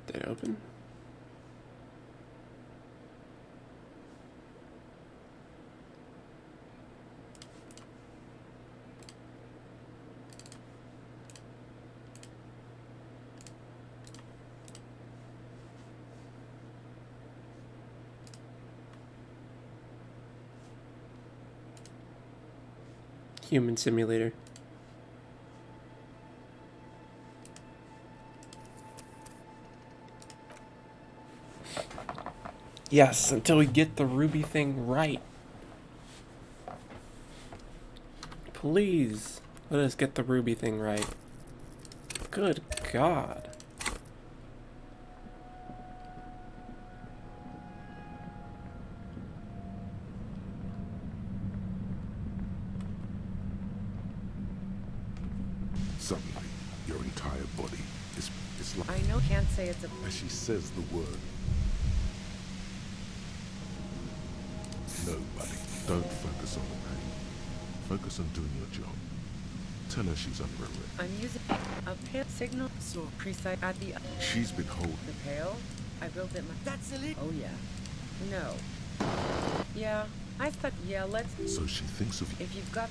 Did it open? Human simulator. Yes, until we get the ruby thing right. Please, let us get the ruby thing right. Good God. Suddenly, your entire body is like... I know can't say it's a... As she says the word. No, buddy. Don't focus on the pain. Focus on doing your job. Tell her she's under arrest. I'm using a pale signal so precise at the... She's been holding... The pail? I built it my... That's silly. Oh, yeah. No. Yeah, I thought... Yeah, let's... So she thinks of you. If you've got...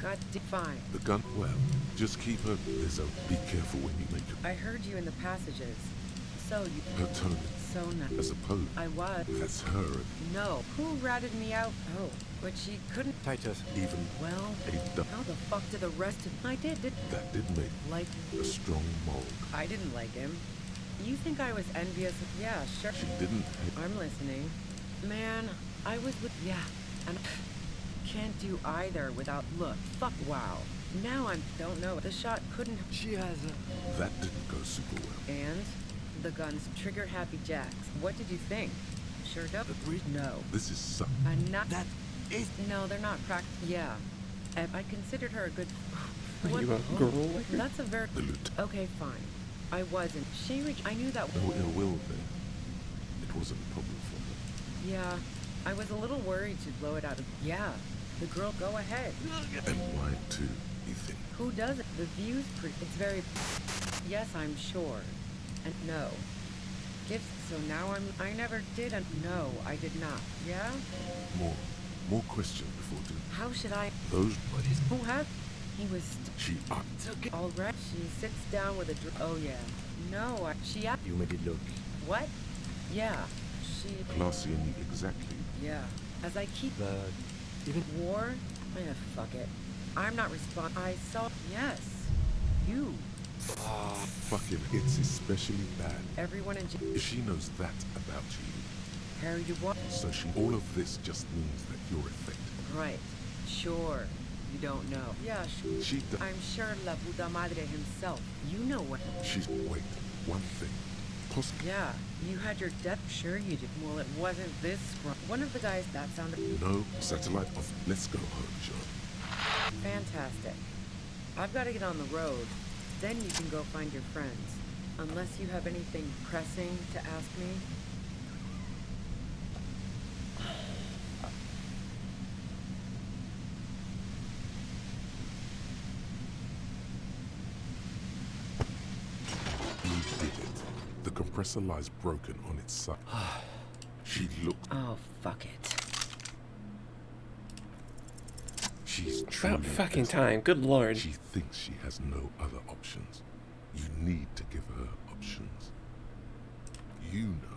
God, fine. The gun? Well, just keep her... There's a... Be careful when you make it. I heard you in the passages. So you... Her tone. So nice. As opposed... I was. That's her. No. Who ratted me out? Oh, but she couldn't... Titus. Even... Well, how the fuck did the rest of... I did. That did make... Like... A strong mold. I didn't like him. You think I was envious? Yeah, sure. She didn't... I'm listening. Man, I was with... Yeah, and... Can't do either without... Look, fuck, wow. Now I'm... Don't know. The shot couldn't... She has a... That didn't go super well. And? The gun's trigger-happy jacks. What did you think? Sure does. Agreed. No. This is something... I'm not... That is... No, they're not Yeah. If I considered her a good... Are you a girl? That's a very... The loot. Okay, fine. I wasn't. I knew that... No ill will there. It wasn't a problem for her. Yeah. I was a little worried she'd blow it out of... Yeah. The girl, go ahead. And why too, you think? Who does it? The view's pretty... It's very... Yes, I'm sure. And no. Gifts, so now I never did and... No, I did not. Yeah? More questions before doing... How should I... Those buddies... Who have... He was... She... All right. She sits down with a... Oh, yeah. No, she... You made it look. What? Yeah. She... Classy and neat, exactly. Yeah. As I keep... But... Even... War? Eh, fuck it. I'm not I saw... Yes. You. Fucking, it's especially bad. Everyone in... If she knows that about you, Harry, you what? so all of this just means that you're affected. Right. Sure. You don't know. Yeah, sure. She... I'm sure La Puta Madre himself. You know what... She's... Wait. One thing. Yeah. You had your death... Sure you did. Well, it wasn't this... One of the guys that sounded... No. Satellite off. Let's go home, John. Fantastic. I've got to get on the road. Then you can go find your friends. Unless you have anything pressing to ask me. You did it. The compressor lies broken on its side. She looked... Oh, fuck it. She's About truly... fucking time. Good lord. She thinks she has no other options. You need to give her options. You know.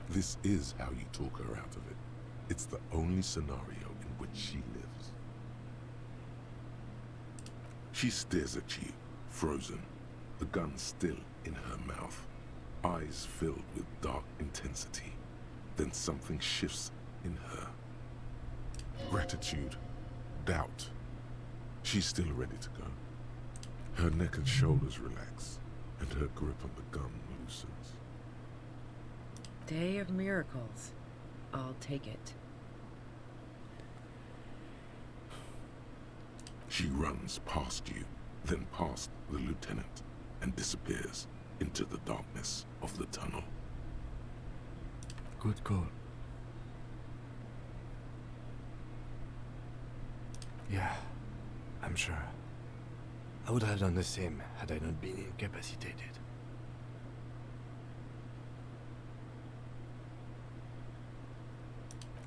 This is how you talk her out of it. It's the only scenario in which she lives. She stares at you, frozen, the gun still in her mouth, eyes filled with dark intensity. Then something shifts in her. Gratitude, doubt. She's still ready to go. Her neck and shoulders relax, and her grip on the gun loosens. Day of miracles. I'll take it. She runs past you, then past the lieutenant, and disappears into the darkness of the tunnel. Good call. Yeah, I'm sure. I would have done the same had I not been incapacitated.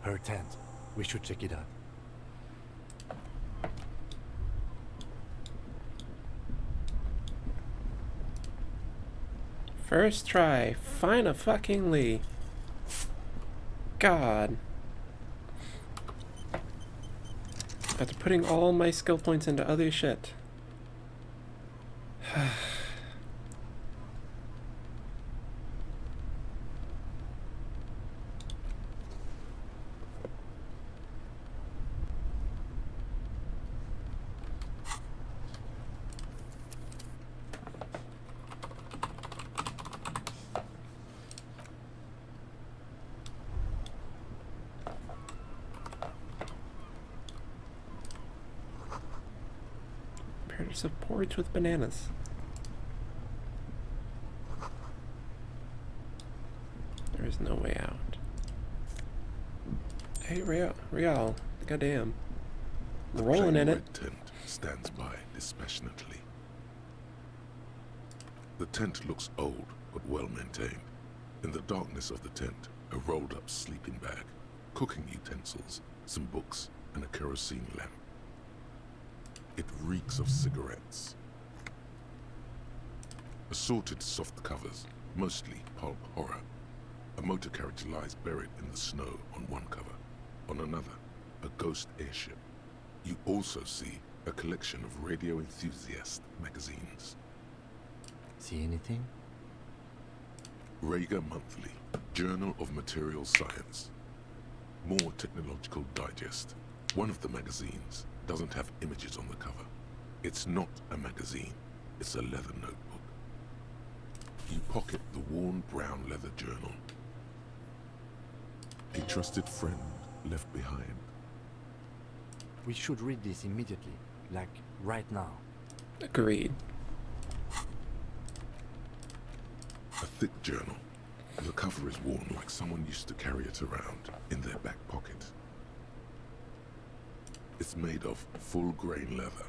Her tent. We should check it out. First try, fine-a-fucking-ly. God. After putting all my skill points into other shit. Pairs of porridge with bananas. There is no way out. Hey, Real. Goddamn. Rolling in it. Red tent stands by dispassionately. The tent looks old, but well maintained. In the darkness of the tent, a rolled up sleeping bag, cooking utensils, some books, and a kerosene lamp. It reeks of cigarettes. Assorted soft covers, mostly pulp horror. A motor carriage lies buried in the snow on one cover. On another, a ghost airship. You also see a collection of radio enthusiast magazines. See anything? Rager Monthly, Journal of Material Science. More Technological Digest. One of the magazines doesn't have images on the cover. It's not a magazine, it's a leather notebook. You pocket the worn brown leather journal. A trusted friend left behind. We should read this immediately. Like, right now. Agreed. A thick journal. The cover is worn like someone used to carry it around in their back pocket. It's made of full-grain leather.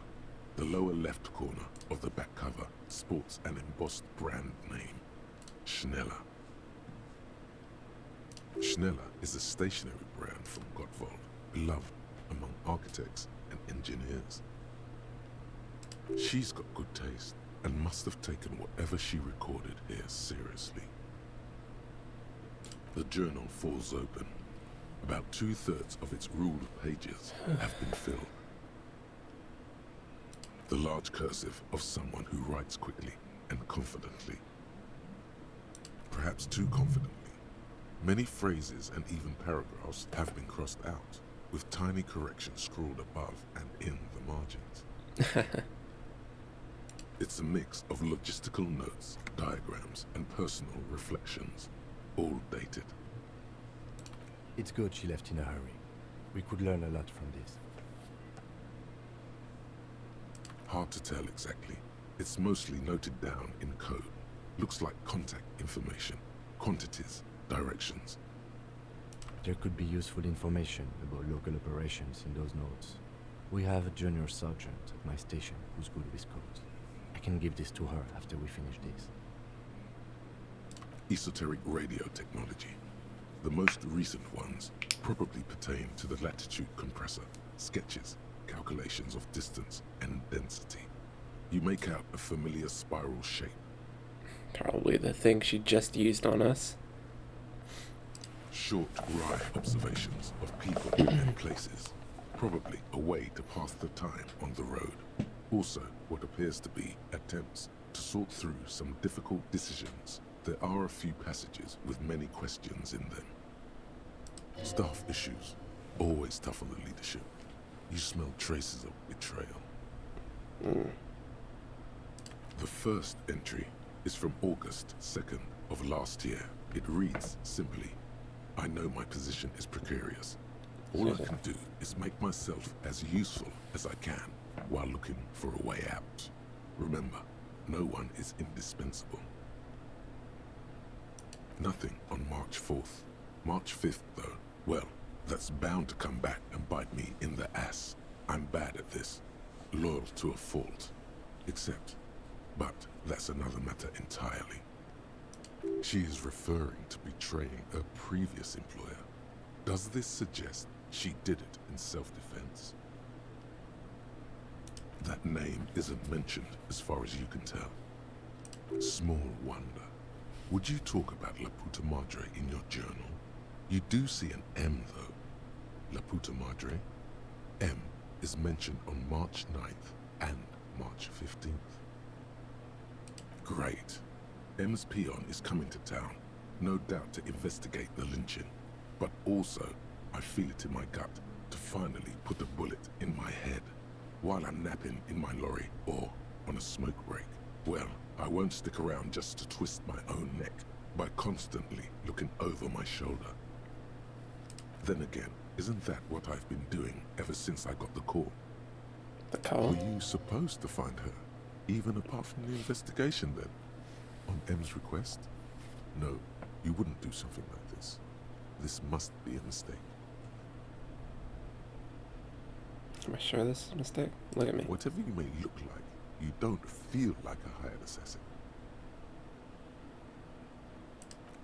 The lower left corner of the back cover sports an embossed brand name, Schneller. Schneller is a stationery brand from Gottwald, beloved among architects and engineers. She's got good taste and must have taken whatever she recorded here seriously. The journal falls open. About 2/3 of its ruled pages have been filled. The large cursive of someone who writes quickly and confidently. Perhaps too confidently. Many phrases and even paragraphs have been crossed out, with tiny corrections scrawled above and in the margins. It's a mix of logistical notes, diagrams, and personal reflections, all dated. It's good she left in a hurry. We could learn a lot from this. Hard to tell exactly. It's mostly noted down in code. Looks like contact information, quantities, directions. There could be useful information about local operations in those notes. We have a junior sergeant at my station who's good with codes. I can give this to her after we finish this. Esoteric radio technology. The most recent ones probably pertain to the latitude compressor, sketches, calculations of distance and density. You make out a familiar spiral shape. Probably the thing she just used on us. Short, wry observations of people and places. Probably a way to pass the time on the road. Also, what appears to be attempts to sort through some difficult decisions. There are a few passages with many questions in them. Staff issues. Always tough on the leadership. You smell traces of betrayal. The first entry is from August 2nd of last year. It reads simply, I know my position is precarious. All I can do is make myself as useful as I can while looking for a way out. Remember, no one is indispensable. Nothing on March 4th. March 5th, though, well, that's bound to come back and bite me in the ass. I'm bad at this. Loyal to a fault. But that's another matter entirely. She is referring to betraying her previous employer. Does this suggest she did it in self-defense? That name isn't mentioned as far as you can tell. Small wonder. Would you talk about La Puta Madre in your journal? You do see an M though. La Puta Madre. M is mentioned on March 9th and March 15th. Great. M's peon is coming to town, no doubt to investigate the lynching. But also, I feel it in my gut to finally put a bullet in my head while I'm napping in my lorry or on a smoke break. Well, I won't stick around just to twist my own neck by constantly looking over my shoulder. Then again, isn't that what I've been doing ever since I got the call? The call? Were you supposed to find her, even apart from the investigation then? On M's request? No, you wouldn't do something like this. This must be a mistake. Am I sure this is a mistake? Look at me. Whatever you may look like, you don't feel like a hired assassin.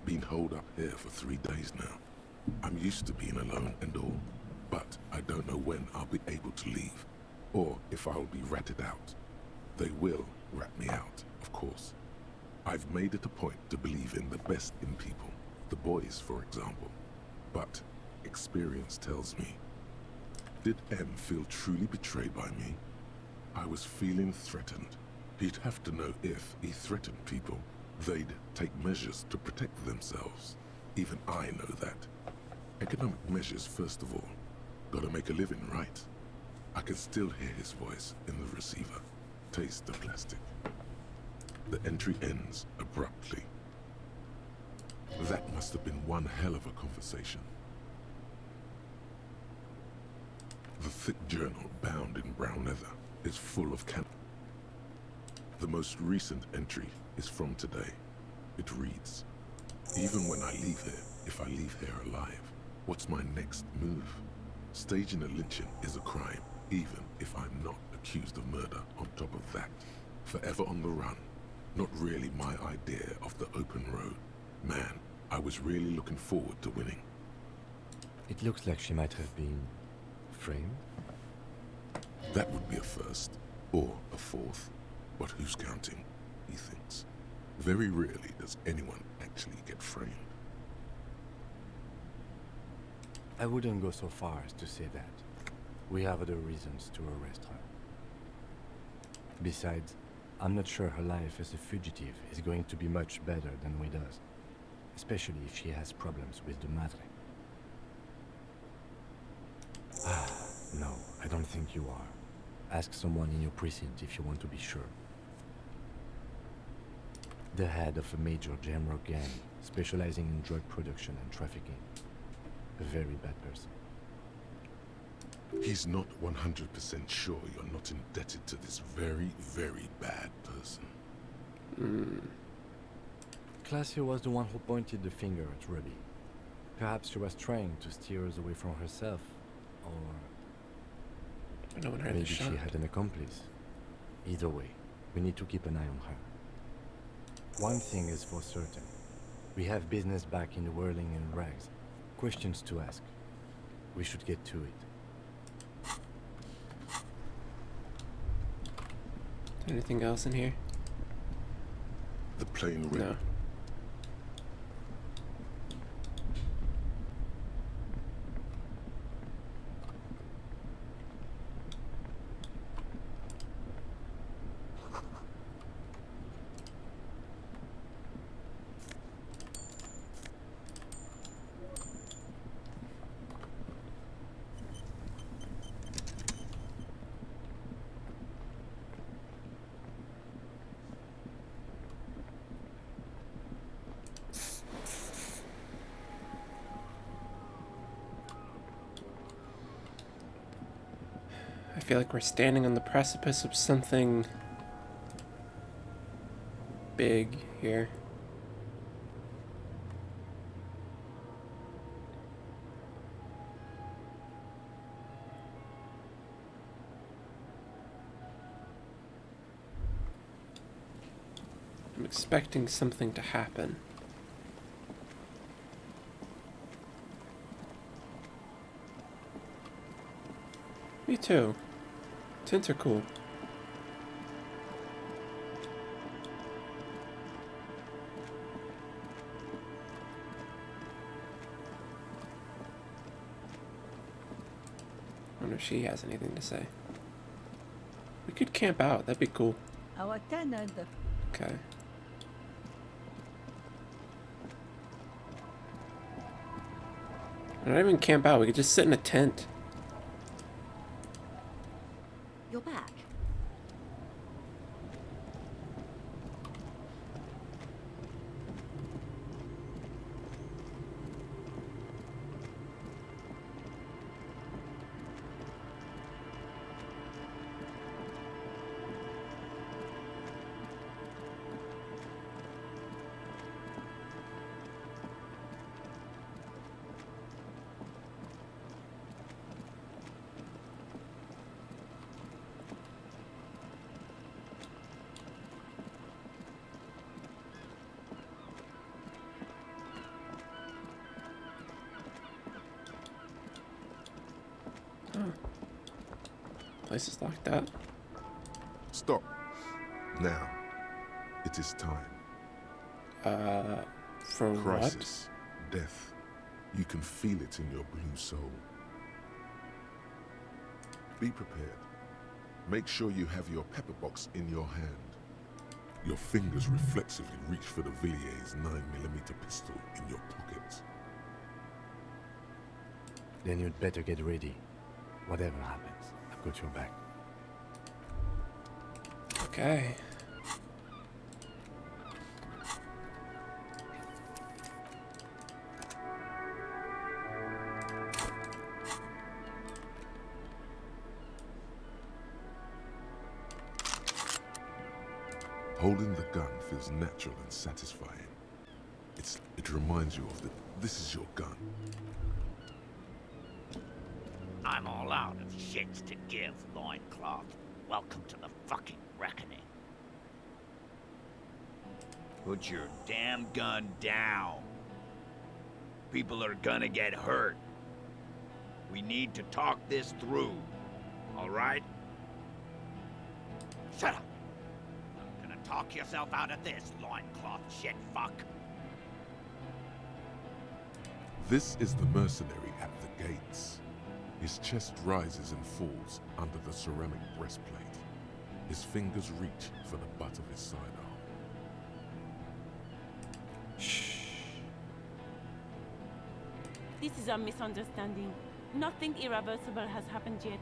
Been holed up here for 3 days now. I'm used to being alone and all, but I don't know when I'll be able to leave, or if I'll be ratted out. They will rat me out, of course. I've made it a point to believe in the best in people, the boys, for example. But experience tells me, did M feel truly betrayed by me? I was feeling threatened. He'd have to know if he threatened people, they'd take measures to protect themselves. Even I know that. Economic measures first of all. Gotta make a living, right? I can still hear his voice in the receiver. Taste the plastic. The entry ends abruptly. That must have been one hell of a conversation. The thick journal, bound in brown leather, is full of The most recent entry is from today. It reads, even when I leave here, if I leave here alive, what's my next move? Staging a lynching is a crime, even if I'm not accused of murder on top of that. Forever on the run. Not really my idea of the open road. Man, I was really looking forward to winning. It looks like she might have been framed. That would be a first, or a fourth. But who's counting, he thinks. Very rarely does anyone actually get framed. I wouldn't go so far as to say that. We have other reasons to arrest her. Besides, I'm not sure her life as a fugitive is going to be much better than we does. Especially if she has problems with the Madre. No, I don't think you are. Ask someone in your precinct if you want to be sure. The head of a major Jamrock gang, specializing in drug production and trafficking. A very bad person. He's not 100% sure you're not indebted to this very, very bad person. Classy was the one who pointed the finger at Ruby. Perhaps she was trying to steer us away from herself, or No one heard the maybe shot. she had an accomplice. Either way, we need to keep an eye on her. One thing is for certain. We have business back in the whirling and rags. Questions to ask. We should get to it. Anything else in here? The plane ready. No. I feel like we're standing on the precipice of something big here. I'm expecting something to happen. Me too. Tints are cool. I wonder if she has anything to say. We could camp out. That'd be cool. Our tenant. Okay. Not even camp out. We could just sit in a tent. You're back. Place is locked up. Stop. Now. It is time. For what? Crisis. Death. You can feel it in your blue soul. Be prepared. Make sure you have your pepper box in your hand. Your fingers reflexively reach for the Villiers 9mm pistol in your pocket. Then you'd better get ready. Whatever happens, I've got your back. Okay. Holding the gun feels natural and satisfying. It reminds you of this is your gun. I'm all out of shits to give, loincloth. Welcome to the fucking reckoning. Put your damn gun down. People are gonna get hurt. We need to talk this through, all right? Shut up! Not gonna talk yourself out of this, loincloth shit fuck. This is the mercenary at the gates. His chest rises and falls under the ceramic breastplate. His fingers reach for the butt of his sidearm. This is a misunderstanding. Nothing irreversible has happened yet.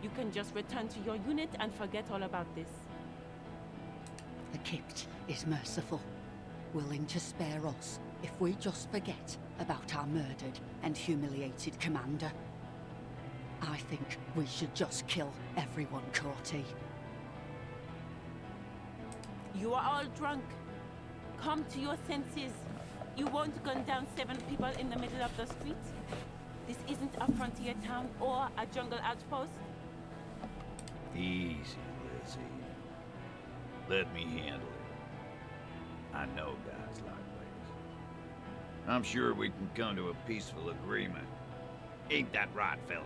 You can just return to your unit and forget all about this. The Kipt is merciful, willing to spare us if we just forget about our murdered and humiliated commander. I think we should just kill everyone, Corty. You are all drunk. Come to your senses. You won't gun down 7 people in the middle of the street. This isn't a frontier town or a jungle outpost. Easy, Lizzie. Let me handle it. I know guys like this. I'm sure we can come to a peaceful agreement. Ain't that right, fellas?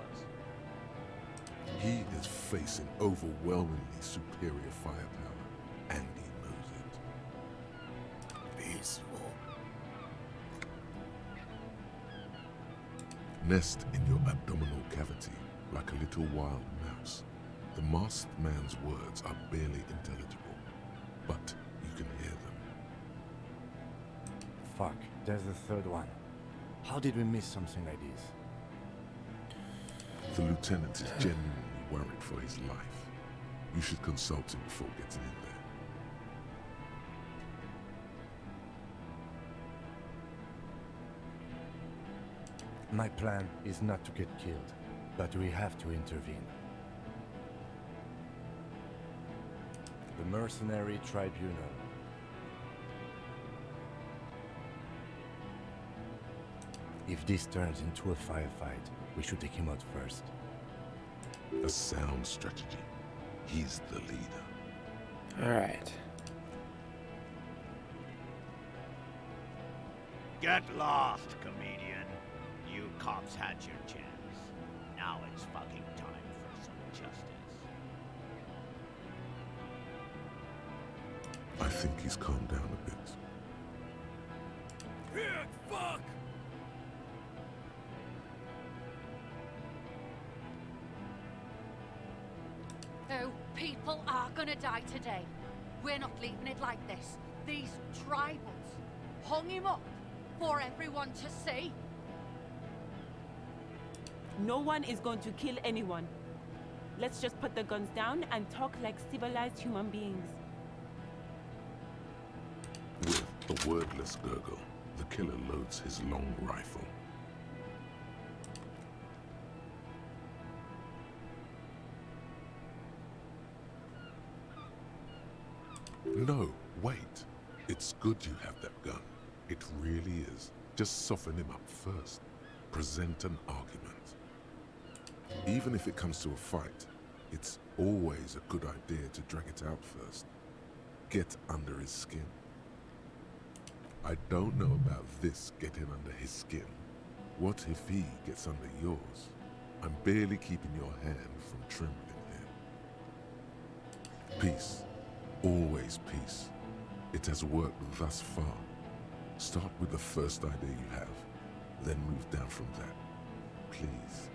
He is facing overwhelmingly superior firepower, and he knows it. Peaceful. Nest in your abdominal cavity like a little wild mouse. The masked man's words are barely intelligible, but you can hear them. Fuck, there's the third one. How did we miss something like this? The lieutenant is genuinely worried for his life. You should consult him before getting in there. My plan is not to get killed, but we have to intervene. The Mercenary Tribunal. If this turns into a firefight, we should take him out first. A sound strategy. He's the leader. Alright. Get lost, comedian. You cops had your chance. Now it's fucking time for some justice. I think he's calmed down a bit. Shit, fuck! No, people are gonna die today. We're not leaving it like this. These tribals hung him up for everyone to see. No one is going to kill anyone. Let's just put the guns down and talk like civilized human beings. With a wordless gurgle, the killer loads his long rifle. No, wait. It's good you have that gun. It really is. Just soften him up first. Present an argument. Even if it comes to a fight, it's always a good idea to drag it out first. Get under his skin. I don't know about this getting under his skin. What if he gets under yours? I'm barely keeping your hand from trembling here. Peace. Always peace. It has worked thus far. Start with the first idea you have, then move down from that. Please.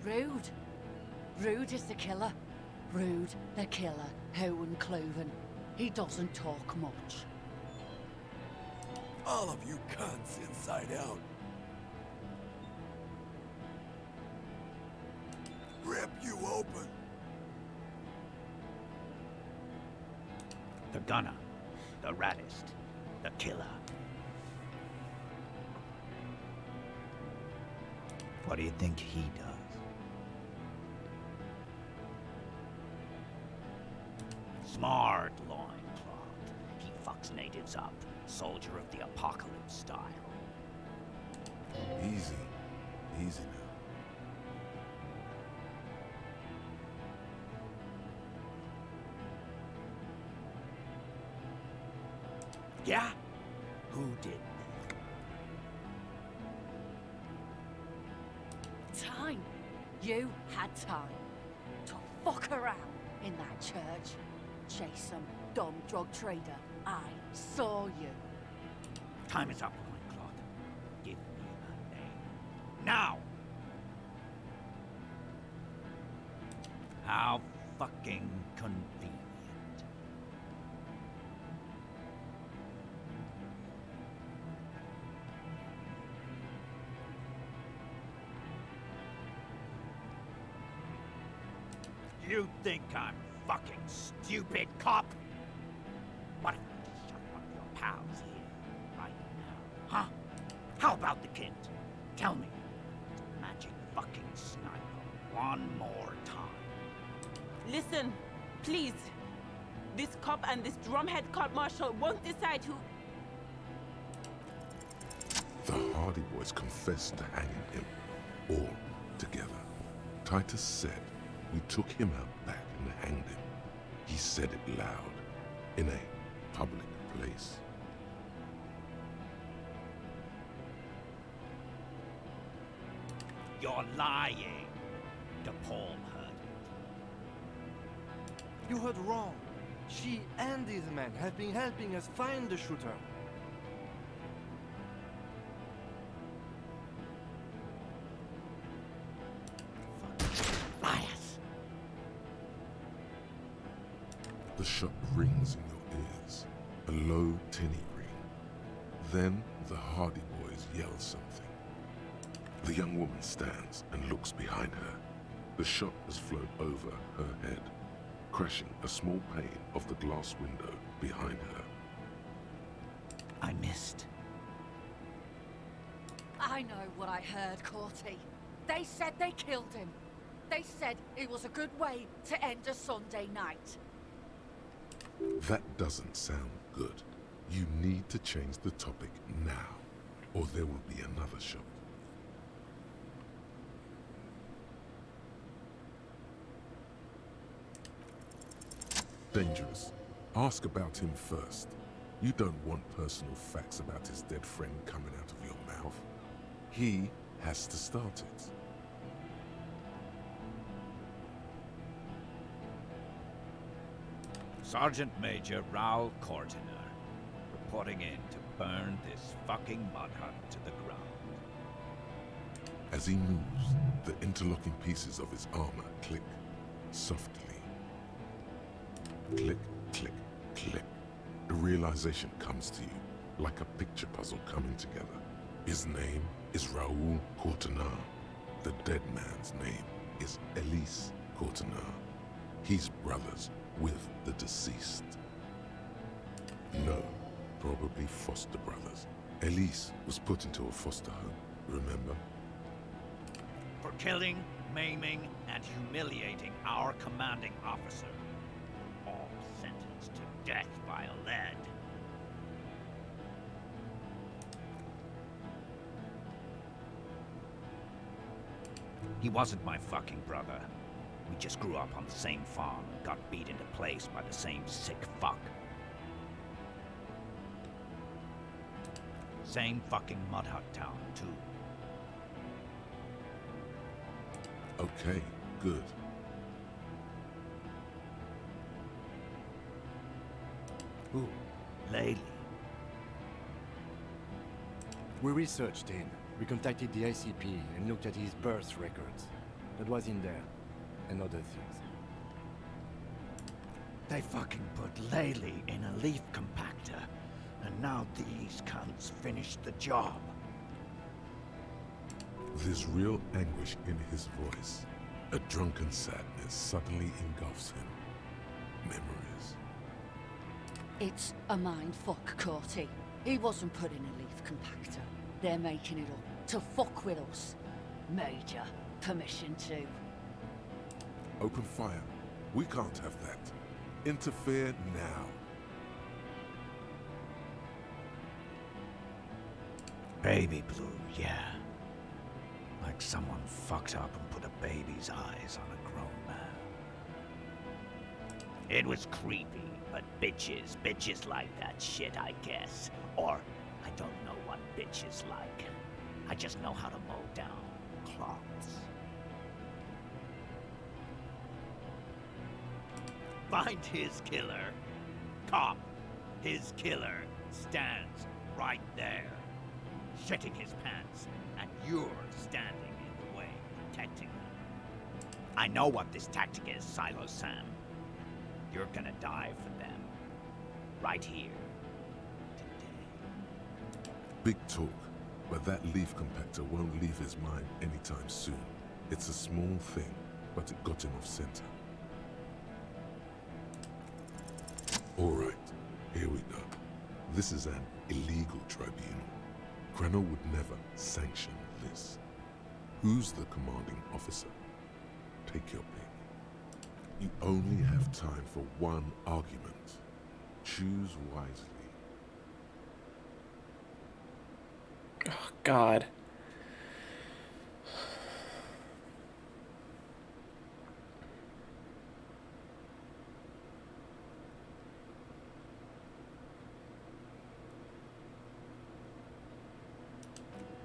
Rude. Rude is the killer. Rude, the killer, Owen Cloven. He doesn't talk much. All of you cunts inside out. Rip you open. The gunner, the raddest, the killer. What do you think he does? Smart loincloth. He fucks natives up. Soldier of the apocalypse style. Easy. Easy now. Yeah? Who did that? Time. You had time to fuck around in that church. Chase some dumb drug trader. I saw you. Time is up, loincloth. Give me a name. Now! How fucking convenient. You think I'm fucking stupid, cop? What if I just shut one of your pals here, right now? Huh? How about the kid? Tell me. Magic fucking sniper. One more time. Listen, please. This cop and this drumhead cop marshal won't decide who... The Hardy Boys confessed to hanging him, all together. Titus said, we took him out back and hanged him. He said it loud, in a public place. You're lying. DePaul heard it. You heard wrong. She and these men have been helping us find the shooter. Liars. The shot rings in your ears, a low, tinny ring. Then the Hardy Boys yell something. The young woman stands and looks behind her. The shot has flown over her head, crashing a small pane of the glass window behind her. I missed. I know what I heard, Corty. They said they killed him. They said it was a good way to end a Sunday night. That doesn't sound good. You need to change the topic now, or there will be another shot. dangerous. Ask about him first. You don't want personal facts about his dead friend coming out of your mouth. He has to start it. Sergeant Major Raoul Cortiner, reporting in to burn this fucking mud hut to the ground. As he moves, the interlocking pieces of his armor click softly. Click, click, click. The realization comes to you, like a picture puzzle coming together. His name is Raoul Cortiner. The dead man's name is Elise Cortiner. He's brothers with the deceased. No, probably foster brothers. Elise was put into a foster home, remember? For killing, maiming, and humiliating our commanding officer. All sentenced to death by lead. He wasn't my fucking brother. We just grew up on the same farm and got beat into place by the same sick fuck. Same fucking mud hut town, too. Okay, good. Who? Lately. We researched him. We contacted the ICP and looked at his birth records. That was in there. And other things. They fucking put Laley in a leaf compactor, and now these cunts finished the job. There's real anguish in his voice. A drunken sadness suddenly engulfs him. Memories. It's a mind fuck, Corty. He wasn't put in a leaf compactor. They're making it up to fuck with us. Major, permission to. Open fire. We can't have that. Interfere now. Baby blue, yeah. Like someone fucked up and put a baby's eyes on a grown man. It was creepy, but bitches like that shit, I guess. Or, I don't know what bitches like. I just know how to mow down cloths. Find his killer. Cop, his killer, stands right there, shitting his pants, and you're standing in the way, protecting him. I know what this tactic is, Silo Sam. You're gonna die for them. Right here. Today. Big talk, but that leaf compactor won't leave his mind anytime soon. It's a small thing, but it got him off center. All right, here we go. This is an illegal tribunal. Krenner would never sanction this. Who's the commanding officer? Take your pick. You only have time for one argument. Choose wisely. Oh, God.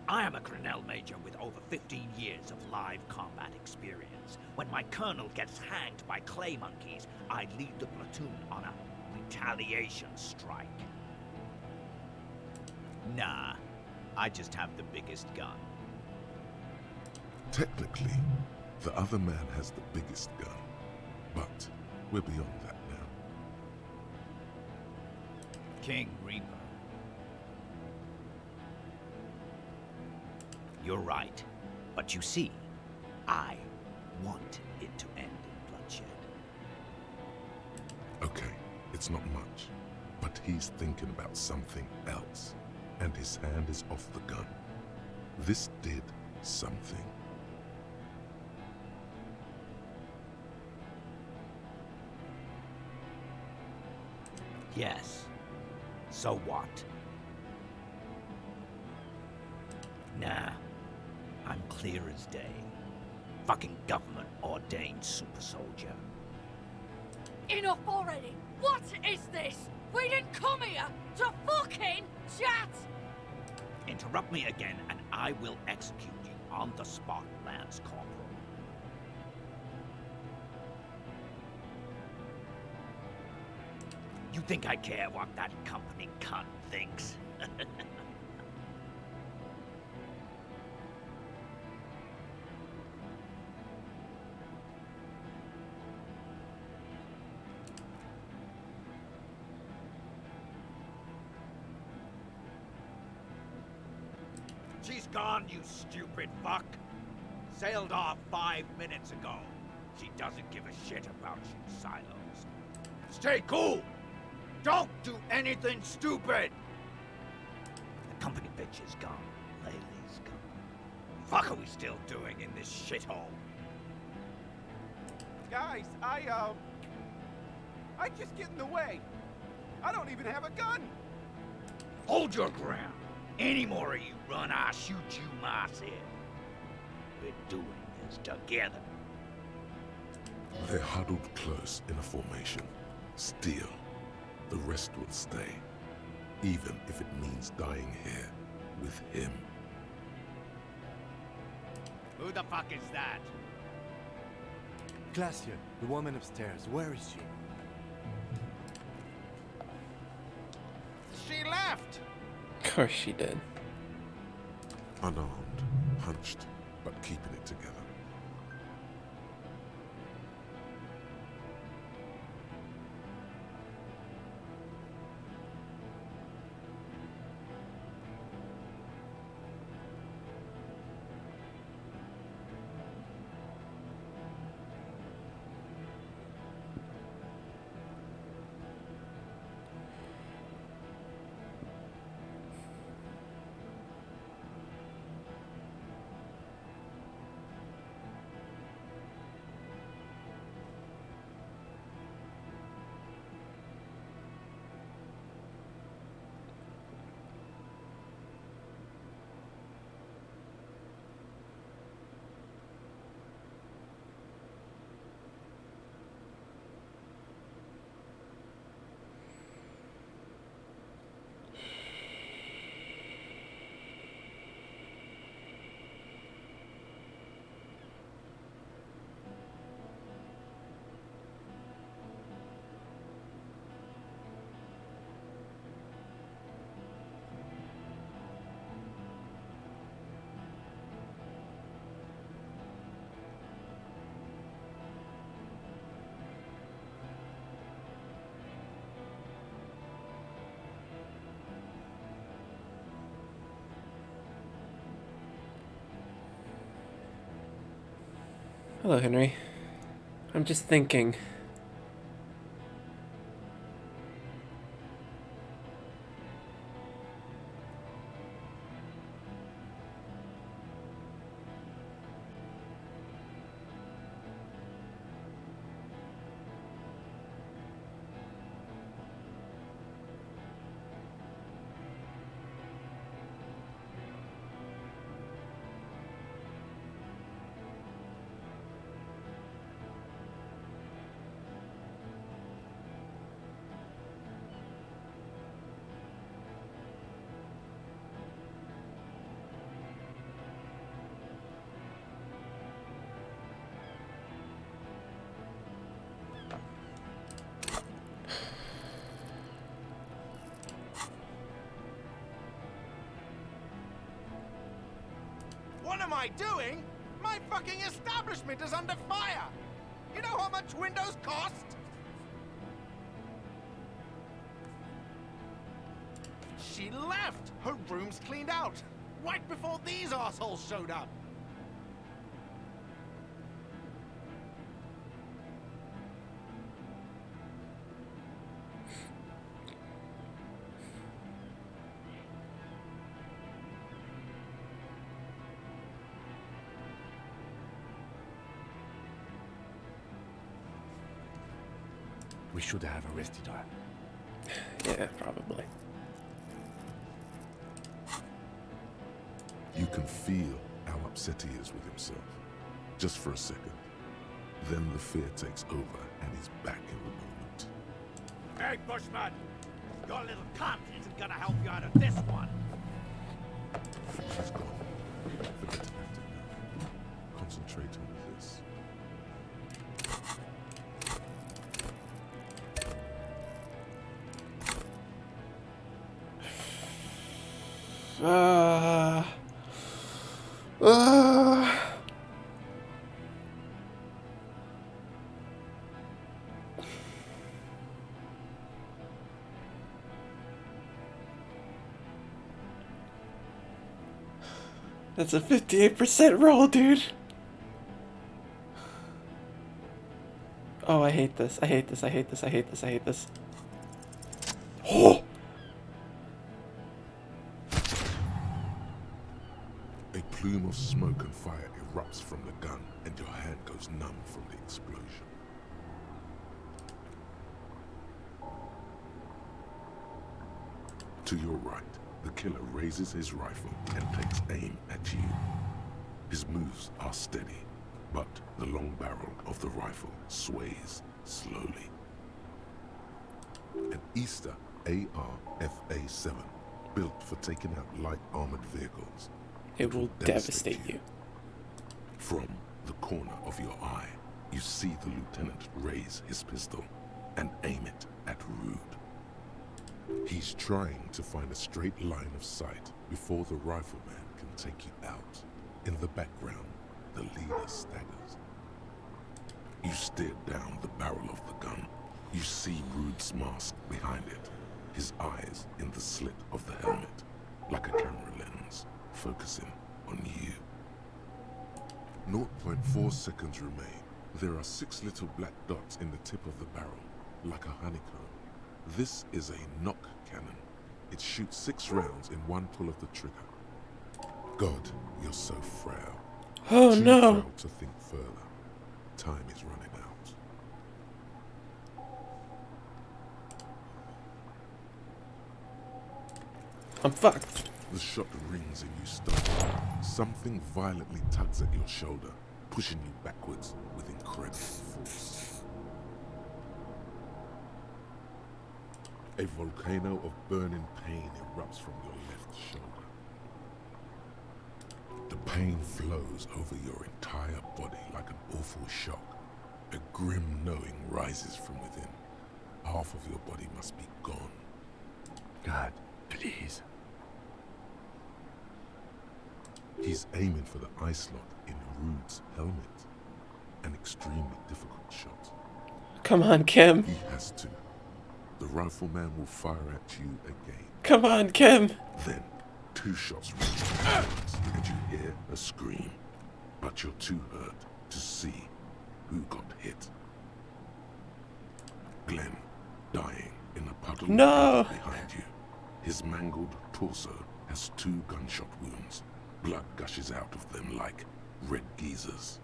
I am a Grinnell Major with over 15 years of live combat experience. When my colonel gets hanged by clay monkeys, I lead the platoon on a retaliation strike. Nah, I just have the biggest gun. Technically, the other man has the biggest gun, but we're beyond that now. King Reaper. You're right, but you see, I want it to end in bloodshed. Okay, it's not much, but he's thinking about something else, and his hand is off the gun. This did something. Yes. So what? Nah. I'm clear as day. Fucking government-ordained super soldier. Enough already! What is this? We didn't come here to fucking chat! Interrupt me again, and I will execute you on the spot, Lance Corporal. You think I care what that company cunt thinks? She's gone, you stupid fuck. Sailed off 5 minutes ago. She doesn't give a shit about you silos. Stay cool! Don't do anything stupid! The company bitch is gone. Laylee's gone. Fuck are we still doing in this shithole? Guys, I just get in the way. I don't even have a gun. Hold your ground. Any more of you run, I'll shoot you myself. We're doing this together. They're huddled close in a formation. Still, the rest will stay. Even if it means dying here with him. Who the fuck is that? Glacier, the woman upstairs, where is she? She left. Of course she did. Unarmed, hunched, but keeping it together. Hello, Henry. I'm just thinking. What am I doing? My fucking establishment is under fire. You know how much windows cost? She left. Her room's cleaned out. Right before these assholes showed up. We should have arrested her. Yeah, probably. You can feel how upset he is with himself. Just for a second. Then the fear takes over and he's back in the moment. Hey, Bushman! Your little cunt isn't gonna help you out of this one! She's gone. Forget about it now. Concentrate on this. That's a 58% roll, dude. Oh, I hate this. I hate this. I hate this. I hate this. I hate this. Oh! A plume of smoke and fire erupts from the gun, and your hand goes numb from the explosion. To your right, the killer raises his rifle and takes aim at you. His moves are steady, but the long barrel of the rifle sways slowly. An Easter AR-FA-7, built for taking out light armored vehicles. It will devastate you. From the corner of your eye, you see the lieutenant raise his pistol and aim it at Rude. He's trying to find a straight line of sight before the rifleman can take you out. In the background, the leader staggers. You stare down the barrel of the gun. You see Rude's mask behind it, his eyes in the slit of the helmet, like a camera lens, focusing on you. 0.4 seconds remain. There are 6 little black dots in the tip of the barrel, like a honeycomb. This is a knock cannon. It shoots 6 rounds in one pull of the trigger. God, you're so frail. Oh Too no! frail to think further. Time is running out. I'm fucked. The shot rings and you stop. Something violently tugs at your shoulder, pushing you backwards with incredible force. A volcano of burning pain erupts from your left shoulder. The pain flows over your entire body like an awful shock. A grim knowing rises from within. Half of your body must be gone. God, please. He's aiming for the eye slot in Rude's helmet. An extremely difficult shot. Come on, Kim. He has to. The rifleman will fire at you again. Come on, Kim. Then, 2 shots reach your hands, and you hear a scream. But you're too hurt to see who got hit. Glenn, dying in a puddle of blood behind you. His mangled torso has 2 gunshot wounds. Blood gushes out of them like red geysers.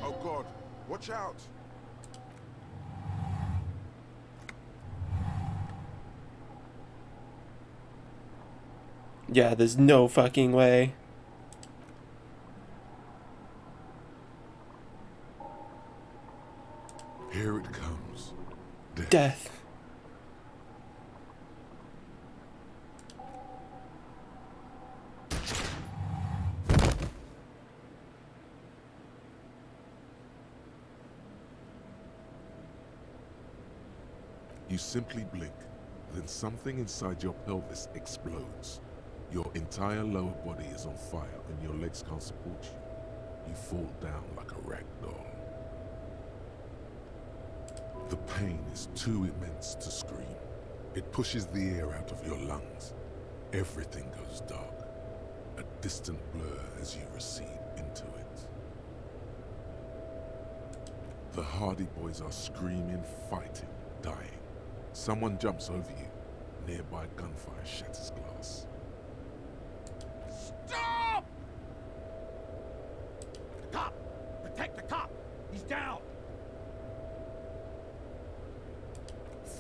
Oh God, watch out! Yeah, there's no fucking way. Here it comes. Death. You simply blink, then something inside your pelvis explodes. Your entire lower body is on fire and your legs can't support you. You fall down like a rag doll. The pain is too immense to scream. It pushes the air out of your lungs. Everything goes dark. A distant blur as you recede into it. The Hardy Boys are screaming, fighting, dying. Someone jumps over you. Nearby gunfire shatters glass. Stop! The cop! Protect the cop! He's down!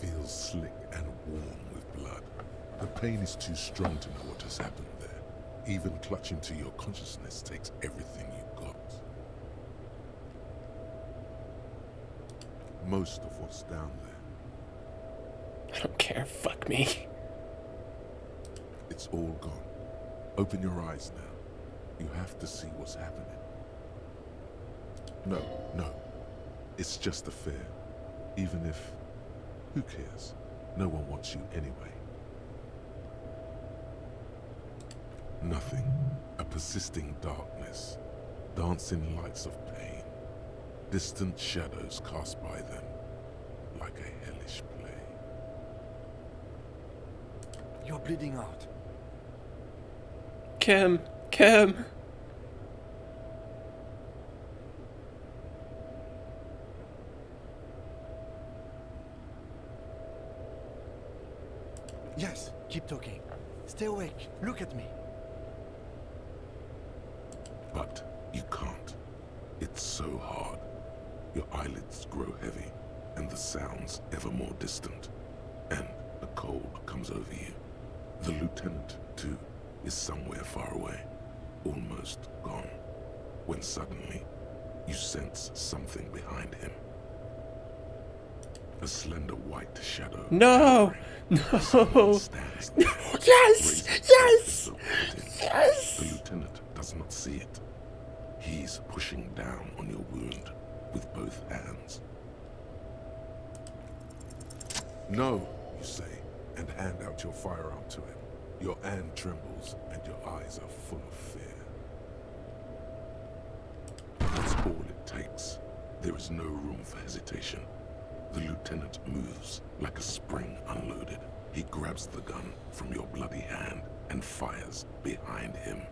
Feels slick and warm with blood. The pain is too strong to know what has happened there. Even clutching to your consciousness takes everything you got. Most of what's down there I don't care. Fuck me. It's all gone. Open your eyes now. You have to see what's happening. No. It's just a fear. Even if... Who cares? No one wants you anyway. Nothing. A persisting darkness. Dancing lights of pain. Distant shadows cast by them. Like a hellish play. You're bleeding out. Kim! Yes, keep talking. Stay awake. Look at me. But you can't. It's so hard. Your eyelids grow heavy, and the sounds ever more distant. And a cold comes over you. The lieutenant, too, is somewhere far away, almost gone, when suddenly you sense something behind him. A slender white shadow. No! Someone stands there, Yes! raising Yes! his own head. Yes! The lieutenant does not see it. He's pushing down on your wound with both hands. No, you say, and hand out your firearm to him. Your hand trembles, and your eyes are full of fear. That's all it takes. There is no room for hesitation. The lieutenant moves like a spring unloaded. He grabs the gun from your bloody hand and fires behind him.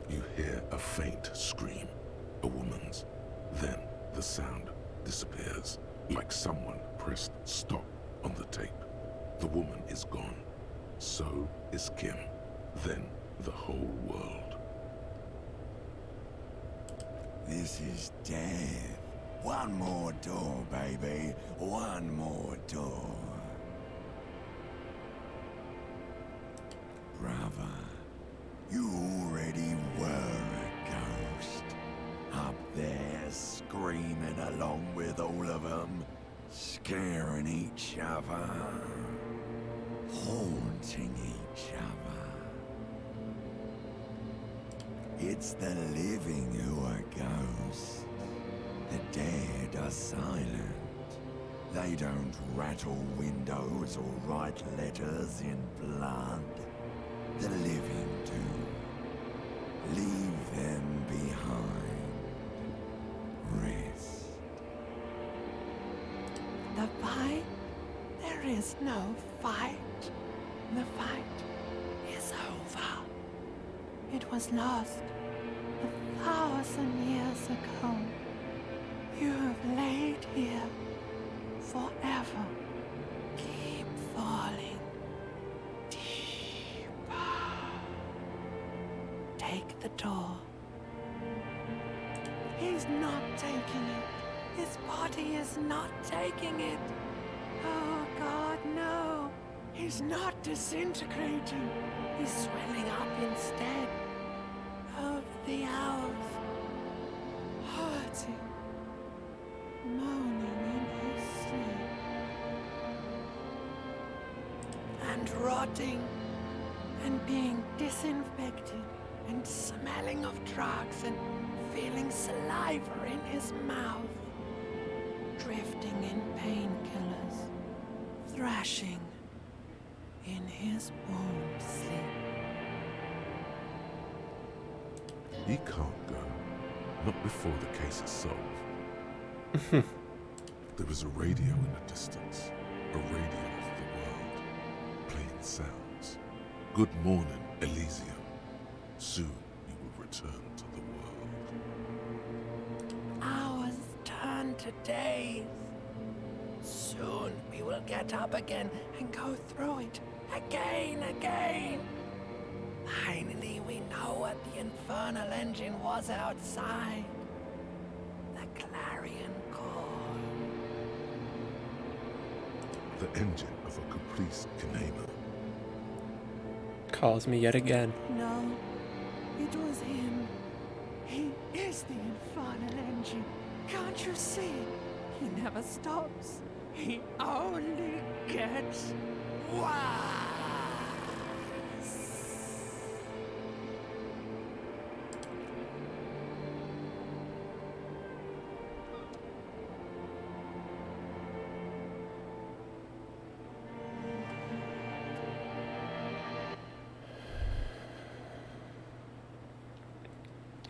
You hear a faint scream, a woman's. Then the sound disappears, like someone pressed stop on the tape. The woman is gone. So is Kim. Then the whole world. This is death. One more door, baby. One more door. Brother, you already were a ghost. Up there screaming along with all of them. Scaring each other. Haunting each other. It's the living who are ghosts. The dead are silent. They don't rattle windows or write letters in blood. The living do. Leave them behind. Rest. The fight? There is no fight. The fight is over. It was lost 1,000 years ago. You have laid here forever. Keep falling deeper. Take the door. He's not taking it. His body is not taking it. Oh God, no. He's not disintegrating. He's swelling up instead. Over the hours. Hurting. Moaning in his sleep. And rotting. And being disinfected. And smelling of drugs and feeling saliva in his mouth. Drifting in painkillers. Thrashing in his wound sleep. He can't go. Not before the case is solved. There was a radio in the distance. A radio of the world. Playing sounds. Good morning, Elysium. Soon you will return to the world. Hours turn to days. Soon we will get up again and go through it again. Finally we know what the infernal engine was outside. The clarion call. The engine of a caprice Kanema. Calls me yet again. No, it was him. He is the infernal engine. Can't you see? He never stops. He only gets one.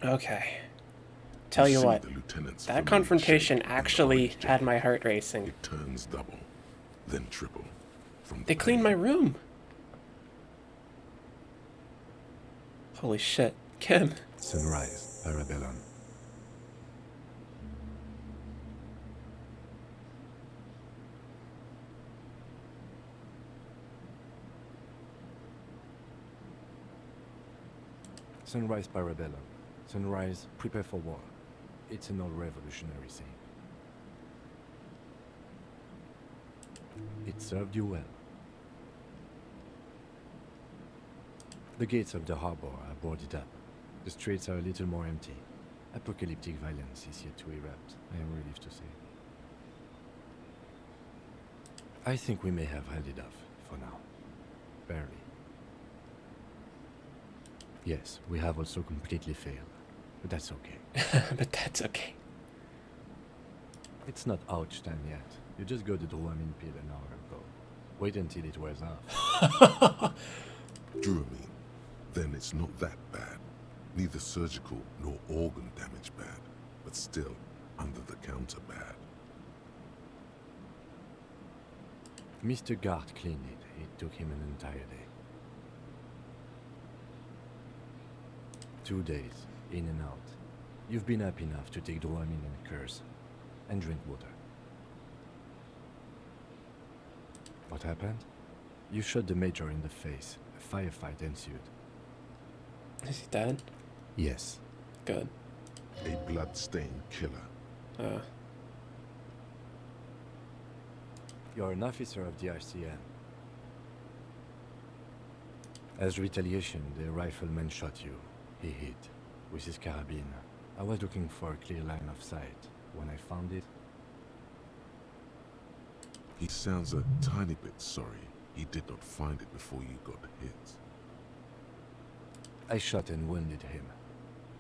Okay. Tell you see what, the lieutenant's that familiar confrontation shape in the actually orange had jacket. my heart racing. It turns double, then triple. From They the cleaned my pain. room. Holy shit. Kim. Sunrise, Parabellum. Sunrise, Parabellum. Sunrise, prepare for war. It's an old revolutionary saying. It served you well. The gates of the harbor are boarded up. The streets are a little more empty. Apocalyptic violence is yet to erupt, I am relieved to say. I think we may have held it off, for now. Barely. Yes, we have also completely failed, but that's okay. But that's okay. It's not ouch time yet. You just got the Dramamine pill an hour ago. Wait until it wears off. Dramamine. Then it's not that bad. Neither surgical nor organ damage bad, but still under the counter bad. Mr. Gart cleaned it. It took him an entire day. 2 days, in and out. You've been up enough to take Dramamine and curse, and drink water. What happened? You shot the major in the face. A firefight ensued. Is he dead? Yes. Good. A blood-stained killer. You're an officer of the RCM. As retaliation, the rifleman shot you. He hit with his carabine. I was looking for a clear line of sight. When I found it... He sounds a tiny bit sorry he did not find it before you got hit. I shot and wounded him,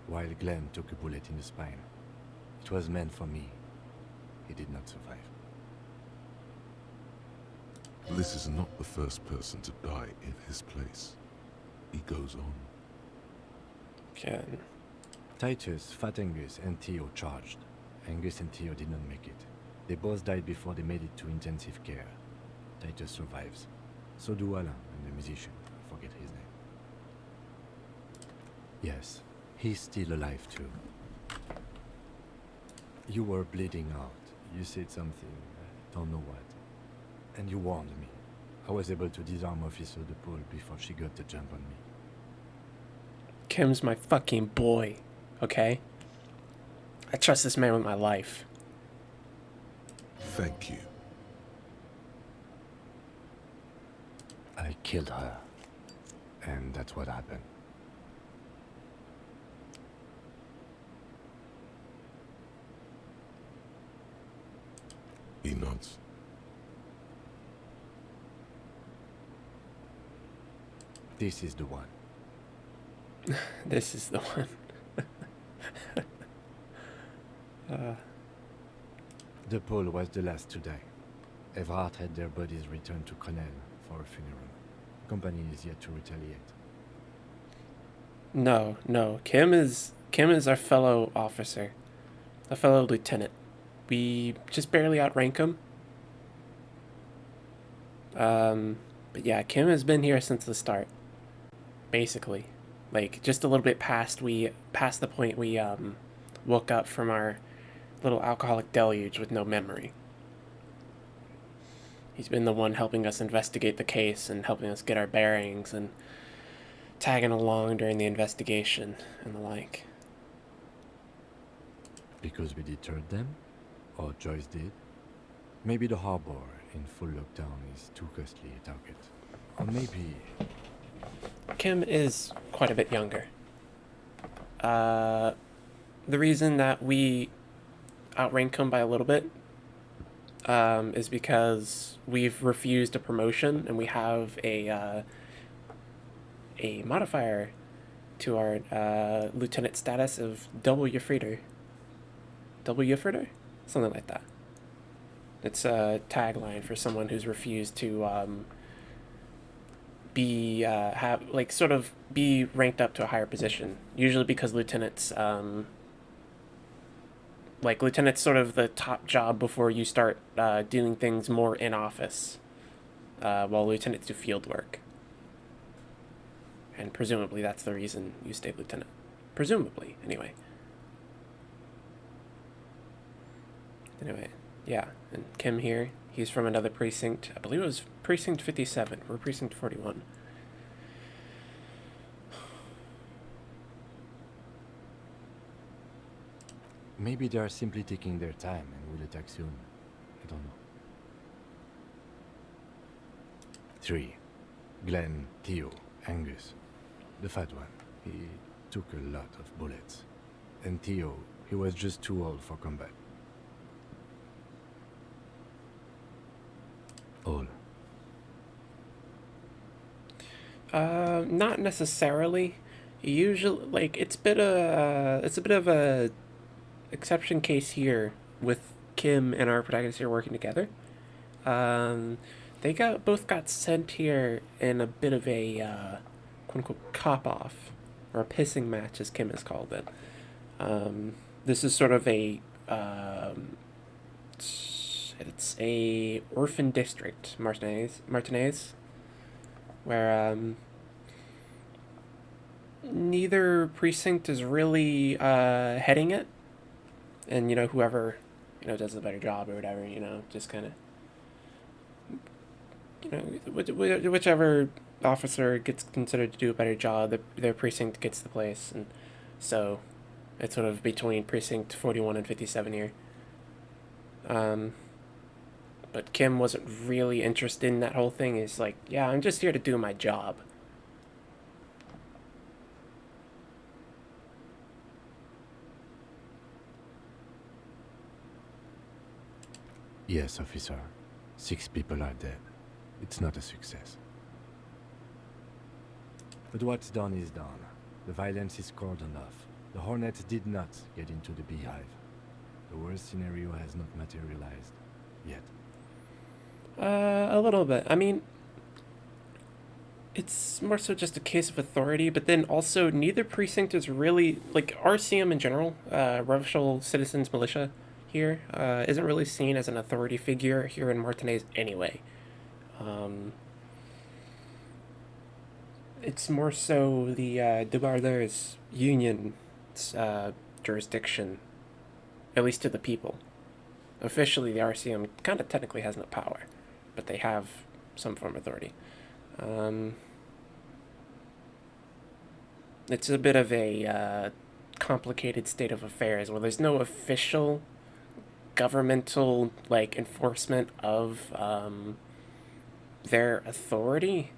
while Glenn took a bullet in the spine. It was meant for me. He did not survive. This is not the first person to die in his place. He goes on. Ken. Titus, Fat Angus, and Theo charged. Angus and Theo did not make it. They both died before they made it to intensive care. Titus survives. So do Alain and the musician. I forget his name. Yes, he's still alive too. You were bleeding out. You said something, I don't know what. And you warned me. I was able to disarm Officer DePaul before she got the jump on me. Kim's my fucking boy, okay? I trust this man with my life. Thank you. I killed her. And that's what happened. He nods. This is the one. This is the one. DePaul was the last to die. Evrard had their bodies returned to Crenel for a funeral. The company is yet to retaliate. No. Kim is our fellow officer. A fellow lieutenant. We just barely outrank him. But yeah, Kim has been here since the start. Basically. Like, just a little bit past the point we woke up from our little alcoholic deluge with no memory. He's been the one helping us investigate the case and helping us get our bearings and tagging along during the investigation and the like. Because we deterred them? Or Joyce did? Maybe the harbor in full lockdown is too costly a target. Or maybe... Kim is quite a bit younger. The reason that we outrank him by a little bit is because we've refused a promotion and we have a modifier to our lieutenant status of double Yefreiter. Double Yefreiter? Something like that. It's a tagline for someone who's refused to be be ranked up to a higher position. Usually because lieutenants lieutenant's sort of the top job before you start doing things more in office, while lieutenants do field work. And presumably that's the reason you stayed lieutenant. Presumably, anyway. Anyway, yeah. And Kim here, he's from another precinct. I believe it was precinct 57. We're precinct 41. Maybe they are simply taking their time and will attack soon. I don't know. 3. Glenn, Theo, Angus. The fat one. He took a lot of bullets. And Theo, he was just too old for combat. All. Not necessarily. Usually, it's a bit of a exception case here with Kim and our protagonist here working together. They both got sent here in a bit of a quote-unquote cop-off, or a pissing match, as Kim has called it. This is sort of a it's a orphan district, Martinez, where neither precinct is really heading it, and whoever does a better job or whatever, just kind of whichever officer gets considered to do a better job, their precinct gets the place, and so it's sort of between precinct 41 and 57 here. But Kim wasn't really interested in that whole thing. He's like, yeah, I'm just here to do my job. Yes, officer. 6 people are dead. It's not a success. But what's done is done. The violence is cold enough. The Hornets did not get into the beehive. The worst scenario has not materialized yet. A little bit. I mean, it's more so just a case of authority, but then also neither precinct is really, RCM in general, Revolutionary Citizens Militia here, isn't really seen as an authority figure here in Martinez anyway. It's more so the Debardeurs Union's jurisdiction, at least to the people. Officially, the RCM kind of technically has no power, but they have some form of authority. It's a bit of a complicated state of affairs where there's no official governmental enforcement of their authority,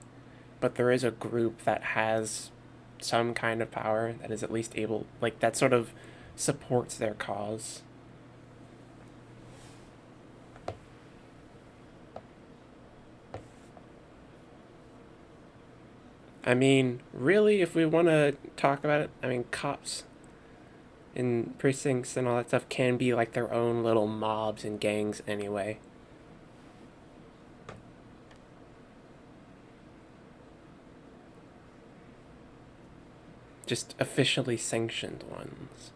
but there is a group that has some kind of power that is at least able, that sort of supports their cause. I mean, really, if we want to talk about it, I mean, cops in precincts and all that stuff can be their own little mobs and gangs anyway. Just officially sanctioned ones.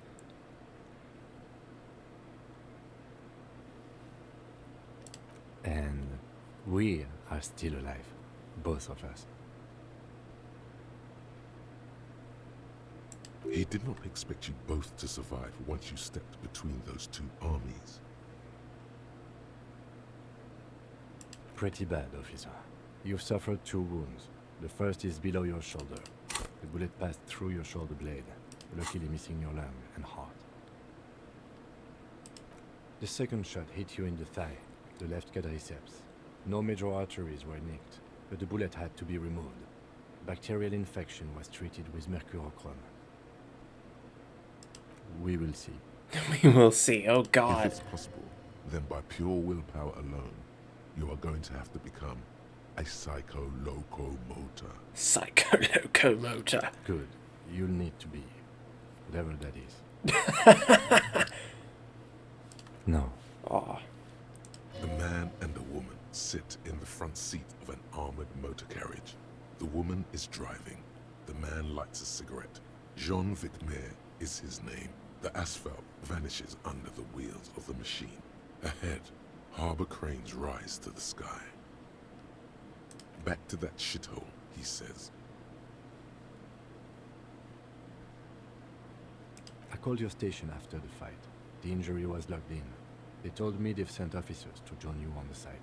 And we are still alive, both of us. He did not expect you both to survive once you stepped between those two armies. Pretty bad, officer. You've suffered 2 wounds. The first is below your shoulder. The bullet passed through your shoulder blade, luckily missing your lung and heart. The second shot hit you in the thigh, the left quadriceps. No major arteries were nicked, but the bullet had to be removed. Bacterial infection was treated with mercurochrome. We will see. We will see. Oh God. If it's possible, then by pure willpower alone, you are going to have to become a psycho-locomotor. Psycho-locomotor. Good. You'll need to be. Whatever that is. No. Aw. The man and the woman sit in the front seat of an armored motor carriage. The woman is driving. The man lights a cigarette. Jean Vicmer is his name. The asphalt vanishes under the wheels of the machine. Ahead, harbor cranes rise to the sky. Back to that shithole, he says. I called your station after the fight. The injury was logged in. They told me they've sent officers to join you on the site.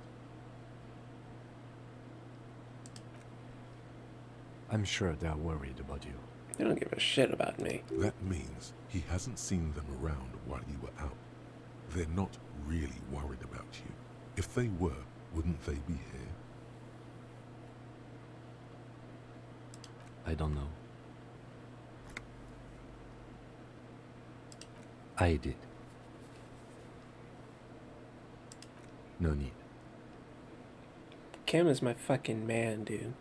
I'm sure they're worried about you. They don't give a shit about me. That means he hasn't seen them around while you were out. They're not really worried about you. If they were, wouldn't they be here? I don't know. I did. No need. Kim is my fucking man, dude.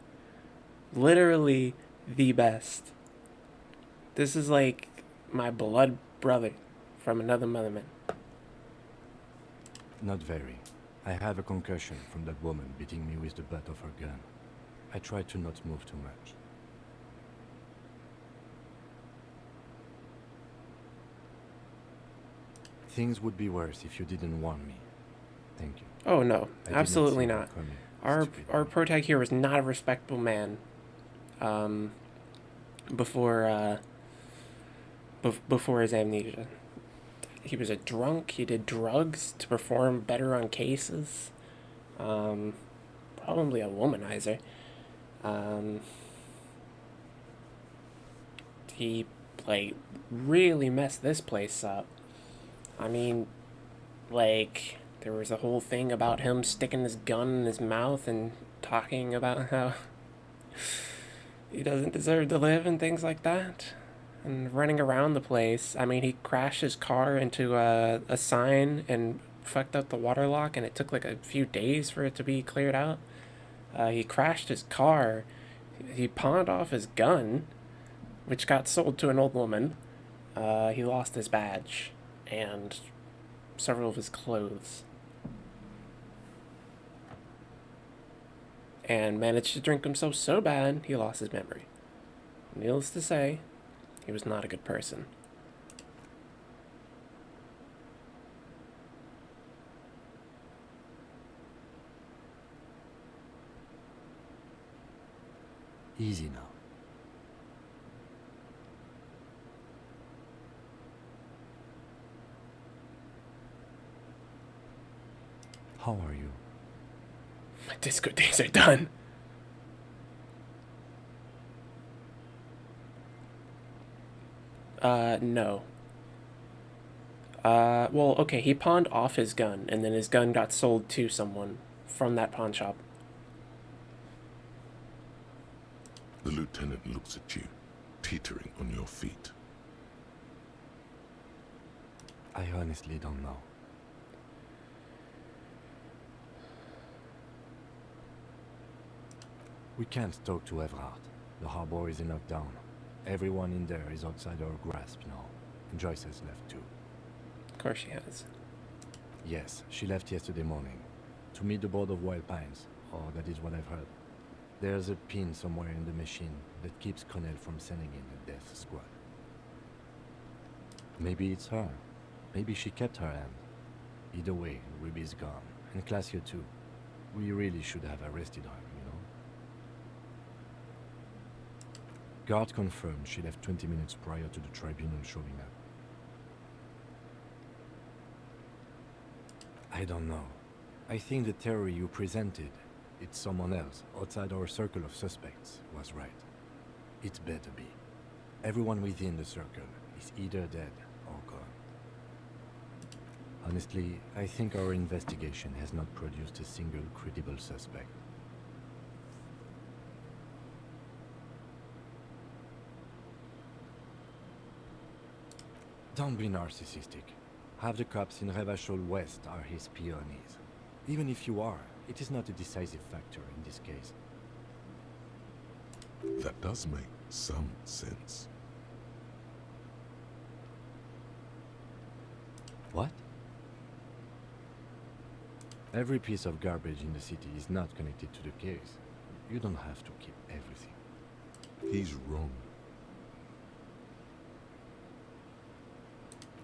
Literally the best. This is like my blood brother from another motherman. Not very. I have a concussion from that woman beating me with the butt of her gun. I tried to not move too much. Things would be worse if you didn't warn me. Thank you. Oh no, I absolutely did not. see that coming. Our Stupid. protag here was not a respectable man. Before his amnesia, he was a drunk. He did drugs to perform better on cases. Probably a womanizer. He like really messed this place up. I mean, like, there was a whole thing about him sticking his gun in his mouth and talking about how he doesn't deserve to live and things like that. And running around the place. I mean, he crashed his car into a sign and fucked up the water lock, and it took like a few days for it to be cleared out. He crashed his car. He pawned off his gun, which got sold to an old woman. He lost his badge and several of his clothes. And managed to drink himself so bad, he lost his memory. Needless to say, he was not a good person. Easy now. How are you? My disco days are done. No. Well, okay, he pawned off his gun, and then his gun got sold to someone from that pawn shop. The lieutenant looks at you, teetering on your feet. I honestly don't know. We can't talk to Everard. The harbor is in lockdown. Everyone in there is outside our grasp now. And Joyce has left too. Of course she has. Yes, she left yesterday morning. To meet the board of Wild Pines. Or that is what I've heard. There's a pin somewhere in the machine that keeps Connell from sending in a death squad. Maybe it's her. Maybe she kept her hand. Either way, Ruby's gone. And Classio too. We really should have arrested her, you know? Guard confirmed she left 20 minutes prior to the tribunal showing up. I don't know. I think the theory you presented, it's someone else, outside our circle of suspects, was right. It's better be. Everyone within the circle is either dead or gone. Honestly, I think our investigation has not produced a single credible suspect. Don't be narcissistic. Half the cops in Revachol West are his peonies. Even if you are, it is not a decisive factor in this case. That does make some sense. What? Every piece of garbage in the city is not connected to the case. You don't have to keep everything. He's wrong.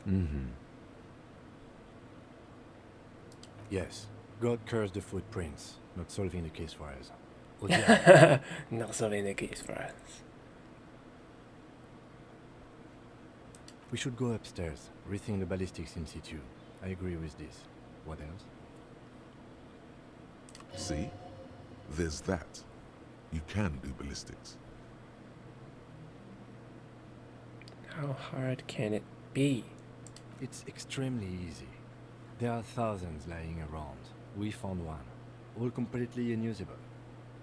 Mm-hmm. Yes, God cursed the footprints, not solving the case for us. Not solving the case for us. We should go upstairs, rethink the ballistics in situ. I agree with this. What else? See? There's that. You can do ballistics. How hard can it be? It's extremely easy. There are thousands lying around. We found one, all completely unusable.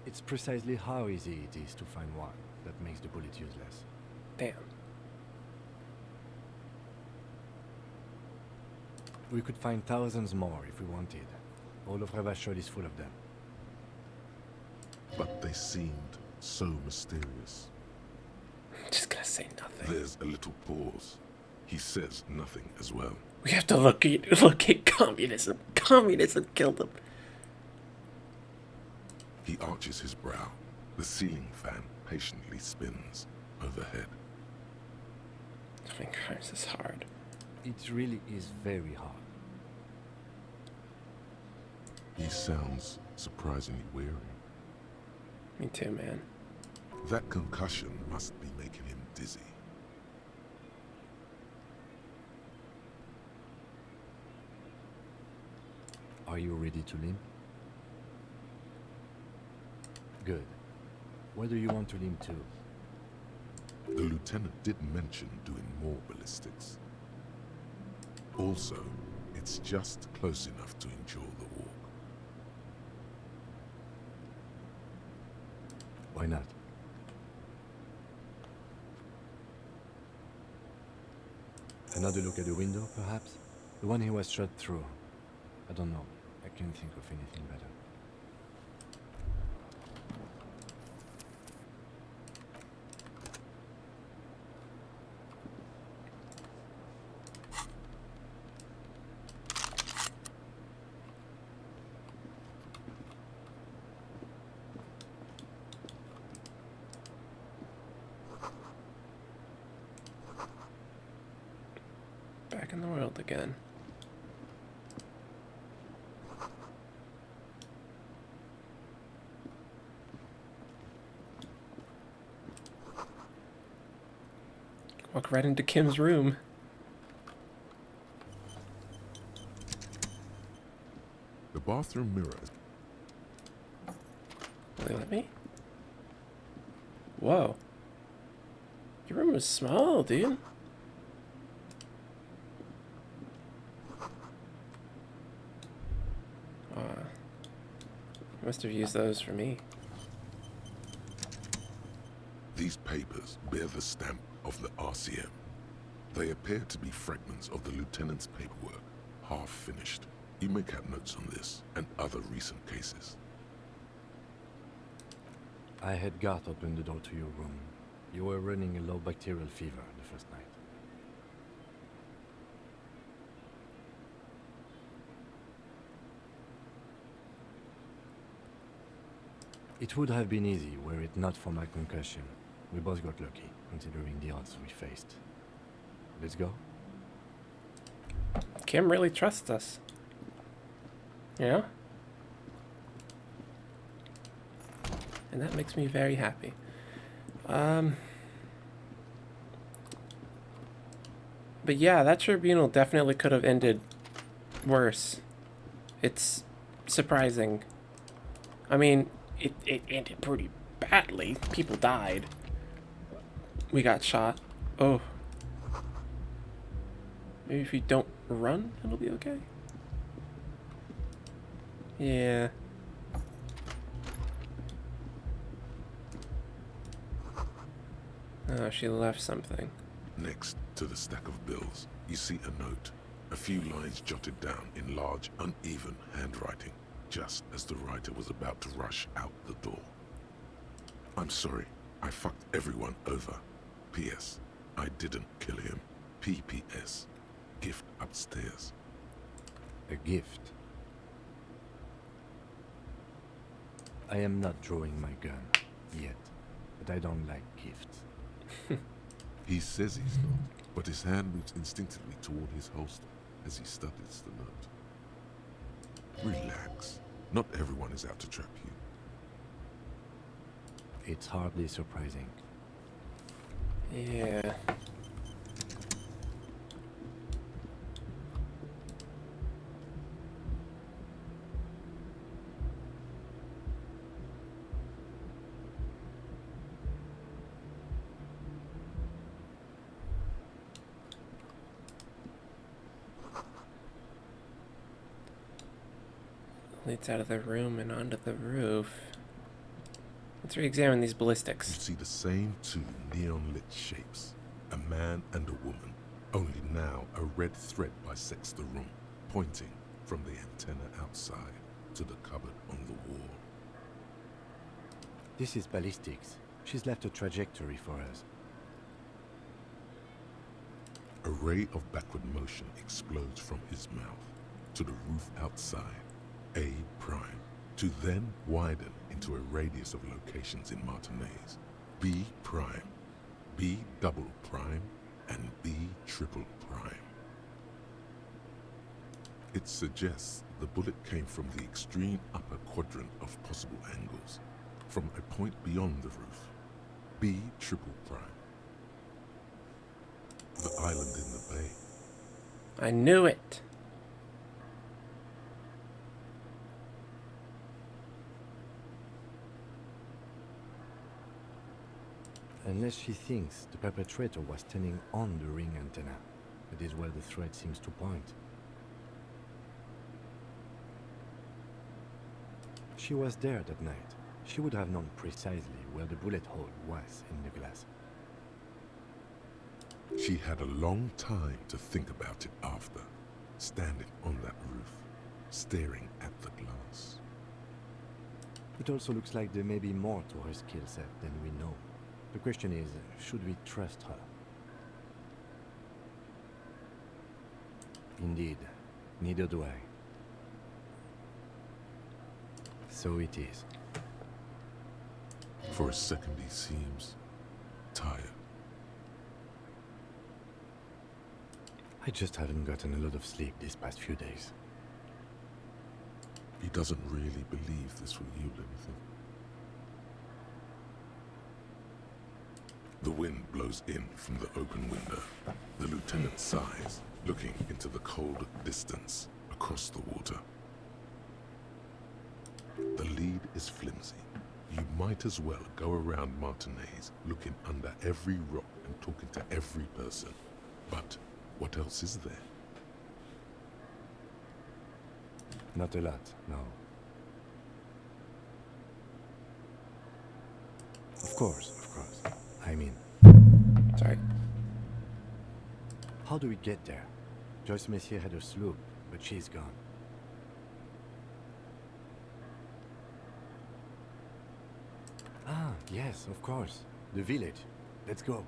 It's precisely how easy it is to find one that makes the bullet useless. Damn. We could find thousands more if we wanted. All of Revachol is full of them. But they seemed so mysterious. I'm just gonna say nothing. There's a little pause. He says nothing as well. We have to look at communism. Communism killed him. He arches his brow. The ceiling fan patiently spins overhead. Solving crimes is hard. It really is very hard. He sounds surprisingly weary. Me too, man. That concussion must be making him dizzy. Are you ready to limp? Good. Where do you want to limp to? The lieutenant did mention doing more ballistics. Also, it's just close enough to endure the walk. Why not? Another look at the window, perhaps? The one he was shot through. I don't know. I can't think of anything better. Back in the world again. Walk right into Kim's room. The bathroom mirror. Will they let me? Whoa. Your room is small, dude. Must have used those for me. These papers bear the stamp of the RCM. They appear to be fragments of the lieutenant's paperwork, half finished. You may have notes on this and other recent cases. I had Garth open the door to your room. You were running a low bacterial fever the first night. It would have been easy were it not for my concussion. We both got lucky, considering the odds we faced. Let's go. Kim really trusts us. You know? And that makes me very happy. But yeah, that tribunal definitely could have ended worse. It's surprising. I mean, it ended pretty badly. People died. We got shot. Oh. Maybe if you don't run, it'll be okay. Yeah. Oh, she left something. Next to the stack of bills, you see a note. A few lines jotted down in large, uneven handwriting, just as the writer was about to rush out the door. I'm sorry, I fucked everyone over. P.S. I didn't kill him. P.P.S. Gift upstairs. A gift? I am not drawing my gun, yet, but I don't like gifts. He says he's not, but his hand moves instinctively toward his holster as he studies the note. Relax. Not everyone is out to trap you. It's hardly surprising. Yeah. Leads out of the room and onto the roof. Let's re-examine these You ballistics. see the same two neon-lit shapes, a man and a woman, only now a red thread bisects the room, pointing from the antenna outside to the cupboard on the wall. This is ballistics. She's left a trajectory for us. A ray of backward motion explodes from his mouth to the roof outside, A prime, to then widen into a radius of locations in Martinez, B prime, B double prime, and B triple prime. It suggests the bullet came from the extreme upper quadrant of possible angles, from a point beyond the roof, B triple prime. The island in the bay. I knew it. Unless she thinks the perpetrator was standing on the ring antenna. That is where the thread seems to point. She was there that night. She would have known precisely where the bullet hole was in the glass. She had a long time to think about it after, standing on that roof, staring at the glass. It also looks like there may be more to her skill set than we know. The question is, should we trust her? Indeed, neither do I. So it is. For a second he seems tired. I just haven't gotten a lot of sleep these past few days. He doesn't really believe this will yield anything. The wind blows in from the open window. The lieutenant sighs, looking into the cold distance across the water. The lead is flimsy. You might as well go around Martinez, looking under every rock and talking to every person. But what else is there? Not a lot, no. Of course. I mean... Sorry. How do we get there? Joyce Messier had a sloop, but she's gone. Ah, yes, of course. The village. Let's go.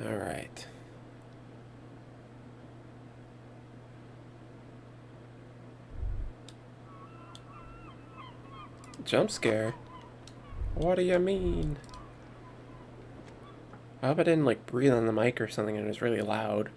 All right. Jump scare? What do you mean? I hope I didn't like breathe on the mic or something and it was really loud.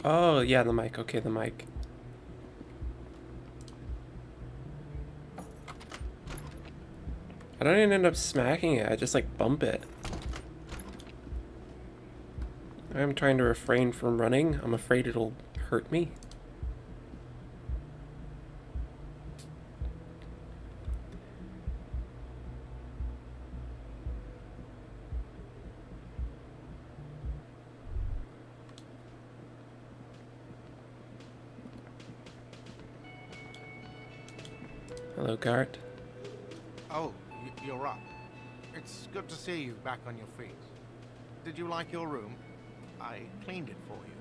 Oh, yeah, the mic. Okay, the mic. I don't even end up smacking it, I just like bump it. I'm trying to refrain from running. I'm afraid it'll hurt me. Hello, Gart. Oh, you're up. It's good to see you back on your feet. Did you like your room? I cleaned it for you.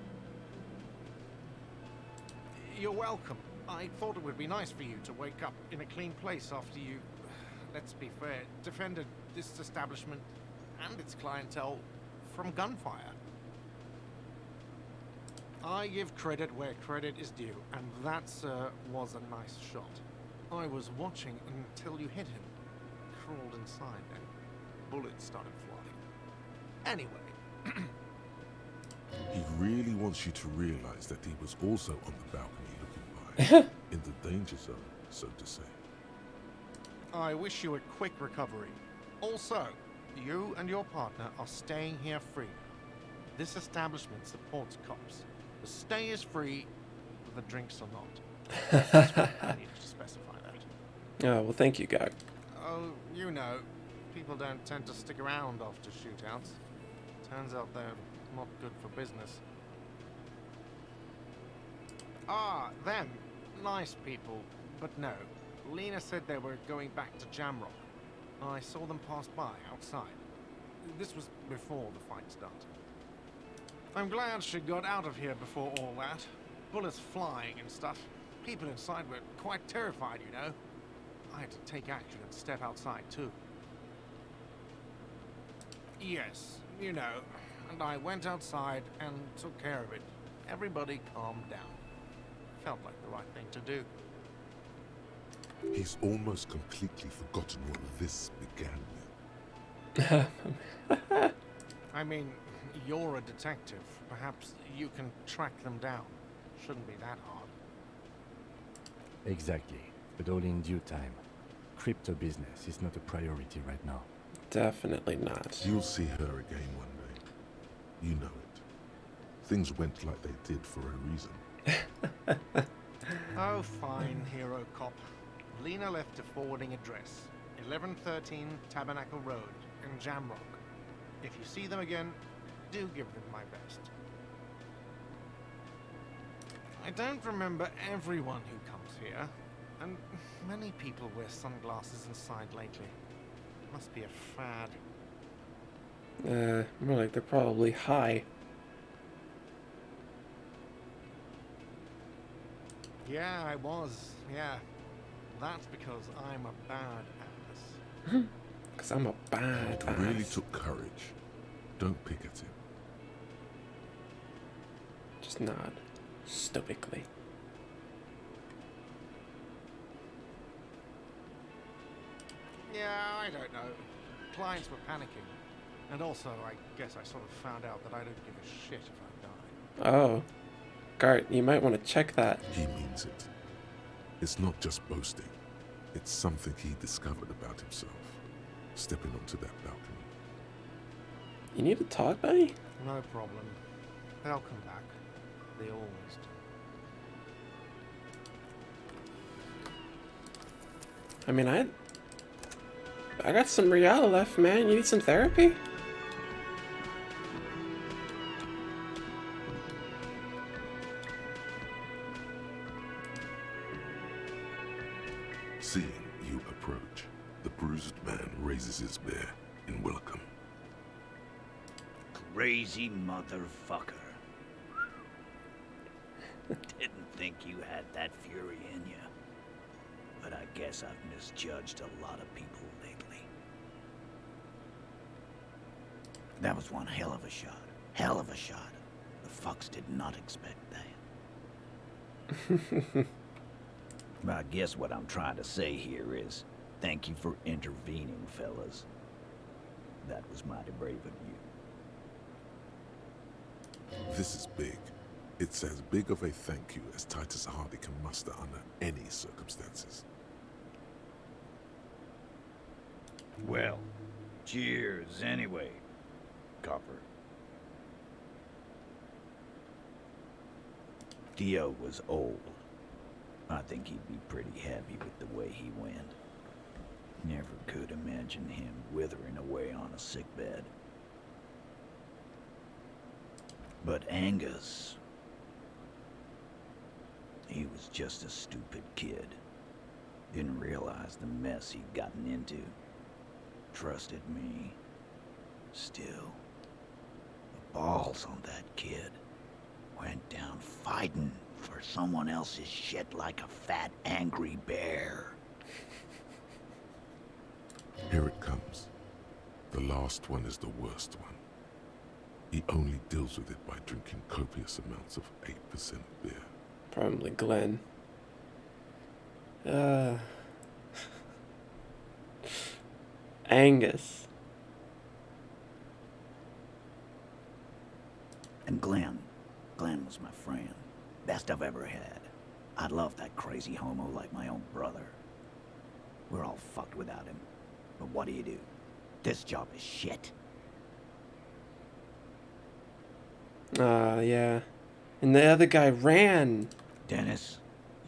You're welcome. I thought it would be nice for you to wake up in a clean place after you, let's be fair, defended this establishment and its clientele from gunfire. I give credit where credit is due, and that, sir, was a nice shot. I was watching until you hit him, crawled inside, and bullets started flying. Anyway. He really wants you to realize that he was also on the balcony looking by, in the danger zone, so to say. I wish you a quick recovery. Also, you and your partner are staying here free. This establishment supports cops. The stay is free, the drinks are not. I needed to specify that. Oh, well, thank you, Gart. Oh, you know, people don't tend to stick around after shootouts. Turns out they're not good for business. Ah, them. Nice people. But no. Lena said they were going back to Jamrock. I saw them pass by outside. This was before the fight started. I'm glad she got out of here before all that. Bullets flying and stuff. People inside were quite terrified, you know. I had to take action and step outside, too. Yes, you know. And I went outside and took care of it. Everybody calmed down. Felt like the right thing to do. He's almost completely forgotten what this began with. I mean, you're a detective. Perhaps you can track them down. Shouldn't be that hard. Exactly, but all in due time. Crypto business is not a priority right now. Definitely not. You'll see her again one day. You know it. Things went like they did for a reason. Oh, fine, hero cop. Lena left a forwarding address. 1113 Tabernacle Road in Jamrock. If you see them again, do give them my best. I don't remember everyone who comes here, and many people wear sunglasses inside lately. Must be a fad. More like they're probably high. Yeah, I was. Yeah. That's because I'm a bad ass. Because I'm a bad It ass. really took courage. Don't pick at him. Just nod. Stoically. Yeah, I don't know. Clients were panicking. And also, I guess I sort of found out that I don't give a shit if I die. Oh. Gart, you might want to check that. He means it. It's not just boasting. It's something he discovered about himself. Stepping onto that balcony. You need to talk, buddy? No problem. They'll come back. They always do. I mean, I got some real left, man. You need some therapy? Seeing you approach, the bruised man raises his bear in welcome. Crazy motherfucker. Didn't think you had that fury in you. But I guess I've misjudged a lot of people lately. That was one hell of a shot. Hell of a shot. The fucks did not expect that. I guess what I'm trying to say here is, thank you for intervening, fellas. That was mighty brave of you. This is big. It's as big of a thank you as Titus Hardy can muster under any circumstances. Well, cheers anyway, Copper. Theo was old. I think he'd be pretty happy with the way he went. Never could imagine him withering away on a sickbed. But Angus... he was just a stupid kid. Didn't realize the mess he'd gotten into. Trusted me. Still, the balls on that kid. Went down fighting for someone else's shit like a fat, angry bear. Here it comes. The last one is the worst one. He only deals with it by drinking copious amounts of 8% beer. Probably Glenn. Angus. And Glenn was my friend. Best I've ever had. I'd love that crazy homo like my own brother. We're all fucked without him. But what do? This job is shit. Yeah. And the other guy ran. Dennis,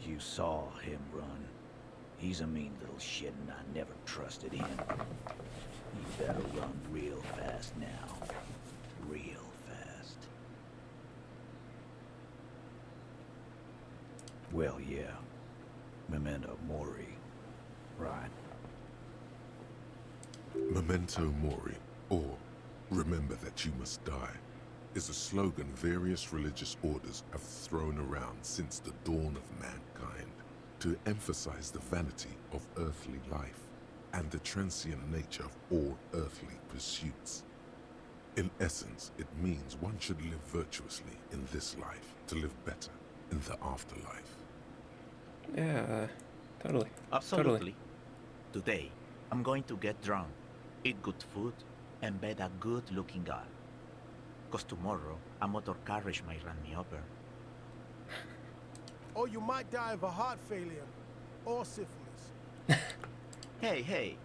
you saw him run. He's a mean little shit and I never trusted him. You better run real fast now. Real fast. Well, yeah. Memento Mori. Right. Memento Mori, or remember that you must die, is a slogan various religious orders have thrown around since the dawn of mankind to emphasize the vanity of earthly life and the transient nature of all earthly pursuits. In essence, it means one should live virtuously in this life to live better in the afterlife. Yeah, totally. Absolutely. Totally. Today, I'm going to get drunk, eat good food, and bed a good-looking girl. Cause tomorrow, a motor carriage might run me over. Or you might die of a heart failure. Or syphilis. Hey,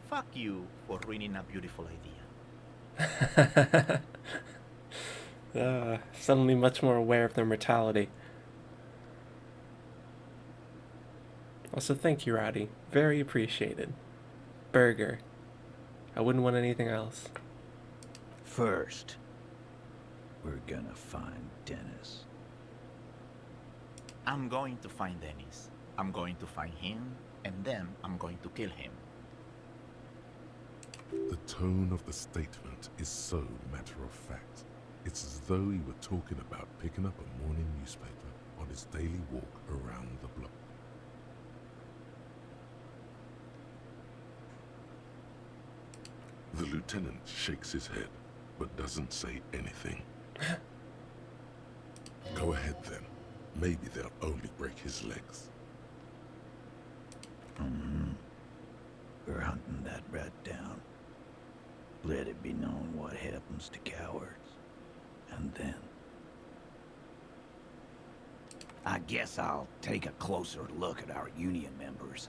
fuck you for ruining a beautiful idea. Suddenly much more aware of their mortality. Also, thank you, Roddy. Very appreciated. Burger. I wouldn't want anything else. First, we're gonna find Dennis. I'm going to find Dennis. I'm going to find him, and then I'm going to kill him. The tone of the statement is so matter-of-fact. It's as though he were talking about picking up a morning newspaper on his daily walk around the block. The lieutenant shakes his head, but doesn't say anything. Go ahead then. Maybe they'll only break his legs. We're hunting that rat down. Let it be known what happens to cowards. And then... I guess I'll take a closer look at our union members.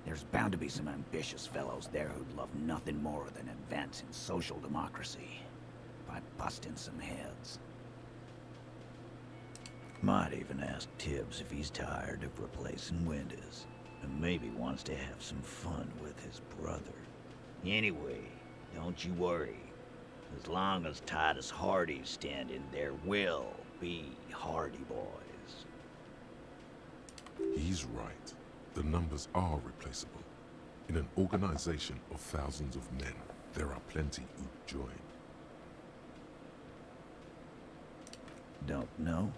There's bound to be some ambitious fellows there who'd love nothing more than advancing social democracy by busting some heads. Might even ask Tibbs if he's tired of replacing Winters, and maybe wants to have some fun with his brother. Anyway, don't you worry. As long as Titus Hardy's standing, there will be Hardy Boys. He's right. The numbers are replaceable. In an organization of thousands of men, there are plenty who join. Don't know?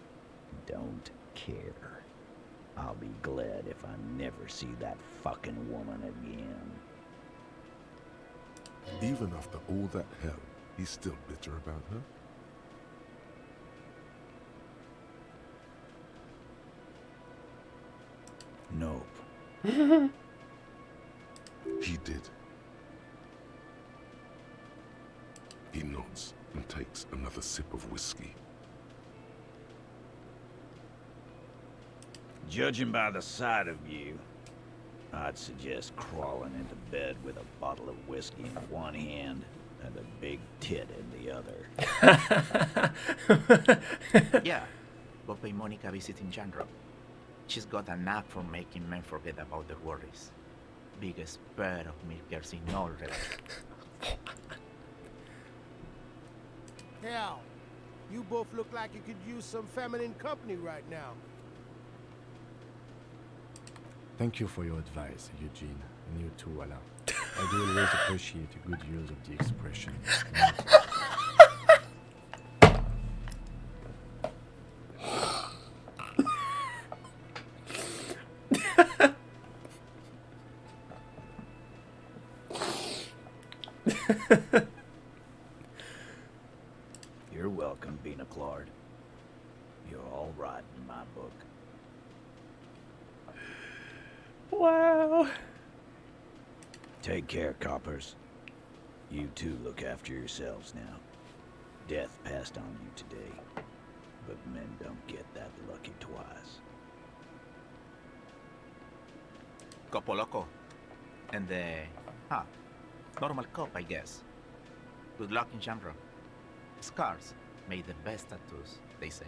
Don't care. I'll be glad if I never see that fucking woman again. Even after all that hell, he's still bitter about her? Nope. He did. He nods and takes another sip of whiskey. Judging by the sight of you, I'd suggest crawling into bed with a bottle of whiskey in one hand and a big tit in the other. Yeah, but by Monica visiting Jandro. She's got a knack for making men forget about their worries. Biggest bird of milkers in all Red. Hell, you both look like you could use some feminine company right now. Thank you for your advice, Eugene, and you too, Alain. I do always appreciate a good use of the expression. You're welcome, Bina Claude. You're all right in my book. Wow. Take care, coppers. You two look after yourselves now. Death passed on you today, but men don't get that lucky twice. Copo Loco. And normal cop, I guess. Good luck in Jandro. Scars made the best tattoos, they say.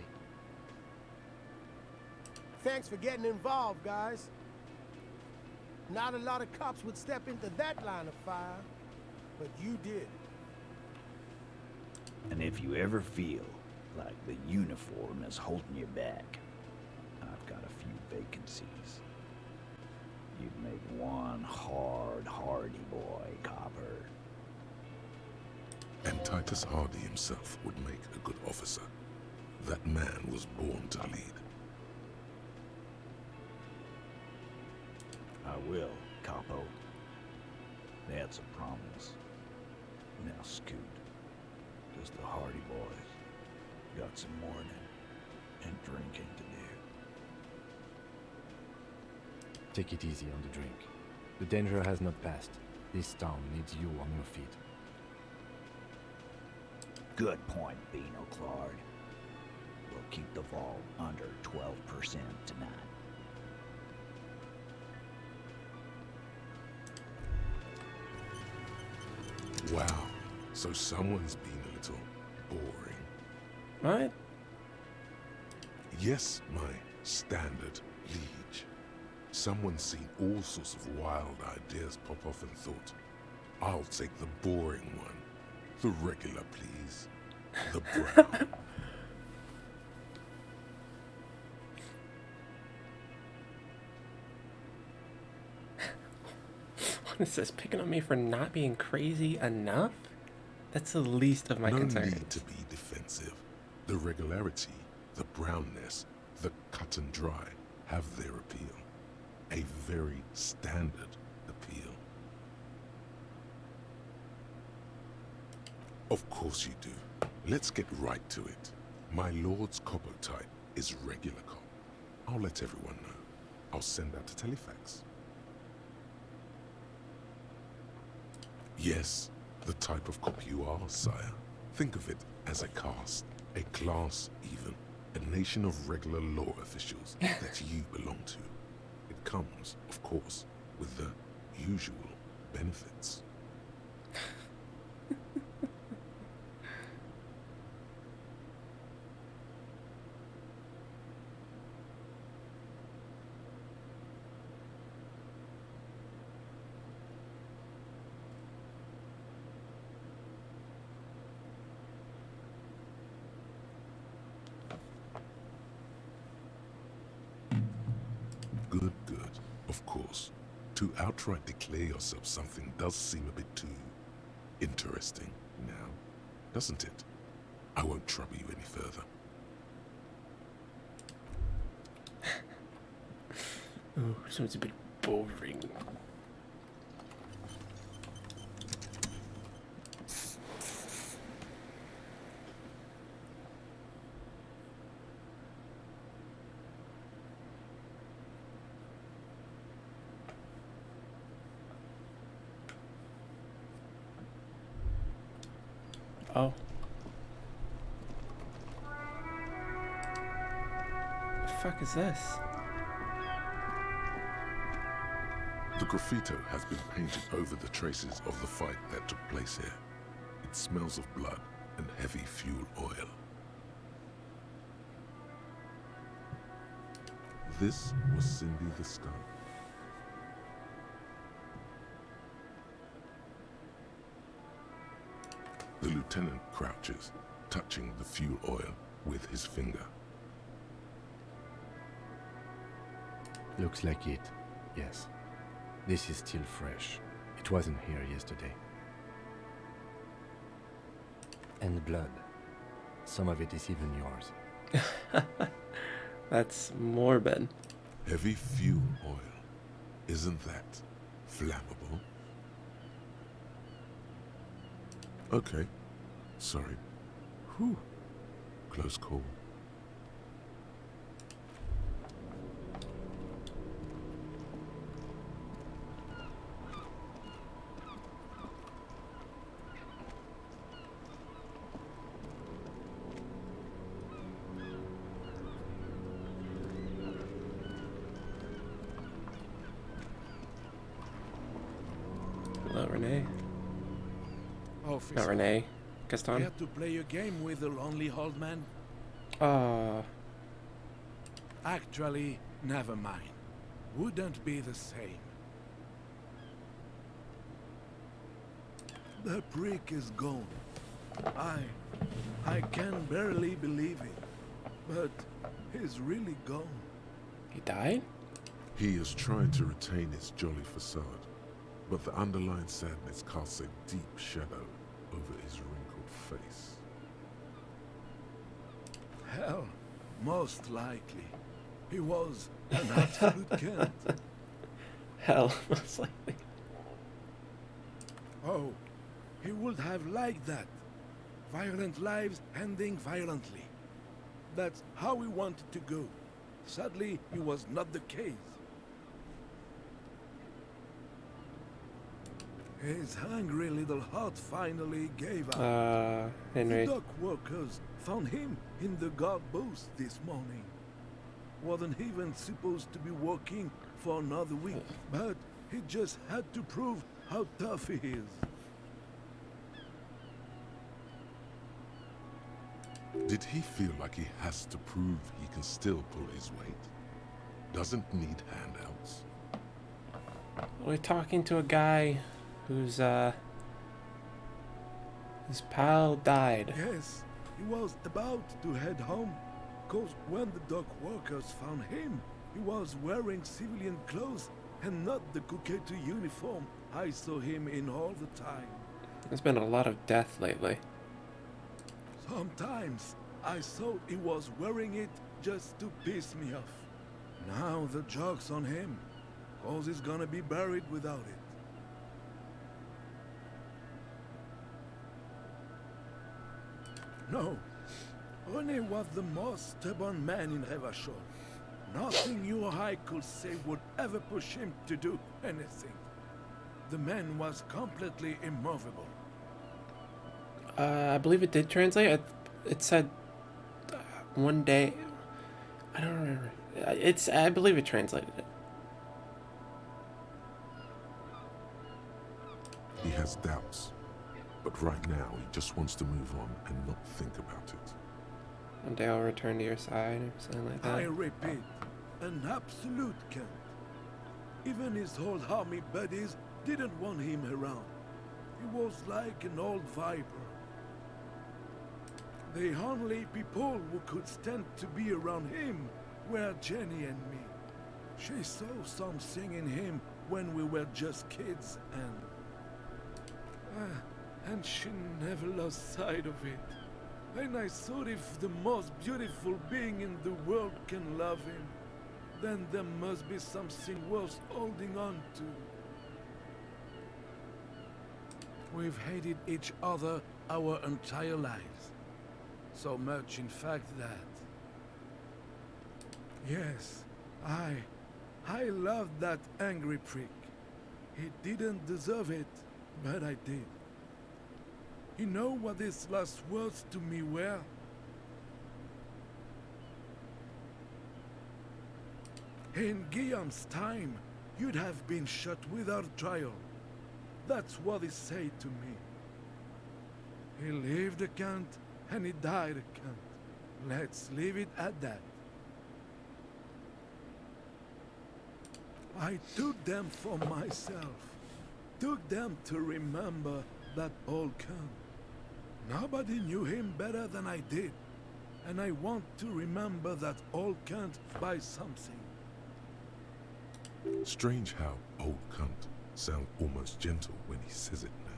Thanks for getting involved, guys. Not a lot of cops would step into that line of fire, but you did. And if you ever feel like the uniform is holding you back, I've got a few vacancies. You'd make one hardy boy, copper. And Titus Hardy himself would make a good officer. That man was born to lead. I will, Capo. That's a promise. Now scoot, because the Hardy boys got some mourning and drinking to do. Take it easy on the drink. The danger has not passed. This town needs you on your feet. Good point, Bino Claude. We'll keep the vault under 12% tonight. Wow, so someone's been a little boring. What? Yes, my standard liege. Someone's seen all sorts of wild ideas pop off and thought, I'll take the boring one. The regular, please. The brown. What is this? Picking on me for not being crazy enough? That's the least of my No concerns. need to be defensive. The regularity, the brownness, the cut and dry have their appeal. A very standard appeal. Of course you do. Let's get right to it. My lord's copper type is regular cop. I'll let everyone know. I'll send out a telefax. Yes, the type of cop you are, sire. Think of it as a caste, a class even, a nation of regular law officials that you belong to. It comes, of course, with the usual benefits. Good, good. Of course. To outright declare yourself something does seem a bit too interesting now, doesn't it? I won't trouble you any further. Oh, sounds a bit boring. Oh. The fuck is this? The graffito has been painted over the traces of the fight that took place here. It smells of blood and heavy fuel oil. This was Cindy the Skunk. The lieutenant crouches, touching the fuel oil with his finger. Looks like it, yes. This is still fresh. It wasn't here yesterday. And blood. Some of it is even yours. That's morbid. Heavy fuel oil. Isn't that flammable? Okay. Sorry. Whew. Close call. Hello, Renee. Officer, Not Renee. Gaston. care to play a game with the lonely old man? Actually, never mind. Wouldn't be the same. The prick is gone. I can barely believe it. But he's really gone. He died? He is trying to retain his jolly facade, but the underlying sadness casts a deep shadow over his wrinkled face. Hell, most likely. He was an absolute cunt. Hell, most likely. Oh, he would have liked that. Violent lives ending violently. That's how he wanted to go. Sadly, it was not the case. His hungry little heart finally gave up. Henry. The dock workers found him in the guard booth this morning. Wasn't even supposed to be working for another week, but he just had to prove how tough he is. Did he feel like he has to prove he can still pull his weight? Doesn't need handouts? We're talking to a guy whose his pal died. Yes, he was about to head home, cause when the dock workers found him, he was wearing civilian clothes and not the Kuketu uniform I saw him in all the time. There's been a lot of death lately. Sometimes I thought he was wearing it just to piss me off. Now the joke's on him, cause he's gonna be buried without it. No, Rene was the most stubborn man in Revachol. Nothing you or I could say would ever push him to do anything. The man was completely immovable. I believe it did translate. It said one day. I don't remember. I believe it translated it. He has doubts, but right now he just wants to move on and not think about it. One day I'll return to your side or something like that. I repeat, an absolute cunt. Even his old army buddies didn't want him around. He was like an old viper. The only people who could stand to be around him were Jenny and me. She saw something in him when we were just kids, and she never lost sight of it. And I thought if the most beautiful being in the world can love him, then there must be something worth holding on to. We've hated each other our entire lives. So much, in fact, that... Yes, I loved that angry prick. He didn't deserve it, but I did. You know what his last words to me were? In Guillaume's time, you'd have been shot without trial. That's what he said to me. He lived a cunt, and he died a cunt. Let's leave it at that. I took them for myself. Took them to remember that old cunt. Nobody knew him better than I did. And I want to remember that old cunt by something. Strange how old cunt sounds almost gentle when he says it now.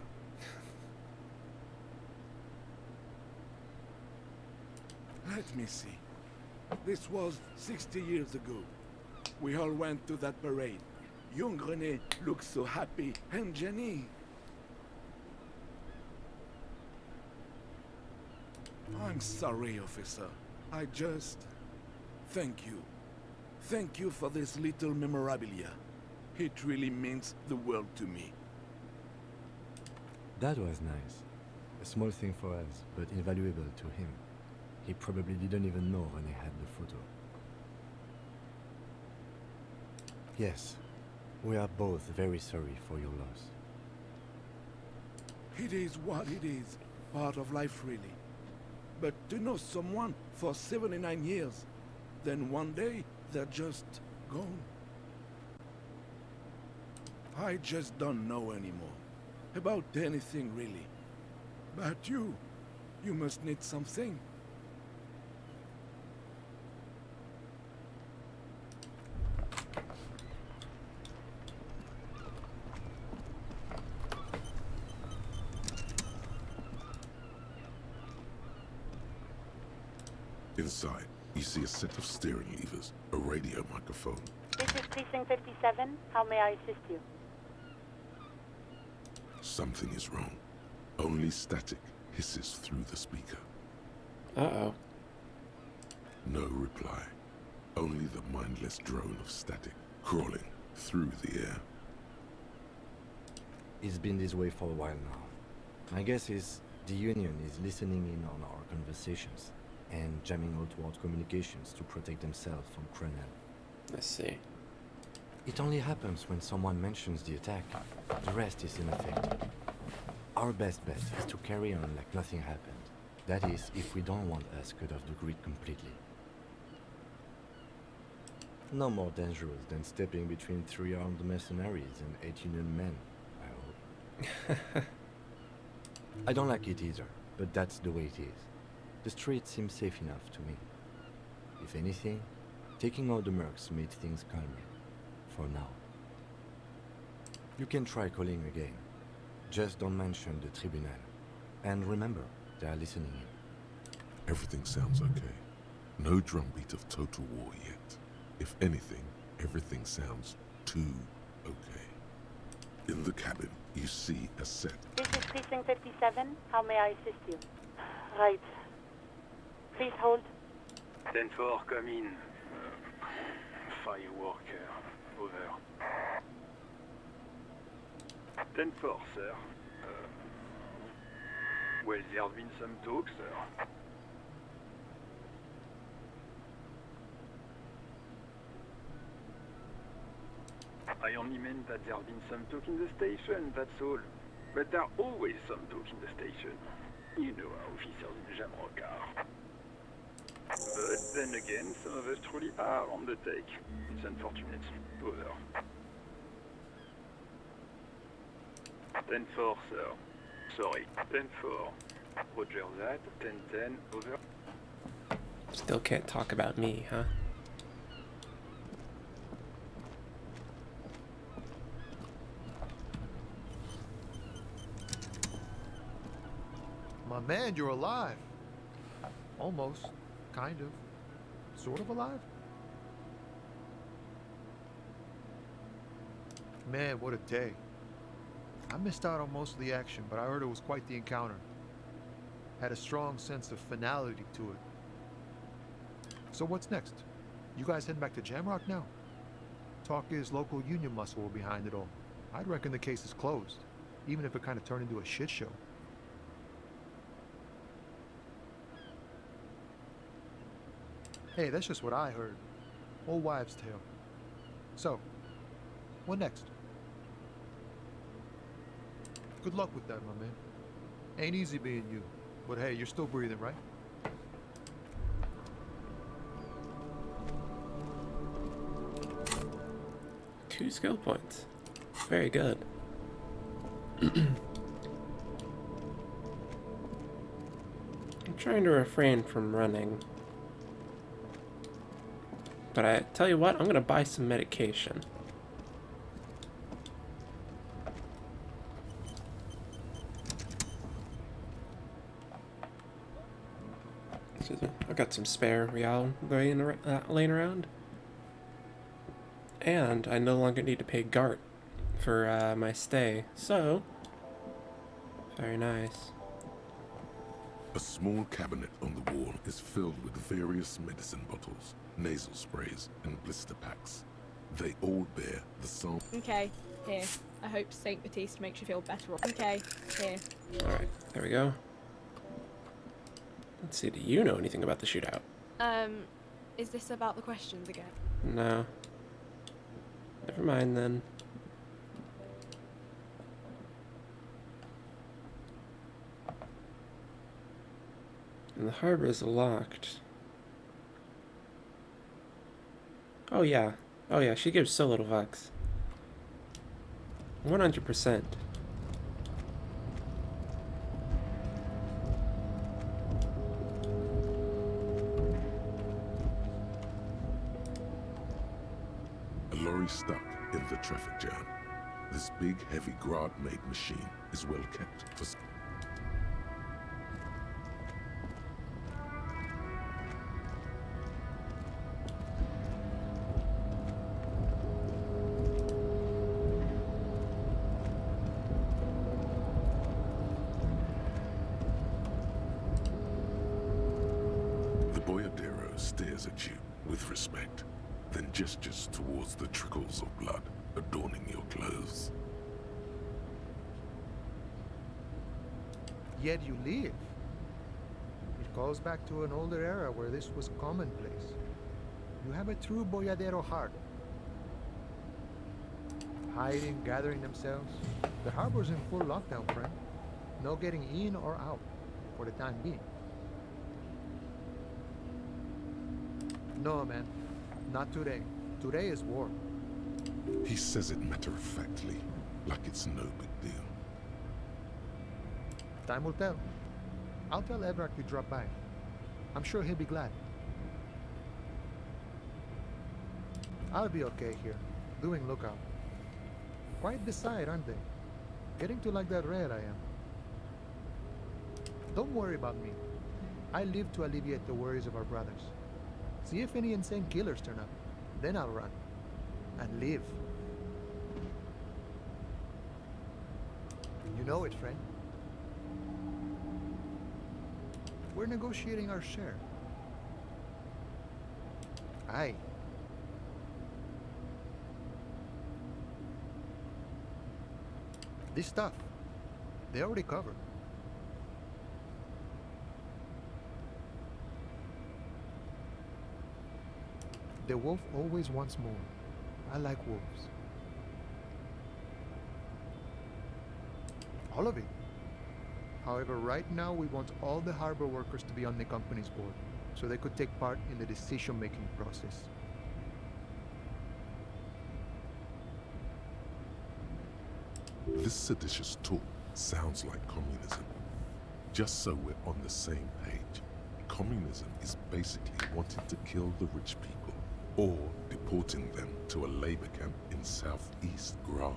Let me see. This was 60 years ago. We all went to that parade. Young René looked so happy, and Jenny. I'm sorry, officer. I just... Thank you. Thank you for this little memorabilia. It really means the world to me. That was nice. A small thing for us, but invaluable to him. He probably didn't even know René had the photo. Yes, we are both very sorry for your loss. It is what it is. Part of life, really. But to know someone for 79 years, then one day they're just gone. I just don't know anymore. About anything, really. But you must need something. Inside, you see a set of steering levers, a radio microphone. This is Precinct 57. How may I assist you? Something is wrong. Only static hisses through the speaker. Uh-oh. No reply. Only the mindless drone of static crawling through the air. It's been this way for a while now. My guess is the Union is listening in on our conversations and jamming outward communications to protect themselves from Crenel. Let's see. It only happens when someone mentions the attack. The rest is ineffective. Our best bet is to carry on like nothing happened. That is, if we don't want us cut off the grid completely. No more dangerous than stepping between 3 armed mercenaries and 8 Union men, I hope. I don't like it either, but that's the way it is. The street seems safe enough to me. If anything, taking out the mercs made things calmer. For now. You can try calling again. Just don't mention the tribunal. And remember, they are listening in. Everything sounds okay. No drumbeat of total war yet. If anything, everything sounds too okay. In the cabin, you see a set. This is Precinct 57. How may I assist you? Right. Please hold. 10-4, come in. Fireworker. Over. 10-4, sir. Well, there have been some talk, sir. I only meant that there have been some talk in the station, that's all. But there are always some talk in the station. You know how officers in Jamrock are. But then again, some of us truly are on the take. It's unfortunate. Over. 10-4, sir. Sorry. 10-4. Roger that. 10-10. Over. Still can't talk about me, huh? My man, you're alive. Almost. Kind of. Sort of alive? Man, what a day. I missed out on most of the action, but I heard it was quite the encounter. Had a strong sense of finality to it. So what's next? You guys heading back to Jamrock now? Talk is local union muscle were behind it all. I'd reckon the case is closed, even if it kind of turned into a shit show. Hey, that's just what I heard. Old wives' tale. So, What next? Good luck with that, my man. Ain't easy being you. But hey, you're still breathing, right? Two skill points. Very good. I'm trying to refrain from running. But I tell you what, I'm gonna buy some medication. I've got some spare real laying around. And I no longer need to pay Gart for my stay. So, very nice. A small cabinet on the wall is filled with various medicine bottles, nasal sprays, and blister packs. They all bear the same. Okay, here. I hope Saint Baptiste makes you feel better. Okay, here. Alright, there we go. Let's see, do you know anything about the shootout? Is this about the questions again? No. Never mind then. And the harbor is locked. Oh yeah. Oh yeah, she gives so little fucks. 100%. A lorry stuck in the traffic jam. This big, heavy Grad-made machine is well kept for... The boyardero stares at you with respect, then gestures towards the trickles of blood adorning your clothes. Yet you live. It goes back to an older era where this was commonplace. You have a true boyadero heart. Hiding, gathering themselves. The harbor's in full lockdown, friend. No getting in or out, for the time being. No, man. Not today. Today is war. He says it matter-of-factly, like it's no big deal. Time will tell. I'll tell Evrak you dropped by. I'm sure he'll be glad. I'll be okay here, doing lookout. Quite the sight, aren't they? Getting to like that red I am. Don't worry about me. I live to alleviate the worries of our brothers. See if any insane killers turn up. Then I'll run. And live. You know it, friend. We're negotiating our share. Aye. This stuff, they already covered. The wolf always wants more. I like wolves. All of it. However, right now we want all the harbor workers to be on the company's board, so they could take part in the decision-making process. This seditious talk sounds like communism. Just so we're on the same page, communism is basically wanting to kill the rich people, or deporting them to a labor camp in southeast Grad.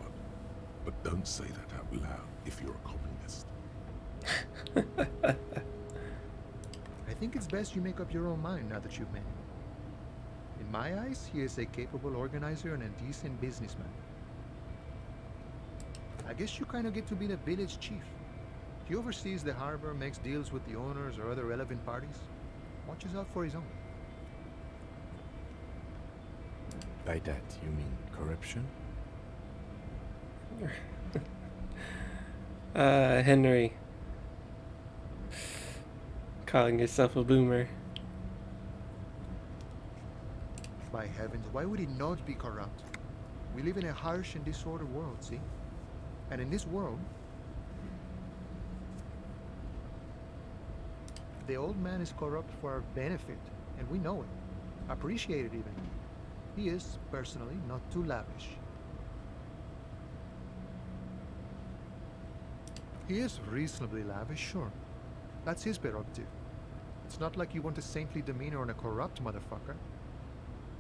But don't say that out loud if you're a communist. I think it's best you make up your own mind now that you've met him. In my eyes, he is a capable organizer and a decent businessman. I guess you kind of get to be the village chief. He oversees the harbor, makes deals with the owners or other relevant parties, watches out for his own. By that, you mean corruption? Henry. Calling yourself a boomer. By heavens, why would he not be corrupt? We live in a harsh and disordered world, see? And in this world, the old man is corrupt for our benefit, and we know it. Appreciate it even. He is, personally, not too lavish. He is reasonably lavish, sure. That's his prerogative. It's not like you want a saintly demeanor on a corrupt motherfucker.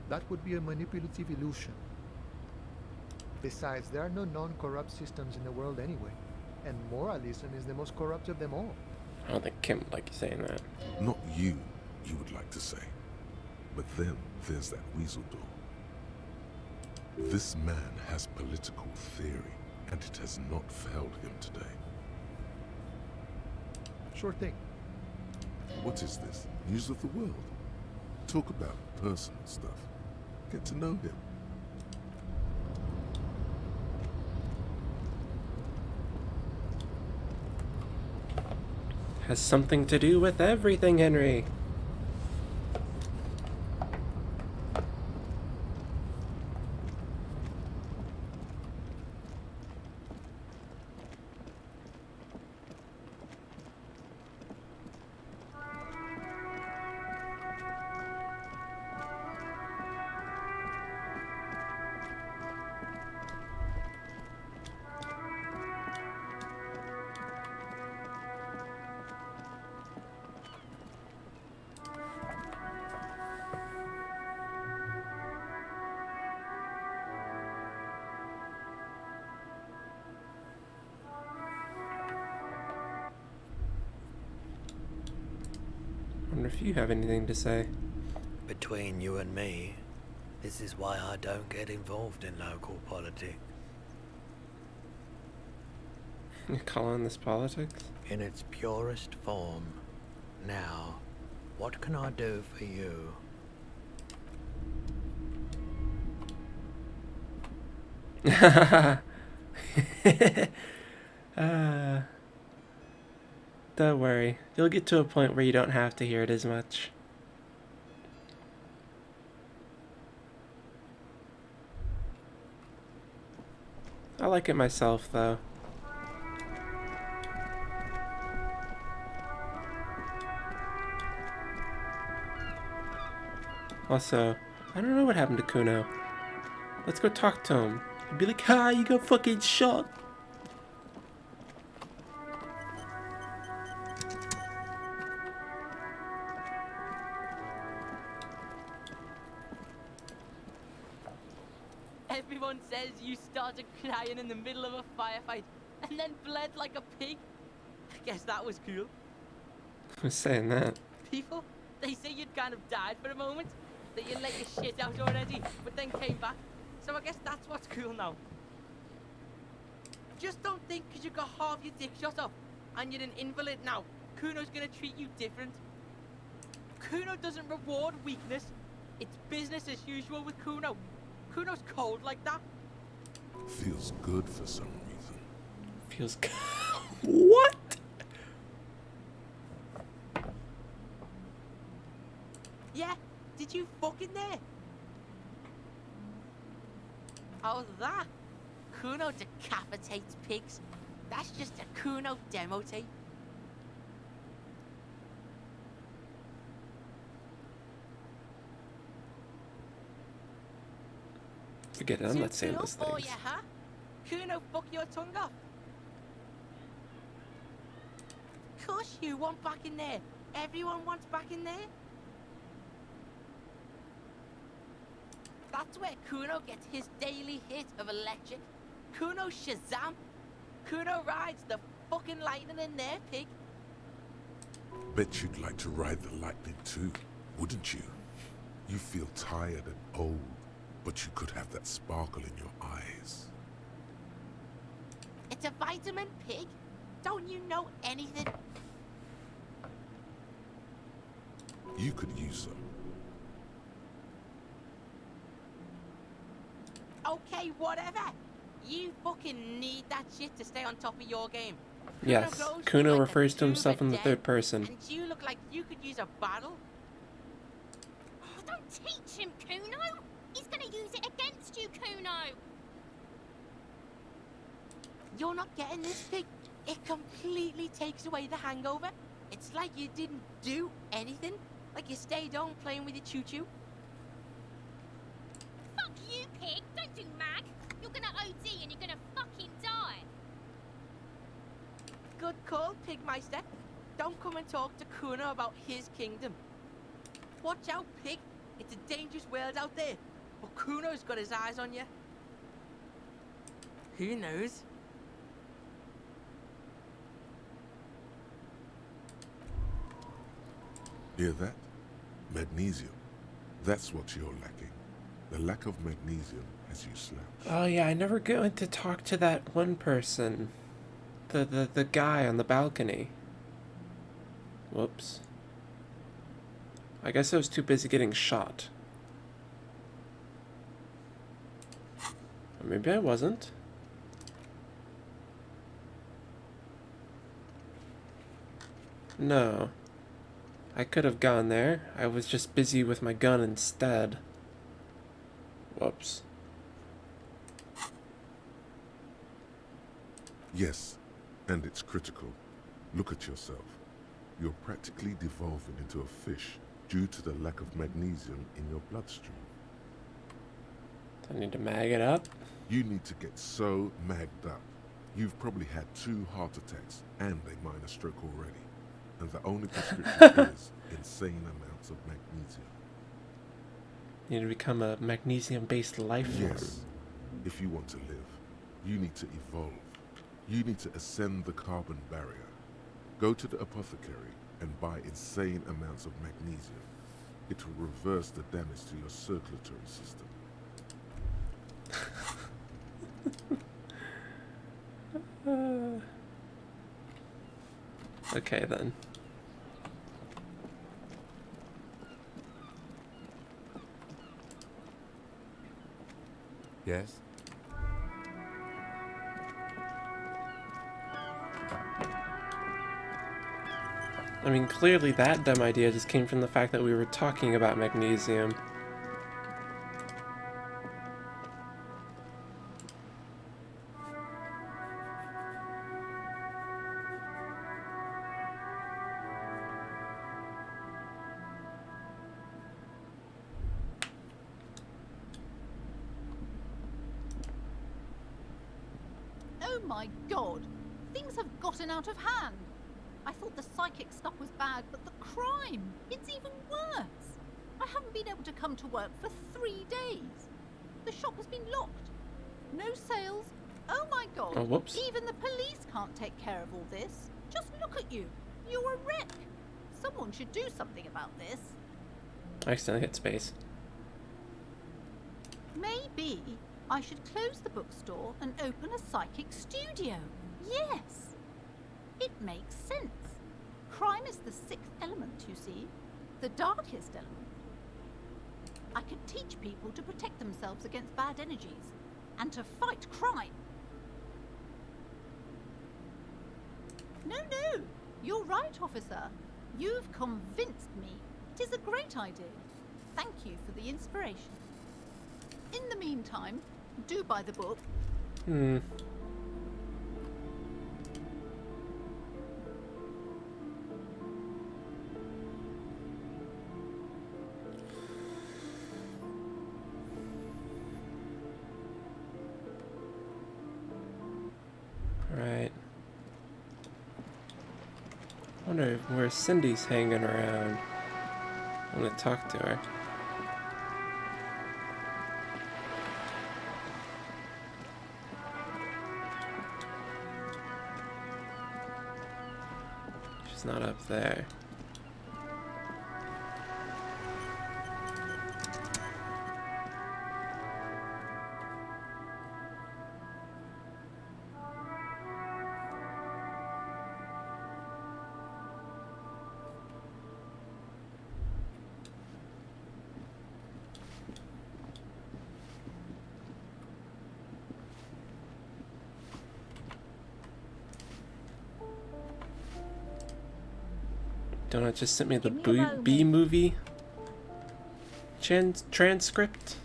That would be a manipulative illusion. Besides, there are no non-corrupt systems in the world anyway, and moralism is the most corrupt of them all. I don't think Kim would like you saying that. Not you would like to say. But then there's that weasel door. This man has political theory, and it has not failed him today. Sure thing. What is this? News of the world? Talk about personal stuff. Get to know him. Has something to do with everything, Henry. Wonder if you have anything to say. Between you and me, this is why I don't get involved in local politics. You calling this politics? In its purest form. Now, what can I do for you? Don't worry. You'll get to a point where you don't have to hear it as much. I like it myself, though. Also, I don't know what happened to Kuno. Let's go talk to him. He'd be like, "Ha, you got fucking shot." Everyone says you started crying in the middle of a firefight and then bled like a pig. I guess that was cool. Who's saying that? People, they say you'd kind of died for a moment, that you let your shit out already, but then came back. So I guess that's what's cool now. Just don't think because you got half your dick shot off and you're an invalid now, Kuno's gonna treat you different. Kuno doesn't reward weakness. It's business as usual with Kuno. Kuno's cold like that. Feels good for some reason. Feels good. What? Yeah, did you fuck in there? Oh, that? Kuno decapitates pigs. That's just a Kuno demo tape. Forget it, I'm not saying those For things. you, huh? Kuno fuck your tongue off. Course you want back in there. Everyone wants back in there. That's where Kuno gets his daily hit of electric. Kuno Shazam. Kuno rides the fucking lightning in there, pig. Bet you'd like to ride the lightning too, wouldn't you? You feel tired and old, but you could have that sparkle in your eyes. It's a vitamin, pig. Don't you know anything? You could use some. Okay, whatever. You fucking need that shit to stay on top of your game. Yes, Kuno refers to himself in the third person. And you look like you could use a battle. Oh, don't teach him, Kuno. He's gonna use it against you, Kuno. You're not getting this, Pig. It completely takes away the hangover. It's like you didn't do anything. Like you stayed home playing with your choo-choo. Fuck you, Pig. Don't do mag. You're gonna OD and you're gonna fucking die. Good call, Pigmeister. Don't come and talk to Kuno about his kingdom. Watch out, Pig. It's a dangerous world out there. But Kuno's got his eyes on you. Who knows? Hear that? Magnesium. That's what you're lacking. The lack of magnesium has you slouched. Oh yeah, I never went to talk to that one person. The guy on the balcony. Whoops. I guess I was too busy getting shot. Or maybe I wasn't. No. I could have gone there. I was just busy with my gun instead. Whoops. Yes, and it's critical. Look at yourself. You're practically devolving into a fish due to the lack of magnesium in your bloodstream. I need to mag it up. You need to get so magged up. You've probably had 2 heart attacks and a minor stroke already. And the only prescription is insane amounts of magnesium. You need to become a magnesium-based life form. Yes. If you want to live, you need to evolve. You need to ascend the carbon barrier. Go to the apothecary and buy insane amounts of magnesium. It will reverse the damage to your circulatory system. Okay then. Yes? I mean, clearly that dumb idea just came from the fact that we were talking about magnesium. Oh my god! Things have gotten out of hand! I thought the psychic stuff was bad, but the crime! It's even worse! I haven't been able to come to work for 3 days. The shop has been locked. No sales. Oh my god! Oh, whoops. Even the police can't take care of all this. Just look at you. You're a wreck. Someone should do something about this. I accidentally hit space. Maybe I should close the bookstore and open a psychic studio. Yes! It makes sense. Crime is the 6th element, you see. The darkest element. I could teach people to protect themselves against bad energies and to fight crime. No, no! You're right, officer. You've convinced me. It is a great idea. Thank you for the inspiration. In the meantime, do buy the book. Right. I wonder where Cindy's hanging around. I want to talk to her. She's not up there. Donut just sent me the B movie transcript.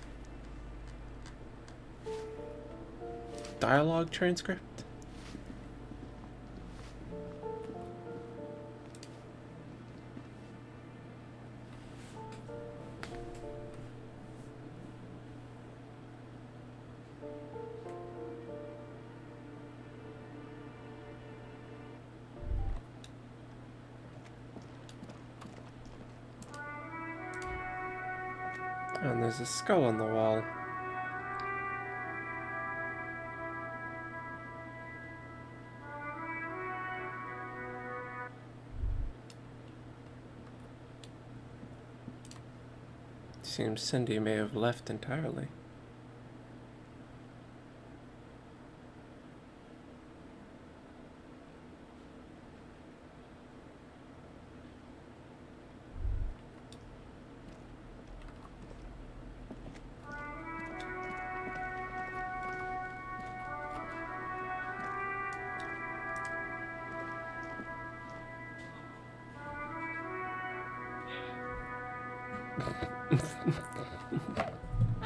Dialogue transcript. And there's a skull on the wall. Seems Cindy may have left entirely.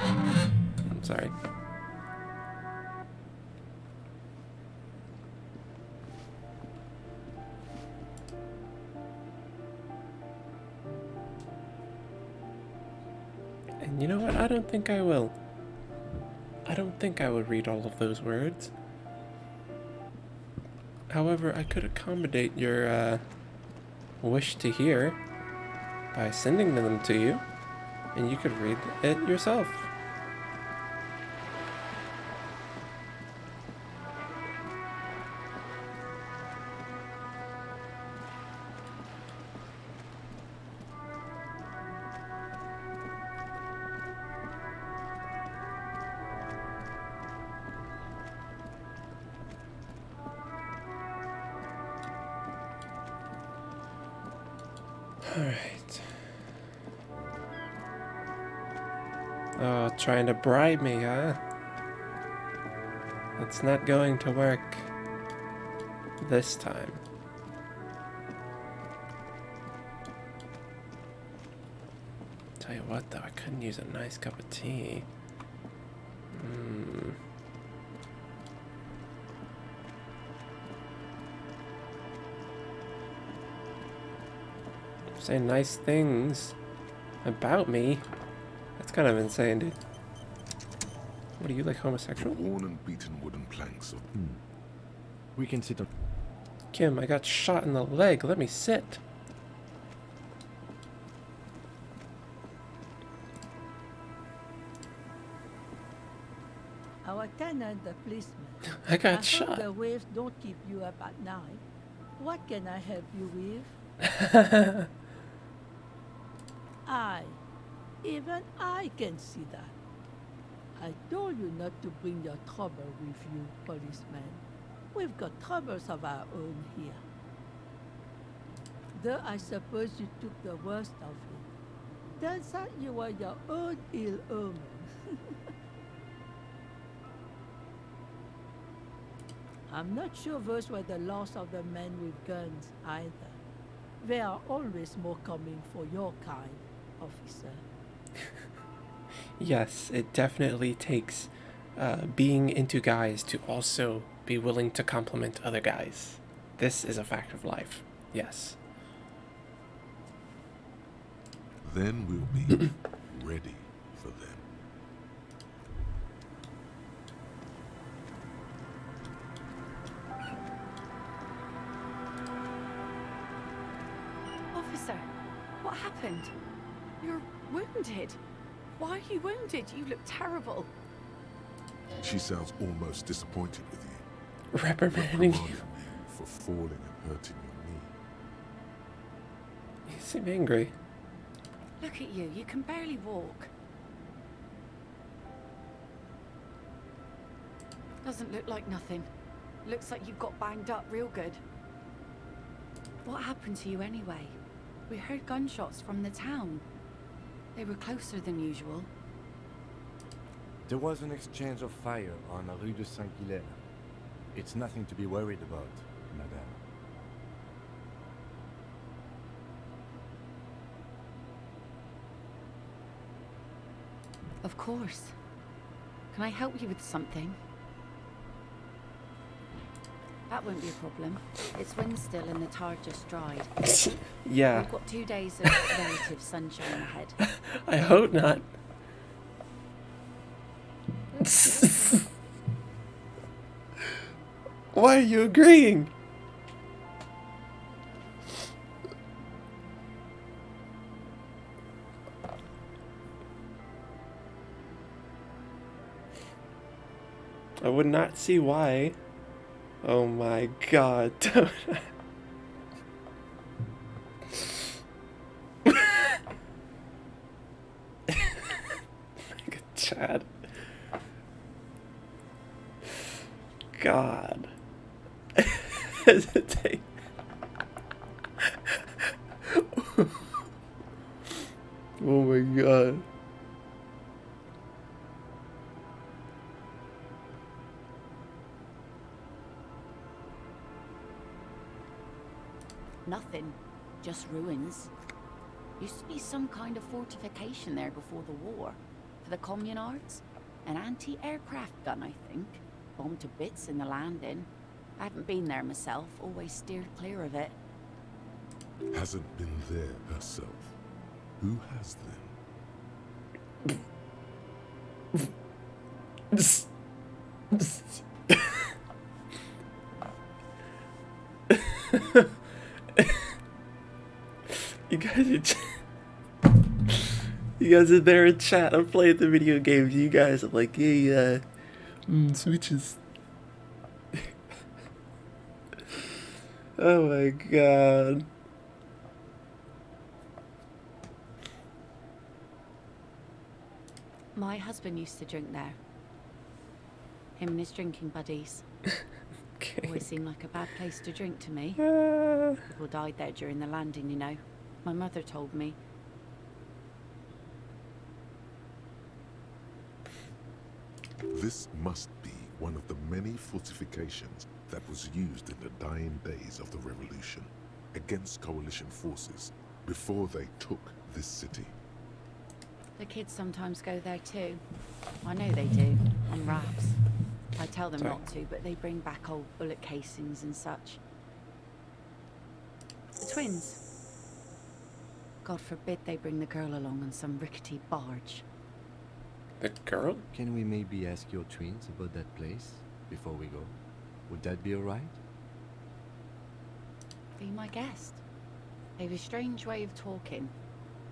I'm sorry. And you know what? I don't think I will. I don't think I would read all of those words. However, I could accommodate your wish to hear by sending them to you, and you could read it yourself. Alright. Oh, trying to bribe me, huh? That's not going to work this time. Tell you what though, I couldn't use a nice cup of tea. Say nice things about me. That's kind of insane, dude. What are you, like, homosexual? Worn and beaten wooden planks of... We can sit on... Kim, I got shot in the leg. Let me sit. Our tenant, the policeman. I got shot. The waves don't keep you up at night. What can I help you with? Even I can see that. I told you not to bring your trouble with you, policeman. We've got troubles of our own here. Though I suppose you took the worst of it. Turns out you were your own ill omen. I'm not sure those were the last of the men with guns either. There are always more coming for your kind, officer. Yes, it definitely takes being into guys to also be willing to compliment other guys. This is a fact of life. Yes. Then we'll be ready for them. Officer, what happened? You're wounded. Why are you wounded? You look terrible. She sounds almost disappointed with you. Reprimanding you. For falling and hurting your knee. You seem angry. Look at you. You can barely walk. Doesn't look like nothing. Looks like you've got banged up real good. What happened to you anyway? We heard gunshots from the town. They were closer than usual. There was an exchange of fire on the Rue de Saint-Hilaire. It's nothing to be worried about, madame. Of course. Can I help you with something? That won't be a problem. It's wind still and the tar just dried. Yeah. We've got 2 days of relative sunshine ahead. I hope not. Why are you agreeing? would not see why. Oh my god. Chad. God. Hesitate. Oh my god. Nothing. Just ruins. Used to be some kind of fortification there before the war. For the communards. An anti-aircraft gun, I think. Bombed to bits in the landing. I haven't been there myself. Always steered clear of it. Hasn't been there herself. Who has then? You guys are you guys are there in chat. I'm playing the video games. You guys are like, hey, switches. Oh my god. My husband used to drink there. Him and his drinking buddies. Okay. Always seemed like a bad place to drink to me. Ah. People died there during the landing, you know. My mother told me. This must be one of the many fortifications that was used in the dying days of the revolution against coalition forces before they took this city. The kids sometimes go there too. I know they do, on rafts. I tell them not to, but they bring back old bullet casings and such. The twins. God forbid they bring the girl along on some rickety barge. The girl? Can we maybe ask your twins about that place before we go? Would that be alright? Be my guest. They have a strange way of talking.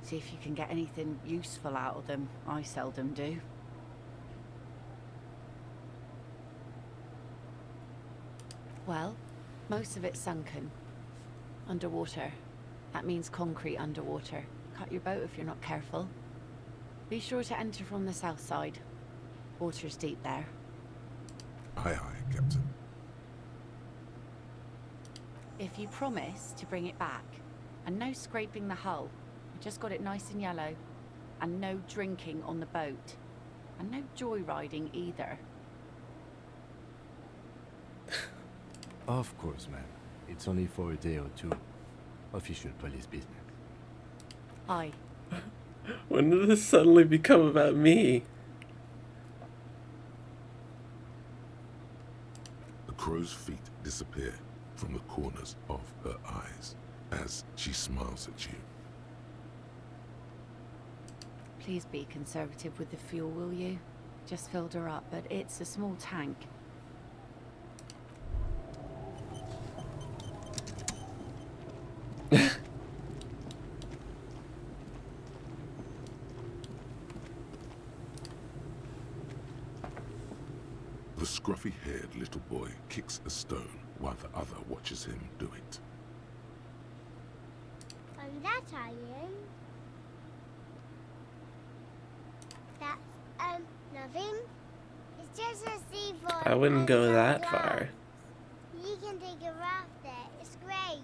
See if you can get anything useful out of them. I seldom do. Well, most of it's sunken. Underwater. That means concrete underwater. Cut your boat if you're not careful. Be sure to enter from the south side. Water's deep there. Aye, aye, Captain. If you promise to bring it back, and no scraping the hull, I just got it nice and yellow, and no drinking on the boat, and no joyriding either. Of course, ma'am. It's only for a day or two. Official police business. Aye. When did this suddenly become about me? The crow's feet disappear from the corners of her eyes as she smiles at you. Please be conservative with the fuel, will you? Just filled her up, but it's a small tank. The scruffy-haired little boy kicks a stone while the other watches him do it. And that are you? That's, nothing. It's just a seaford. I wouldn't and go some that grass. far. You can take a raft there. It's great.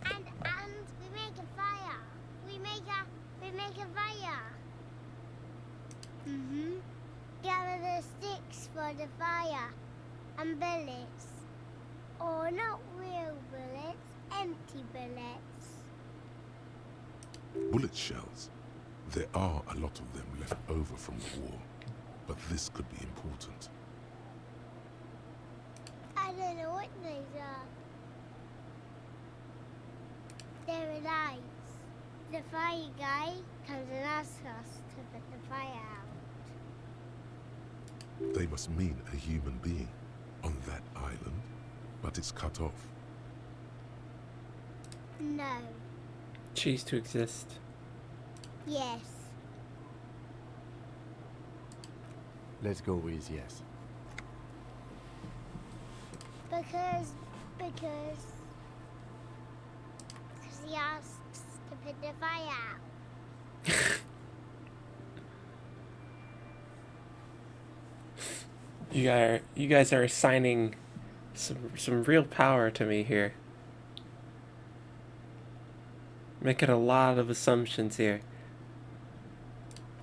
And we make a fire. We make a fire. Gather the sticks for the fire and bullets. Or not real bullets, empty bullets. Bullet shells. There are a lot of them left over from the war, but this could be important. I don't know what these are. They're lights. The fire guy comes and asks us to put the fire out. They must mean a human being on that island, but it's cut off. No. Cease to exist. Yes. Let's go with yes. Because he asks to put the fire out. You guys are assigning some real power to me here. Making a lot of assumptions here.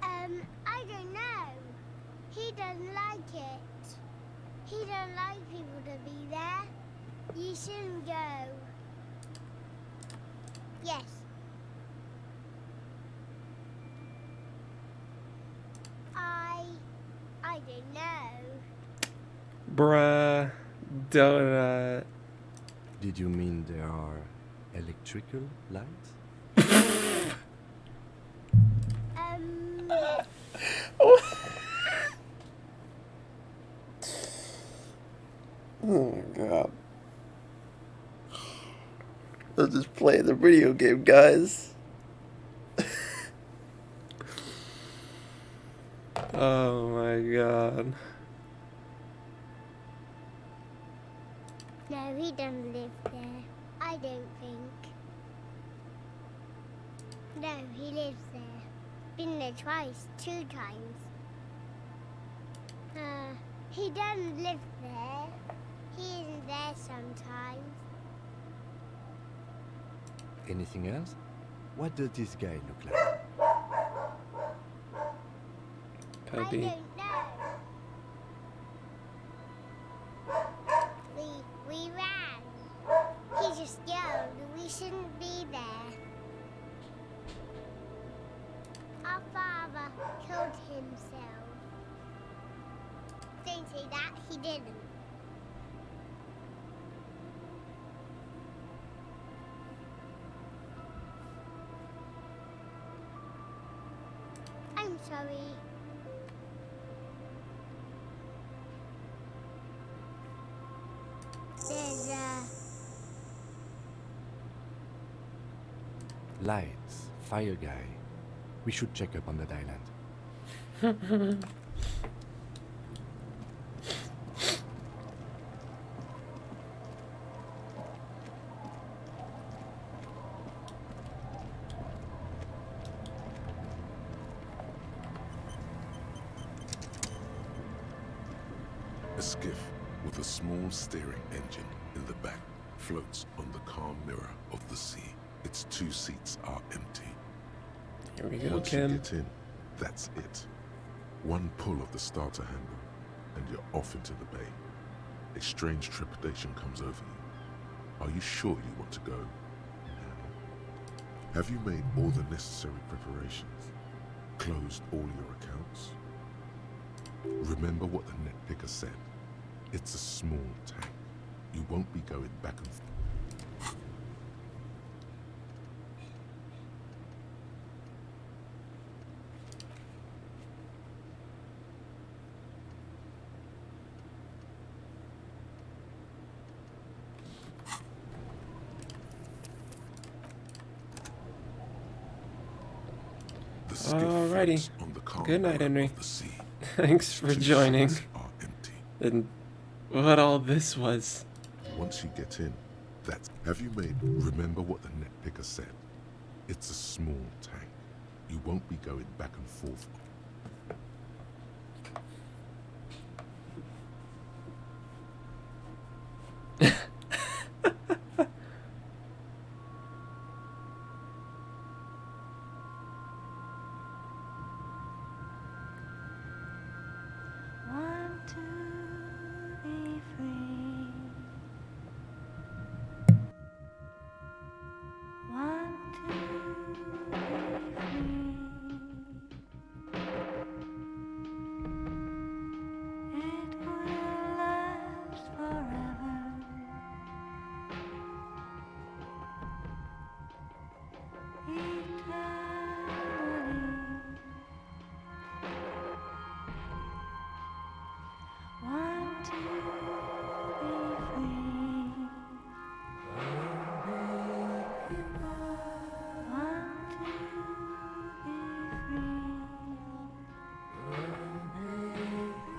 I don't know. He doesn't like it. He don't like people to be there. You shouldn't go. Yes. I don't know. Bruh, donut. Did you mean there are electrical lights? Oh god. I'll just play the video game, guys. Oh my god. No, he doesn't live there. I don't think. No, he lives there. Been there twice, 2 times. He doesn't live there. He isn't there sometimes. Anything else? What does this guy look like? I don't know. We ran. He just yelled we shouldn't be there. Our father killed himself. Don't say that, he didn't. I'm sorry. There's Lights, fire guy. We should check up on that island. A skiff with a small steering engine in the back floats on the calm mirror of the sea. Its 2 seats are empty. Here we go, Once Kim. you get in, that's it. One pull of the starter handle, and you're off into the bay. A strange trepidation comes over you. Are you sure you want to go now? Have you made all the necessary preparations? Closed all your accounts? Remember what the net picker said. It's a small tank. You won't be going back and forth. The skiff Alrighty. floats on the calm Good night, mirror Henry. of the sea. Thanks for Two joining. seats are empty. And what all this was. Once you get in, that's... Have you made... Remember what the net picker said. It's a small tank. You won't be going back and forth. Want to be free. Want to be free. It will last forever. Eternally. Want to be free. Want to be free.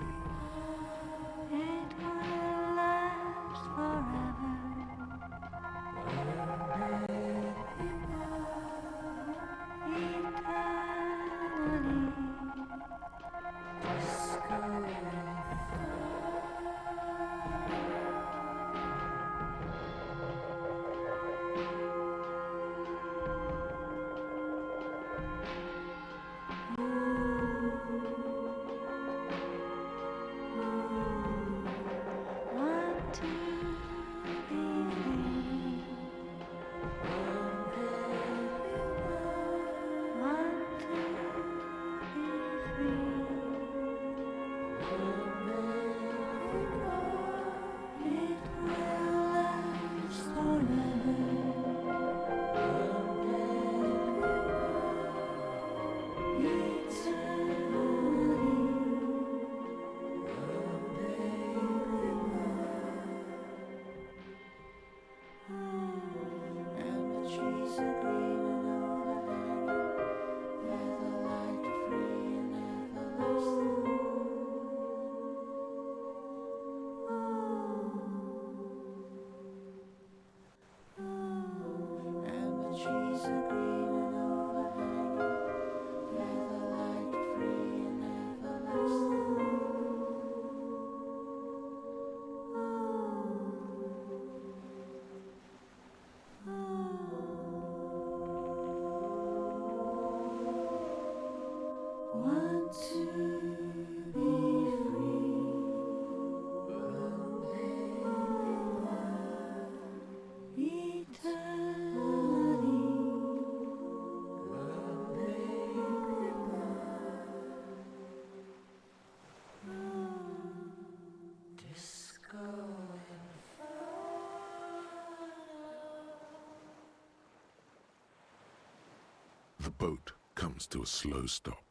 The boat comes to a slow stop.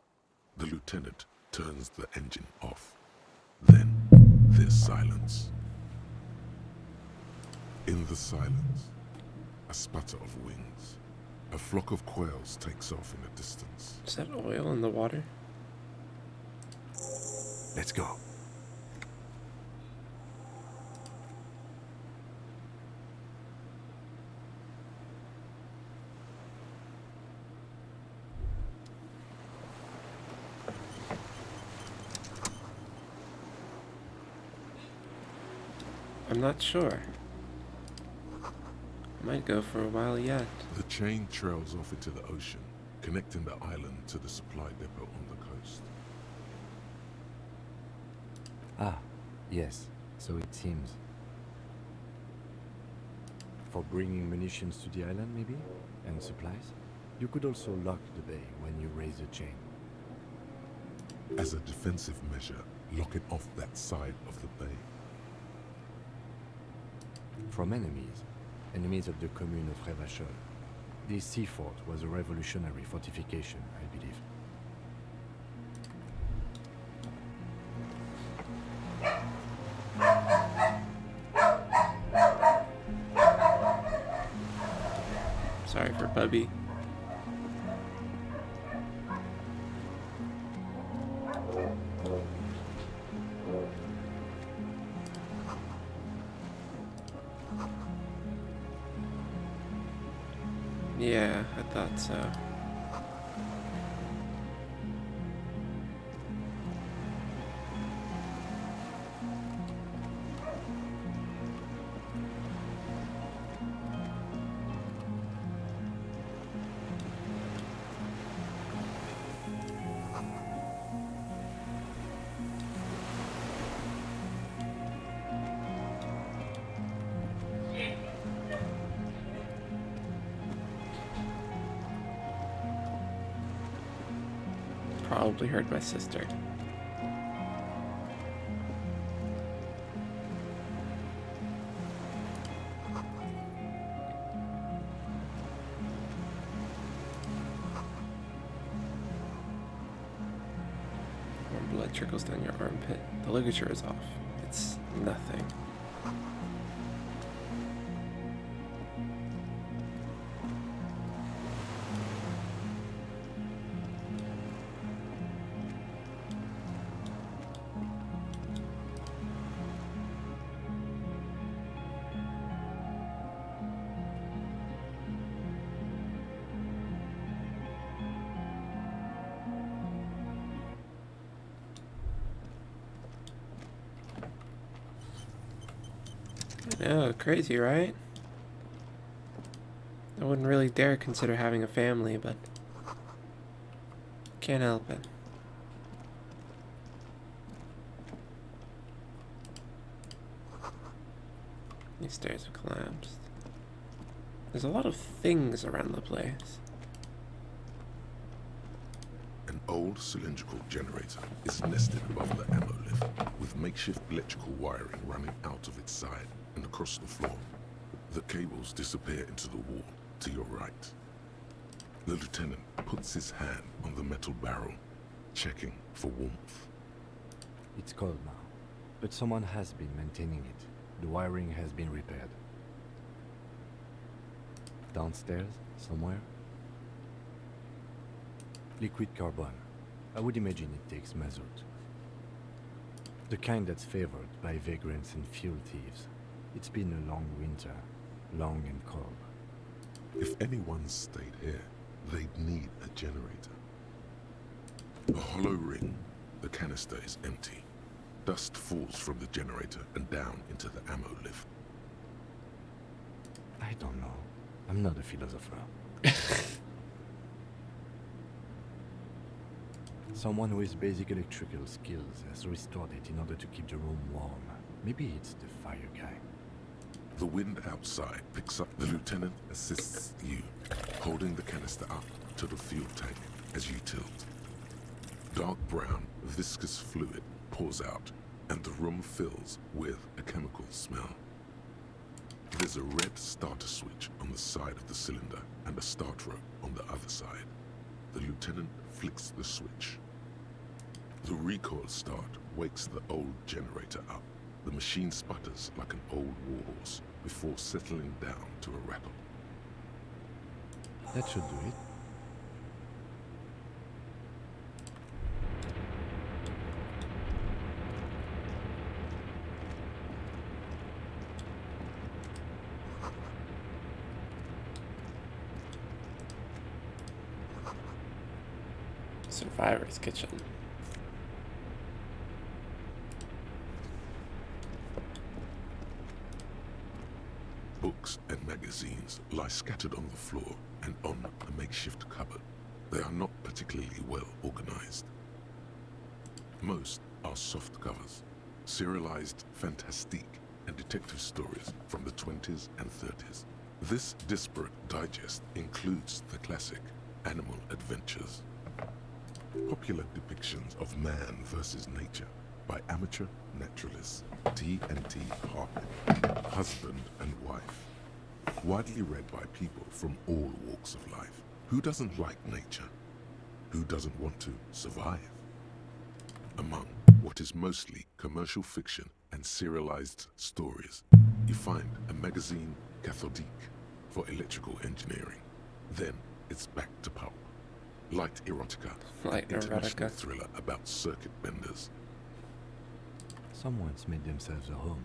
The lieutenant turns the engine off. Then there's silence. In the silence, a sputter of wings. A flock of quails takes off in the distance. Is that oil in the water? Let's go. I'm not sure. Might go for a while yet. The chain trails off into the ocean, connecting the island to the supply depot on the coast. Ah, yes, so it seems. For bringing munitions to the island, maybe? And supplies? You could also lock the bay when you raise the chain. As a defensive measure, lock it off that side of the bay. From enemies of the commune of Revachol. This sea fort was a revolutionary fortification, I believe. Sorry for Bubby. Yeah, I thought so. Probably heard my sister. Warm blood trickles down your armpit. The ligature is off. It's nothing. No, crazy, right? I wouldn't really dare consider having a family, but can't help it. These stairs have collapsed. There's a lot of things around the place. An old cylindrical generator is nested above the ammo lift, with makeshift electrical wiring running out of its side and across the floor. The cables disappear into the wall to your right. The lieutenant puts his hand on the metal barrel, checking for warmth. It's cold now, but someone has been maintaining it. The wiring has been repaired. Downstairs, somewhere? Liquid carbon. I would imagine it takes mazout. The kind that's favored by vagrants and fuel thieves. It's been a long winter, long and cold. If anyone stayed here, they'd need a generator. A hollow ring, the canister is empty. Dust falls from the generator and down into the ammo lift. I don't know. I'm not a philosopher. Someone who has basic electrical skills has restored it in order to keep the room warm. Maybe it's the fire guy. The wind outside picks up. The lieutenant assists you, holding the canister up to the fuel tank as you tilt. Dark brown, viscous fluid pours out, and the room fills with a chemical smell. There's a red starter switch on the side of the cylinder and a start rope on the other side. The lieutenant flicks the switch. The recoil start wakes the old generator up. The machine sputters like an old warhorse before settling down to a rattle. That should do it. Survivor's kitchen. Books and magazines lie scattered on the floor and on a makeshift cupboard. They are not particularly well organized. Most are soft covers, serialized fantastique and detective stories from the 20s and 30s. This disparate digest includes the classic Animal Adventures. Popular depictions of man versus nature by amateur naturalists T&T Harpin, husband and wife. Widely read by people from all walks of life. Who doesn't like nature? Who doesn't want to survive? Among what is mostly commercial fiction and serialized stories, you find a magazine cathodique for electrical engineering. Then it's back to pulp. Light erotica, Light international erotica. thriller about circuit benders. Someone's made themselves a home.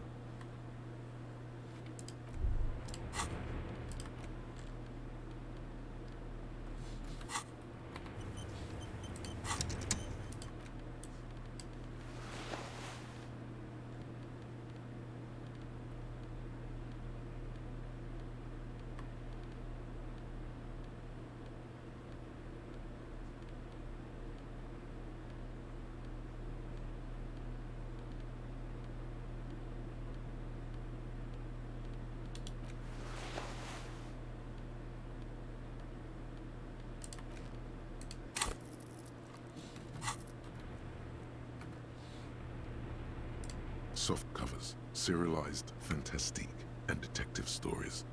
Soft covers, serialized fantastique and detective stories.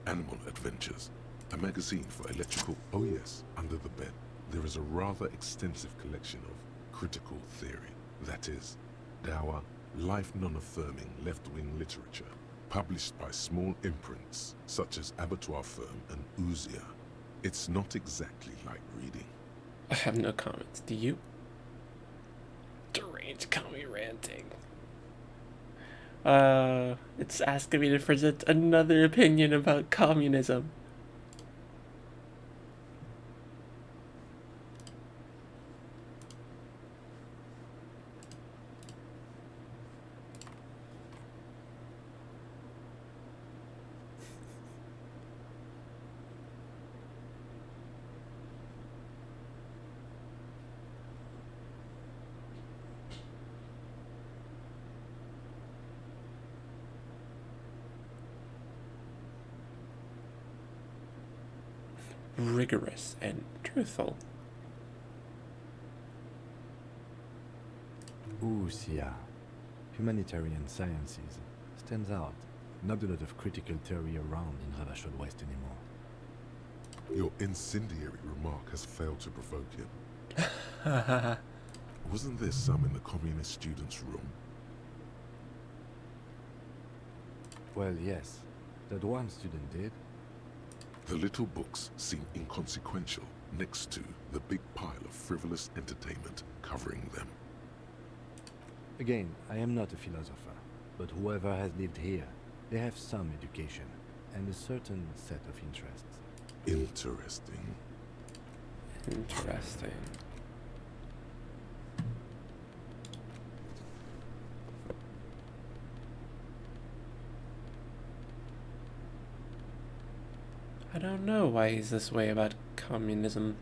Animal Adventures, a magazine for electrical. Oh yes, under the bed, there is a rather extensive collection of critical theory. That is, dour, life non-affirming left-wing literature, published by small imprints such as Abattoir Firm and Ouzia. It's not exactly like reading. I have no comments. Do you? Deranged commie ranting. It's asking me to present another opinion about communism. Rigorous and truthful. Ouzia. Humanitarian sciences. Stands out. Not a lot of critical theory around in Ravachol West anymore. Your incendiary remark has failed to provoke him. Wasn't there some in the communist students' room? Well, yes. That one student did. The little books seem inconsequential next to the big pile of frivolous entertainment covering them. Again, I am not a philosopher, but whoever has lived here, they have some education and a certain set of interests. Interesting. Interesting. I don't know why he's this way about communism.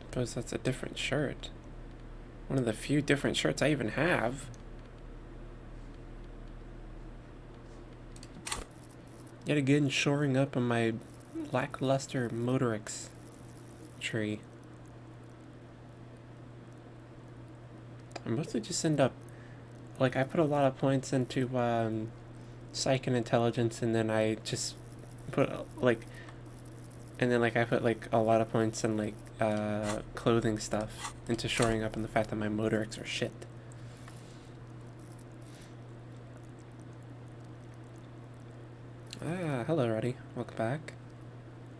Suppose that's a different shirt. One of the few different shirts I even have. Yet again, shoring up on my lackluster Motorix tree. I mostly just end up like, I put a lot of points into psych and intelligence, and then I just put like, and then like I put like a lot of points in like clothing stuff into shoring up in the fact that my motorics are shit. Ah, hello, Reddy. Welcome back.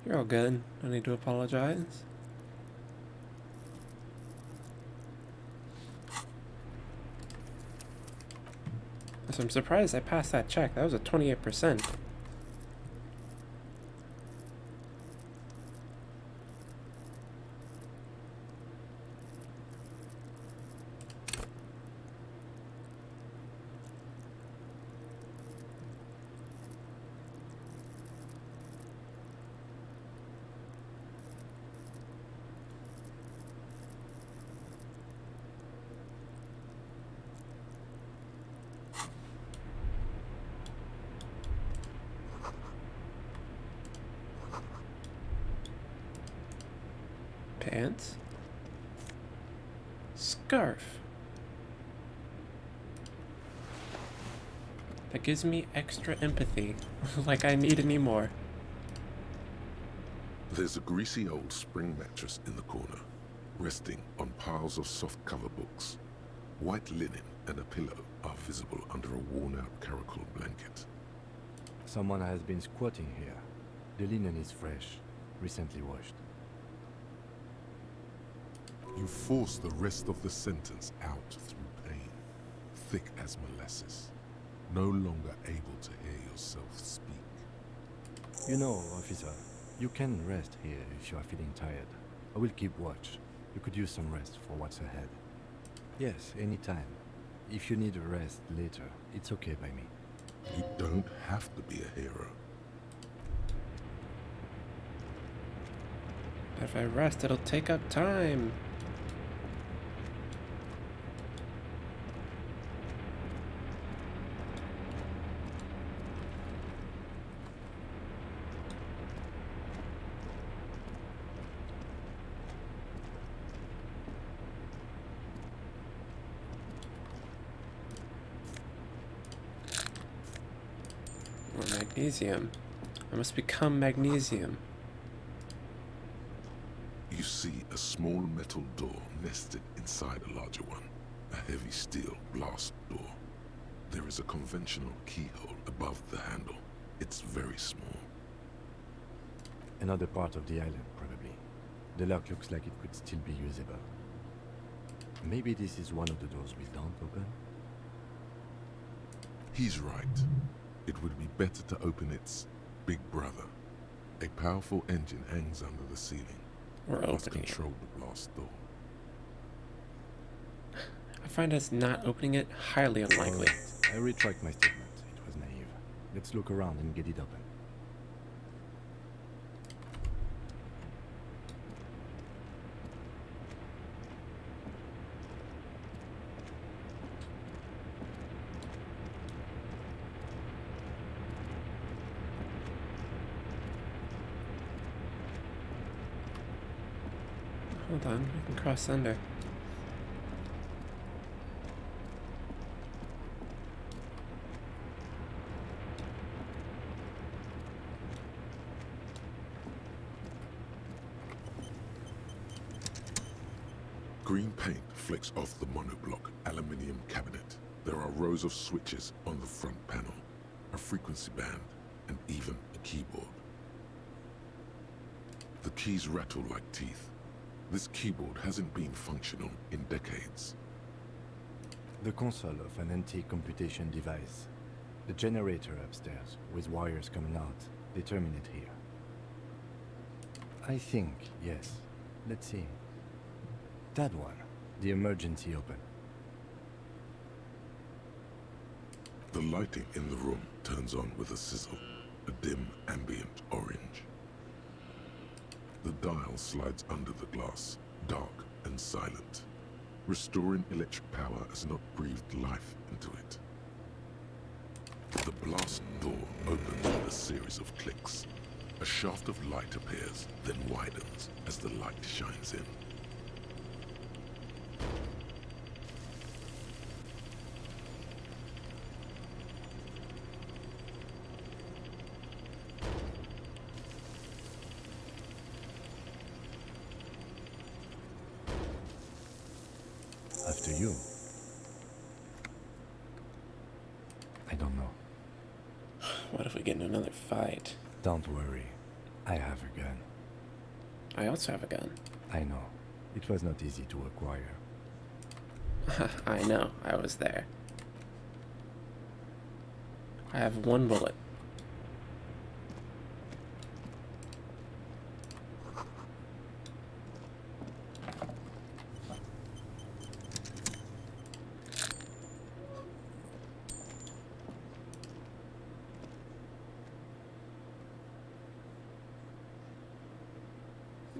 You're all good. No need to apologize. So I'm surprised I passed that check. That was a 28%. Pants. Scarf. That gives me extra empathy, like I need any more. There's a greasy old spring mattress in the corner, resting on piles of soft cover books. White linen and a pillow are visible under a worn-out caracal blanket. Someone has been squatting here. The linen is fresh, recently washed. You force the rest of the sentence out through pain, thick as molasses, no longer able to hear yourself speak. You know, officer, you can rest here if you are feeling tired. I will keep watch. You could use some rest for what's ahead. Yes, anytime. If you need a rest later, it's okay by me. You don't have to be a hero. But if I rest, it'll take up time. Or magnesium. I must become magnesium. You see a small metal door nested inside a larger one. A heavy steel glass door. There is a conventional keyhole above the handle. It's very small. Another part of the island, probably. The lock looks like it could still be usable. Maybe this is one of the doors we don't open? He's right. It would be better to open its big brother. A powerful engine hangs under the ceiling. We're Must opening it. control the blast door. I find us not opening it highly unlikely. I retract my statement. It was naive. Let's look around and get it open. Hold on, we can cross under. Green paint flecks off the monoblock aluminium cabinet. There are rows of switches on the front panel, a frequency band, and even a keyboard. The keys rattle like teeth. This keyboard hasn't been functional in decades. The console of an antique computation device. The generator upstairs, with wires coming out, they terminate here. I think, yes. Let's see. That one. The emergency open. The lighting in the room turns on with a sizzle, a dim ambient orange. The dial slides under the glass, dark and silent. Restoring electric power has not breathed life into it. The blast door opens with a series of clicks. A shaft of light appears, then widens as the light shines in. to you. I don't know. What if we get in another fight? Don't worry. I have a gun. I also have a gun. I know. It was not easy to acquire. I know. I was there. I have one bullet.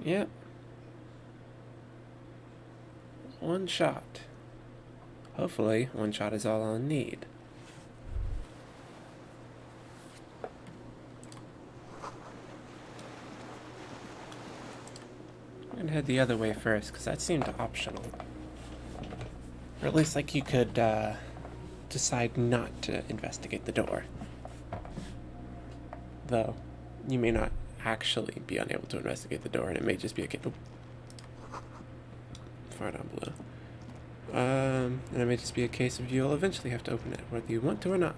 Yep. One shot. Hopefully, one shot is all I'll need. I'm gonna head the other way first, because that seemed optional. Or at least like you could decide not to investigate the door. Though, you may not actually be unable to investigate the door, and it may just be a case. Far down below. And it may just be a case of you'll eventually have to open it, whether you want to or not.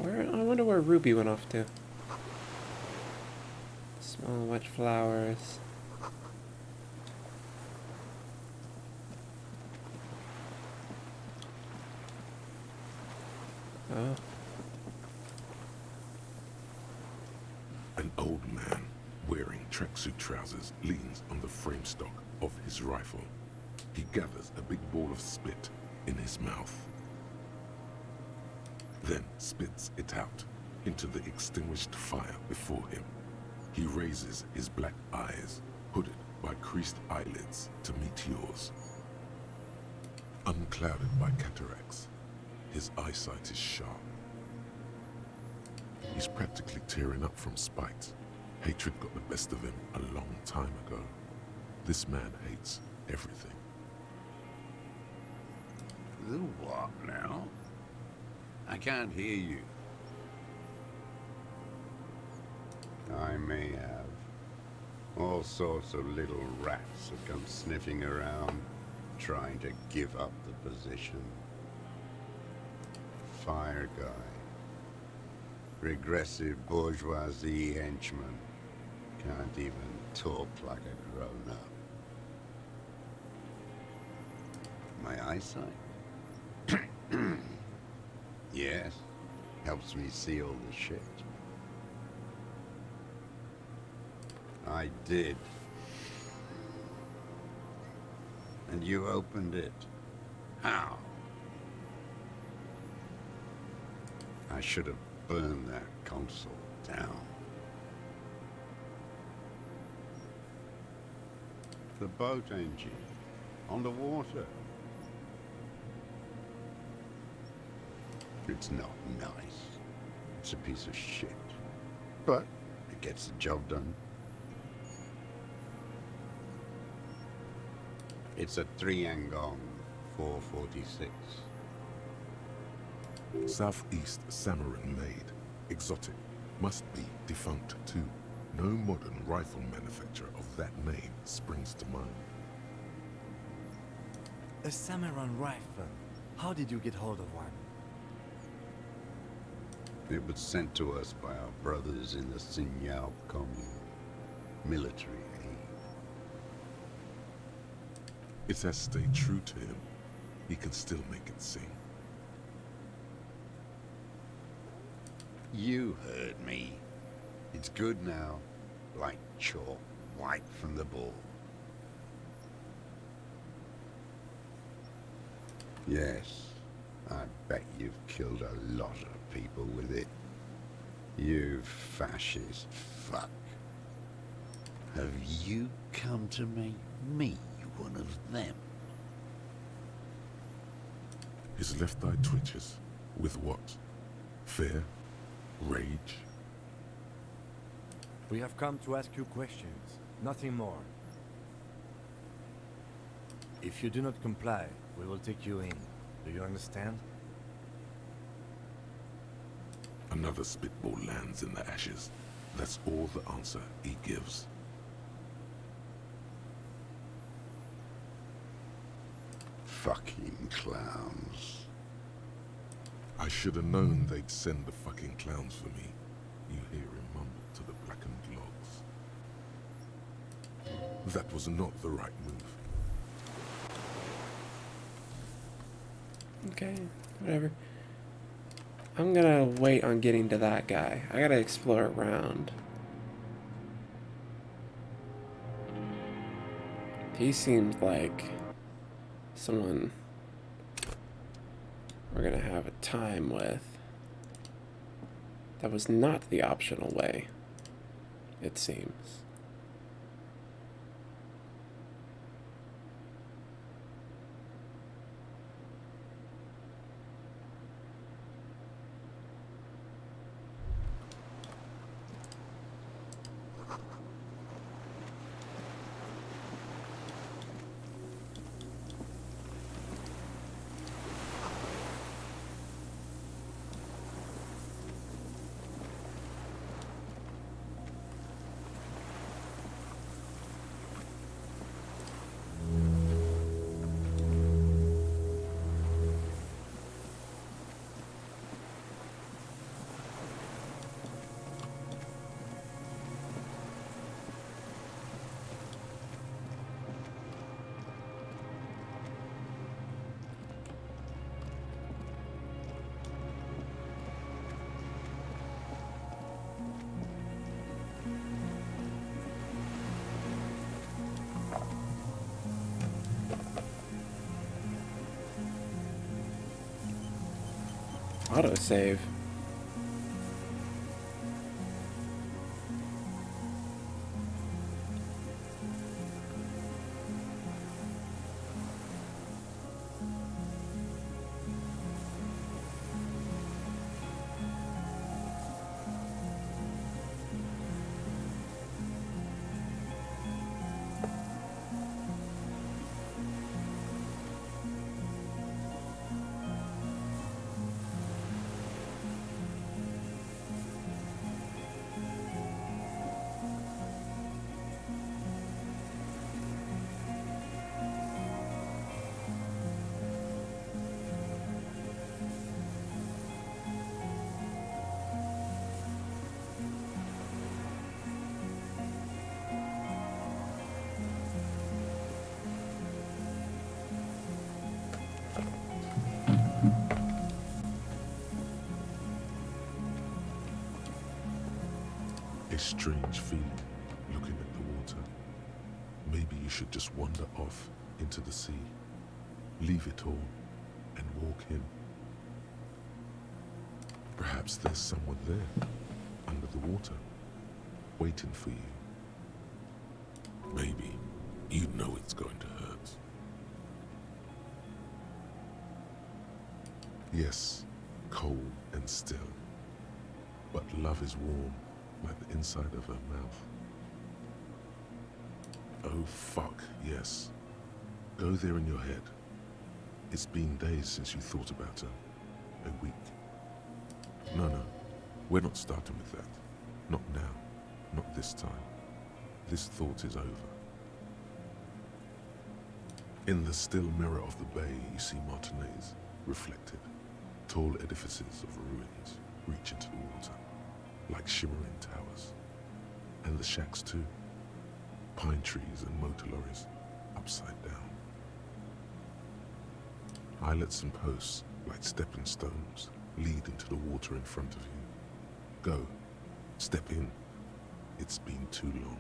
I wonder where Ruby went off to. Small white flowers. Oh. An old man wearing tracksuit trousers leans on the frame stock of his rifle. He gathers a big ball of spit in his mouth, then spits it out into the extinguished fire before him. He raises his black eyes, hooded by creased eyelids, to meet yours. Unclouded by cataracts, his eyesight is sharp. He's practically tearing up from spite. Hatred got the best of him a long time ago. This man hates everything. The what now? I can't hear you. I may have. All sorts of little rats have come sniffing around, trying to give up the position. Fire guy. Regressive bourgeoisie henchman. Can't even talk like a grown-up. My eyesight? Yes. Helps me see all the shit. I did. And you opened it. How? I should have burned that console down. The boat engine. On the water. It's not nice. It's a piece of shit. But it gets the job done. It's a 3-Angong 446. Southeast Samarin made. Exotic. Must be defunct too. No modern rifle manufacturer of that name springs to mind. A Samaran rifle. How did you get hold of one? It was sent to us by our brothers in the Signal commune. Military aid. It has stayed true to him. He can still make it sing. You heard me. It's good now. Like chalk, white from the ball. Yes, I bet you've killed a lot of people with it. You fascist fuck. Have you come to make me one of them? His left eye twitches. With what? Fear? Rage? We have come to ask you questions, nothing more. If you do not comply, we will take you in. Do you understand? Another spitball lands in the ashes. That's all the answer he gives. Fucking clowns. I should have known they'd send the fucking clowns for me. You hear him mumble to the blackened logs. That was not the right move. Okay, whatever. I'm gonna wait on getting to that guy. I gotta explore around. He seems like someone we're gonna have a time with. That was not the optional way, it seems. Autosave. A strange feeling looking at the water. Maybe you should just wander off into the sea. Leave it all and walk in. Perhaps there's someone there, under the water, waiting for you. Maybe you know it's going to hurt. Yes, cold and still. But love is warm, like the inside of her mouth. Oh fuck, yes. Go there in your head. It's been days since you thought about her. A week. No, we're not starting with that. Not now. Not this time. This thought is over. In the still mirror of the bay, you see Martinez, reflected. Tall edifices of ruins reach into the water, like shimmering towers. And the shacks too. Pine trees and motor lorries, upside down. Islets and posts, like stepping stones, lead into the water in front of you. Go. Step in. It's been too long.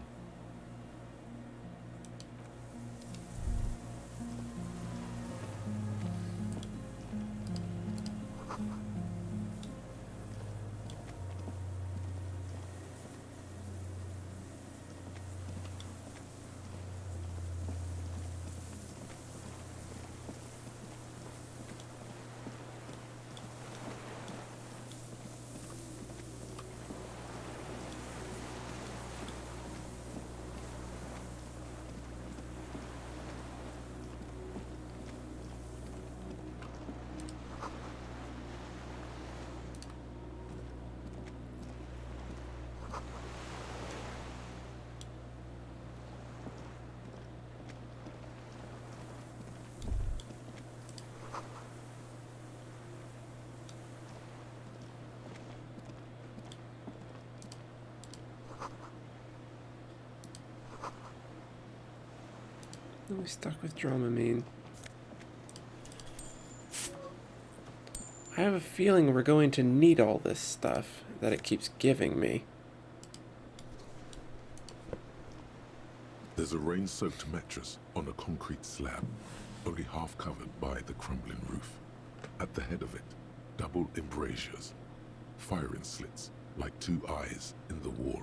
I'm stuck with Dramamine. I have a feeling we're going to need all this stuff that it keeps giving me. There's a rain-soaked mattress on a concrete slab, only half covered by the crumbling roof. At the head of it, double embrasures, firing slits like two eyes in the wall.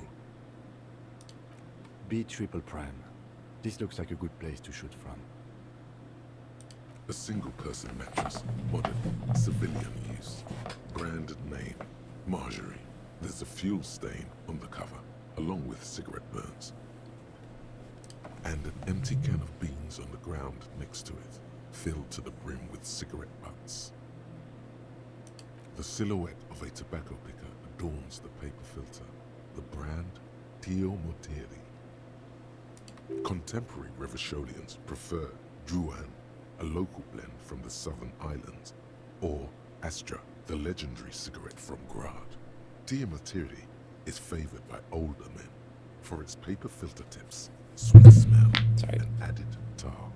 B triple prime. This looks like a good place to shoot from. A single-person mattress, modern, civilian use. Brand name, Marjorie. There's a fuel stain on the cover, along with cigarette burns. And an empty can of beans on the ground next to it, filled to the brim with cigarette butts. The silhouette of a tobacco picker adorns the paper filter. The brand, Tio Moteri. Contemporary Revacholians prefer Druan, a local blend from the southern islands, or Astra, the legendary cigarette from Grad. Tio Moteri is favored by older men for its paper filter tips, sweet smell, and added tar.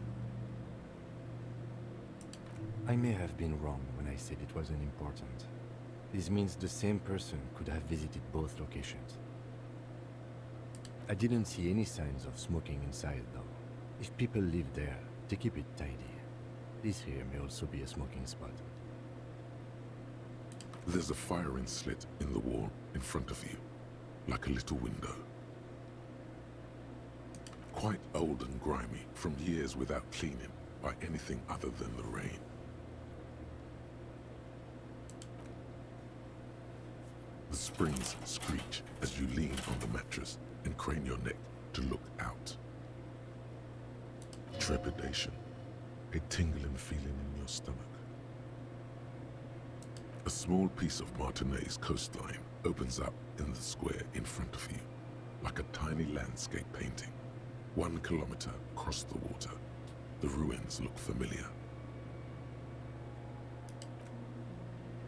I may have been wrong when I said it wasn't important. This means the same person could have visited both locations. I didn't see any signs of smoking inside, though. If people live there, they keep it tidy. This here may also be a smoking spot. There's a firing slit in the wall in front of you, like a little window. Quite old and grimy from years without cleaning by anything other than the rain. The springs screech as you lean on the mattress and crane your neck to look out. Trepidation, a tingling feeling in your stomach. A small piece of Martinez coastline opens up in the square in front of you, like a tiny landscape painting. 1 kilometer across the water, the ruins look familiar.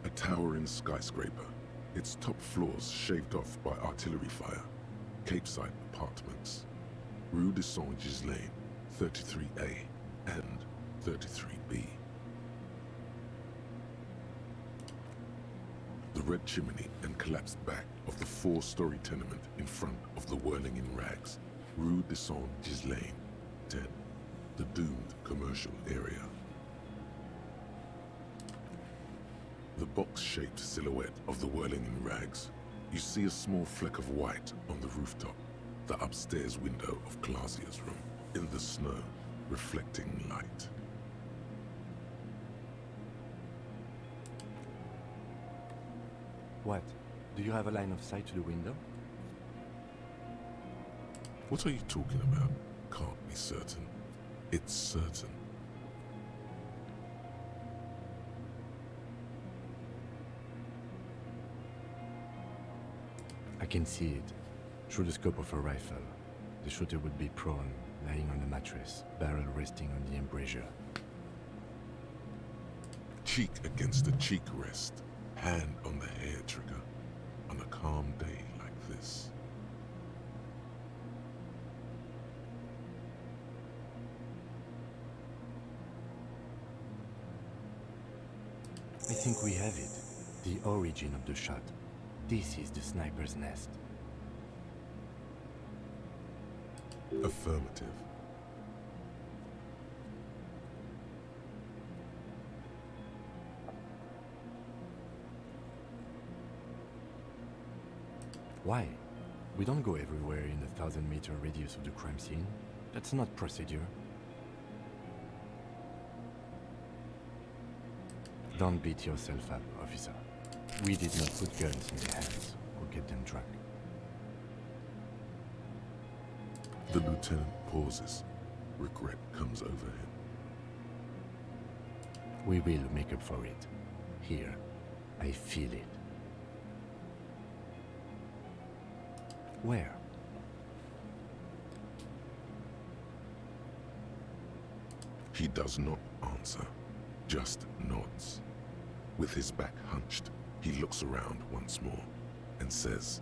A towering skyscraper, its top floors shaved off by artillery fire. Capeside apartments. Rue de Saint-Ghislain, 33A and 33B. The red chimney and collapsed back of the 4-story tenement in front of the whirling in rags. Rue de Saint-Ghislain, 10. The doomed commercial area. The box-shaped silhouette of the whirling in rags. You see a small fleck of white on the rooftop, the upstairs window of Clausia's room, in the snow, reflecting light. What? Do you have a line of sight to the window? What are you talking about? Can't be certain. It's certain. I can see it. Through the scope of a rifle. The shooter would be prone, lying on the mattress, barrel resting on the embrasure. Cheek against the cheek rest, hand on the hair trigger, on a calm day like this. I think we have it. The origin of the shot. This is the sniper's nest. Affirmative. Why? We don't go everywhere in a 1,000-meter radius of the crime scene. That's not procedure. Don't beat yourself up, officer. We did not put guns in their hands or get them drunk. The lieutenant pauses. Regret comes over him. We will make up for it. Here, I feel it. Where? He does not answer, just nods. With his back hunched, he looks around once more and says,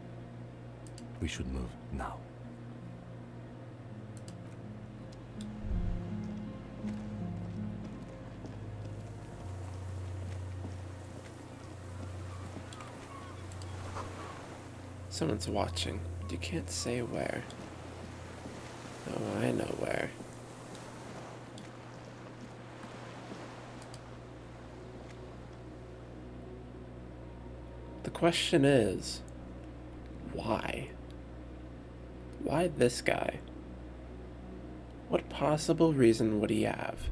"We should move now." Someone's watching. You can't say where. Oh, I know where. The question is, why? Why this guy? What possible reason would he have?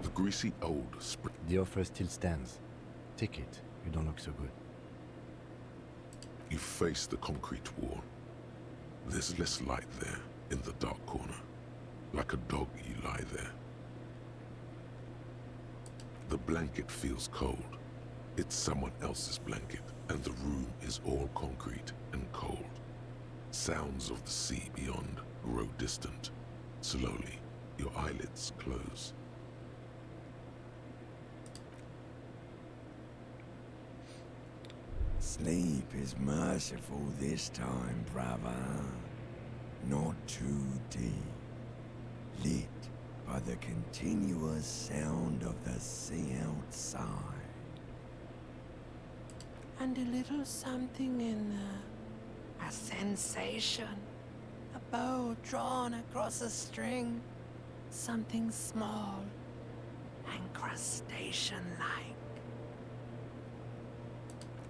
The greasy old The offer still stands. Take it. You don't look so good. You face the concrete wall. There's less light there, in the dark corner. Like a dog, you lie there. The blanket feels cold. It's someone else's blanket, and the room is all concrete and cold. Sounds of the sea beyond grow distant. Slowly, your eyelids close. Sleep is merciful this time, brother. Not too deep. Lit by the continuous sound of the sea outside. And a little something in a sensation. A bow drawn across a string. Something small and crustacean-like.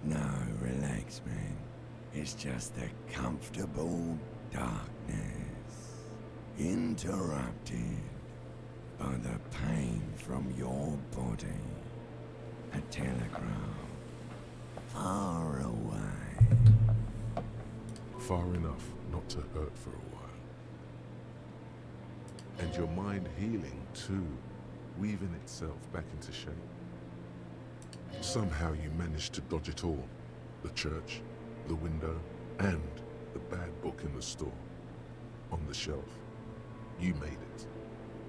No, relax, man. It's just the comfortable darkness. Interrupted by the pain from your body. A telegram. Far away. Far enough not to hurt for a while. And your mind healing too, weaving itself back into shape. Somehow you managed to dodge it all. The church, the window, and the bad book in the store. On the shelf. You made it.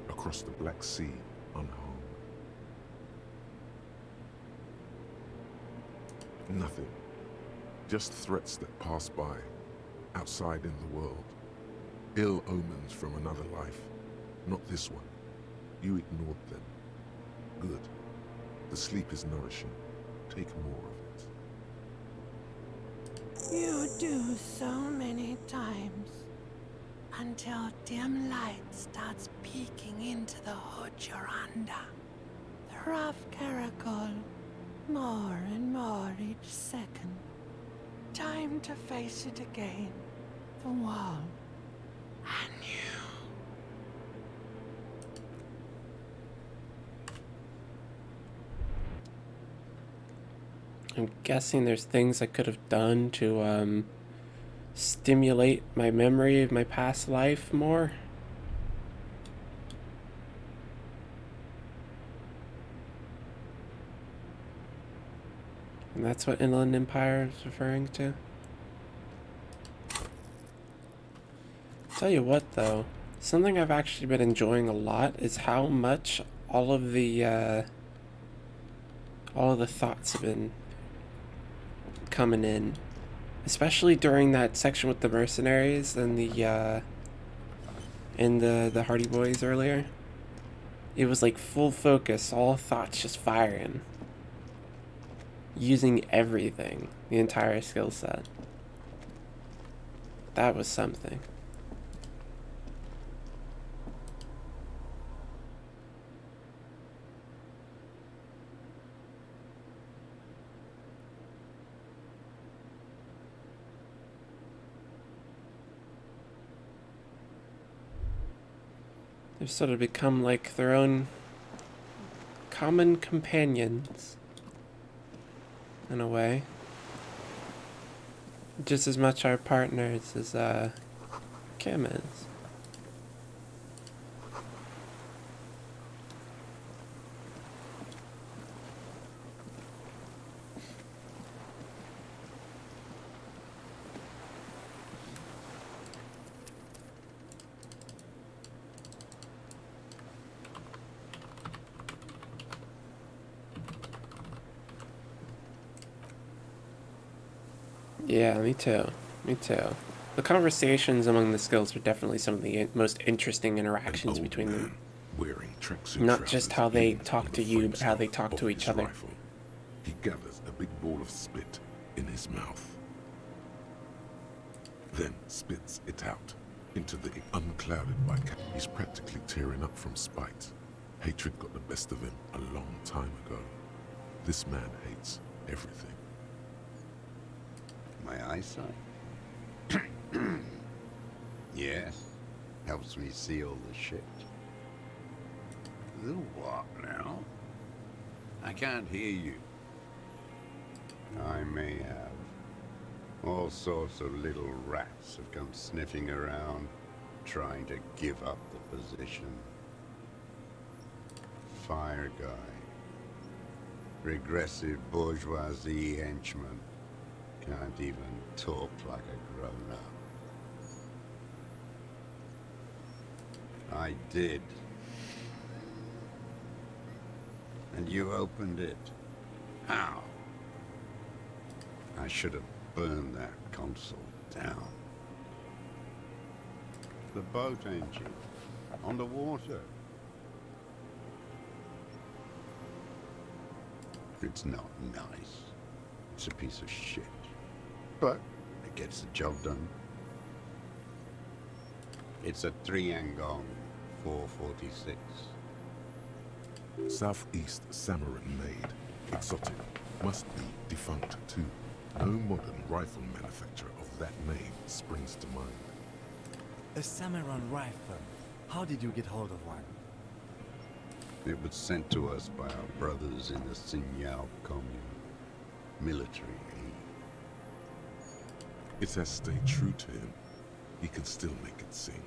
Across the Black Sea, unharmed. Nothing. Just threats that pass by, outside in the world. Ill omens from another life. Not this one. You ignored them. Good. The sleep is nourishing. Take more of it. You do so many times. Until dim light starts peeking into the hood you're under. The rough caracol, more and more each second. Time to face it again. The wall. And you. I'm guessing there's things I could have done to stimulate my memory of my past life more. And that's what Inland Empire is referring to. Tell you what though, something I've actually been enjoying a lot is how much all of the thoughts have been coming in. Especially during that section with the mercenaries and the Hardy Boys earlier. It was like full focus, all thoughts just firing. Using everything, the entire skill set. That was something. They've sort of become like their own common companions, in a way. Just as much our partners as Kim is. Yeah, me too. Me too. The conversations among the skills are definitely some of the most interesting interactions between them. Wearing tracksuit Not just how they trousers talk to you, but how they talk of to each his other. rifle. He gathers a big ball of spit in his mouth, then spits it out into the unclouded by He's practically tearing up from spite. Hatred got the best of him a long time ago. This man hates everything. My eyesight? Yes. Helps me see all the shit. The what now? I can't hear you. I may have. All sorts of little rats have come sniffing around, trying to give up the position. Fire guy. Regressive bourgeoisie henchman. Can't even talk like a grown-up. I did. And you opened it. How? I should have burned that console down. The boat engine. On the water. It's not nice. It's a piece of shit. But it gets the job done. It's a Triangong 446. Southeast Samorin made. Exotic. Must be defunct too. No modern rifle manufacturer of that name springs to mind. A Samurai rifle. How did you get hold of one? It was sent to us by our brothers in the Sinyao commune. Military aid. It has stayed true to him. He can still make it sing.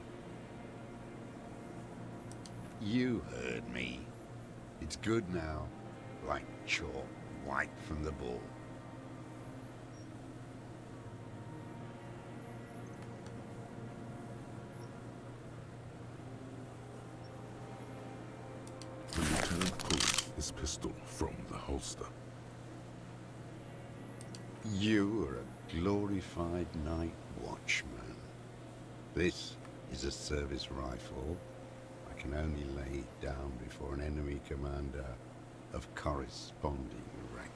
You heard me. It's good now. Like chalk, white from the ball. The lieutenant pulls his pistol from the holster. You are a glorified night watchman. This is a service rifle. I can only lay it down before an enemy commander of corresponding rank.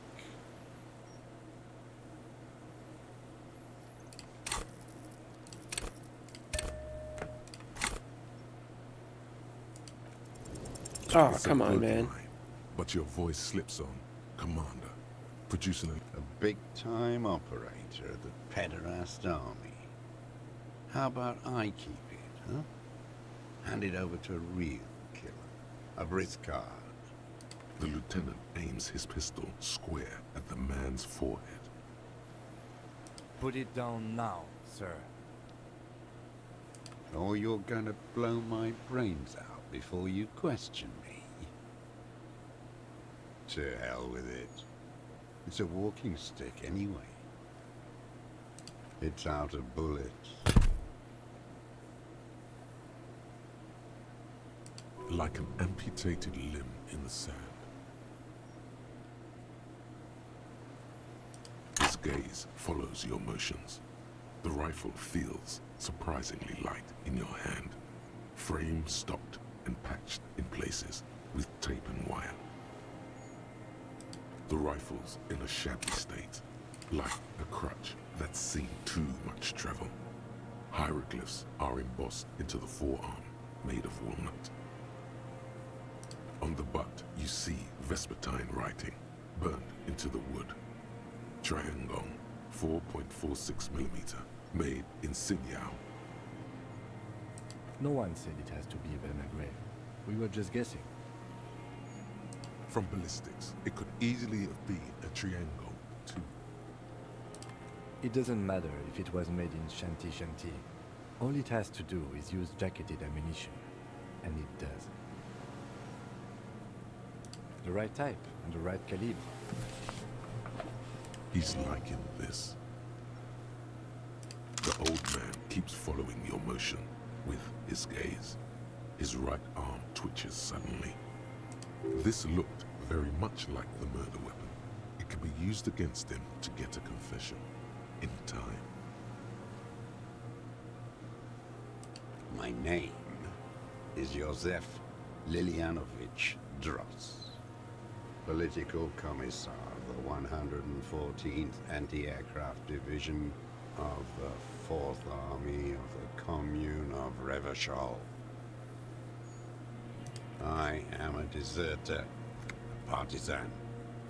Oh, It's a come on, good man. line, but your voice slips on, Commander, producing a big-time operator of the pederast army. How about I keep it, huh? Hand it over to a real killer, a Briscard. The lieutenant aims his pistol square at the man's forehead. Put it down now, sir. Or you're gonna blow my brains out before you question me. To hell with it. It's a walking stick anyway. It's out of bullets. Like an amputated limb in the sand. His gaze follows your motions. The rifle feels surprisingly light in your hand. Frame stopped and patched in places with tape and wire. The rifle's in a shabby state, like a crutch that's seen too much travel. Hieroglyphs are embossed into the forearm, made of walnut. On the butt, you see Vespertine writing, burnt into the wood. Triangong, 4.46mm, made in Sinyao. No one said it has to be Vernagrave. We were just guessing. From ballistics, it could easily have been a Triangong, too. It doesn't matter if it was made in Shanti Shanti. All it has to do is use jacketed ammunition. And it does. The right type and the right caliber. He's liking this. The old man keeps following your motion with his gaze. His right arm twitches suddenly. This looked very much like the murder weapon. It could be used against him to get a confession. in time. My name is Josef Lilianovich Dross, Political Commissar of the 114th Anti-Aircraft Division of the 4th Army of the Commune of Revachol. I am a deserter, a partisan,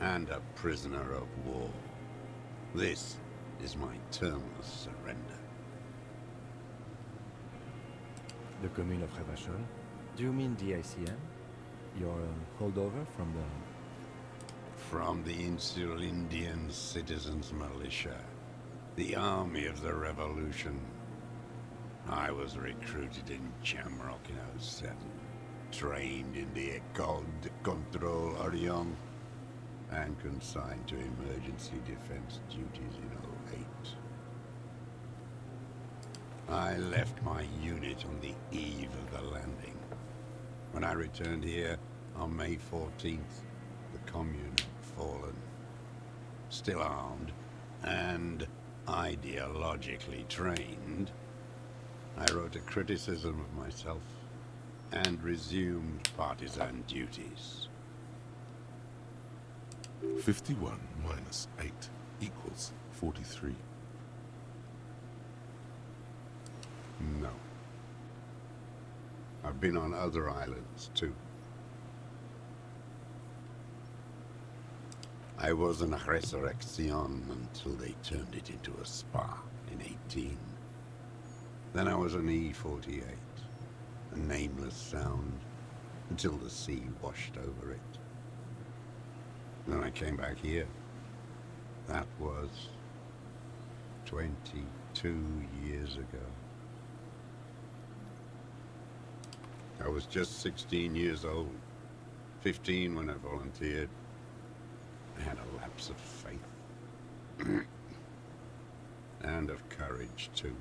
and a prisoner of war. This is my termless surrender. The commune of Revachol? Do you mean the ICM? Your holdover from the... From the Insular Indian Citizens Militia, the army of the revolution. I was recruited in Jamrock in '07, trained in the École de Contrôle Orient, and consigned to emergency defense duties in '08. I left my unit on the eve of the landing. When I returned here on May 14th, the commune had fallen. Still armed and ideologically trained, I wrote a criticism of myself and resumed partisan duties. 51 minus 8 equals 43. No. I've been on other islands, too. I was in Resurrection until they turned it into a spa in 18. Then I was an E-48, a nameless sound, until the sea washed over it. Then I came back here. That was 22 years ago. I was just 16 years old, 15 when I volunteered. I had a lapse of faith. And of courage, too.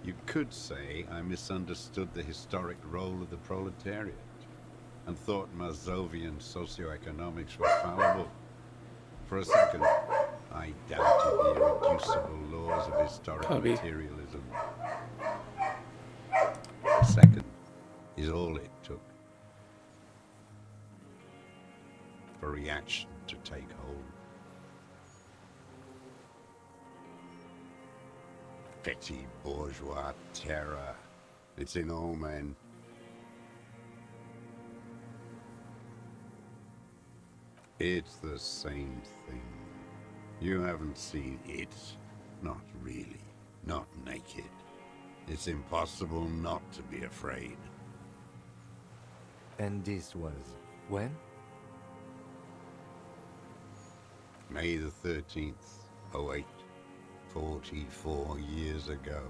You could say I misunderstood the historic role of the proletariat and thought Mazovian socioeconomics were fallible. For a second, I doubted the irreducible laws of historical materialism. A second is all it took for reaction to take hold. Petty bourgeois terror. It's in all men. It's the same thing. You haven't seen it. Not really. Not naked. It's impossible not to be afraid. And this was when? May the 13th, 08, 44 years ago.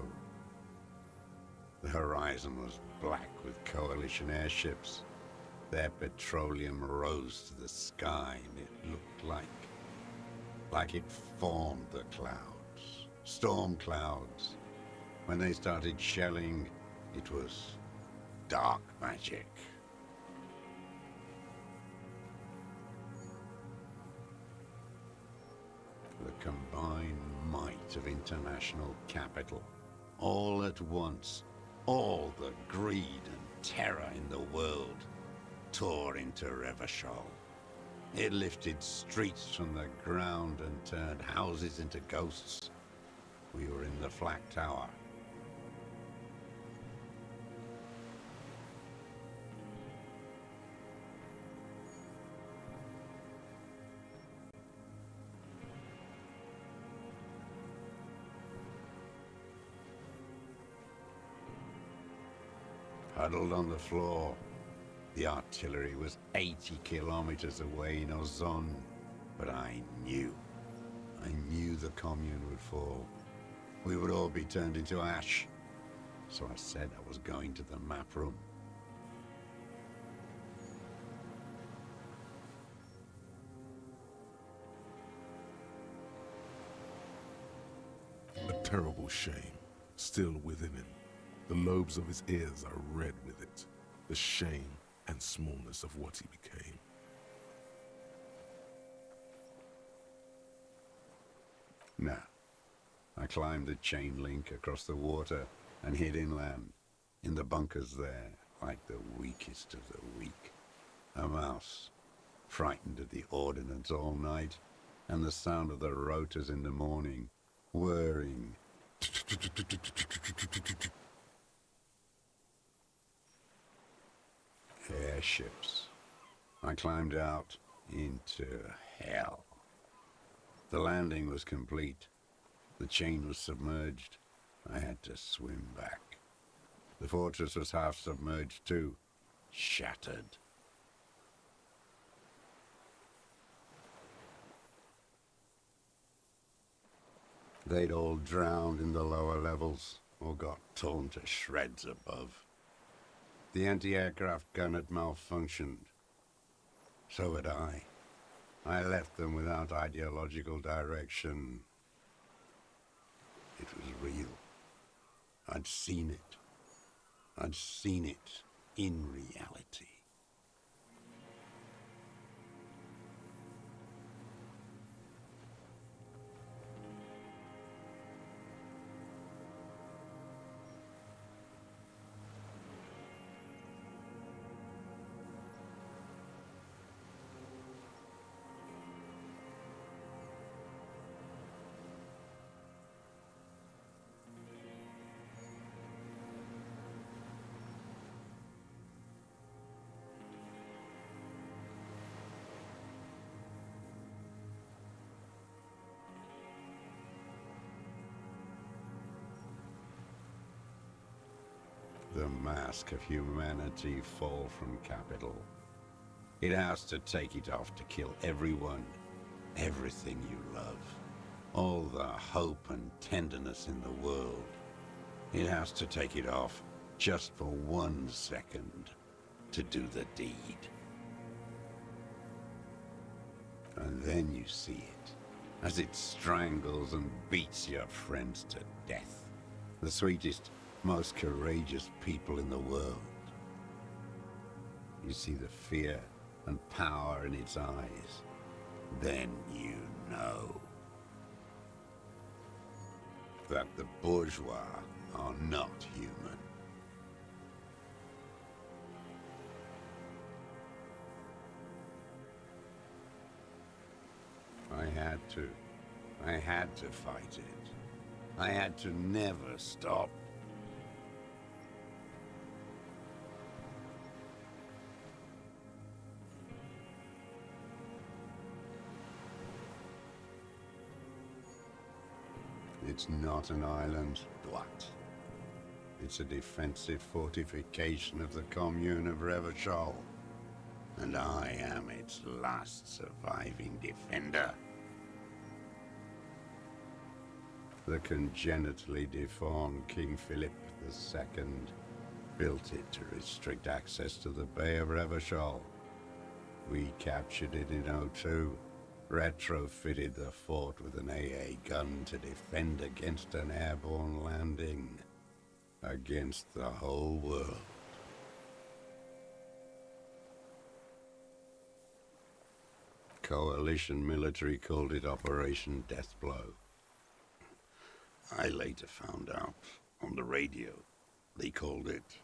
The horizon was black with coalition airships. Their petroleum rose to the sky, and it looked like it formed the clouds, storm clouds. When they started shelling, it was dark magic. The combined might of international capital, all at once, all the greed and terror in the world, tore into Revachol. It lifted streets from the ground and turned houses into ghosts. We were in the Flak Tower. Huddled on the floor. The artillery was 80 kilometers away in Ozon, but I knew the commune would fall. We would all be turned into ash. So I said I was going to the map room. A terrible shame, still within him. The lobes of his ears are red with it. The shame and smallness of what he became. No. I climbed the chain link across the water and hid inland, in the bunkers there, like the weakest of the weak. A mouse, frightened at the ordnance all night, and the sound of the rotors in the morning, whirring. Airships. I climbed out into hell. The landing was complete. The chain was submerged. I had to swim back. The fortress was half submerged too, shattered. They'd all drowned in the lower levels, or got torn to shreds above. The anti-aircraft gun had malfunctioned. So had I. I left them without ideological direction. It was real. I'd seen it. I'd seen it in reality. The mask of humanity fall from capital. It has to take it off to kill everyone, everything you love. All the hope and tenderness in the world. It has to take it off just for 1 second to do the deed. And then you see it, as it strangles and beats your friends to death. The sweetest, most courageous people in the world. You see the fear and power in its eyes. Then you know that the bourgeois are not human. I had to fight it. I had to never stop. It's not an island, Dwat. It's a defensive fortification of the commune of Revachol. And I am its last surviving defender. The congenitally deformed King Philip II built it to restrict access to the Bay of Revachol. We captured it in '02. Retrofitted the fort with an AA gun to defend against an airborne landing. Against the whole world. Coalition military called it Operation Deathblow. I later found out on the radio they called it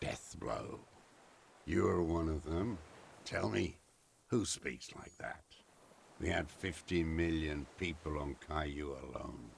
Deathblow. You're one of them. Tell me. Who speaks like that? We had 50 million people on Caillou alone.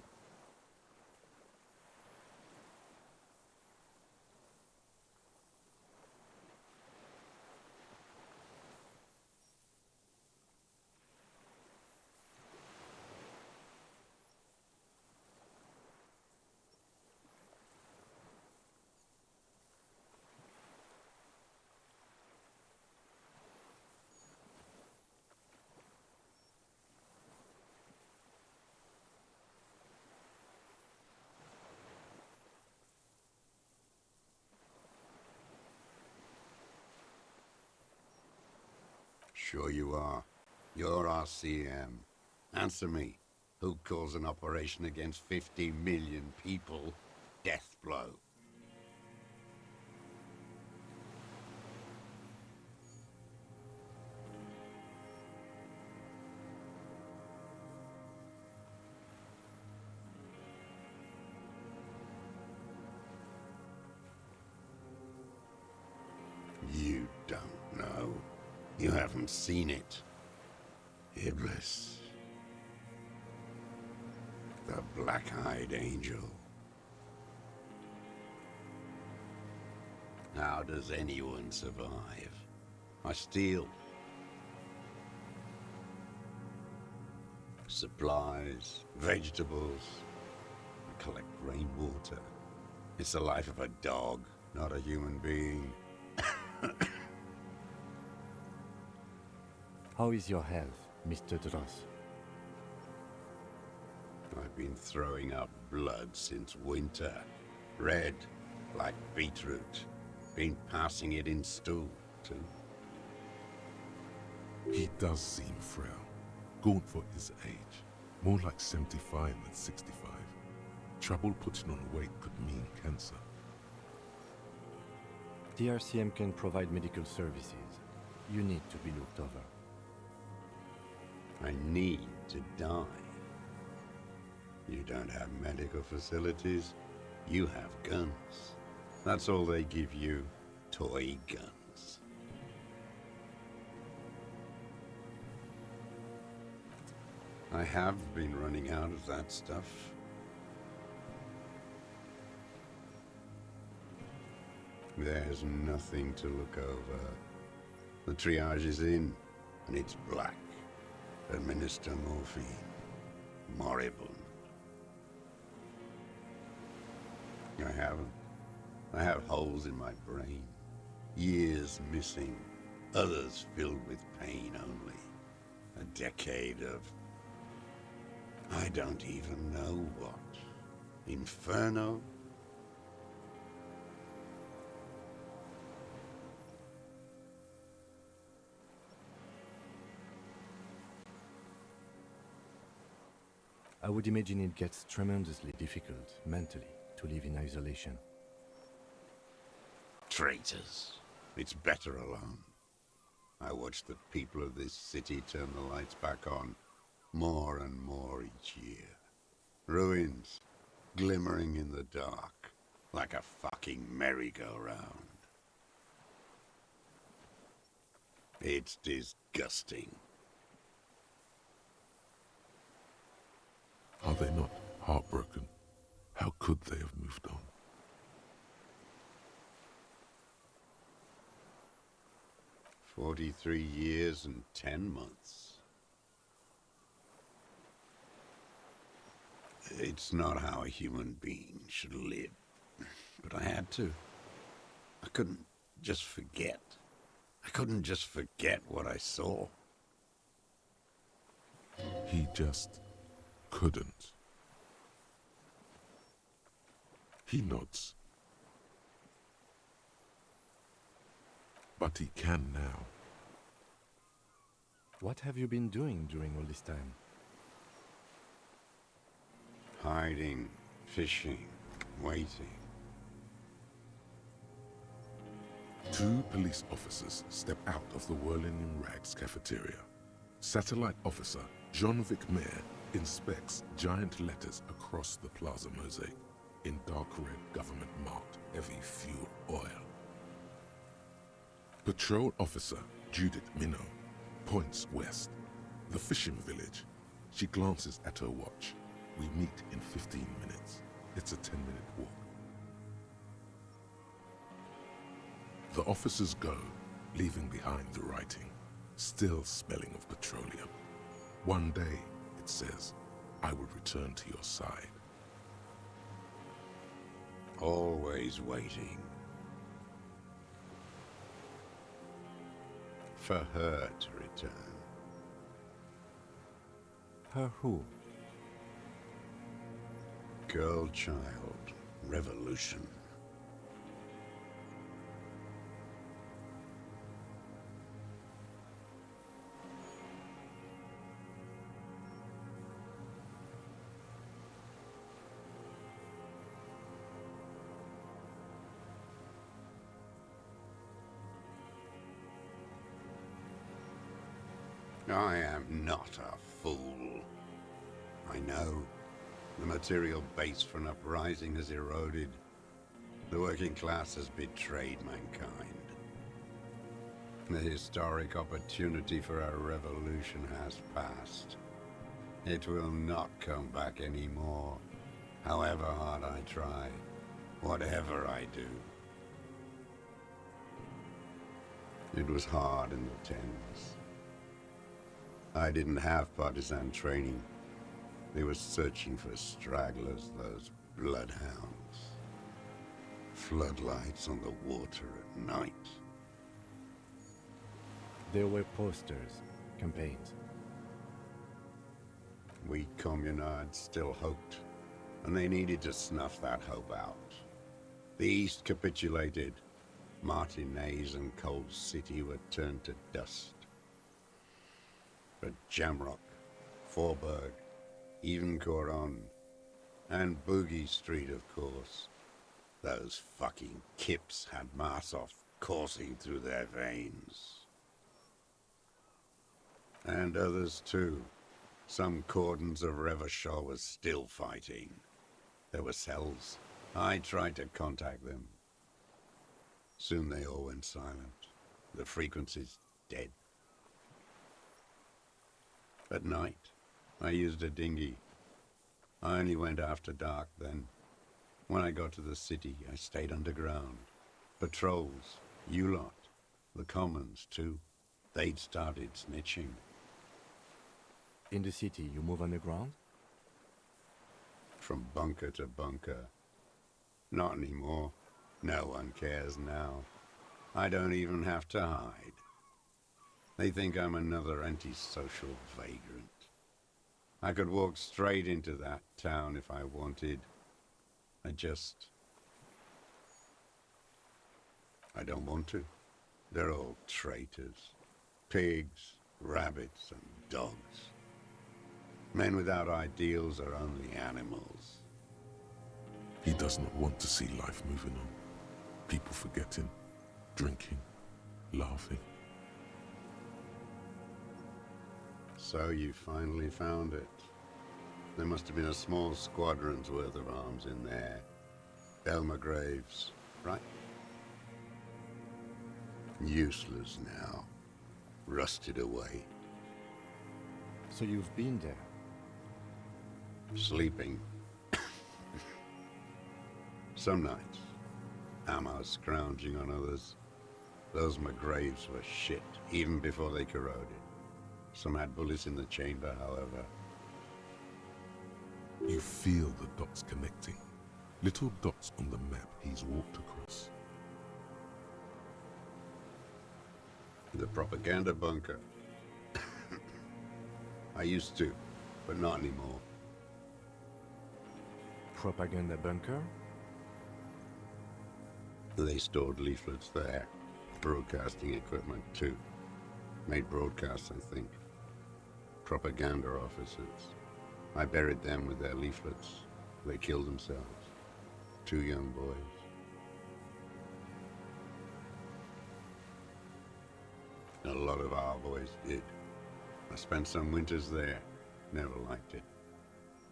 Sure you are. You're RCM. Answer me. Who calls an operation against 50 million people Deathblow? You haven't seen it. Iblis. The black-eyed angel. How does anyone survive? I steal. Supplies, vegetables. I collect rainwater. It's the life of a dog, not a human being. How is your health, Mr. Dross? I've been throwing up blood since winter. Red, like beetroot. Been passing it in stool, too. He does seem frail. Gaunt for his age. More like 75 than 65. Trouble putting on weight could mean cancer. The RCM can provide medical services. You need to be looked over. I need to die. You don't have medical facilities. You have guns. That's all they give you. Toy guns. I have been running out of that stuff. There's nothing to look over. The triage is in, and it's black. Administer morphine. Moribund. I haven't. I have holes in my brain. Years missing. Others filled with pain only. A decade of... I don't even know what. Inferno? I would imagine it gets tremendously difficult, mentally, to live in isolation. Traitors. It's better alone. I watch the people of this city turn the lights back on, more and more each year. Ruins, glimmering in the dark, like a fucking merry-go-round. It's disgusting. Are they not heartbroken? How could they have moved on? "43 years and 10 months. It's not how a human being should live. But I had to. I couldn't just forget. I couldn't just forget what I saw. He just couldn't. He nods. But he can now. What have you been doing during all this time? Hiding, fishing, waiting. 2 police officers step out of the Whirling in Rags cafeteria. Satellite officer Jean-Vic Mayer inspects giant letters across the plaza mosaic in dark red government-marked heavy fuel oil. Patrol officer Judith Minot points west, the fishing village. She glances at her watch. We meet in 15 minutes. It's a 10-minute walk. The officers go, leaving behind the writing, still smelling of petroleum. One day, it says, I will return to your side. Always waiting. For her to return. Her who? Girl child. Revolution. I am not a fool. I know. The material base for an uprising has eroded. The working class has betrayed mankind. The historic opportunity for a revolution has passed. It will not come back anymore, however hard I try, whatever I do. It was hard in the Thames. I didn't have partisan training. They were searching for stragglers, those bloodhounds. Floodlights on the water at night. There were posters, campaigns. We communards still hoped, and they needed to snuff that hope out. The East capitulated. Martinez and Cold City were turned to dust. But Jamrock, Forburg, even Coron, and Boogie Street, of course. Those fucking kips had Marsov coursing through their veins. And others too. Some cordons of Revachol was still fighting. There were cells. I tried to contact them. Soon they all went silent. The frequencies dead. At night, I used a dinghy. I only went after dark then. When I got to the city, I stayed underground. Patrols, you lot, the commons too. They'd started snitching. In the city, you move underground? From bunker to bunker. Not anymore. No one cares now. I don't even have to hide. They think I'm another antisocial vagrant. I could walk straight into that town if I wanted. I don't want to. They're all traitors. Pigs, rabbits, and dogs. Men without ideals are only animals. He does not want to see life moving on. People forgetting, drinking, laughing. So you finally found it. There must have been a small squadron's worth of arms in there. Elmer Graves, right? Useless now. Rusted away. So you've been there? Sleeping. Some nights. Ammo scrounging on others. Those McGraves were shit, even before they corroded. Some had bullets in the chamber, however. You feel the dots connecting. Little dots on the map he's walked across. The propaganda bunker. I used to, but not anymore. Propaganda bunker? They stored leaflets there. Broadcasting equipment, too. Made broadcasts, I think. Propaganda officers. I buried them with their leaflets. They killed themselves. 2 young boys. A lot of our boys did. I spent some winters there. Never liked it.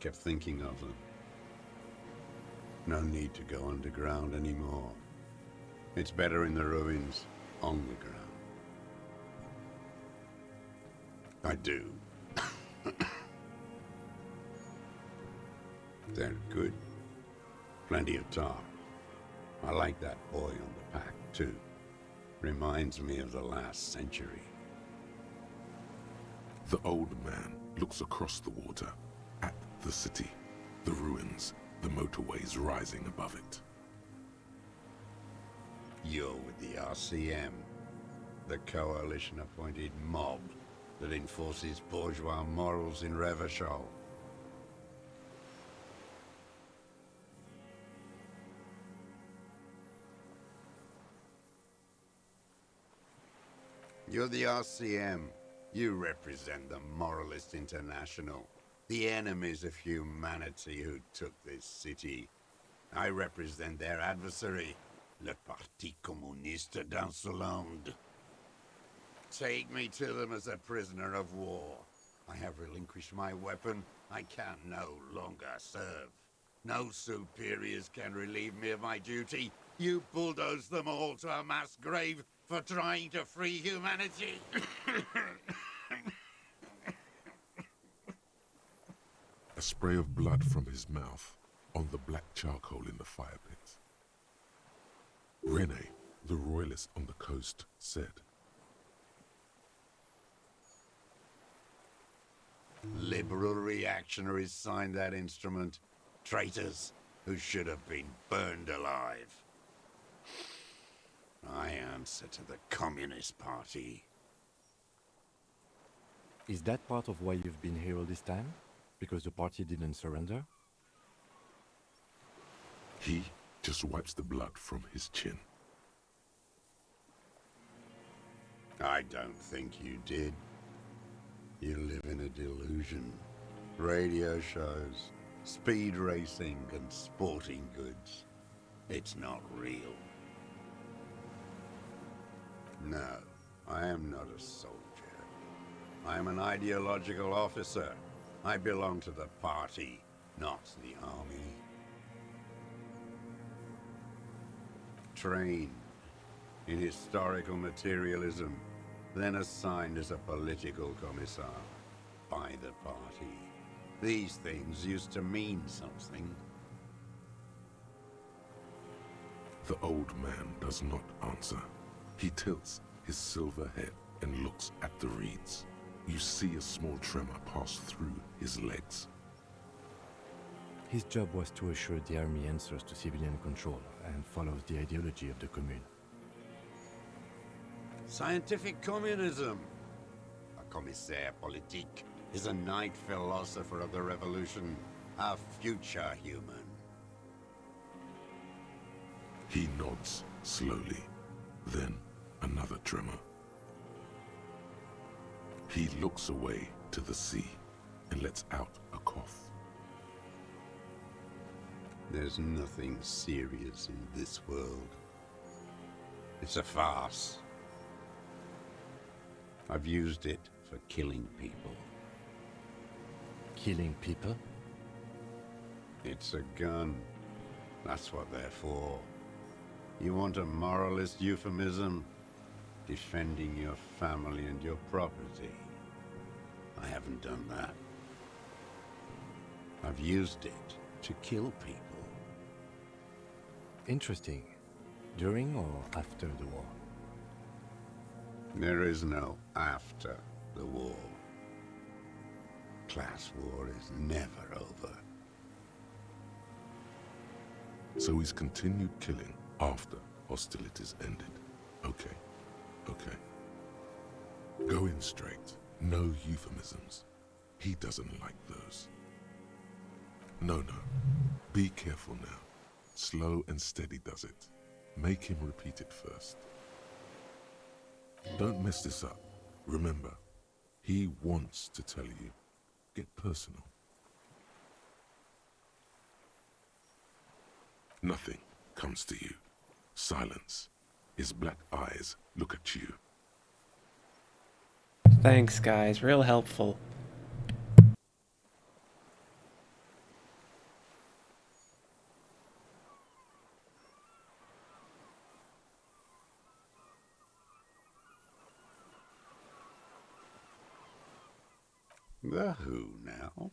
Kept thinking of them. No need to go underground anymore. It's better in the ruins, on the ground. I do. They're good. Plenty of talk. I like that boy on the pack, too. Reminds me of the last century. The old man looks across the water, at the city, the ruins, the motorways rising above it. You're with the RCM, the coalition-appointed mob that enforces bourgeois morals in Revachol. You're the RCM. You represent the Moralist International, the enemies of humanity who took this city. I represent their adversary, le Parti Communiste d'Insolande. Take me to them as a prisoner of war. I have relinquished my weapon. I can no longer serve. No superiors can relieve me of my duty. You bulldoze them all to a mass grave. for trying to free humanity. A spray of blood from his mouth on the black charcoal in the fire pit. Rene, the royalist on the coast, said, Liberal reactionaries signed that instrument. Traitors who should have been burned alive. I answer to the Communist Party. Is that part of why you've been here all this time? Because the party didn't surrender? He just wipes the blood from his chin. I don't think you did. You live in a delusion. Radio shows, speed racing, and sporting goods. It's not real. No, I am not a soldier. I am an ideological officer. I belong to the party, not the army. Trained in historical materialism, then assigned as a political commissar by the party. These things used to mean something. The old man does not answer. He tilts his silver head and looks at the reeds. You see a small tremor pass through his legs. His job was to assure the army answers to civilian control and follows the ideology of the Commune. Scientific communism. A commissaire politique is a knight philosopher of the revolution, a future human. He nods slowly, then another tremor. He looks away to the sea and lets out a cough. There's nothing serious in this world. It's a farce. I've used it for killing people. Killing people? It's a gun. That's what they're for. You want a moralist euphemism? Defending your family and your property. I haven't done that. I've used it to kill people. Interesting. During or after the war? There is no after the war. Class war is never over. So he's continued killing after hostilities ended. Okay. Okay. Go in straight. No euphemisms. He doesn't like those. No. Be careful now. Slow and steady does it. Make him repeat it first. Don't mess this up. Remember, he wants to tell you. Get personal. Nothing comes to you. Silence. His black eyes look at you. Thanks, guys. Real helpful. The who now?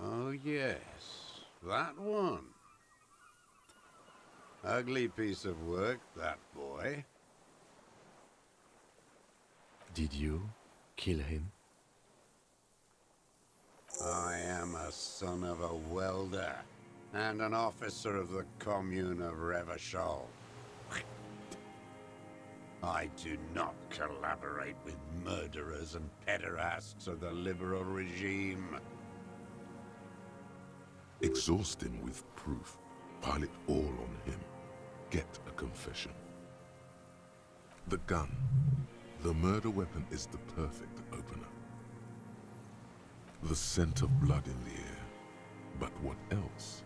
Oh yes, that one. Ugly piece of work, that boy. Did you kill him? I am a son of a welder and an officer of the Commune of Revachol. I do not collaborate with murderers and pederasts of the liberal regime. Exhaust him with proof. Pile it all on him. Get a confession. The gun. The murder weapon is the perfect opener. The scent of blood in the air. But what else?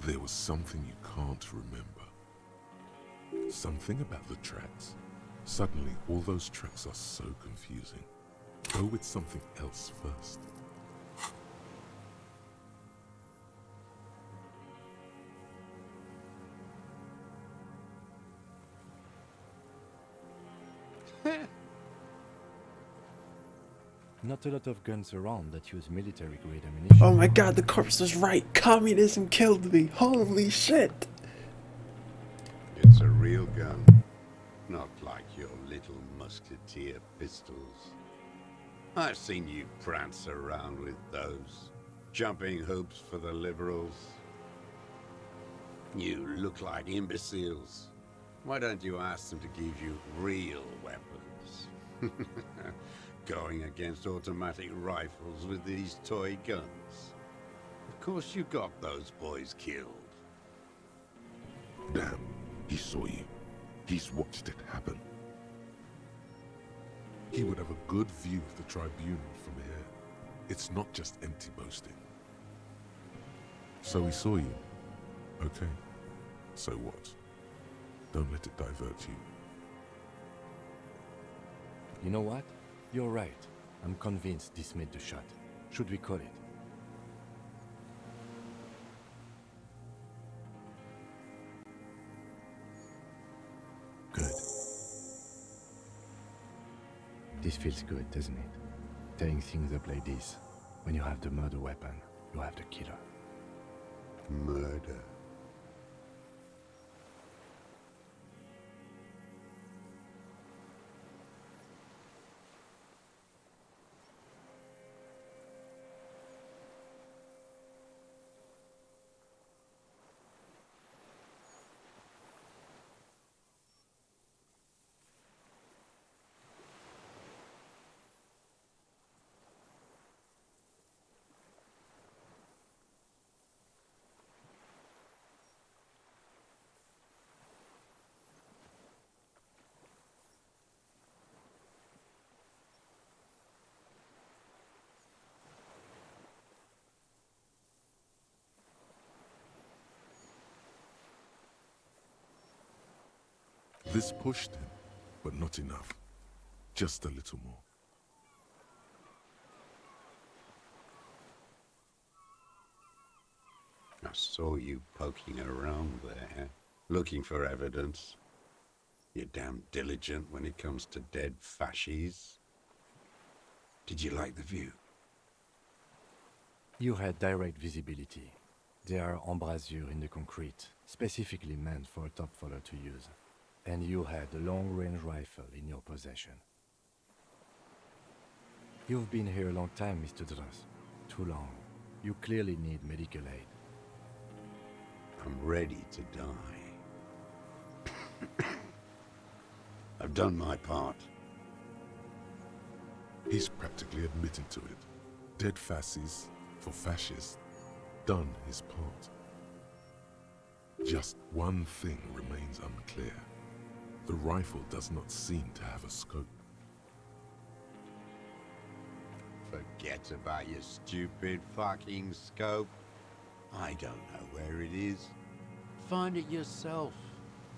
There was something you can't remember. Something about the tracks. Suddenly, all those tracks are so confusing. Go with something else first. Not a lot of guns around that use military-grade ammunition. Oh my god, the corpse was right. Communism killed me. Holy shit. It's a real gun. Not like your little musketeer pistols. I've seen you prance around with those. Jumping hoops for the liberals. You look like imbeciles. Why don't you ask them to give you real weapons? Going against automatic rifles with these toy guns. Of course you got those boys killed. Damn, he saw you. He's watched it happen. He would have a good view of the tribunal from here. It's not just empty boasting. So he saw you. Okay. So what? Don't let it divert you. You know what? You're right. I'm convinced this made the shot. Should we call it? Good. This feels good, doesn't it? Tearing things up like this. When you have the murder weapon, you have the killer. Murder. This pushed him, but not enough. Just a little more. I saw you poking around there, looking for evidence. You're damn diligent when it comes to dead fascies. Did you like the view? You had direct visibility. There are embrasures in the concrete, specifically meant for a top follower to use. And you had a long-range rifle in your possession. You've been here a long time, Mr. Dross. Too long. You clearly need medical aid. I'm ready to die. I've done my part. He's practically admitted to it. Dead fascies for fascists. Done his part. Just one thing remains unclear. The rifle does not seem to have a scope. Forget about your stupid fucking scope. I don't know where it is. Find it yourself.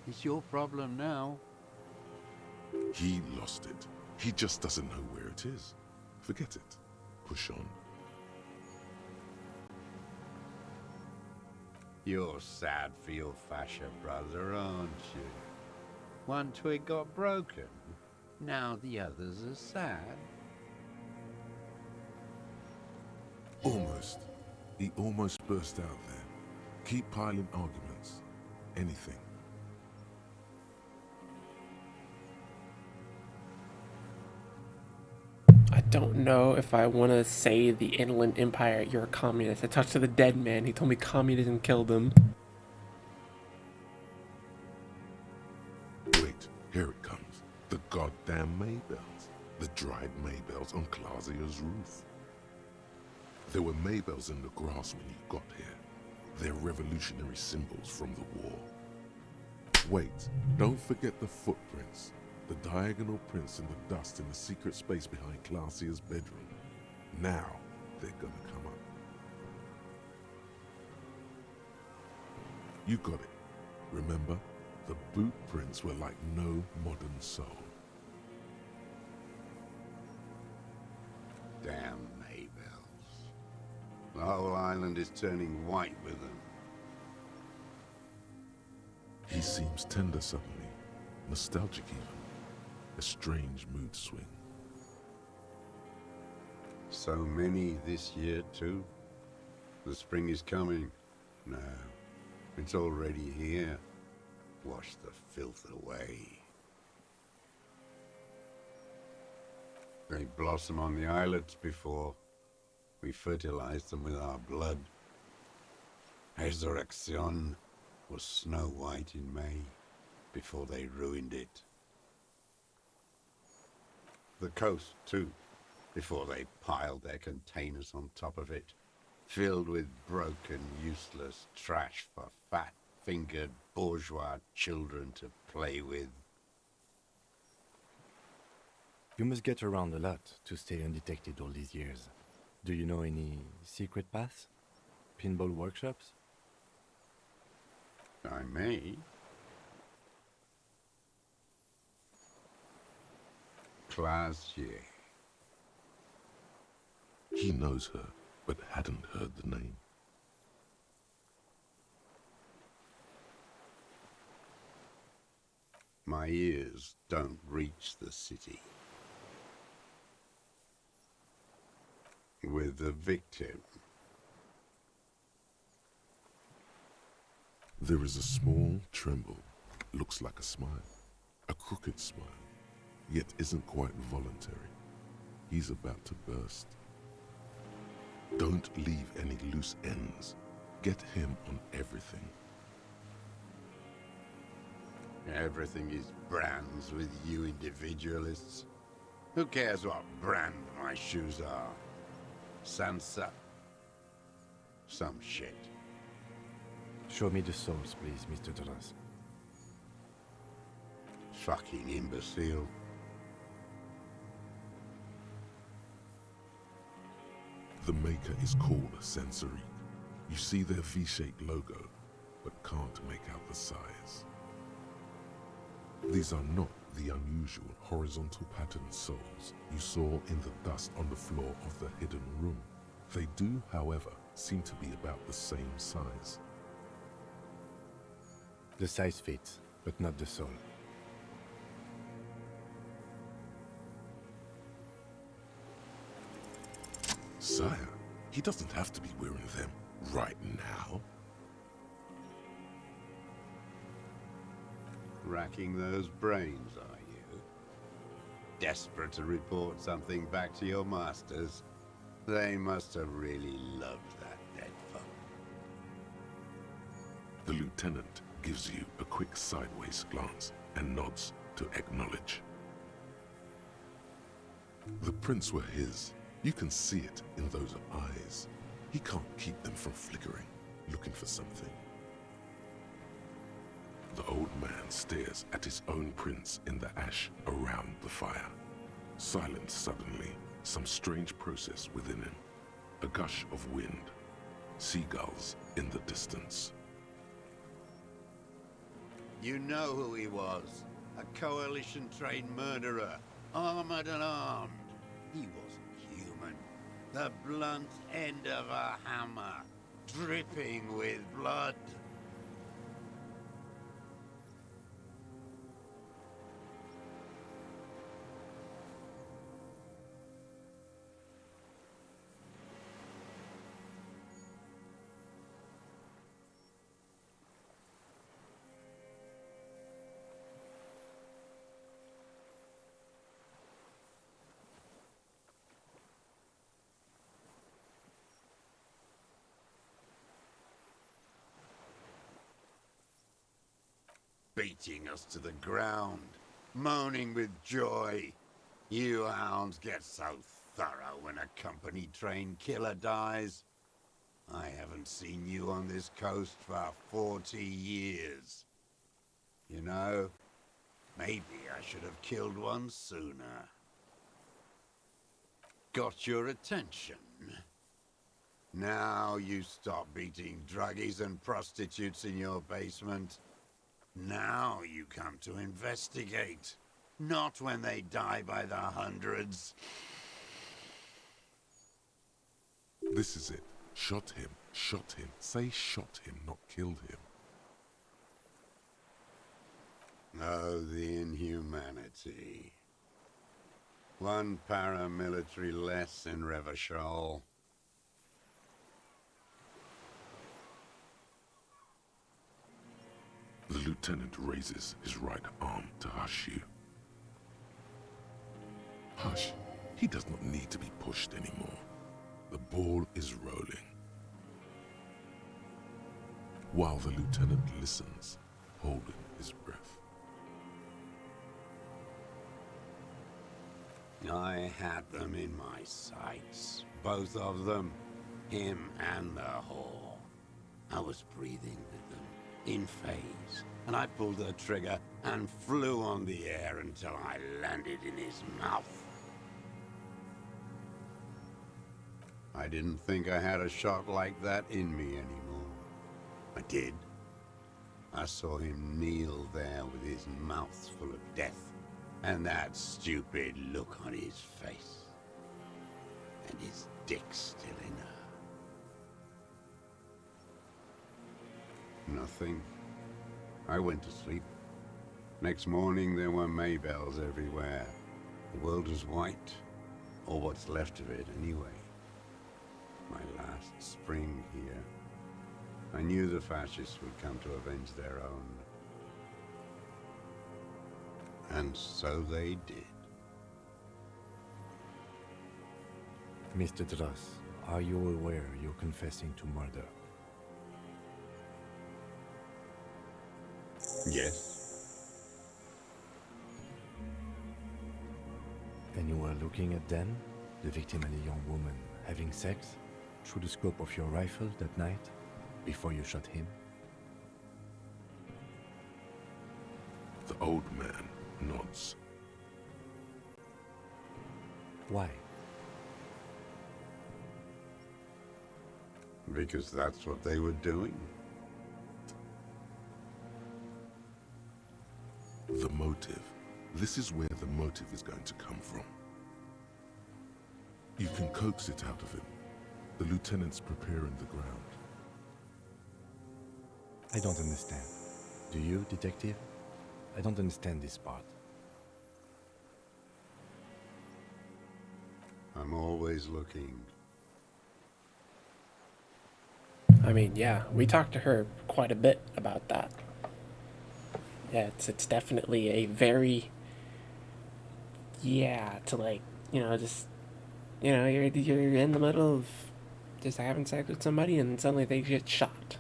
It's your problem now. He lost it. He just doesn't know where it is. Forget it. Push on. You're sad for your fascia brother, aren't you? One twig got broken. Now the others are sad. Almost. He almost burst out there. Keep piling arguments. Anything. I don't know if I want to say the Inland Empire, you're a communist. I talked to the dead man. He told me communism killed him. Wait, here it comes. The goddamn Maybells. The dried Maybells on Clausia's roof. There were Maybells in the grass when you got here. They're revolutionary symbols from the war. Wait, don't forget the footprints. The diagonal prints in the dust in the secret space behind Clausia's bedroom. Now, they're gonna come up. You got it. Remember, the boot prints were like no modern soul. Damn Maybells. The whole island is turning white with them. He seems tender suddenly, nostalgic even. A strange mood swing. So many this year too. The spring is coming. No, it's already here. Wash the filth away. They blossom on the islets before. We fertilize them with our blood. Resurrection was snow white in May, before they ruined it. The coast, too, before they piled their containers on top of it, filled with broken, useless trash for fat-fingered bourgeois children to play with. You must get around a lot to stay undetected all these years. Do you know any secret paths? Pinball workshops? I may. Classier. He knows her, but hadn't heard the name. My ears don't reach the city. With the victim. There is a small tremble, looks like a smile, a crooked smile, yet isn't quite voluntary. He's about to burst. Don't leave any loose ends. Get him on everything. Everything is brands with you individualists. Who cares what brand my shoes are? Sansa. Some shit. Show me the source, please, Mr. Duras. Fucking imbecile. The maker is called Sensory. You see their V-shaped logo, but can't make out the size. These are not the unusual horizontal patterned souls you saw in the dust on the floor of the hidden room. They do, however, seem to be about the same size. The size fits, but not the soul. Sire, he doesn't have to be wearing them right now. Racking those brains, are you? Desperate to report something back to your masters? They must have really loved that dead fuck. The lieutenant gives you a quick sideways glance and nods to acknowledge. The prints were his. You can see it in those eyes. He can't keep them from flickering, looking for something. The old man stares at his own prints in the ash around the fire. Silent suddenly, some strange process within him. A gush of wind. Seagulls in the distance. You know who he was. A coalition-trained murderer. Armored and armed. He wasn't human. The blunt end of a hammer. Dripping with blood. Beating us to the ground, moaning with joy. You hounds get so thorough when a company-trained killer dies. I haven't seen you on this coast for 40 years. You know, maybe I should have killed one sooner. Got your attention? Now you stop beating druggies and prostitutes in your basement. Now you come to investigate. Not when they die by the hundreds. This is it. Shot him. Shot him. Say shot him, not killed him. Oh, the inhumanity. One paramilitary less in Revachol. The lieutenant raises his right arm to hush you. Hush. He does not need to be pushed anymore. The ball is rolling. While the lieutenant listens, holding his breath. I had them in my sights. Both of them. Him and the whore. I was breathing with them, in phase, and I pulled the trigger and flew on the air until I landed in his mouth. I didn't think I had a shot like that in me anymore. I did. I saw him kneel there with his mouth full of death, and that stupid look on his face. And his dick still in her. Nothing. I went to sleep. Next morning there were Maybells everywhere. The world was white, or what's left of it anyway. My last spring here. I knew the fascists would come to avenge their own. And so they did. Mr. Dross, are you aware you're confessing to murder? Yes. And you were looking at Dan, the victim and a young woman, having sex through the scope of your rifle that night, before you shot him? The old man nods. Why? Because that's what they were doing. The motive. This is where the motive is going to come from. You can coax it out of him. The lieutenant's preparing the ground. I don't understand. Do you, detective? I don't understand this part. I'm always looking. I mean, yeah, we talked to her quite a bit about that. Yeah, it's definitely a very, yeah, to like, you know, just, you know, you're in the middle of just having sex with somebody and suddenly they get shot.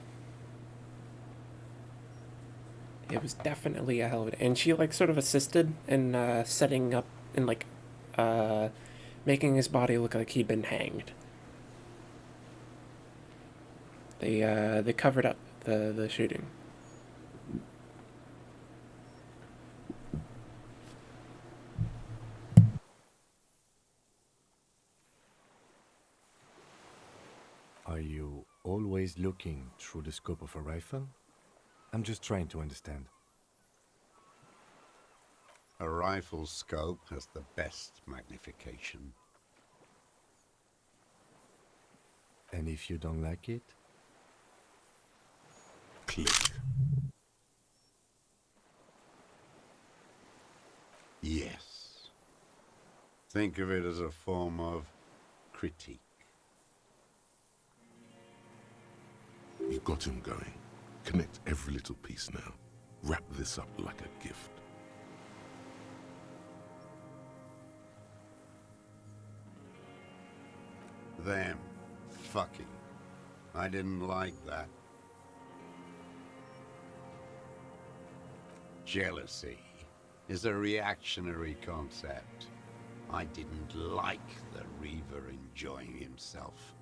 It was definitely a hell of a, and she like sort of assisted in setting up and like making his body look like he'd been hanged. They covered up the shooting. Are you always looking through the scope of a rifle? I'm just trying to understand. A rifle scope has the best magnification. And if you don't like it? Click. Yes. Think of it as a form of critique. You got him going. Connect every little piece now. Wrap this up like a gift. Them fucking. I didn't like that. Jealousy is a reactionary concept. I didn't like the Reaver enjoying himself.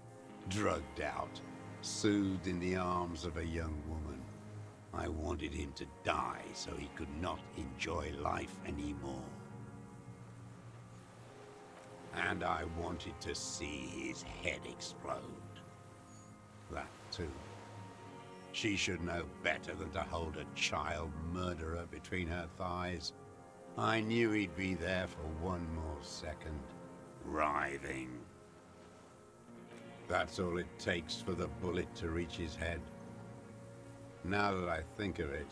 Drugged out, soothed in the arms of a young woman. I wanted him to die so he could not enjoy life anymore. And I wanted to see his head explode. that too. She should know better than to hold a child murderer between her thighs. I knew he'd be there for one more second, writhing. That's all it takes for the bullet to reach his head. Now that I think of it,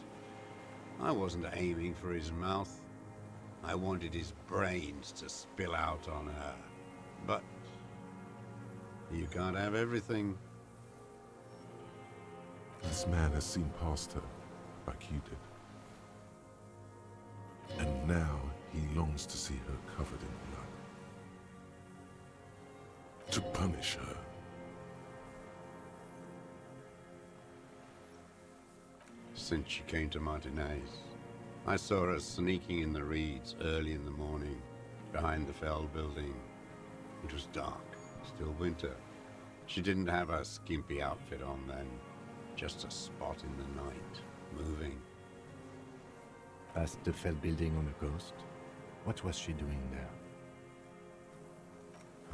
I wasn't aiming for his mouth. I wanted his brains to spill out on her. But you can't have everything. This man has seen past her, like you did. And now he longs to see her covered in blood. To punish her. Since she came to Martinez, I saw her sneaking in the reeds early in the morning, behind the Fell building. It was dark, still winter. She didn't have her skimpy outfit on then, just a spot in the night, moving. Past the Fell building on the coast? What was she doing there?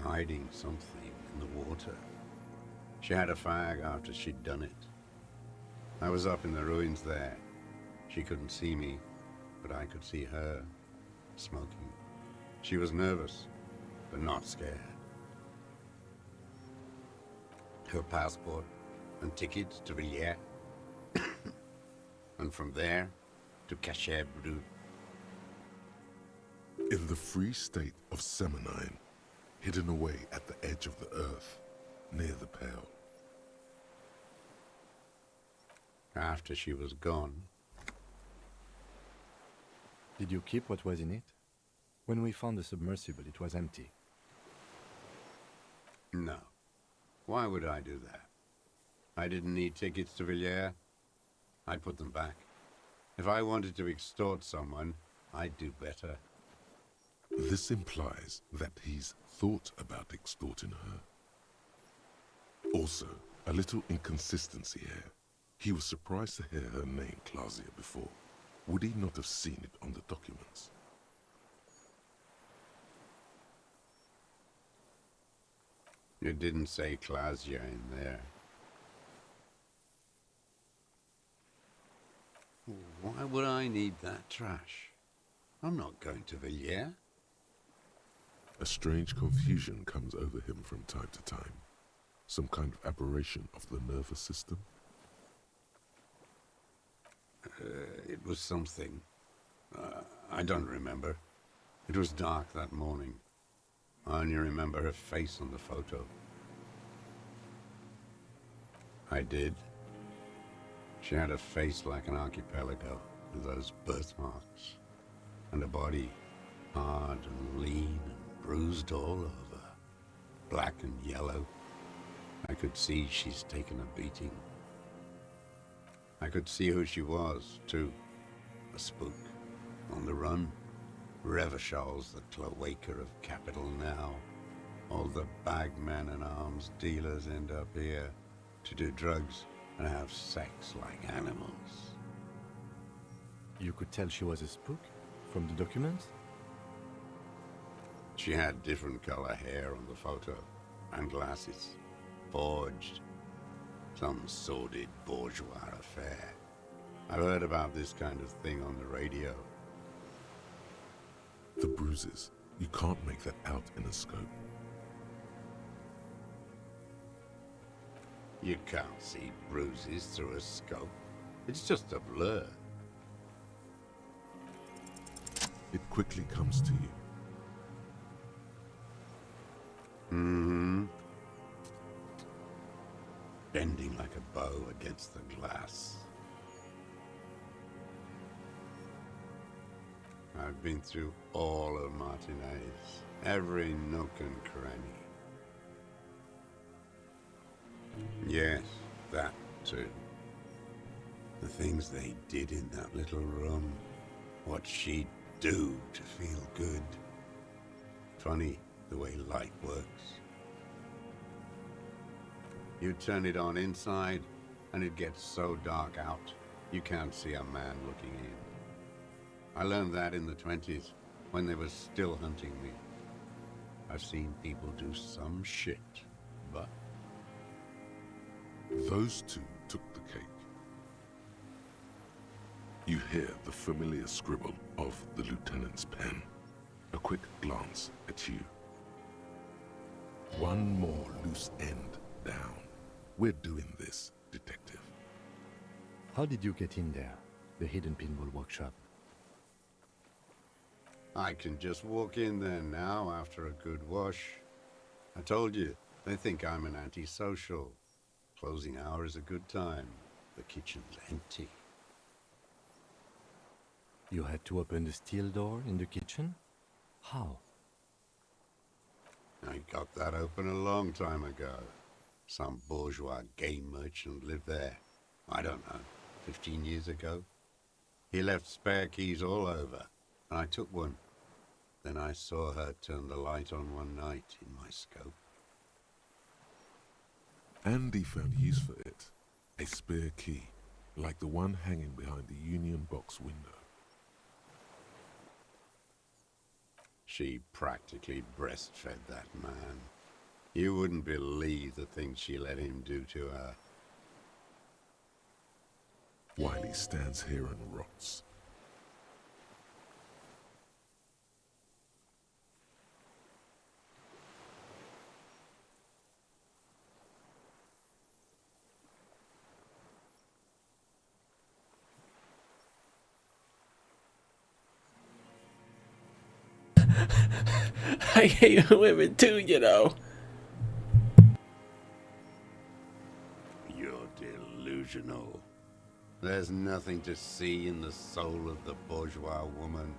Hiding something in the water. She had a fag after she'd done it. I was up in the ruins there. She couldn't see me, but I could see her, smoking. She was nervous, but not scared. Her passport and tickets to Villiers, and from there to Cachet Brut. In the free state of Semonine, hidden away at the edge of the earth, near the Pale. After she was gone. Did you keep what was in it? When we found the submersible, it was empty. No. Why would I do that? I didn't need tickets to Villiers. I'd put them back. If I wanted to extort someone, I'd do better. This implies that he's thought about extorting her. Also, a little inconsistency here. He was surprised to hear her name Clausia before. Would he not have seen it on the documents? It didn't say Clausia in there. Why would I need that trash? I'm not going to Villiers. A strange confusion comes over him from time to time. Some kind of aberration of the nervous system. It was something. I don't remember. It was dark that morning. I only remember her face on the photo. I did. She had a face like an archipelago, with those birthmarks. And a body, hard and lean and bruised all over. Black and yellow. I could see she's taken a beating. I could see who she was, too. A spook. On the run. Revachol's the cloaca of capital now. All the bagmen and arms dealers end up here to do drugs and have sex like animals. You could tell she was a spook from the documents? She had different color hair on the photo, and glasses. Forged. Some sordid bourgeois affair. I've heard about this kind of thing on the radio. The bruises. You can't make that out in a scope. You can't see bruises through a scope. It's just a blur. It quickly comes to you. Mm-hmm. Bending like a bow against the glass. I've been through all of Martinez, every nook and cranny. Yes, that too. The things they did in that little room. What she'd do to feel good. Funny the way light works. You turn it on inside, and it gets so dark out, you can't see a man looking in. I learned that in the 20s, when they were still hunting me. I've seen people do some shit, but Those two took the cake. You hear the familiar scribble of the lieutenant's pen. A quick glance at you. One more loose end down. We're doing this, detective. How did you get in there? The hidden pinball workshop. I can just walk in there now after a good wash. I told you, they think I'm an antisocial. Closing hour is a good time. The kitchen's empty. You had to open the steel door in the kitchen? How? I got that open a long time ago. Some bourgeois game merchant lived there. I don't know, 15 years ago. He left spare keys all over, and I took one. Then I saw her turn the light on one night in my scope. Andy found use for it. A spare key, like the one hanging behind the Union Box window. She practically breastfed that man. You wouldn't believe the things she let him do to her. Wiley stands here and rots. I hate women too, you know. You're delusional. There's nothing to see in the soul of the bourgeois woman.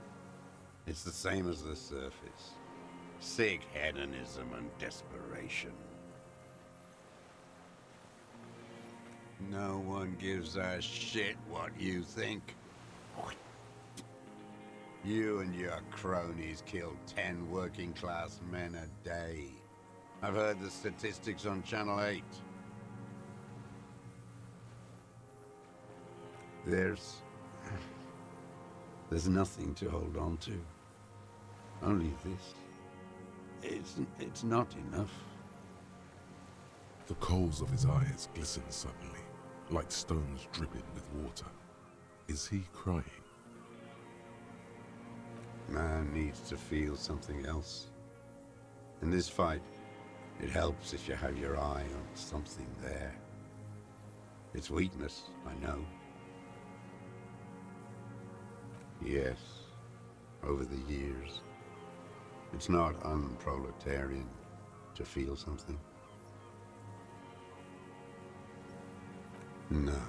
It's the same as the surface. Sick hedonism and desperation. No one gives a shit what you think. You and your cronies kill 10 working-class men a day. I've heard the statistics on Channel 8. There's nothing to hold on to. Only this. It's not enough. The coals of his eyes glisten suddenly, like stones dripping with water. Is he crying? Man needs to feel something else. In this fight, it helps if you have your eye on something there. It's weakness, I know. Yes, over the years, it's not unproletarian to feel something. No.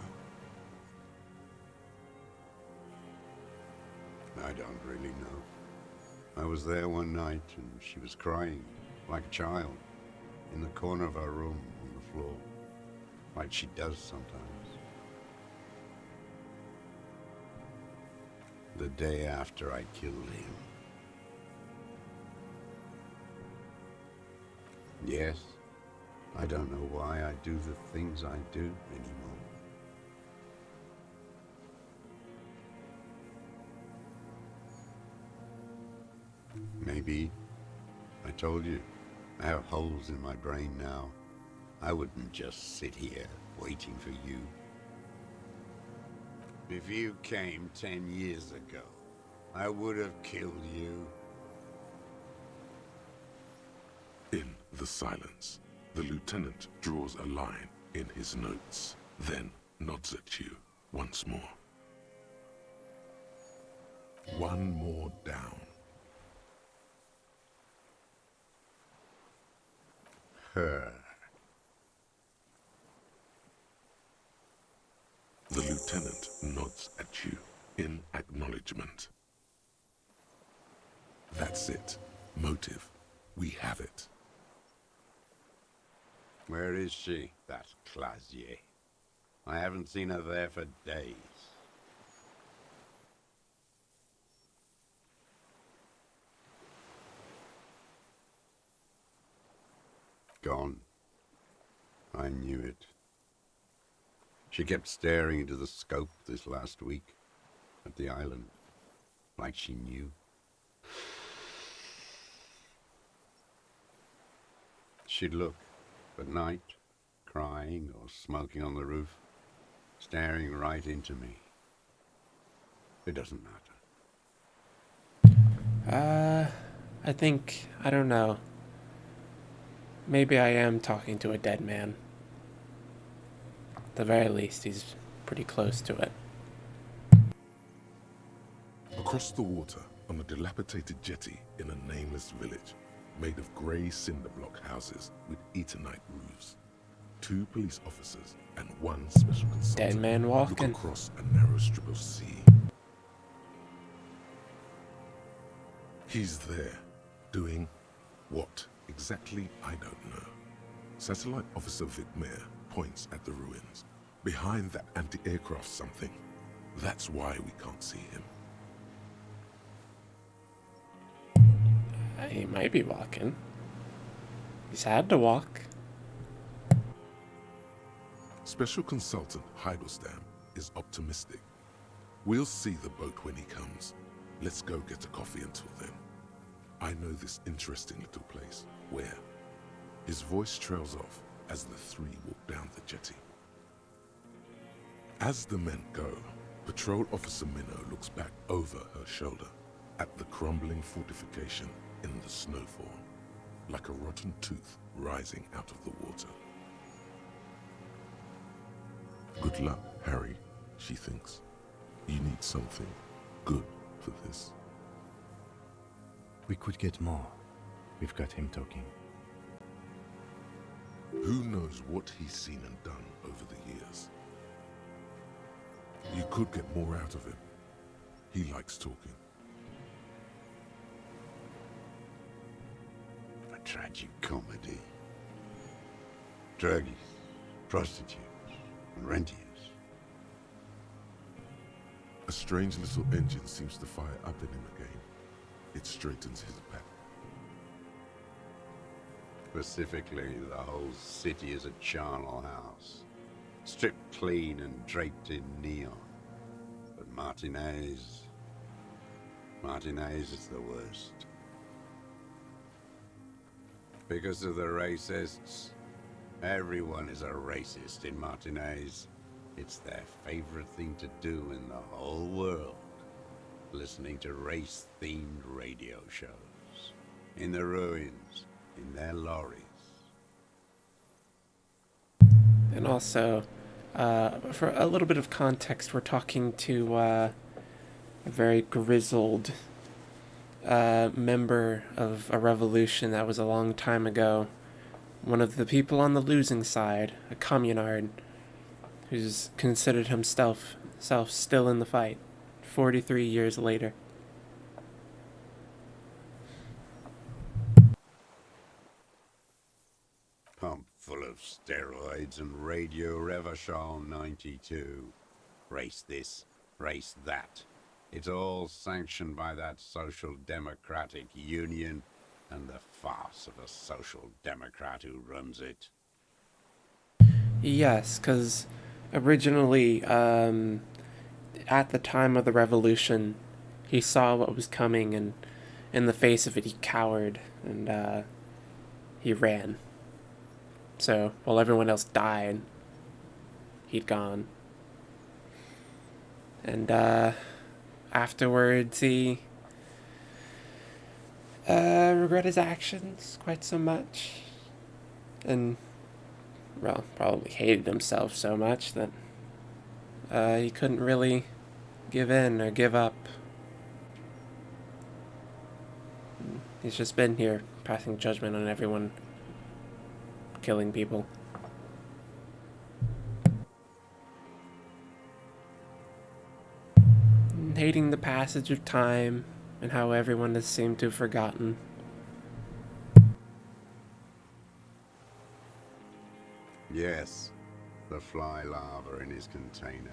I don't really know. I was there one night and she was crying, like a child, in the corner of our room on the floor, like she does sometimes. The day after I killed him. Yes, I don't know why I do the things I do anymore. Maybe, I told you, I have holes in my brain now. I wouldn't just sit here waiting for you. If you came 10 years ago, I would have killed you. In the silence, the lieutenant draws a line in his notes, then nods at you once more. One more down. Her. The lieutenant nods at you in acknowledgement. That's it. Motive. We have it. Where is she, that Clasier? I haven't seen her there for days. Gone. I knew it. She kept staring into the scope this last week at the island, like she knew. She'd look at night, crying or smoking on the roof, staring right into me. It doesn't matter. I don't know. Maybe I am talking to a dead man. At the very least, he's pretty close to it. Across the water, on a dilapidated jetty in a nameless village, made of grey cinder block houses with Eternite roofs, 2 police officers and 1 special consultant Dead man walking. look across a narrow strip of sea. He's there, doing what exactly I don't know. Satellite Officer Vic Mayer points at the ruins. Behind that anti-aircraft something. That's why we can't see him. He might be walking. He's had to walk. Special Consultant Heidelstein is optimistic. We'll see the boat when he comes. Let's go get a coffee until then. I know this interesting little place. Where? His voice trails off as the 3 walk down the jetty. As the men go, Patrol Officer Minnow looks back over her shoulder at the crumbling fortification in the snowfall, like a rotten tooth rising out of the water. Good luck, Harry, she thinks. You need something good for this. We could get more. We've got him talking. Who knows what he's seen and done over the years? You could get more out of him. He likes talking. A tragic comedy. Druggies, prostitutes, and rentiers. A strange little engine seems to fire up in him again. It straightens his back. Specifically, the whole city is a charnel house. Stripped clean and draped in neon. But Martinez is the worst. Because of the racists. Everyone is a racist in Martinez. It's their favorite thing to do in the whole world. Listening to race-themed radio shows. In the ruins. In their lorries. And also, for a little bit of context, we're talking to a very grizzled member of a revolution that was a long time ago. One of the people on the losing side, a communard, who's considered himself still in the fight, 43 years later. Pump full of steroids and Radio Revachol 92. Race this, race that. It's all sanctioned by that Social Democratic Union and the farce of a Social Democrat who runs it. Yes, because originally, at the time of the revolution, he saw what was coming, and in the face of it, he cowered, and he ran. So, while everyone else died, he'd gone. And afterwards, he regret his actions quite so much. And, well, probably hated himself so much that he couldn't really give in or give up. He's just been here, passing judgment on everyone, killing people. And hating the passage of time and how everyone has seemed to have forgotten. Yes, the fly larva in his container.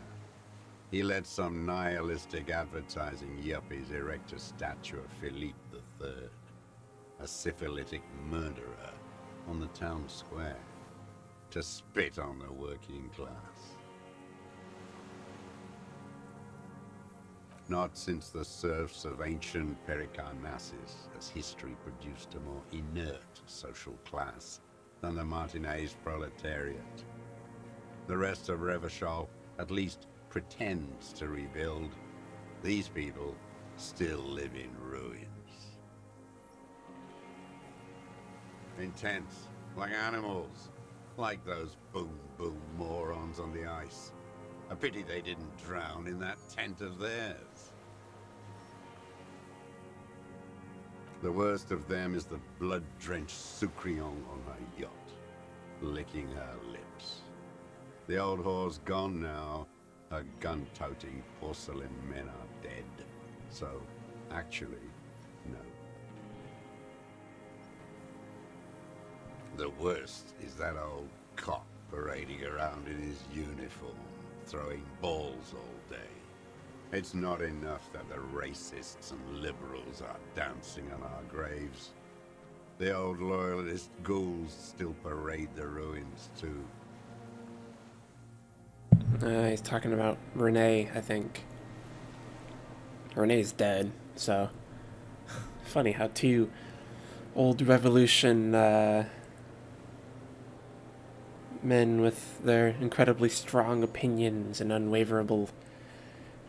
He let some nihilistic advertising yuppies erect a statue of Philippe III, a syphilitic murderer, on the town square, to spit on the working class. Not since the serfs of ancient Pericarnassus has history produced a more inert social class than the Martinez proletariat. The rest of Revachol at least pretends to rebuild. These people still live in ruins. Intense, like animals, like those boom morons on the ice. A pity they didn't drown in that tent of theirs. The worst of them is the blood-drenched Sucrion on her yacht, licking her lips. The old whore's gone now. Her gun-toting porcelain men are dead. So, actually, no. The worst is that old cop parading around in his uniform, throwing balls all day. It's not enough that the racists and liberals are dancing on our graves. The old loyalist ghouls still parade the ruins too. He's talking about Renee, I think. Renee's dead, so... Funny how two old revolution men with their incredibly strong opinions and unwaverable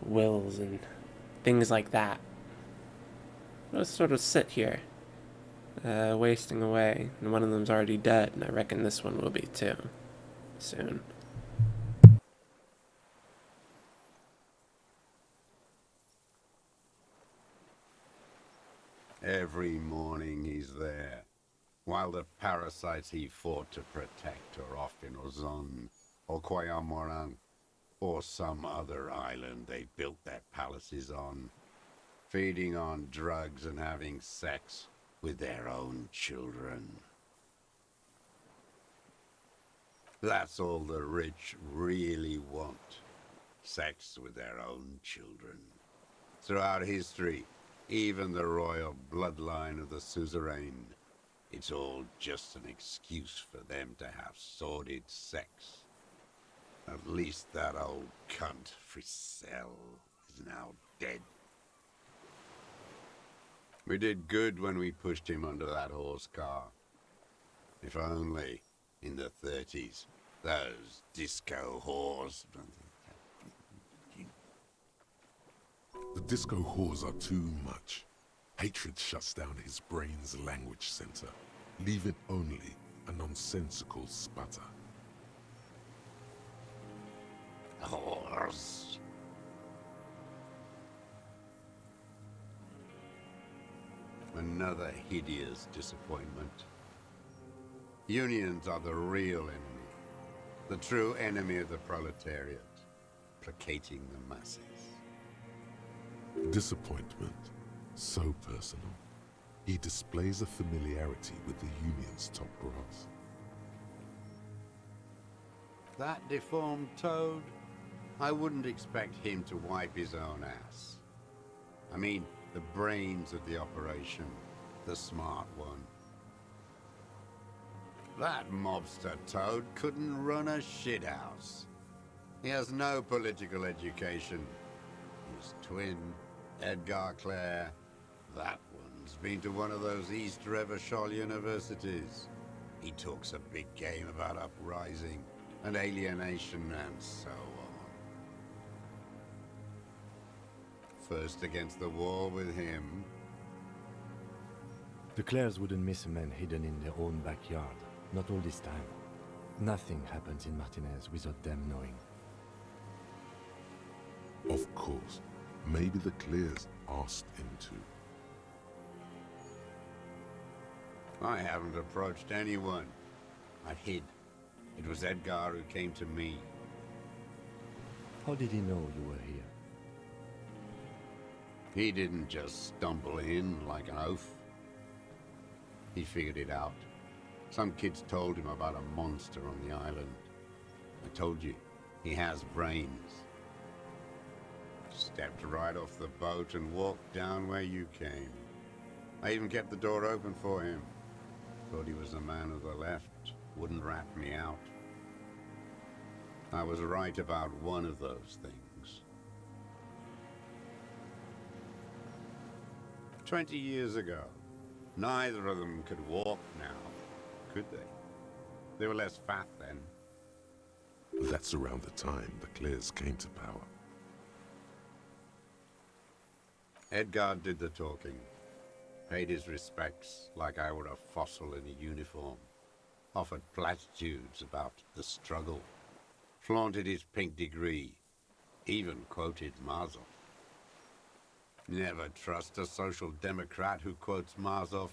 wills and things like that just sort of sit here, wasting away, and one of them's already dead, and I reckon this one will be too, soon. Every morning he's there, while the parasites he fought to protect are off in Ozon, or Quayamoran, or some other island they built their palaces on, feeding on drugs and having sex with their own children. That's all the rich really want, sex with their own children. Throughout history, even the royal bloodline of the suzerain, it's all just an excuse for them to have sordid sex. At least that old cunt, Frisell, is now dead. We did good when we pushed him under that horse car. If only, in the 30s, those disco whores... The disco whores are too much. Hatred shuts down his brain's language center, leaving only a nonsensical sputter. Whores. Another hideous disappointment. Unions are the real enemy, the true enemy of the proletariat, placating the masses. Disappointment, so personal. He displays a familiarity with the Union's top brass. That deformed toad? I wouldn't expect him to wipe his own ass. I mean, the brains of the operation, the smart one. That mobster toad couldn't run a shithouse. He has no political education. His twin, Edgar Clare, that one's been to one of those East Revachol universities. He talks a big game about uprising and alienation and so on. First against the wall with him. The Clares wouldn't miss a man hidden in their own backyard. Not all this time. Nothing happens in Martinez without them knowing. Of course, maybe the Clears asked him to. I haven't approached anyone. I hid. It was Edgar who came to me. How did he know you were here? He didn't just stumble in like an oaf. He figured it out. Some kids told him about a monster on the island. I told you, he has brains. Stepped right off the boat and walked down where you came. I even kept the door open for him. Thought he was a man of the left, wouldn't rat me out. I was right about one of those things. 20 years ago, neither of them could walk now, could they? They were less fat then. That's around the time the Clears came to power. Edgar did the talking. Paid his respects like I were a fossil in a uniform. Offered platitudes about the struggle. Flaunted his pink degree. Even quoted Marzov. Never trust a social democrat who quotes Marzov.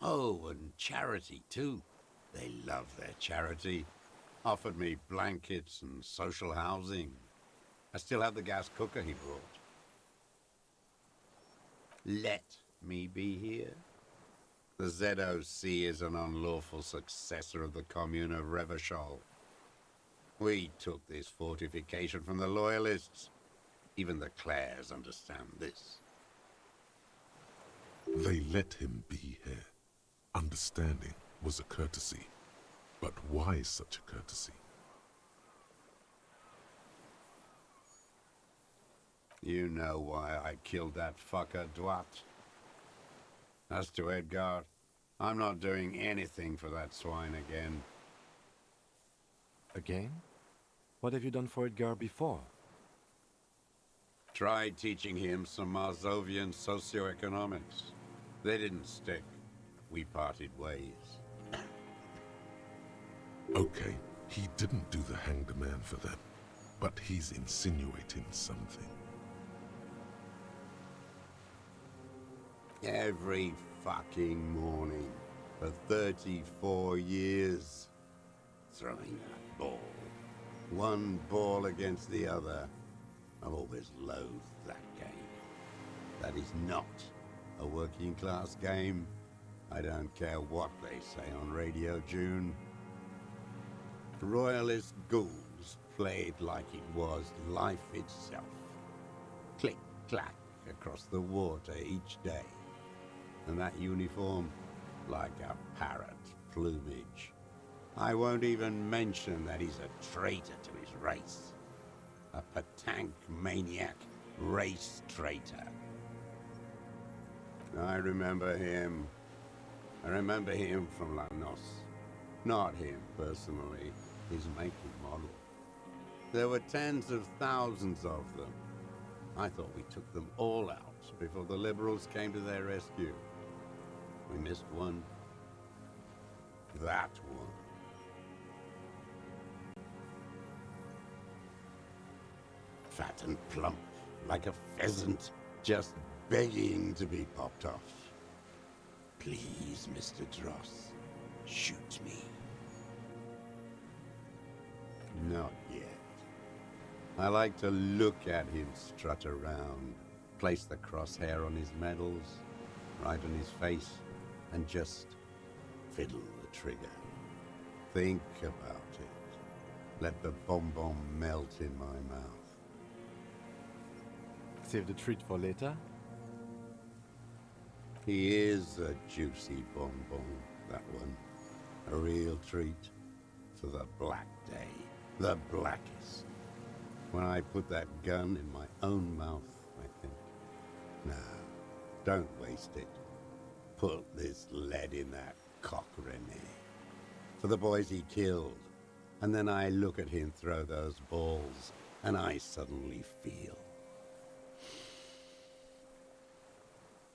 Oh, and charity too. They love their charity. Offered me blankets and social housing. I still have the gas cooker he brought. Let me be here. The ZOC is an unlawful successor of the Commune of Revachol. We took this fortification from the Loyalists. Even the Clares understand this. They let him be here. Understanding was a courtesy. But why such a courtesy? You know why I killed that fucker, Dwat. As to Edgar, I'm not doing anything for that swine again. Again? What have you done for Edgar before? Tried teaching him some Marzovian socioeconomics. They didn't stick. We parted ways. Okay, he didn't do the hanged man for them, but he's insinuating something. Every fucking morning for 34 years. Throwing that ball. One ball against the other. I've always loathed that game. That is not a working class game. I don't care what they say on Radio June. Royalist ghouls played like it was life itself. Click, clack across the water each day. And that uniform, like a parrot plumage. I won't even mention that he's a traitor to his race. A Patank maniac race traitor. I remember him. I remember him from Lanos. Not him personally, his making model. There were tens of thousands of them. I thought we took them all out before the liberals came to their rescue. We missed one. That one. Fat and plump, like a pheasant, just begging to be popped off. Please, Mr. Dross, shoot me. Not yet. I like to look at him strut around, place the crosshair on his medals, right on his face, and just fiddle the trigger. Think about it. Let the bonbon melt in my mouth. Save the treat for later? He is a juicy bonbon, that one. A real treat for the black day. The blackest. When I put that gun in my own mouth, I think. No, don't waste it. Put this lead in that cock, René. For the boys he killed. And then I look at him throw those balls, and I suddenly feel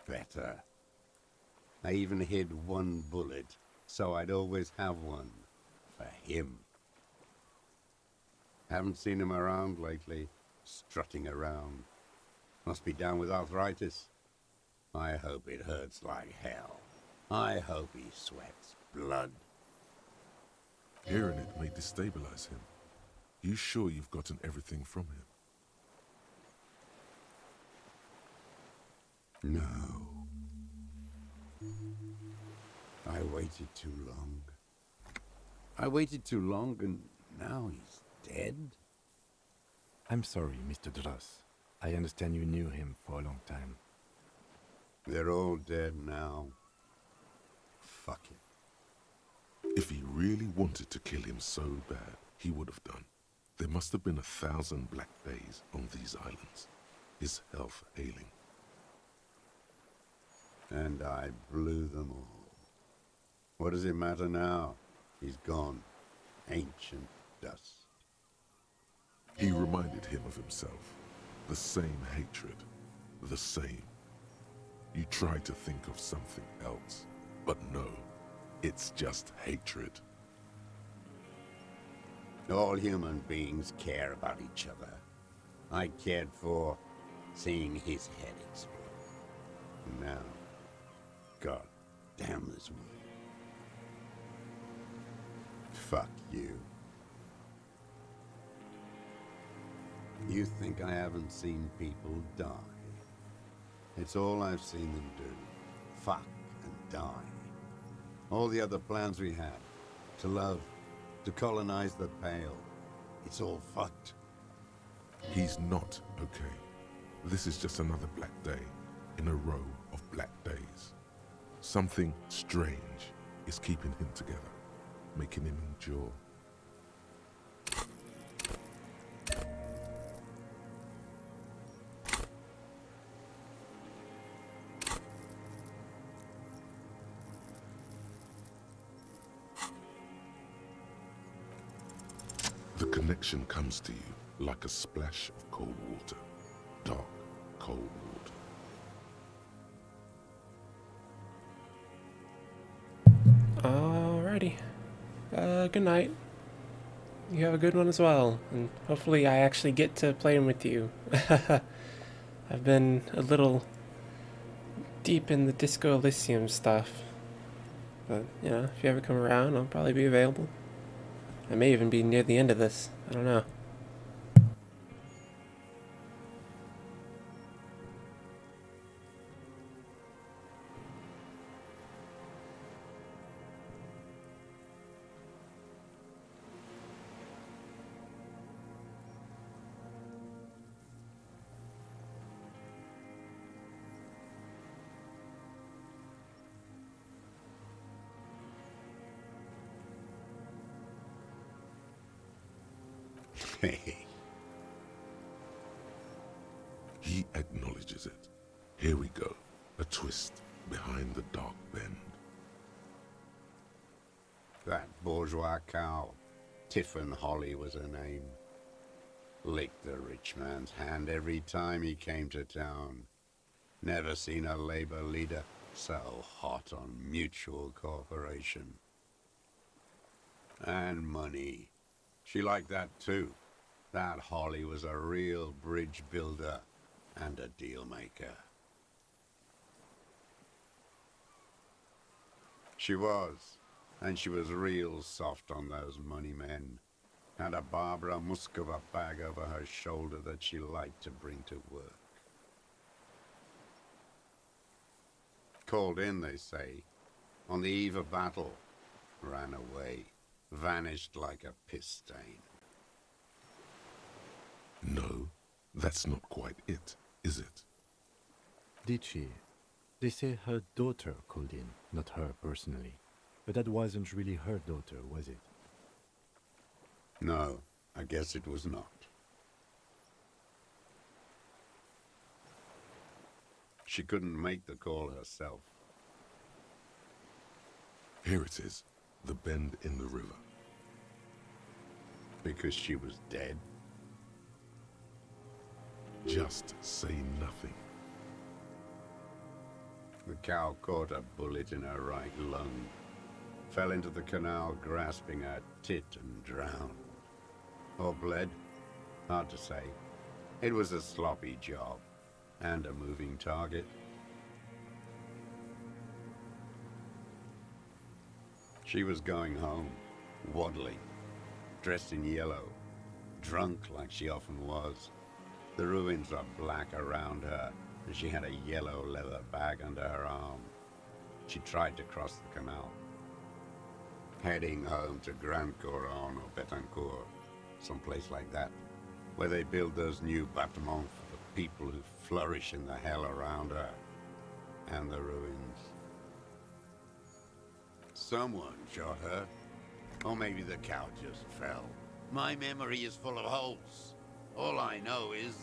better. I even hid one bullet, so I'd always have one for him. Haven't seen him around lately, strutting around. Must be down with arthritis. I hope it hurts like hell. I hope he sweats blood. Hearing it may destabilize him. You sure you've gotten everything from him? No. I waited too long. I waited too long and now he's dead? I'm sorry, Mr. Dross. I understand you knew him for a long time. They're all dead now. Fuck it. If he really wanted to kill him so bad, he would have done. There must have been 1,000 black days on these islands. His health ailing. And I blew them all. What does it matter now? He's gone. Ancient dust. He reminded him of himself. The same hatred. The same. You try to think of something else, but no, it's just hatred. All human beings care about each other. I cared for seeing his head explode. Now, God damn this world. Fuck you. You think I haven't seen people die? It's all I've seen them do. Fuck and die. All the other plans we had. To love. To colonize the Pale. It's all fucked. He's not okay. This is just another black day in a row of black days. Something strange is keeping him together, making him endure. The connection comes to you like a splash of cold water. Dark, cold water. Alrighty. Good night. You have a good one as well, and hopefully I actually get to playing with you. I've been a little deep in the Disco Elysium stuff, but you know, if you ever come around, I'll probably be available. I may even be near the end of this. I don't know. He acknowledges it. Here we go. A twist behind the dark bend. That bourgeois cow, Tiffin Holly was her name. Licked the rich man's hand every time he came to town. Never seen a labor leader so hot on mutual cooperation. And money. She liked that too. That Holly was a real bridge builder and a deal maker. She was, and she was real soft on those money men. Had a Barbara Muscova bag over her shoulder that she liked to bring to work. Called in, they say, on the eve of battle, ran away, vanished like a piss stain. No, that's not quite it, is it? Did she? They say her daughter called in, not her personally. But that wasn't really her daughter, was it? No, I guess it was not. She couldn't make the call herself. Here it is, the bend in the river. Because she was dead? Just say nothing. The cow caught a bullet in her right lung. Fell into the canal grasping her tit and drowned. Or bled? Hard to say. It was a sloppy job. And a moving target. She was going home, waddling, dressed in yellow, drunk like she often was. The ruins are black around her, and she had a yellow leather bag under her arm. She tried to cross the canal, heading home to Grand Couronne or Betancourt, someplace like that, where they build those new bâtiments for the people who flourish in the hell around her, and the ruins. Someone shot her, or maybe the cow just fell. My memory is full of holes. All I know is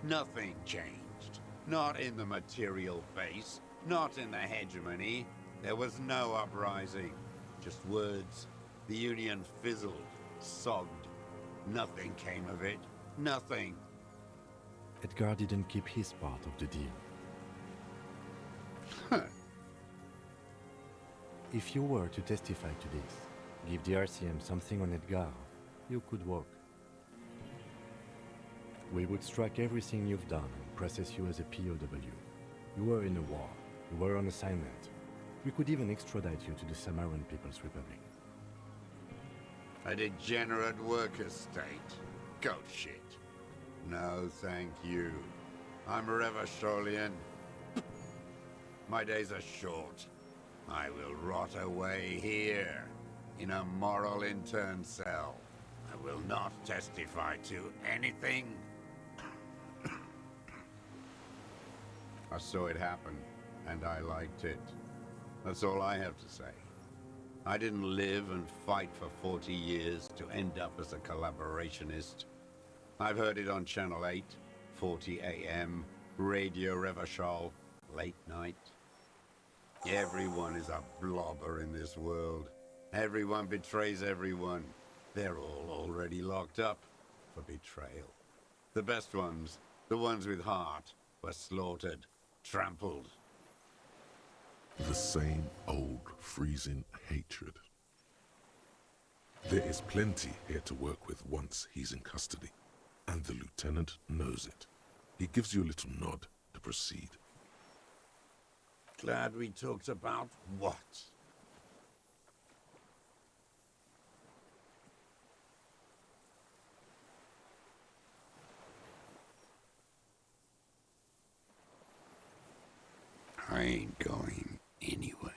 nothing changed. Not in the material base, not in the hegemony. There was no uprising. Just words. The Union fizzled, sogged. Nothing came of it. Nothing. Edgar didn't keep his part of the deal. If you were to testify to this, give the RCM something on Edgar, you could walk. We would strike everything you've done and process you as a POW. You were in a war. You were on assignment. We could even extradite you to the Samaran People's Republic. A degenerate worker state. Goat shit. No, thank you. I'm Revacholian. My days are short. I will rot away here, in a moral intern cell. I will not testify to anything. I saw it happen, and I liked it. That's all I have to say. I didn't live and fight for 40 years to end up as a collaborationist. I've heard it on Channel 8, 40 AM, Radio Revachol, late night. Everyone is a blobber in this world. Everyone betrays everyone. They're all already locked up for betrayal. The best ones, the ones with heart, were slaughtered, trampled. The same old freezing hatred. There is plenty here to work with once he's in custody, and the lieutenant knows it. He gives you a little nod to proceed. Glad we talked about what? I ain't going anywhere.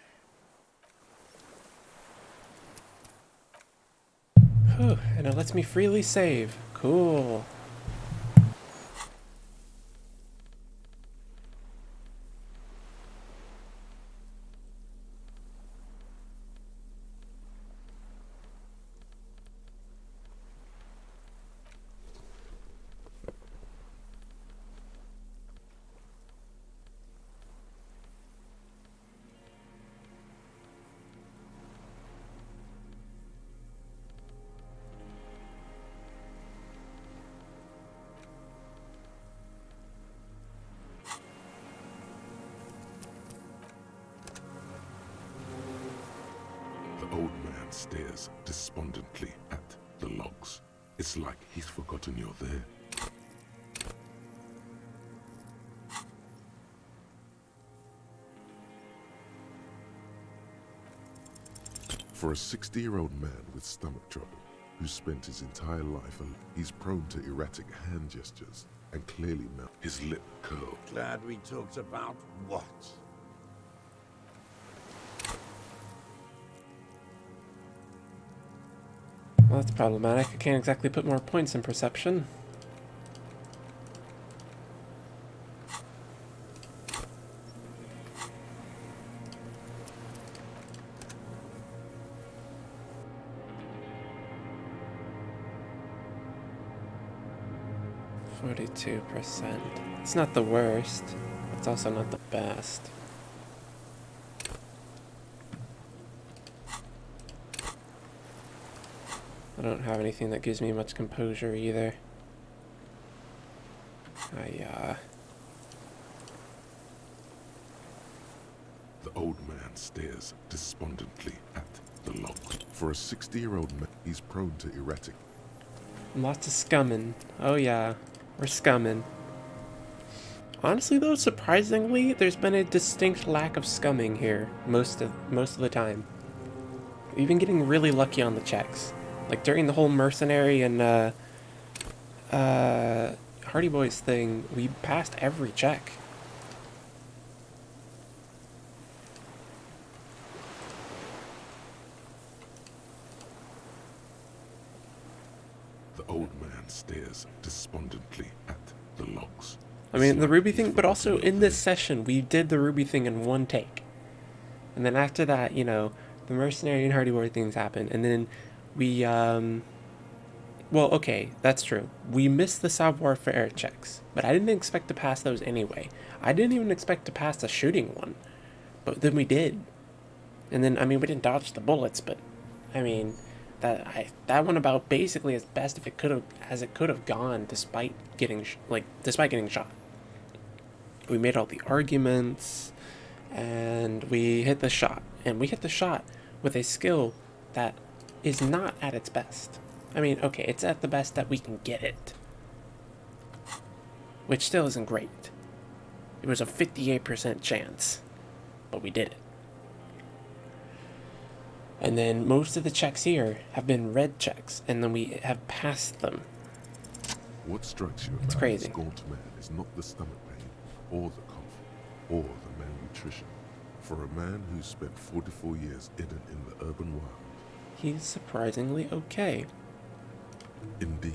Whew, and it lets me freely save. Cool. The old man stares despondently at the logs. It's like he's forgotten you're there. For a 60-year-old man with stomach trouble, who spent his entire life alone, he's prone to erratic hand gestures and clearly mouth. His lip curled. Glad we talked about what? Well, that's problematic. I can't exactly put more points in perception. %. It's not the worst. It's also not the best. I don't have anything that gives me much composure either. The old man stares despondently at the log. For a 60-year-old man, he's prone to erratic. Lots of scumming. Oh yeah, we're scumming. Honestly though, surprisingly, there's been a distinct lack of scumming here most of the time. We've been getting really lucky on the checks. Like during the whole mercenary and Hardy Boys thing, we passed every check. The old man stares despondently at the logs. I mean, the Ruby thing, but also in this session, we did the Ruby thing in one take. And then after that, you know, the mercenary and Hardy Boy things happened. And then we, well, okay, that's true. We missed the savoir faire checks, but I didn't expect to pass those anyway. I didn't even expect to pass the shooting one, but then we did. And then, I mean, we didn't dodge the bullets, but, I mean, that went about basically as best if it could have gone, despite getting shot. We made all the arguments, and we hit the shot. And we hit the shot with a skill that is not at its best. I mean, okay, it's at the best that we can get it, which still isn't great. It was a 58% chance, but we did it. And then most of the checks here have been red checks, and then we have passed them. What strikes you It's about crazy. this gaunt man is not the stomach pain, or the cough, or the malnutrition. For a man who spent 44 years hidden in the urban wild, He's surprisingly okay. indeed,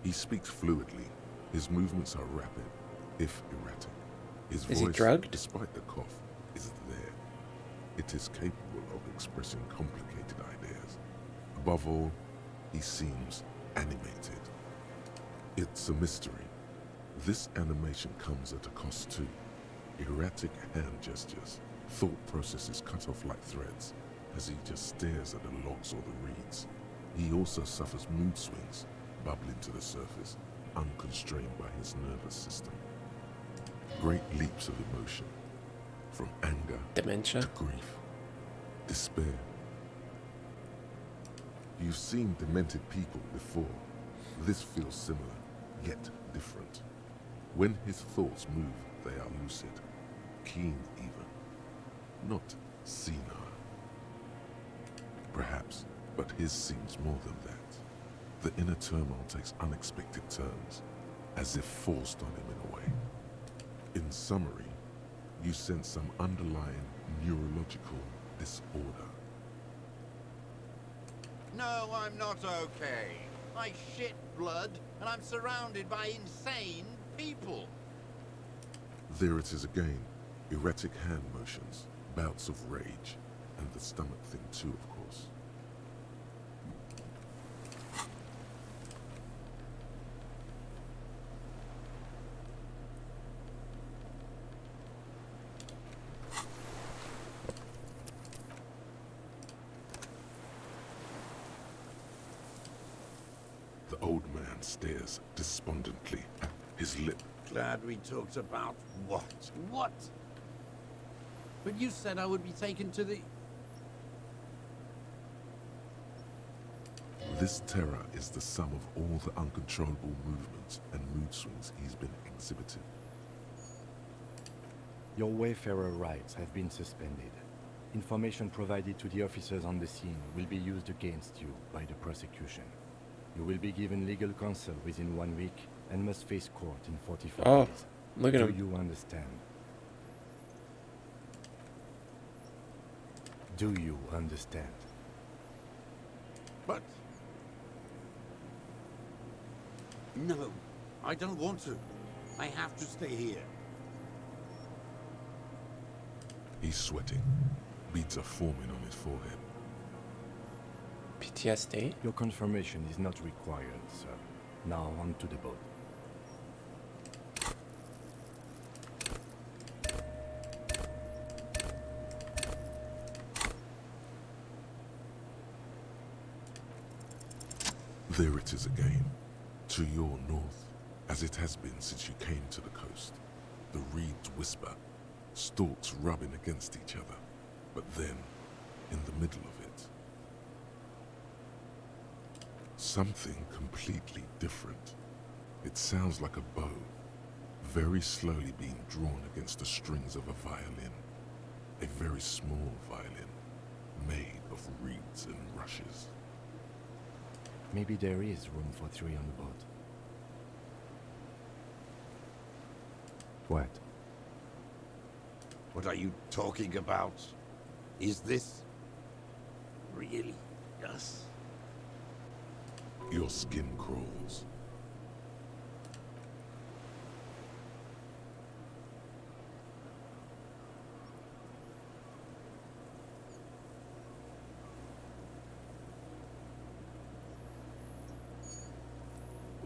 he speaks fluidly. His movements are rapid, if erratic. His Is he voice, drugged? despite the cough, is there. It is capable of expressing complicated ideas. Above all, he seems animated. It's a mystery. This animation comes at a cost too. Erratic hand gestures, thought processes cut off like threads, as he just stares at the logs or the reeds. He also suffers mood swings, bubbling to the surface, unconstrained by his nervous system. Great leaps of emotion, from anger Dementia? to grief, despair. You've seen demented people before. This feels similar, yet different. When his thoughts move, they are lucid, keen even, not senile. Perhaps, but his seems more than that. The inner turmoil takes unexpected turns, as if forced on him in a way. In summary, you sense some underlying neurological disorder. No, I'm not okay. I shit blood, and I'm surrounded by insane people. There it is again, erratic hand motions, bouts of rage, and the stomach thing too, of course. The old man stares despondently at his lip. Glad we talked about what? What? But you said I would be taken to the... This terror is the sum of all the uncontrollable movements and mood swings he's been exhibiting. Your Wayfarer rights have been suspended. Information provided to the officers on the scene will be used against you by the prosecution. You will be given legal counsel within 1 week and must face court in 45 Oh, days. look at Do him. you understand? Do you understand? But... No, I don't want to. I have to stay here. He's sweating. Beads are forming on his forehead. PTSD? Your confirmation is not required, sir. Now on to the boat. There it is again, to your north, as it has been since you came to the coast. The reeds whisper, stalks rubbing against each other, but then, in the middle of it, something completely different. It sounds like a bow, very slowly being drawn against the strings of a violin. A very small violin, made of reeds and rushes. Maybe there is room for 3 on the boat. What? What are you talking about? Is this... really us? Your skin crawls.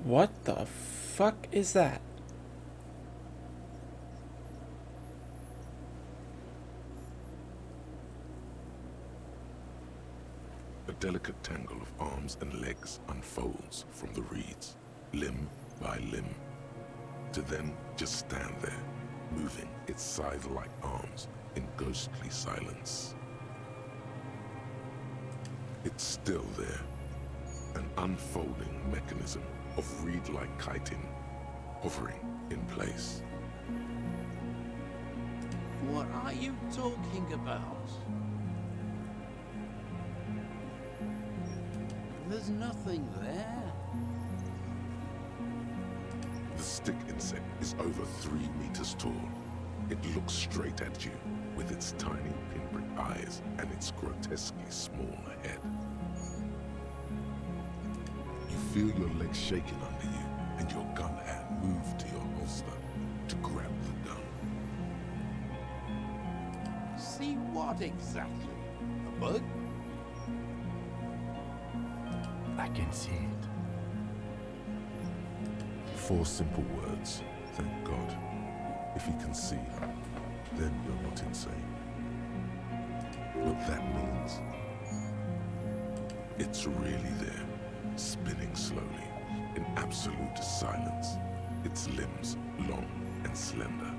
What the fuck is that? delicate tangle of arms and legs unfolds from the reeds, limb by limb, to then just stand there, moving its scythe-like arms in ghostly silence. It's still there, an unfolding mechanism of reed-like chitin, hovering in place. What are you talking about? There's nothing there. The stick insect is over 3 meters tall. It looks straight at you with its tiny pinprick eyes and its grotesquely small head. You feel your legs shaking under you and your gun hand move to your holster to grab the gun. See what exactly? A bug? I can see it. 4 simple words, thank God. If you can see, then you're not insane. What that means, it's really there, spinning slowly, in absolute silence, its limbs long and slender.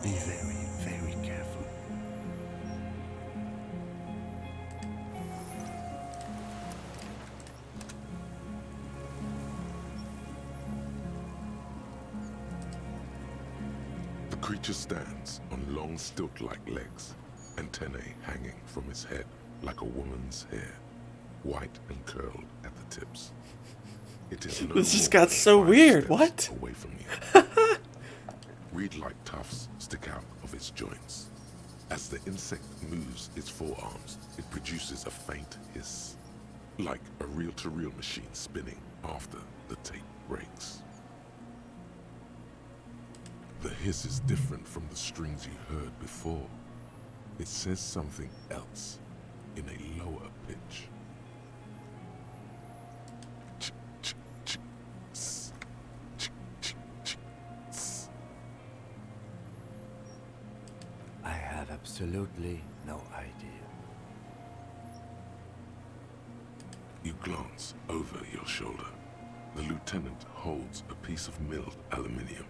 Be very, very careful. The creature stands on long stilt-like legs, antennae hanging from its head like a woman's hair, white and curled at the tips. It is no This just more got than so 5 weird. steps What? away from you. Reed-like tufts stick out of its joints. As the insect moves its forearms, it produces a faint hiss, like a reel-to-reel machine spinning after the tape breaks. The hiss is different from the strings you heard before. It says something else in a lower pitch. I have absolutely no idea. You glance over your shoulder. The lieutenant holds a piece of milled aluminium.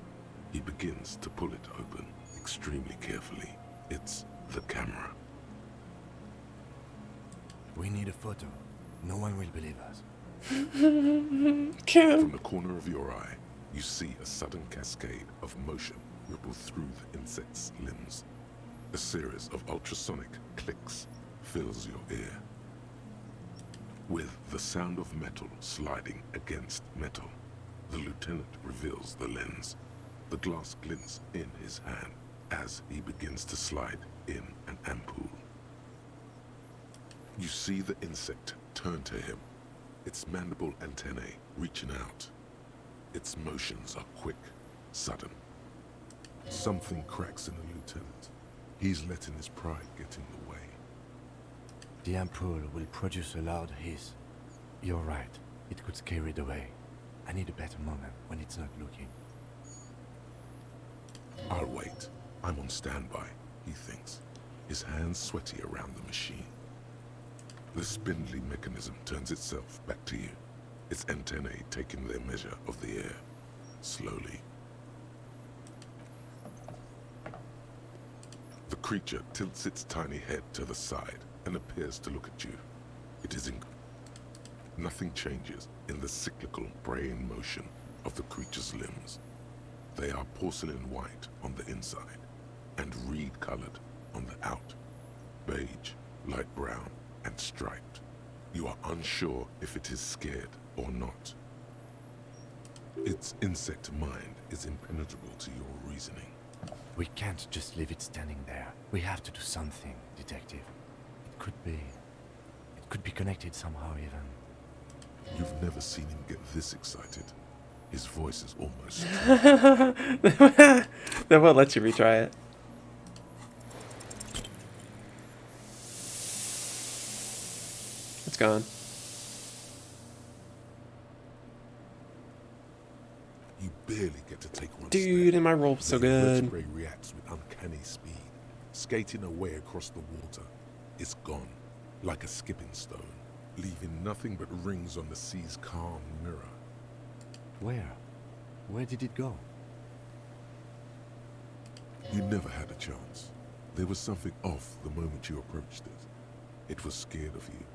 He begins to pull it open extremely carefully. It's the camera. We need a photo. No one will believe us. From the corner of your eye, you see a sudden cascade of motion ripple through the insect's limbs. A series of ultrasonic clicks fills your ear, with the sound of metal sliding against metal. The lieutenant reveals the lens. The glass glints in his hand as he begins to slide in an ampoule. You see the insect turn to him, its mandible antennae reaching out. Its motions are quick, sudden. Something cracks in the lieutenant. He's letting his pride get in the way. The ampoule will produce a loud hiss. You're right. It could scare it away. I need a better moment when it's not looking. I'll wait. I'm on standby, he thinks, his hands sweaty around the machine. The spindly mechanism turns itself back to you, its antennae taking their measure of the air, slowly. The creature tilts its tiny head to the side and appears to look at you. It is nothing changes in the cyclical braying motion of the creature's limbs. They are porcelain white on the inside and reed-colored on the out, beige, light brown, and striped. You are unsure if it is scared or not. Its insect mind is impenetrable to your reasoning. We can't just leave it standing there. We have to do something, detective. It could be connected somehow even. You've never seen him get this excited. His voice is almost... They won't let you retry it. It's gone. You barely get to take one Dude, and my roll was so The good. vertebrae reacts with uncanny speed, skating away across the water. It's gone. like a skipping stone, leaving nothing but rings on the sea's calm mirror. Where? Where did it go? You never had a chance. There was something off the moment you approached it. It was scared of you,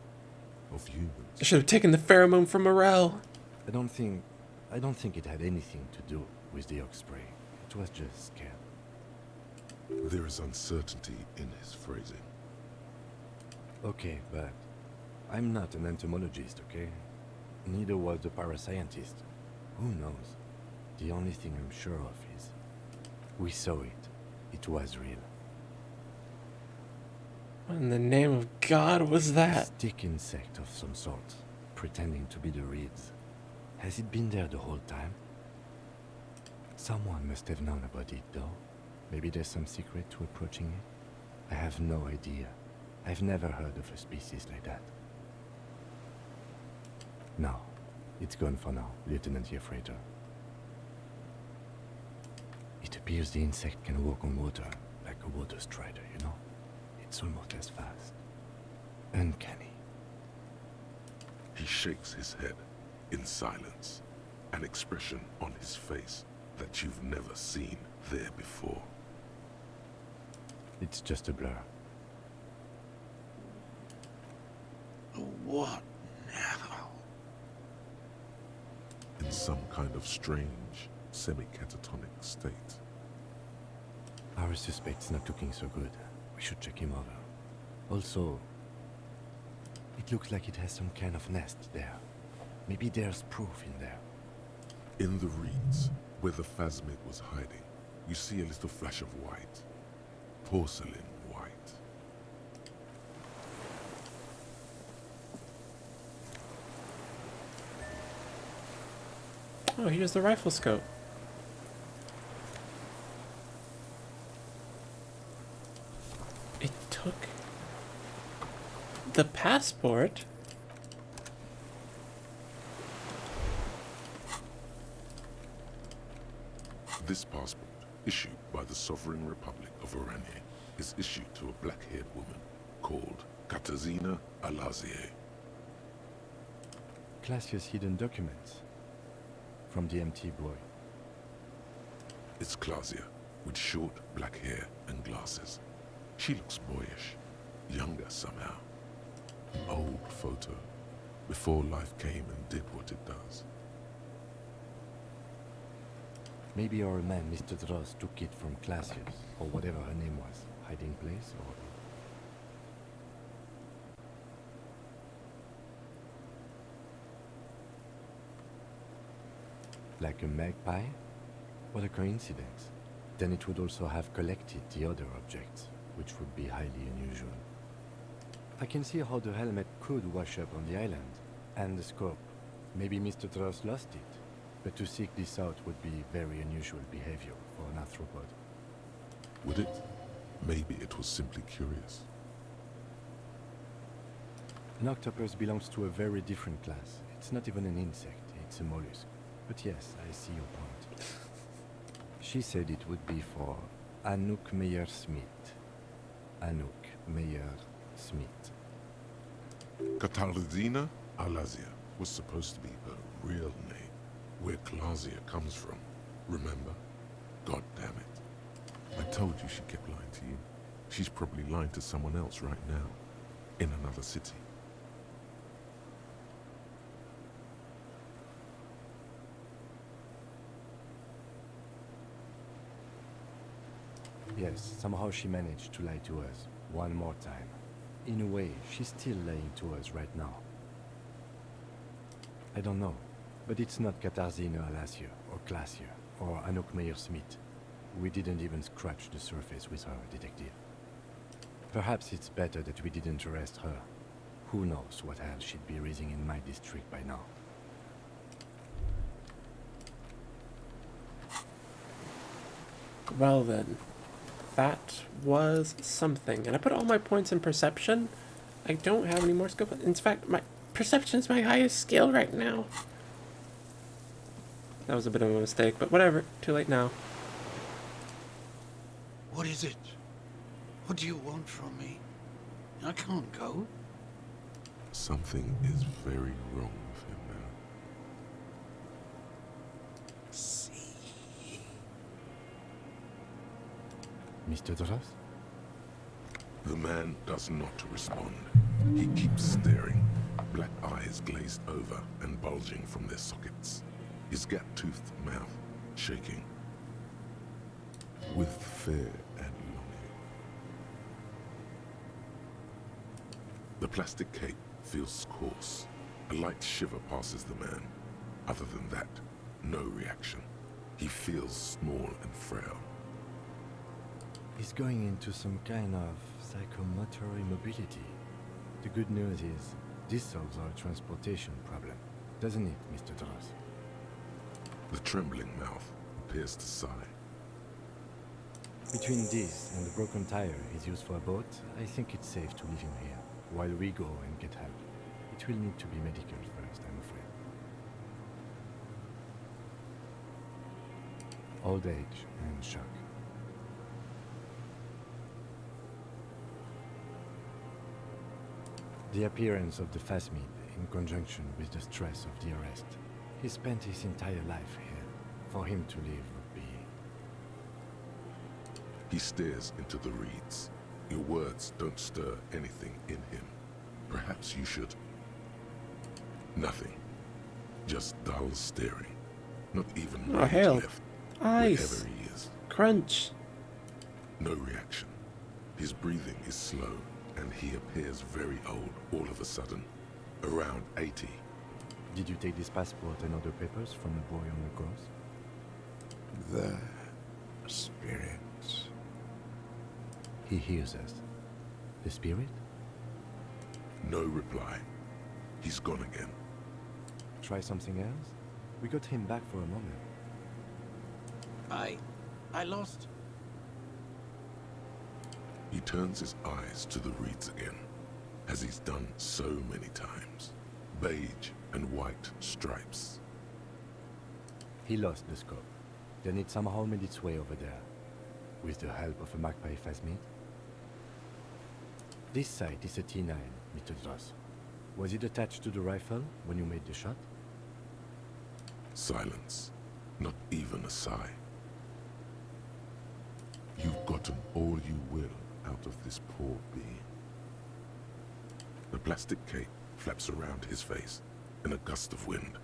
of humans. I should have taken the pheromone from Morel. I don't think it had anything to do with the Oxprey. It was just scared. There is uncertainty in his phrasing. Okay, but I'm not an entomologist, okay? Neither was the parascientist. Who knows? The only thing I'm sure of is we saw it. It was real. What in the name of God was that? A stick insect of some sort, pretending to be the reeds. Has it been there the whole time? Someone must have known about it, though. Maybe there's some secret to approaching it? I have no idea. I've never heard of a species like that. No, it's gone for now, Lieutenant Yefrater. It appears the insect can walk on water, like a water strider, you know? It's almost as fast. Uncanny. He shakes his head in silence, an expression on his face that you've never seen there before. It's just a blur. What now? In some kind of strange, semi-catatonic state. Our suspect's not looking so good. We should check him over. Also, it looks like it has some kind of nest there. Maybe there's proof in there. In the reeds, where the phasmid was hiding, you see a little flash of white. Porcelain white. Oh, here's the rifle scope. It took the passport. This passport, issued by the Sovereign Republic of Oranje, is issued to a black-haired woman called Katarzyna Alazie. Classia's hidden documents. From the MT boy. It's Klasia, with short black hair and glasses. She looks boyish, younger somehow. An old photo, before life came and did what it does. Maybe our man, Mr. Dross, took it from Classia's, or whatever her name was. Hiding place, or... Like a magpie? What a coincidence. Then it would also have collected the other objects, which would be highly unusual. I can see how the helmet could wash up on the island, and the scope. Maybe Mr. Dross lost it, but to seek this out would be very unusual behavior for an arthropod. Would it? Maybe it was simply curious. An octopus belongs to a very different class. It's not even an insect, it's a mollusk. But yes, I see your point. She said it would be for Anouk Meyer-Smith. Anouk Meyer-Smith. Katarzyna Alazia was supposed to be her real name, where Klasia comes from. Remember? God damn it. I told you she kept lying to you. She's probably lying to someone else right now, in another city. Yes, somehow she managed to lie to us one more time. In a way, she's still lying to us right now. I don't know, but it's not Katarzyna Alazie or Klasia or Anouk Meyer-Smith. We didn't even scratch the surface with her, detective. Perhaps it's better that we didn't arrest her. Who knows what hell she'd be raising in my district by now. Well then, that was something. And I put all my points in perception. I don't have any more skill. In fact, my perception is my highest skill right now. That was a bit of a mistake, but whatever. Too late now. What is it? What do you want from me? I can't go. Something is very wrong with him now. Mr. Dross? The man does not respond. He keeps staring, black eyes glazed over and bulging from their sockets, his gap-toothed mouth shaking with fear and longing. The plastic cape feels coarse. A light shiver passes the man. Other than that, no reaction. He feels small and frail. He's going into some kind of psychomotor immobility. The good news is, this solves our transportation problem, doesn't it, Mr. Dross? The trembling mouth appears to sigh. Between this and the broken tire he's used for a boat, I think it's safe to leave him here, while we go and get help. It will need to be medical first, I'm afraid. Old age and shock. The appearance of the Phasmid in conjunction with the stress of the arrest. He spent his entire life here. For him to leave would be... He stares into the reeds. Your words don't stir anything in him. Perhaps you should... Nothing. Just dull staring. Not even Oh, rage hell. left. Ice. Wherever he is. Crunch. No reaction. His breathing is slow, and he appears very old all of a sudden. Around 80. Did you take this passport and other papers from the boy on the course? The spirits. He hears us. The spirit? No reply. He's gone again. Try something else? We got him back for a moment. I lost. He turns his eyes to the reeds again, as he's done so many times. Beige and white stripes. He lost the scope. Then it somehow made its way over there, with the help of a magpie Phasmid. This sight is a T9, Mr. Dross. Was it attached to the rifle when you made the shot? Silence. Not even a sigh. You've gotten all you will out of this poor being. The plastic cape flaps around his face in a gust of wind.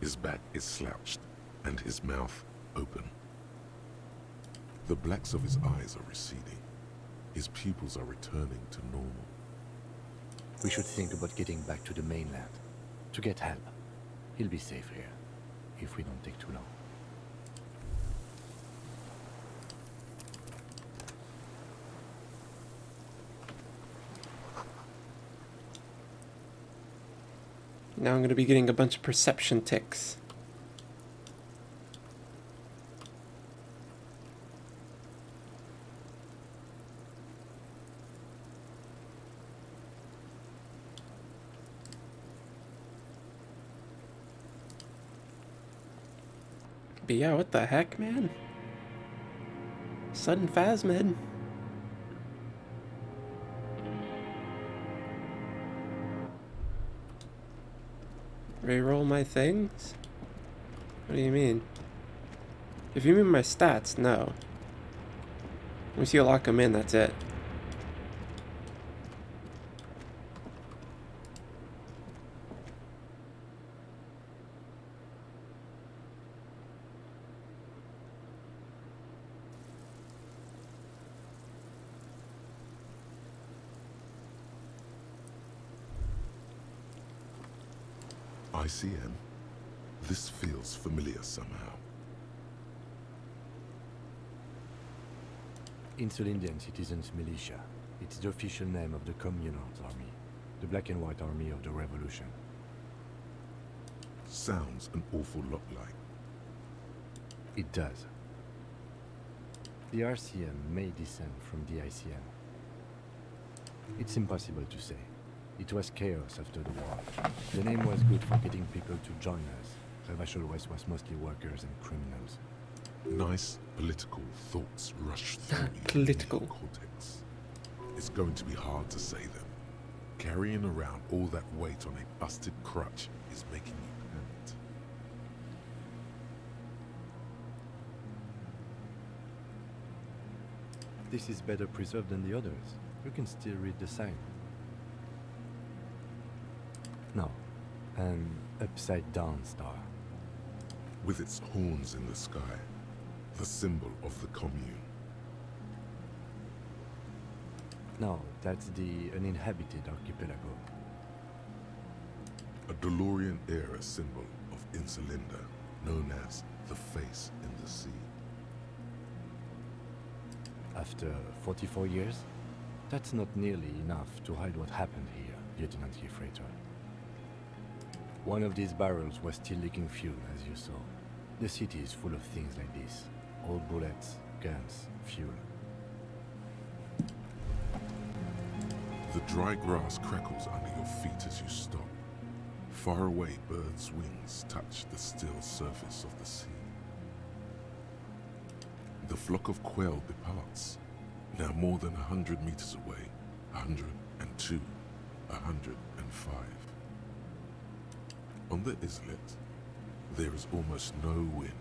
His back is slouched and his mouth open. The blacks of his eyes are receding. His pupils are returning to normal. We should think about getting back to the mainland, to get help. He'll be safe here, if we don't take too long. Now I'm going to be getting a bunch of perception ticks. But yeah, what the heck, man? Sudden Phasmid. Reroll my things? What do you mean? If you mean my stats, no. Once you lock them in, that's it. ICM? This feels familiar somehow. Insulindian Citizens Militia. It's the official name of the Communards Army, the black and white army of the Revolution. Sounds an awful lot like. It does. The RCM may descend from the ICM. It's impossible to say. It was chaos after the war. The name was good for getting people to join us. Revachol West was mostly workers and criminals. Nice political thoughts rush through your Political. cortex. It's going to be hard to say them. Carrying around all that weight on a busted crutch is making you pant. This is better preserved than the others. You can still read the sign. No, an upside-down star. With its horns in the sky, the symbol of the commune. No, that's the uninhabited archipelago. A DeLorean-era symbol of Insulinda, known as the face in the sea. After 44 years, that's not nearly enough to hide what happened here, Lieutenant Freighter. One of these barrels was still leaking fuel, as you saw. The city is full of things like this. Old bullets, guns, fuel. The dry grass crackles under your feet as you stop. Far away, birds' wings touch the still surface of the sea. The flock of quail departs, now more than 100 meters away, 102, 105. On the islet, there is almost no wind,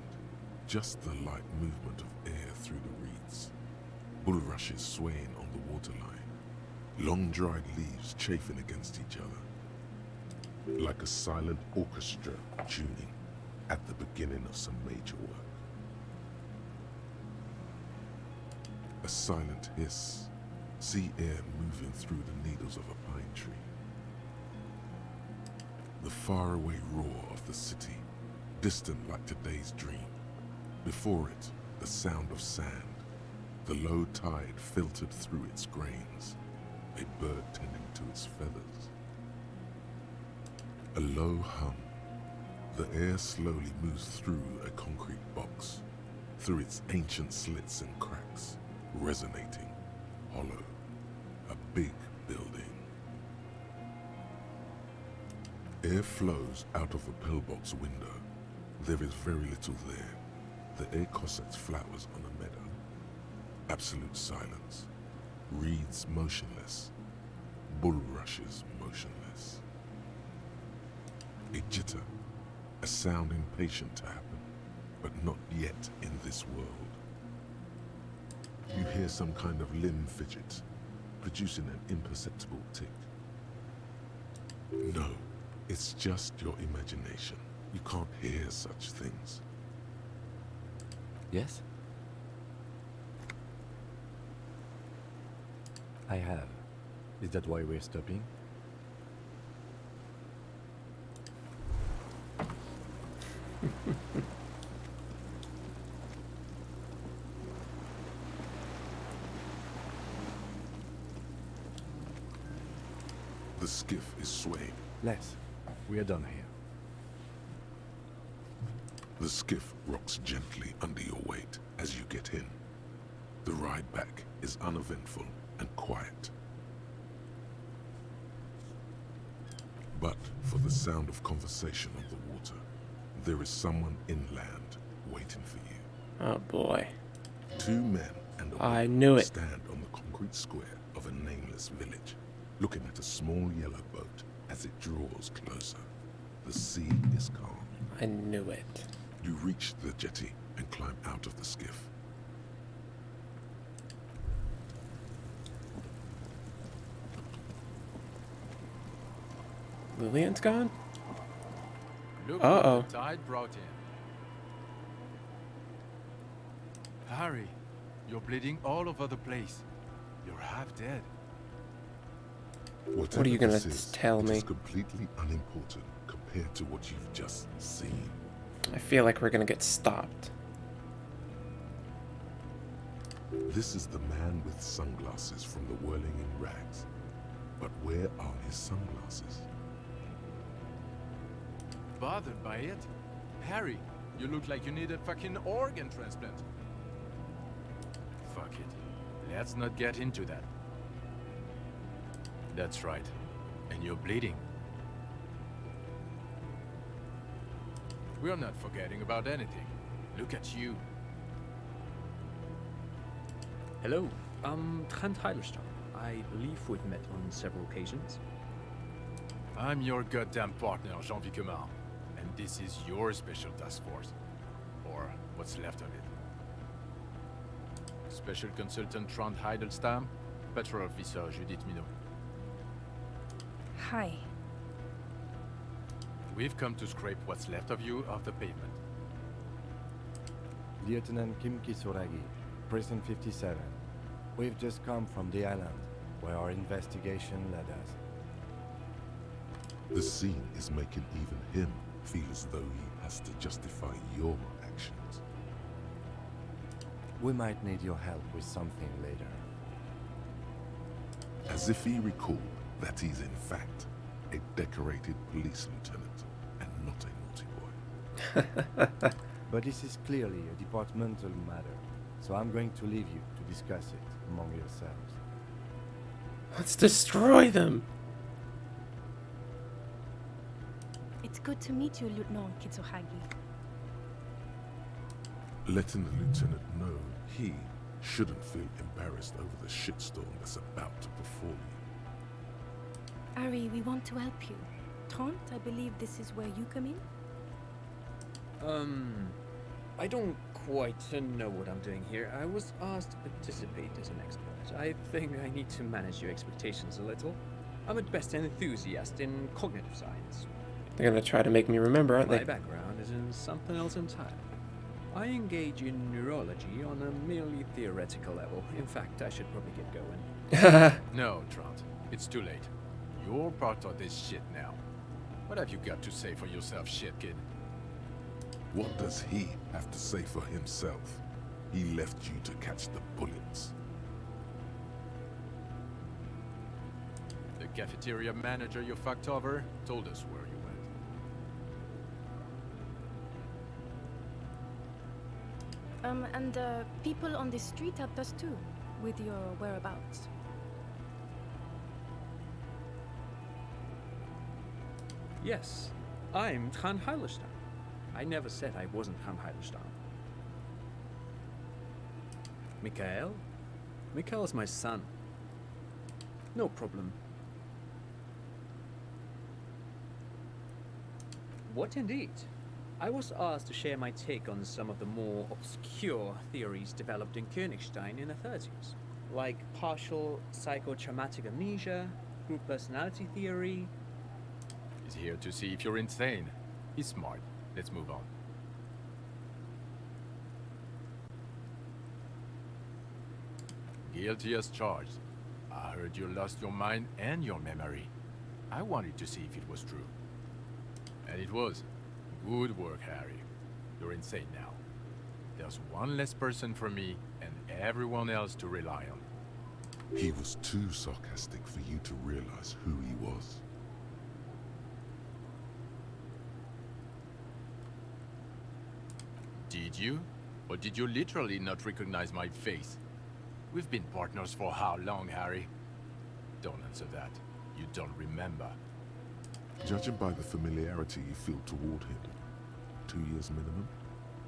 just the light movement of air through the reeds. Bulrushes swaying on the waterline, long dried leaves chafing against each other, like a silent orchestra tuning at the beginning of some major work. A silent hiss, sea air moving through the needles of a pine tree. The faraway roar of the city, distant like today's dream. Before it, the sound of sand, the low tide filtered through its grains, a bird tending to its feathers. A low hum. The air slowly moves through a concrete box, through its ancient slits and cracks, resonating, hollow, a big building. Air flows out of a pillbox window. There is very little there. The air cossets flowers on a meadow. Absolute silence. Reeds motionless. Bulrushes motionless. A jitter. A sound impatient to happen, but not yet in this world. You hear some kind of limb fidget, producing an imperceptible tick. No, it's just your imagination. You can't hear such things. Yes? I have. Is that why we're stopping? The skiff is swaying. Les, we are done here. The skiff rocks gently under your weight as you get in. The ride back is uneventful and quiet. But for the sound of conversation on the water, there is someone inland waiting for you. Oh boy. Two men and a I woman knew it. stand on the concrete square of a nameless village, looking at a small yellow boat as it draws closer. The sea is calm. I knew it. You reach the jetty and climb out of the skiff. Lillian's gone? Look Uh-oh. what the tide brought in. Harry, you're bleeding all over the place. You're half dead. Whatever What are you gonna this is, tell it me? is completely unimportant compared to what you've just seen. I feel like we're gonna get stopped. This is the man with sunglasses from the Whirling in Rags. But where are his sunglasses? Bothered by it? Harry, you look like you need a fucking organ transplant. Fuck it. Let's not get into that. That's right. And you're bleeding. We're not forgetting about anything. Look at you. Hello, I'm Trent Heilerstein. I believe we've met on several occasions. I'm your goddamn partner, Jean-Vic Comar, and this is your special task force. Or what's left of it. Special Consultant Trond Heidelstam, Patrol Officer Judith Minot. Hi. We've come to scrape what's left of you off the pavement. Lieutenant Kim Kisuragi, Prison 57. We've just come from the island, where our investigation led us. The scene is making even him feel as though he has to justify your actions. We might need your help with something later. As if he recalled that he's in fact a decorated police lieutenant and not a naughty boy. But this is clearly a departmental matter, so I'm going to leave you to discuss it among yourselves. Let's destroy them! It's good to meet you, Lieutenant Kitsuhagi. Letting the lieutenant know he shouldn't feel embarrassed over the shitstorm that's about to befall you. Ari, we want to help you. Trant, I believe this is where you come in? I don't quite know what I'm doing here. I was asked to participate as an expert. I think I need to manage your expectations a little. I'm at best an enthusiast in cognitive science. They're gonna try to make me remember, aren't My they? background is in something else entirely. I engage in neurology on a merely theoretical level. In fact, I should probably get going. No, Trant. It's too late. You're part of this shit now. What have you got to say for yourself, shit kid? What does he have to say for himself? He left you to catch the bullets. The cafeteria manager you fucked over told us where you went. And people on the street helped us too, with your whereabouts. Yes, I'm Trant Heidelstam. I never said I wasn't Trant Heidelstam. Mikhail? Mikhail is my son. No problem. What indeed? I was asked to share my take on some of the more obscure theories developed in Königstein in the 30s, like partial psychotraumatic amnesia, group personality theory. He's here to see if you're insane. He's smart. Let's move on. Guilty as charged. I heard you lost your mind and your memory. I wanted to see if it was true. And it was. Good work, Harry. You're insane now. There's one less person for me and everyone else to rely on. He was too sarcastic for you to realize who he was. Did you? Or did you literally not recognize my face? We've been partners for how long, Harry? Don't answer that. You don't remember. Judging by the familiarity you feel toward him, 2 years minimum,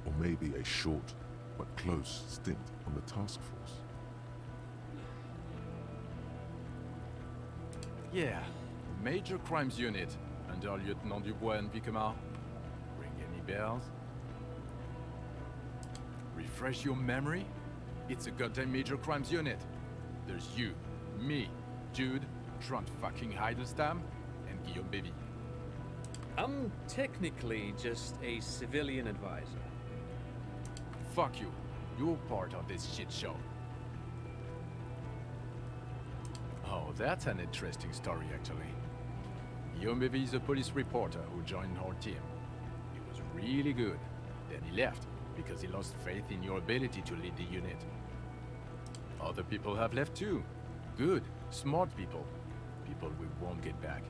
or maybe a short but close stint on the task force. Yeah, Major Crimes Unit under Lieutenant Dubois and Vicomar. Ring any bells? Refresh your memory? It's a goddamn Major Crimes Unit. There's you, me, Jude, Trant fucking Heidelstam, and Guillaume Bevy. I'm technically just a civilian advisor. Fuck you. You're part of this shit show. Oh, that's an interesting story, actually. Guillaume Bevy is a police reporter who joined our team. He was really good. Then he left, because he lost faith in your ability to lead the unit. Other people have left too. Good, smart people. People we won't get back.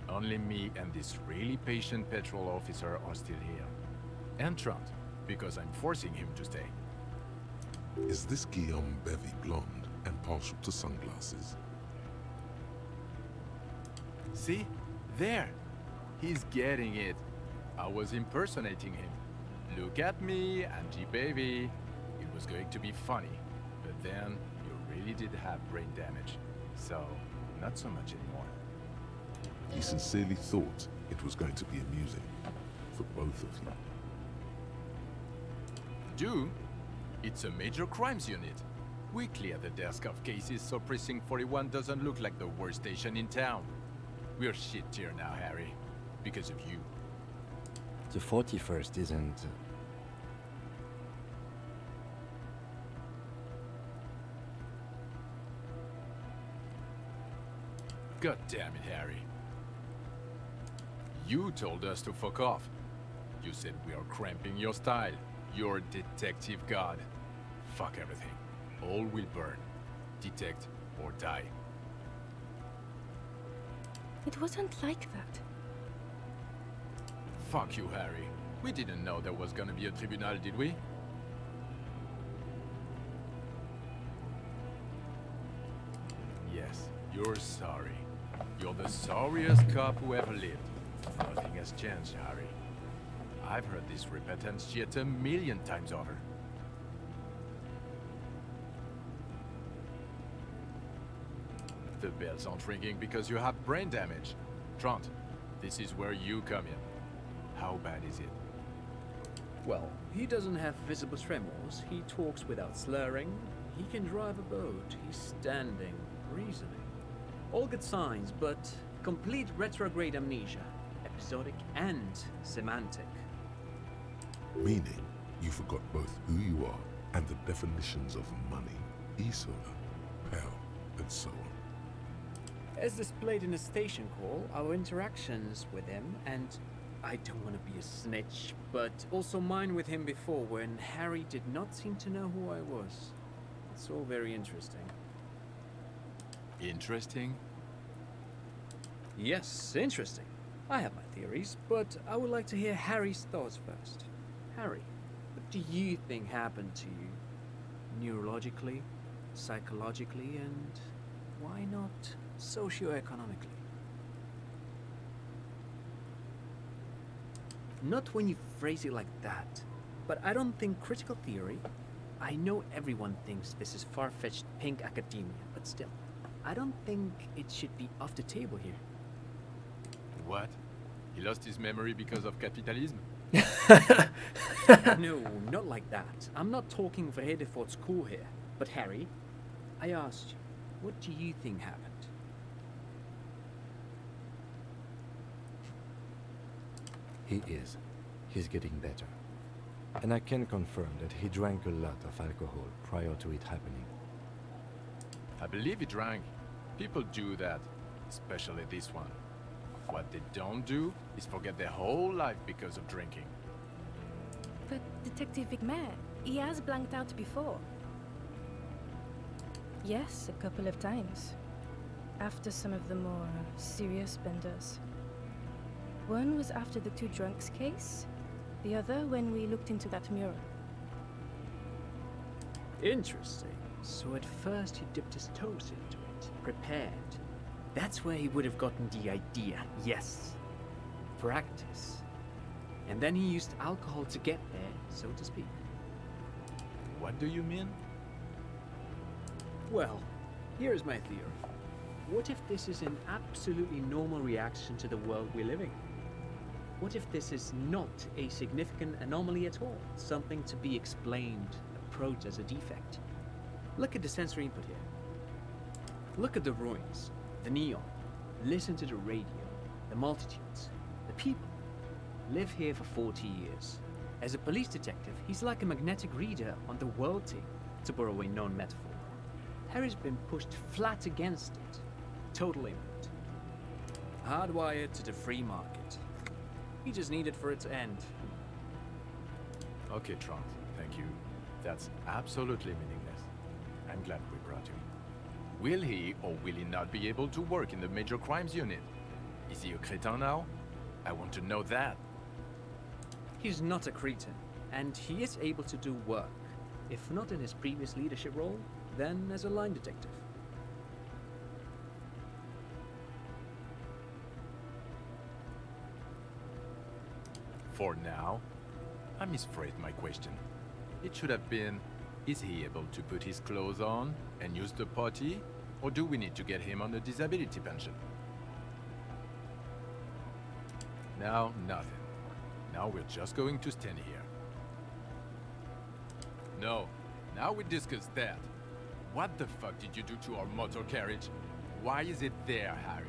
Only me and this really patient patrol officer are still here. And Trant, because I'm forcing him to stay. Is this Guillaume Bevy blonde and partial to sunglasses? See? There! He's getting it. I was impersonating him. Look at me, Angie baby. It was going to be funny. But then, you really did have brain damage. So, not so much anymore. He sincerely thought it was going to be amusing for both of you. Do? It's a major crimes unit. We clear the desk of cases so Precinct 41 doesn't look like the worst station in town. We're shit tier now, Harry. Because of you. The 41st isn't... God damn it, Harry. You told us to fuck off. You said we are cramping your style. You're detective god. Fuck everything. All will burn. Detect or die. It wasn't like that. Fuck you, Harry. We didn't know there was gonna be a tribunal, did we? Yes, you're sorry. You're the sorriest cop who ever lived. Nothing has changed, Harry. I've heard this repentant shit 1,000,000 times over. The bells aren't ringing because you have brain damage. Trant, this is where you come in. How bad is it? Well, he doesn't have visible tremors, he talks without slurring, he can drive a boat, he's standing, reasoning. All good signs, but complete retrograde amnesia, episodic and semantic. Meaning, you forgot both who you are and the definitions of money, Isola, Pell, and so on. As displayed in the station call, our interactions with him, and I don't want to be a snitch, but also mine with him before when Harry did not seem to know who I was. It's all very interesting. Interesting? Yes, interesting. I have my theories, but I would like to hear Harry's thoughts first. Harry, what do you think happened to you? Neurologically, psychologically, and why not socioeconomically? Not when you phrase it like that, but I don't think critical theory... I know everyone thinks this is far-fetched pink academia, but still, I don't think it should be off the table here. What? He lost his memory because of capitalism? No, not like that. I'm not talking for Hedefort's school here. But Harry, I asked you, what do you think happened? He is. He's getting better. And I can confirm that he drank a lot of alcohol prior to it happening. I believe he drank. People do that, especially this one. What they don't do is forget their whole life because of drinking. But Detective Vigmer, he has blanked out before. Yes, a couple of times. After some of the more serious benders. One was after the two drunks case, the other when we looked into that mirror. Interesting. So at first he dipped his toes into it, prepared. That's where he would have gotten the idea, yes. Practice. And then he used alcohol to get there, so to speak. What do you mean? Well, here's my theory. What if this is an absolutely normal reaction to the world we're living in? What if this is not a significant anomaly at all? Something to be explained, approached as a defect? Look at the sensory input here. Look at the ruins, the neon. Listen to the radio, the multitudes, the people. Live here for 40 years. As a police detective, he's like a magnetic reader on the world team, to borrow a known metaphor. Harry's been pushed flat against it. Total input. Hardwired to the free market. He just needed for it to end. Okay, Trant, thank you. That's absolutely meaningless. I'm glad we brought you. Will he or will he not be able to work in the major crimes unit? Is he a cretin now? I want to know that. He's not a cretin, and he is able to do work. If not in his previous leadership role, then as a line detective. For now, I misphrased my question. It should have been, is he able to put his clothes on and use the potty? Or do we need to get him on a disability pension? Now, nothing. Now we're just going to stand here. No, now we discuss that. What the fuck did you do to our motor carriage? Why is it there, Harry?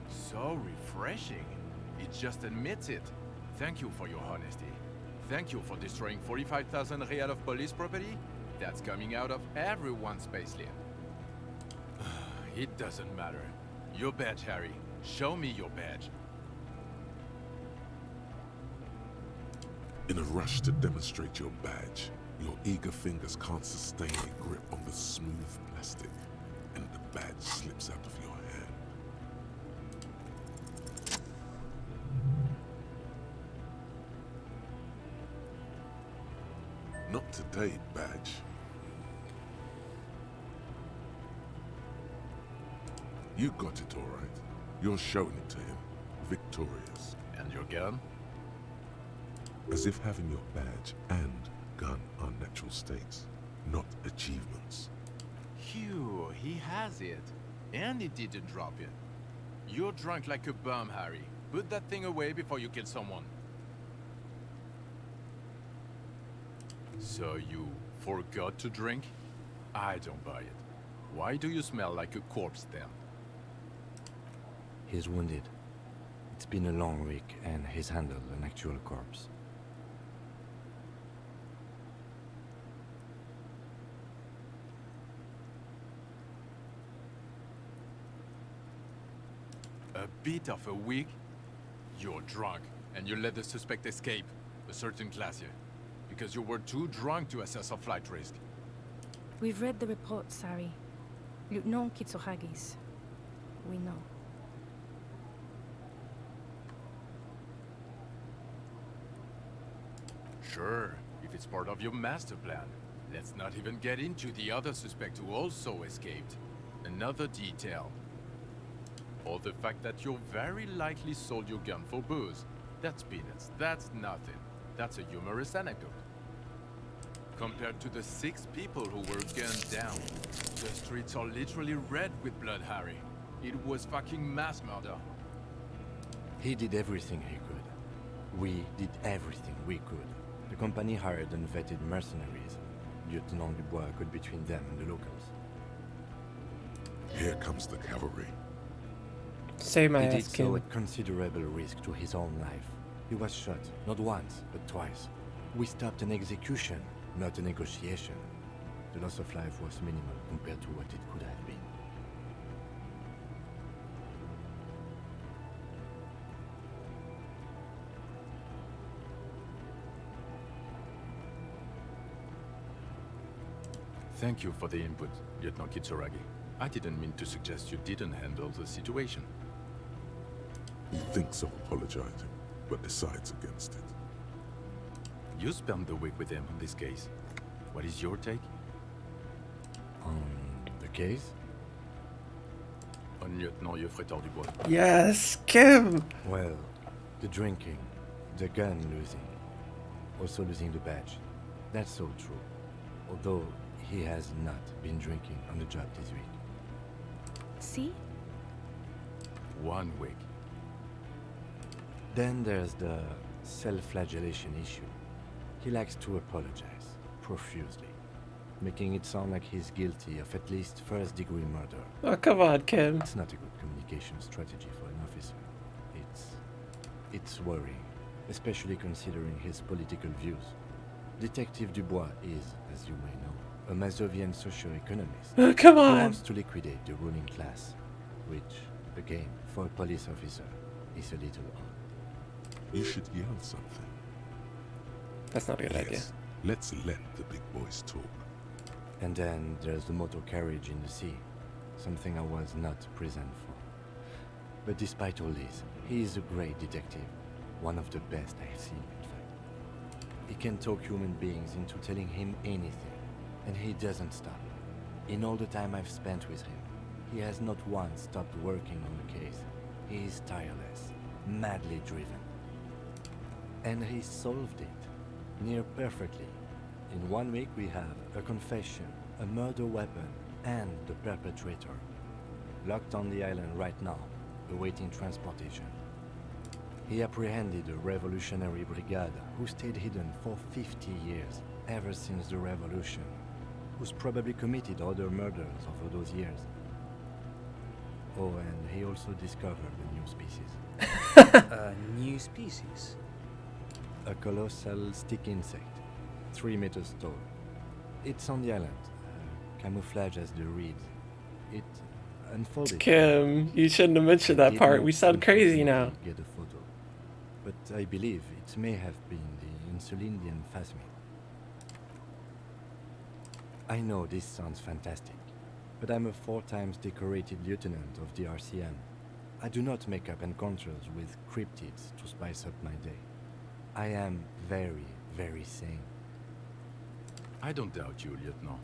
So refreshing. It just admits it. Thank you for your honesty. Thank you for destroying 45,000 real of police property. That's coming out of everyone's payslip. It doesn't matter. Your badge, Harry. Show me your badge. In a rush to demonstrate your badge, your eager fingers can't sustain a grip on the smooth plastic, and the badge slips out of your hand. Not today, badge. You got it all right. You're showing it to him, victorious. And your gun? As if having your badge and gun are natural states, not achievements. Phew, he has it. And he didn't drop it. You're drunk like a bum, Harry. Put that thing away before you kill someone. So you forgot to drink? I don't buy it. Why do you smell like a corpse then? He's wounded. It's been a long week, and he's handled an actual corpse. A bit of a week? You're drunk, and you let the suspect escape, a certain classier, because you were too drunk to assess a flight risk. We've read the report, Sari. Lieutenant Kitsuhagi's. We know. Sure, if it's part of your master plan. Let's not even get into the other suspect who also escaped. Another detail. Or the fact that you very likely sold your gun for booze. That's peanuts, that's nothing. That's a humorous anecdote. Compared to the 6 people who were gunned down, the streets are literally red with blood, Harry. It was fucking mass murder. He did everything he could. We did everything we could. The company hired unvetted mercenaries. Lieutenant Dubois got between them and the locals. Here comes the cavalry. Say my He ass, did so Kim. at considerable risk to his own life. He was shot, not once, but twice. We stopped an execution, not a negotiation. The loss of life was minimal compared to what it could have been. Thank you for the input, Lieutenant Kitsuragi. I didn't mean to suggest you didn't handle the situation. He thinks of apologizing, but decides against it. You spent the week with him on this case. What is your take? On the case? On Lieutenant Geoffrey Dubois. Yes, Kim! Well, the drinking, the gun losing, also losing the badge. That's all true. Although he has not been drinking on the job this week. See? 1 week. Then there's the self-flagellation issue. He likes to apologize, profusely, making it sound like he's guilty of at least first-degree murder. Oh, come on, Kim. It's not a good communication strategy for an officer. It's worrying, especially considering his political views. Detective Dubois is, as you may know, a Mazovian socio-economist. Oh, come He on! wants to liquidate the ruling class, which, again, for a police officer, is a little odd. You should yell something. That's not a good idea. Yes, let's let the big boys talk. And then there's the motor carriage in the sea, something I was not present for. But despite all this, he is a great detective, one of the best I've seen, in fact. He can talk human beings into telling him anything, and he doesn't stop. In all the time I've spent with him, he has not once stopped working on the case. He is tireless, madly driven. And he solved it, near perfectly. In 1 week we have a confession, a murder weapon, and the perpetrator. locked on the island right now, awaiting transportation. He apprehended a revolutionary brigade who stayed hidden for 50 years, ever since the revolution, who's probably committed other murders over those years. Oh, and he also discovered a new species. A new species? A colossal stick insect, 3 meters tall. It's on the island, camouflage as the reeds. It unfolded. Kim, you shouldn't have mentioned that part. We sound crazy now. Get a photo. But I believe it may have been the Insulindian phasmid. I know this sounds fantastic, but I'm a 4 times decorated lieutenant of the RCM. I do not make up encounters with cryptids to spice up my day. I am very, very sane. I don't doubt you, Lieutenant.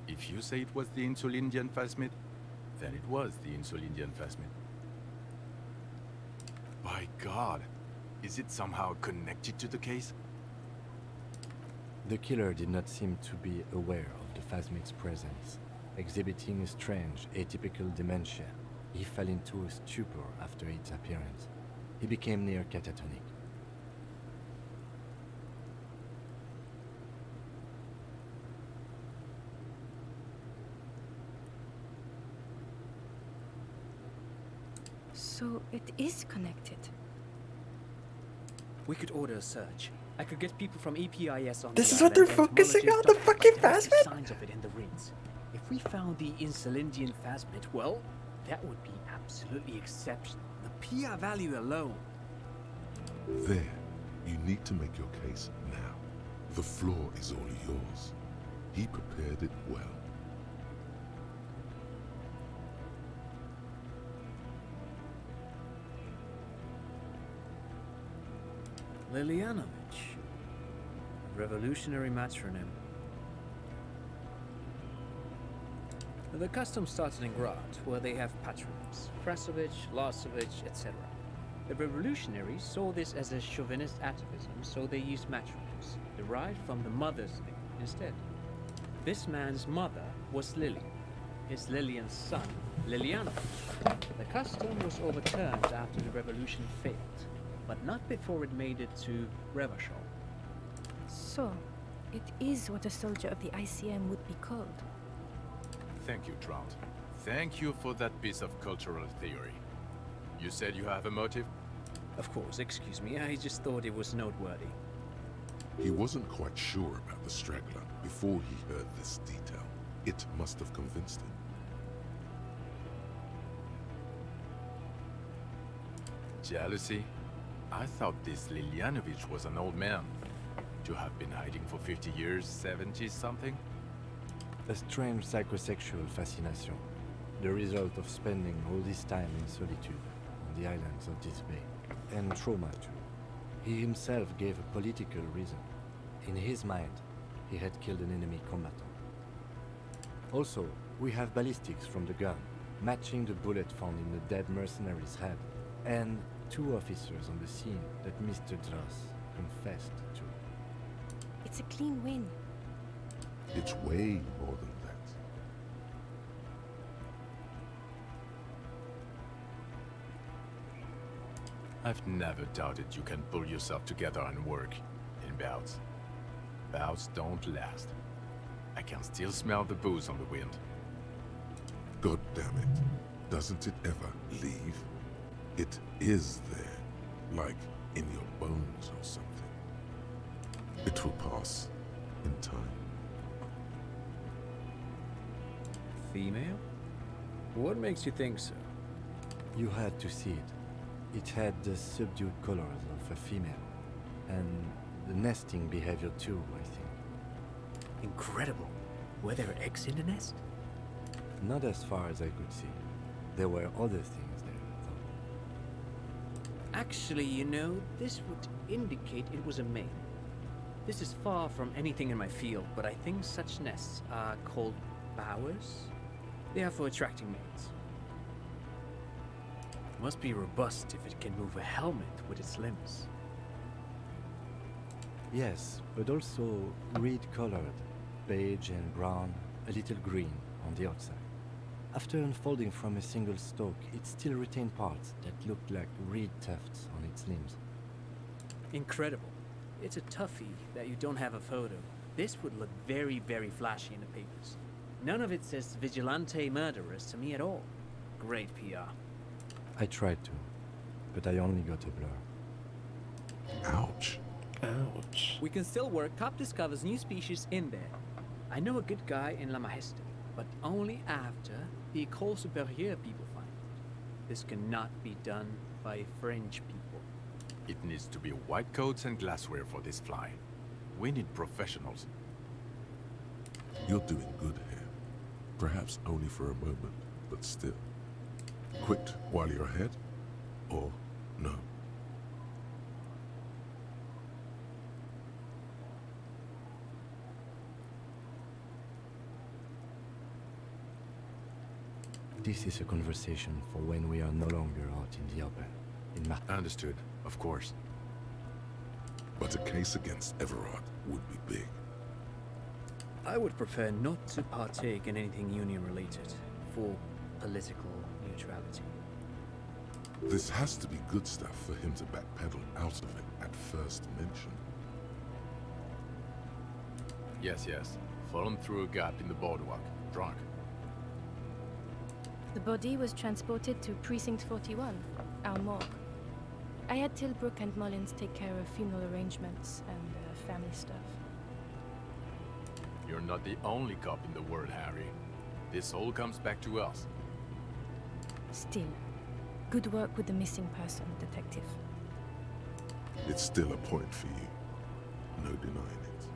If you say it was the Insulindian phasmid, then it was the Insulindian phasmid. By God, is it somehow connected to the case? The killer did not seem to be aware of the phasmid's presence, exhibiting a strange, atypical dementia. He fell into a stupor after its appearance. He became near catatonic. So it is connected. We could order a search. I could get people from EPIS on This the is what they're island, focusing on, entomologists, the fucking but there must be phasmid? signs of it in the reeds. If we found the Insulindian phasmid, well, that would be absolutely exceptional. The PR value alone. There, you need to make your case now. The floor is all yours. He prepared it well. Lilianovich. Revolutionary matronym. The custom started in Grad, where they have patronyms. Krasovich, Lasovich, etc. The revolutionaries saw this as a chauvinist atavism, so they used matronyms, derived from the mother's name instead. This man's mother was Lily. His Lillian's son, Lilianovich. The custom was overturned after the revolution failed, but not before it made it to Revachol. So, it is what a soldier of the ICM would be called. Thank you, Trout. Thank you for that piece of cultural theory. You said you have a motive? Of course, excuse me, I just thought it was noteworthy. He wasn't quite sure about the straggler before he heard this detail. It must have convinced him. Jealousy? I thought this Lilianovich was an old man. To have been hiding for 50 years, 70-something? A strange psychosexual fascination, the result of spending all this time in solitude on the islands of this bay, and trauma too. He himself gave a political reason. In his mind, he had killed an enemy combatant. Also, we have ballistics from the gun, matching the bullet found in the dead mercenary's head, and 2 officers on the scene that Mr. Dross confessed to. It's a clean win. It's way more than that. I've never doubted you can pull yourself together and work in bouts. Bouts don't last. I can still smell the booze on the wind. God damn it. Doesn't it ever leave? It is there, like in your bones or something. It will pass in time. Female? What makes you think so? You had to see it. It had the subdued colors of a female, and the nesting behavior too, I think. Incredible. Were there eggs in the nest? Not as far as I could see. There were other things there, though. Actually, you know, this would indicate it was a male. This is far from anything in my field, but I think such nests are called bowers. They are for attracting mates. Must be robust if it can move a helmet with its limbs. Yes, but also reed-colored, beige and brown, a little green on the outside. After unfolding from a single stalk, it still retained parts that looked like reed tufts on its limbs. Incredible. It's a toughie that you don't have a photo. This would look very, very flashy in the papers. None of it says vigilante murderers to me at all. Great PR. I tried to, but I only got a blur. Ouch. Ouch. We can still work. Cop discovers new species in there. I know a good guy in La Majeste, but only after the École Supérieure people find it. This cannot be done by French people. It needs to be white coats and glassware for this fly. We need professionals. You're doing good here. Perhaps only for a moment, but still. Quit while you're ahead, or no. This is a conversation for when we are no longer out in the open. Understood, of course. But a case against Everard would be big. I would prefer not to partake in anything union-related, for political neutrality. This has to be good stuff for him to backpedal out of it at first mention. Yes, yes. Fallen through a gap in the boardwalk. Drunk. The body was transported to Precinct 41, our morgue. I had Tilbrook and Mullins take care of funeral arrangements and family stuff. You're not the only cop in the world, Harry. This all comes back to us. Still, good work with the missing person, Detective. It's still a point for you. No denying it.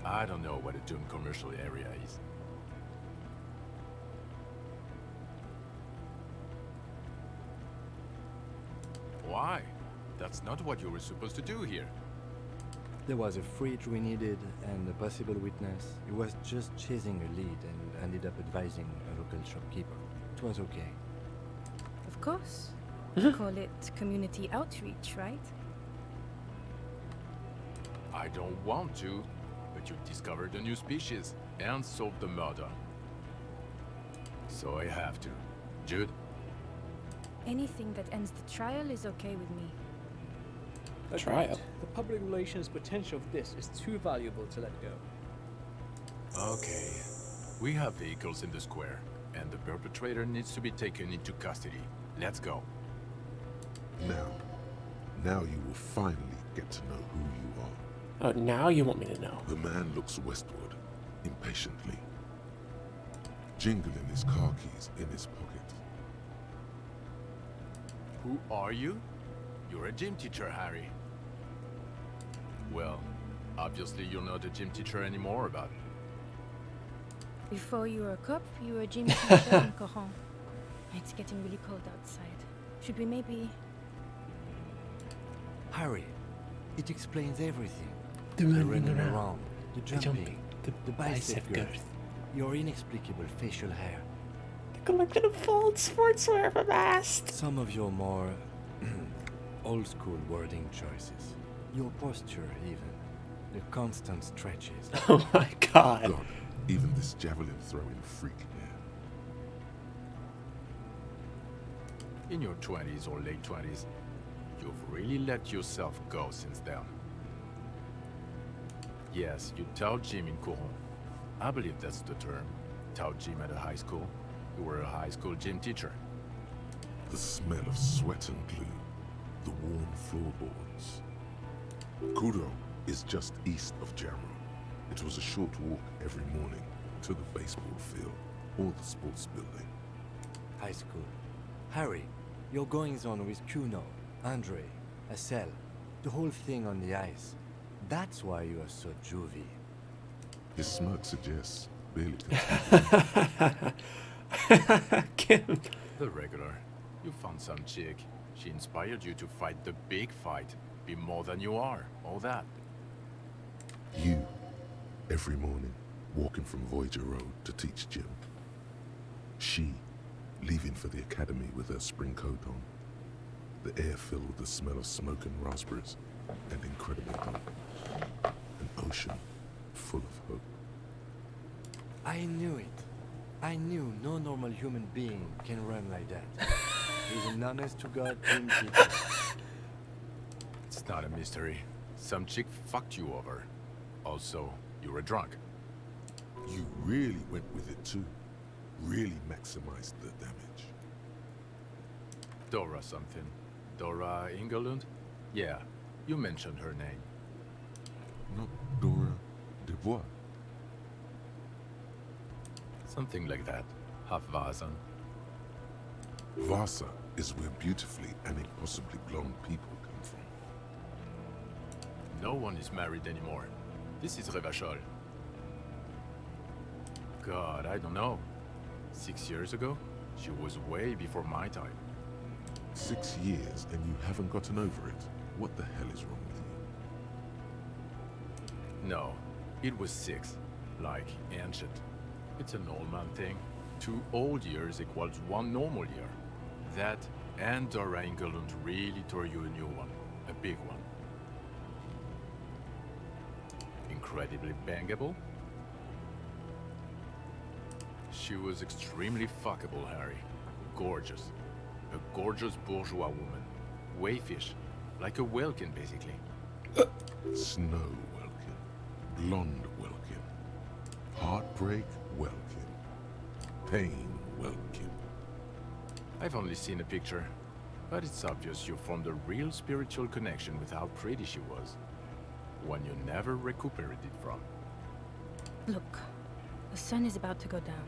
I don't know what a doomed commercial area is. Why? That's not what you were supposed to do here. There was a fridge we needed and a possible witness. It was just chasing a lead and ended up advising a local shopkeeper. It was okay. Of course. Call it community outreach, right? I don't want to, but you discovered a new species and solved the murder. So I have to. Jude? Anything that ends the trial is okay with me. Trial? The public relations potential of this is too valuable to let go. Okay. We have vehicles in the square, and the perpetrator needs to be taken into custody. Let's go. Now you will finally get to know who you are. Oh, now you want me to know. The man looks westward, impatiently, jingling his car keys in his pocket. Who are you? You're a gym teacher, Harry. Well, obviously you're not a gym teacher anymore, but... Before you were a cop, you were a gym teacher in Coron. It's getting really cold outside. Should we maybe... Harry, it explains everything. The running around, around, the jumping, the bicep girth, your inexplicable facial hair. The collection of fold sportswear from Ast. Some of your more old-school wording choices. Your posture, even. The constant stretches. Oh my god. God, even this javelin-throwing freak here. In your 20s or late 20s, you've really let yourself go since then. Yes, you taught gym in Coron. I believe that's the term. Taught gym at a high school. You were a high school gym teacher. The smell of sweat and glue. The warm floorboards. Coudon is just east of Jamro. It was a short walk every morning to the baseball field or the sports building. High school. Harry, your goings-on with Kuno, Andre, Assel, the whole thing on the ice. That's why you are so juvie. His smirk suggests barely Kim. The regular. You found some chick. She inspired you to fight the big fight. Be more than you are. All that. You, every morning, walking from Voyager Road to teach gym. She, leaving for the academy with her spring coat on. The air filled with the smell of smoke and raspberries and incredible hope. An ocean full of hope. I knew it. I knew no normal human being can run like that. He's an honest-to-God dream keeper. It's not a mystery. Some chick fucked you over. Also, you were drunk. You really went with it too. Really maximized the damage. Dora something. Dora Ingelund? Yeah, you mentioned her name. Not Dora Dubois. Something like that. Half Vasan. Vasa is where beautifully and impossibly blonde people come from. No one is married anymore. This is Revachol. God, I don't know. 6 years ago? She was way before my time. 6 years and you haven't gotten over it? What the hell is wrong with you? No, it was 6. Like ancient. It's an old man thing. 2 old years equals 1 normal year. That and Dora Ingelund really tore you a new one. A big one. Incredibly bangable. She was extremely fuckable, Harry. Gorgeous. A gorgeous bourgeois woman. Wayfish. Like a Welkin, basically. Snow Welkin. Blonde Welkin. Heartbreak Welkin. Pain Welkin. I've only seen a picture, but it's obvious you formed a real spiritual connection with how pretty she was. One you never recuperated from. Look, the sun is about to go down.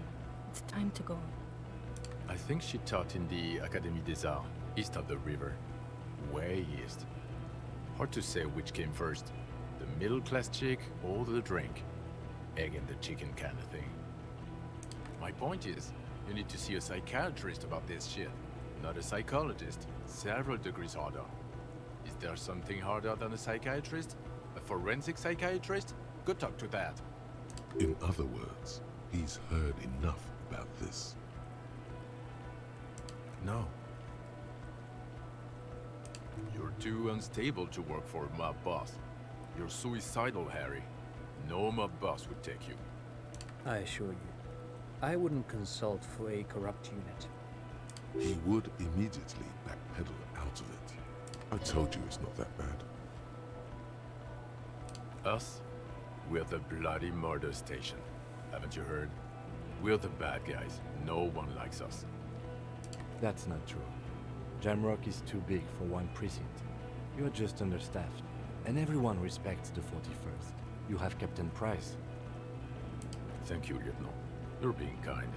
It's time to go. I think she taught in the Académie des Arts, east of the river. Way east. Hard to say which came first. The middle-class chick or the drink. Egg in the chicken kind of thing. My point is, you need to see a psychiatrist about this shit. Not a psychologist. Several degrees harder. Is there something harder than a psychiatrist? A forensic psychiatrist? Go talk to that. In other words, he's heard enough about this. No. You're too unstable to work for a mob boss. You're suicidal, Harry. No mob boss would take you. I assure you, I wouldn't consult for a corrupt unit. He would immediately backpedal out of it. I told you it's not that bad. Us? We're the bloody murder station. Haven't you heard? We're the bad guys. No one likes us. That's not true. Jamrock is too big for one precinct. You're just understaffed, and everyone respects the 41st. You have Captain Price. Thank you, Lieutenant. You're being kind.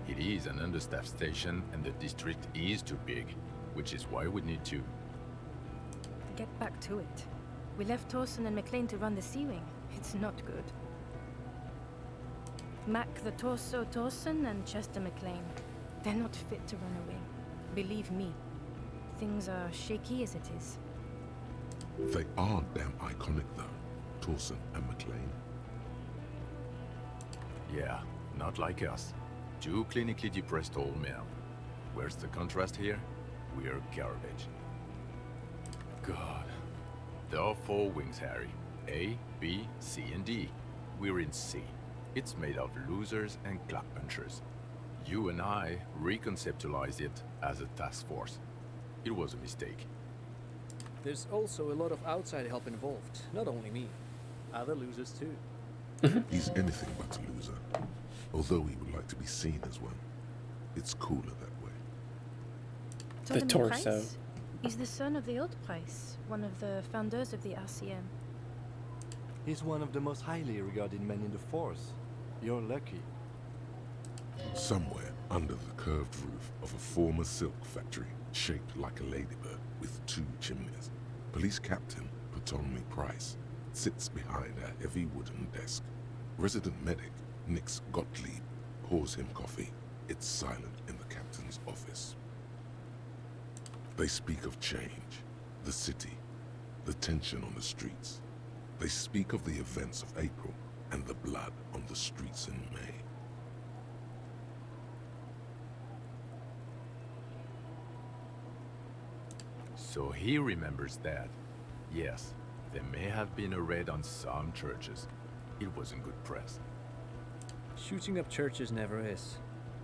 It is an understaffed station, and the district is too big, which is why we need to... Get back to it. We left Torsen and McLean to run the Sea Wing. It's not good. Mac the Torso Torsen and Chester McLean. They're not fit to run a wing. Believe me. Things are shaky as it is. They are damn iconic though, Torsen and McLean. Yeah, not like us. 2 clinically depressed old men. Where's the contrast here? We're garbage. God. There are 4 wings, Harry. A, B, C, and D. We're in C. It's made of losers and clock punchers. You and I reconceptualized it as a task force. It was a mistake. There's also a lot of outside help involved, not only me. Other losers too. He's anything but a loser. Although he would like to be seen as one. It's cooler that way. The torso. Price? He's the son of the old Price, one of the founders of the RCM. He's one of the most highly regarded men in the force. You're lucky. Somewhere under the curved roof of a former silk factory, shaped like a ladybird with 2 chimneys, Police Captain Ptolemy Price sits behind a heavy wooden desk. Resident medic Nix Gottlieb pours him coffee. It's silent in the captain's office. They speak of change, the city, the tension on the streets. They speak of the events of April and the blood on the streets in May. So he remembers that. Yes, there may have been a raid on some churches. It wasn't good press. Shooting up churches never is.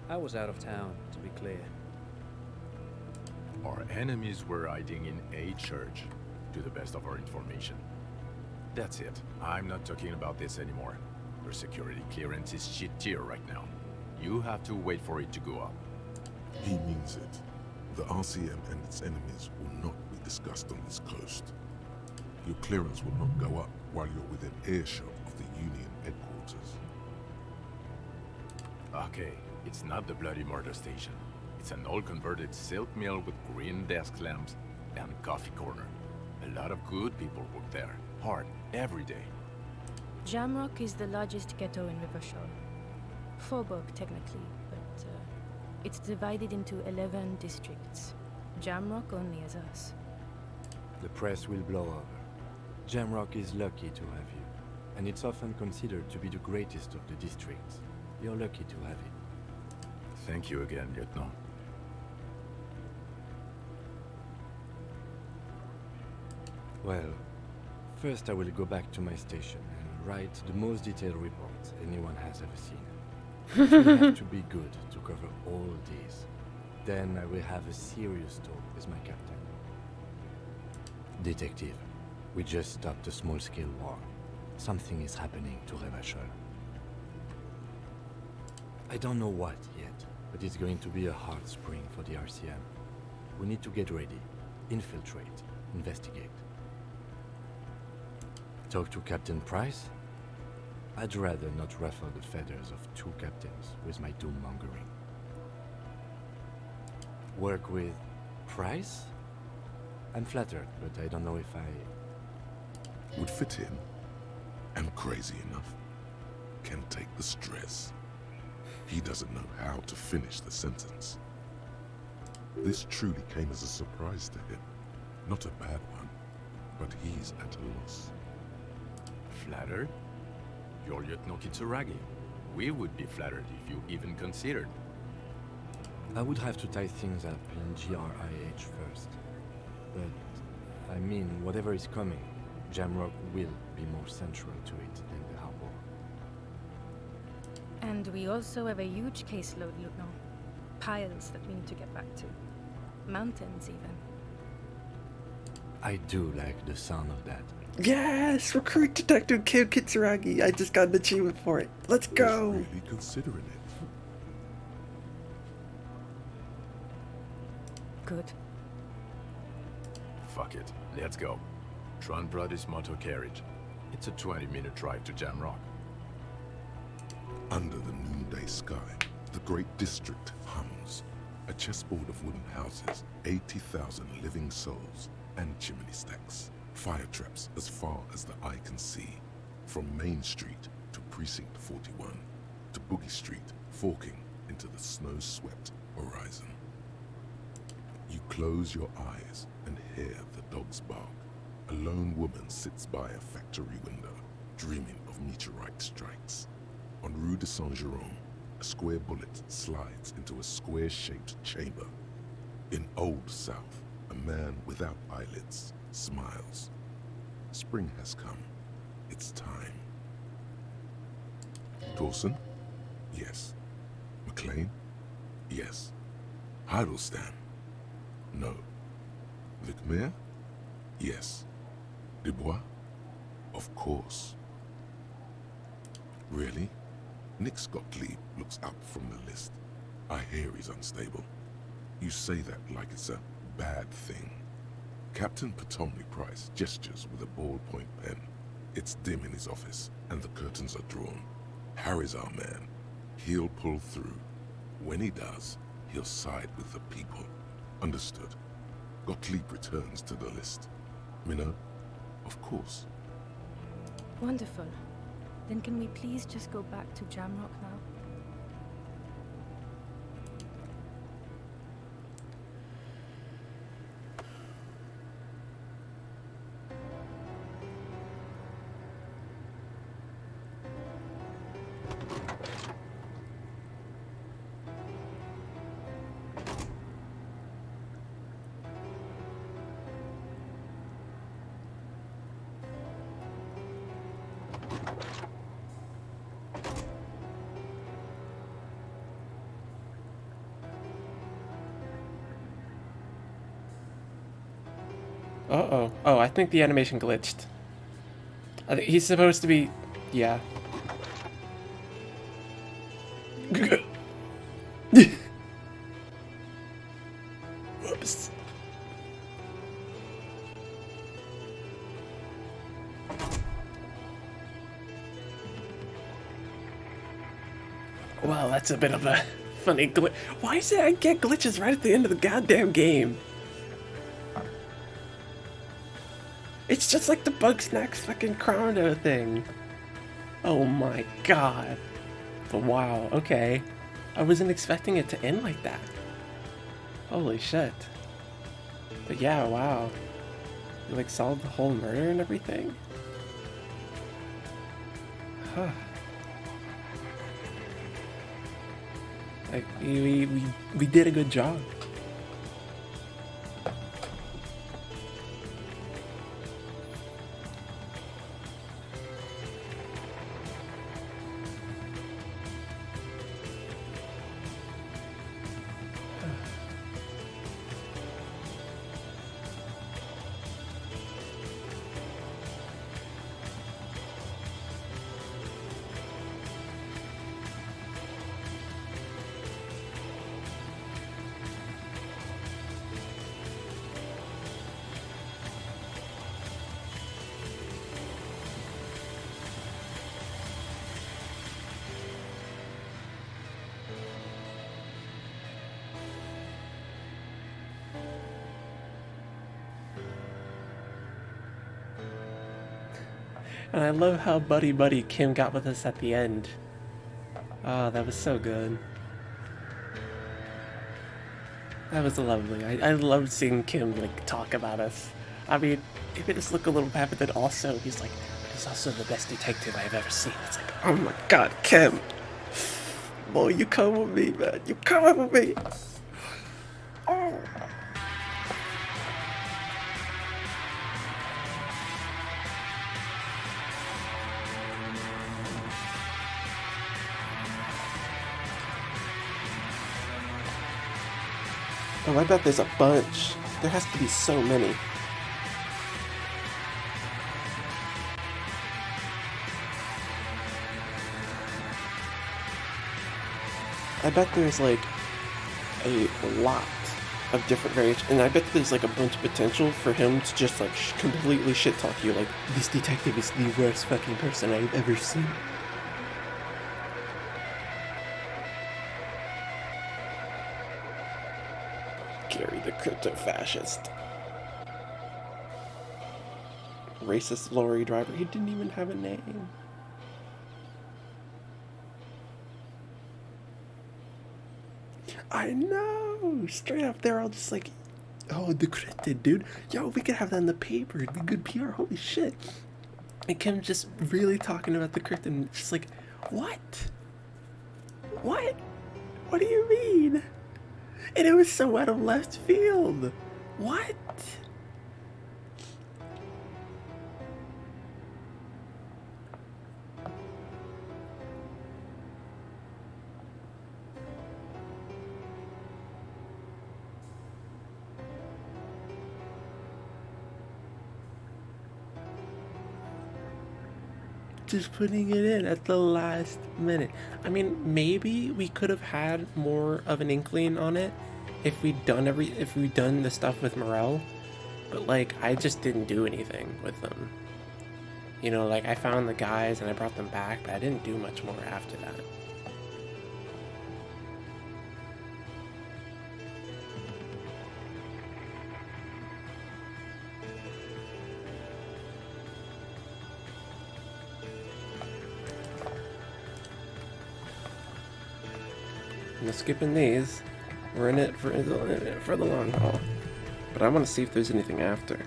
I was out of town, to be clear. Our enemies were hiding in a church, to the best of our information. That's it. I'm not talking about this anymore. Your security clearance is shit tier right now. You have to wait for it to go up. He means it. The RCM and its enemies will not be discussed on this coast. Your clearance will not go up while you're within earshot of the Union headquarters. Okay, it's not the bloody murder station. It's an old converted silk mill with green desk lamps and coffee corner. A lot of good people work there, hard, every day. Jamrock is the largest ghetto in Rivershore. Faubourg, technically, but it's divided into 11 districts. Jamrock only has us. The press will blow over. Jamrock is lucky to have you, and it's often considered to be the greatest of the districts. You're lucky to have it. Thank you again, Lieutenant. Well, first I will go back to my station and write the most detailed report anyone has ever seen. It will have to be good to cover all these. Then I will have a serious talk with my captain. Detective, we just stopped a small-scale war. Something is happening to Revachol. I don't know what yet, but it's going to be a hard spring for the RCM. We need to get ready, infiltrate, investigate. Talk to Captain Price? I'd rather not ruffle the feathers of two captains with my doom-mongering. Work with Price? I'm flattered, but I don't know if I... Would fit in, and crazy enough, can take the stress. He doesn't know how to finish the sentence. This truly came as a surprise to him. Not a bad one, but he's at a loss. Flattered? You're Lieutenant Kitsuragi. We would be flattered if you even considered. I would have to tie things up in GRIH first. But, I mean, whatever is coming, Jamrock will be more central to it than the harbor. And we also have a huge caseload, Lieutenant. Piles that we need to get back to. Mountains, even. I do like the sound of that. Yes! Recruit Detective Kim Kitsuragi. I just got an achievement for it. Let's go! He's really considering it. Good. Fuck it. Let's go. Tron brought his motor carriage. It's a 20-minute drive to Jamrock. Under the noonday sky, the great district hums. A chessboard of wooden houses, 80,000 living souls, and chimney stacks. Fire traps as far as the eye can see. From Main Street to Precinct 41, to Boogie Street, forking into the snow-swept horizon. You close your eyes and hear the dogs bark. A lone woman sits by a factory window, dreaming of meteorite strikes. On Rue de Saint-Jérôme, a square bullet slides into a square-shaped chamber. In Old South, a man without eyelids smiles. Spring has come. It's time. Dawson? Yes. McLean? Yes. Heidelstein? No. Vicmair? Yes. Dubois? Of course. Really? Nick Gottlieb looks up from the list. I hear he's unstable. You say that like it's a bad thing. Captain Ptolemy Price gestures with a ballpoint pen. It's dim in his office, and the curtains are drawn. Harry's our man. He'll pull through. When he does, he'll side with the people. Understood. Gottlieb returns to the list. Minnow? Of course. Wonderful. Then can we please just go back to Jamrock now? Uh-oh. Oh, I think the animation glitched. I think he's supposed to be... Yeah. Whoops. Well, that's a bit of a funny glitch. Why is it I get glitches right at the end of the goddamn game? It's just like the Bugsnax fucking Chrono thing. Oh my god. But wow, okay. I wasn't expecting it to end like that. Holy shit. But yeah, wow. You like solved the whole murder and everything? Huh. Like, we did a good job. And I love how buddy Kim got with us at the end. Oh, that was so good. That was lovely. I loved seeing Kim like talk about us. I mean, he made us look a little bad, but then also he's like, he's also the best detective I've ever seen. It's like, oh my god, Kim. Boy, you come with me, man. You come with me. Oh. Oh, I bet there's a bunch. There has to be so many. I bet there's like a lot of different variations, and I bet there's like a bunch of potential for him to just like completely shit talk you. Like, this detective is the worst fucking person I've ever seen. Gary the crypto-fascist. Racist lorry driver. He didn't even have a name. I know! Straight up, they're all just like, oh, the cryptid, dude. Yo, we could have that in the paper. It'd be good PR. Holy shit. And Kim just really talking about the cryptid, and just like, what? What? What do you mean? And it was so out of left field. What? Just putting it in at the last minute. I mean, maybe we could have had more of an inkling on it if we'd done the stuff with Morel, but like, I just didn't do anything with them. You know, like, I found the guys and I brought them back, but I didn't do much more after that. No skipping these. We're in it for the long haul. But I want to see if there's anything after.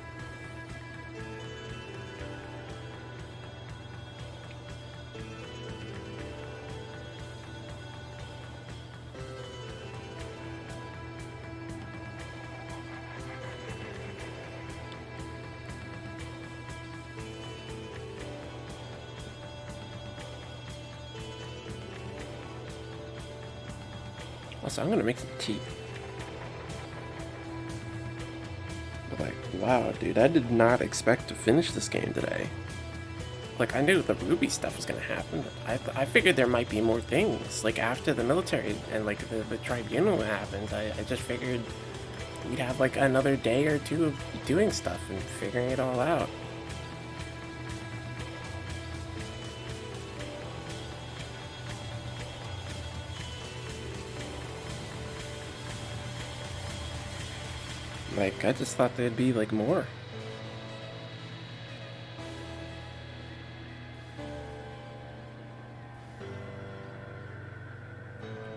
Also, I'm gonna make some tea. But like, wow, dude, I did not expect to finish this game today. Like, I knew the Ruby stuff was gonna happen, but I figured there might be more things. Like, after the military and, like, the tribunal happens, I just figured we'd have, like, another day or two of doing stuff and figuring it all out. Like, I just thought there'd be, like, more.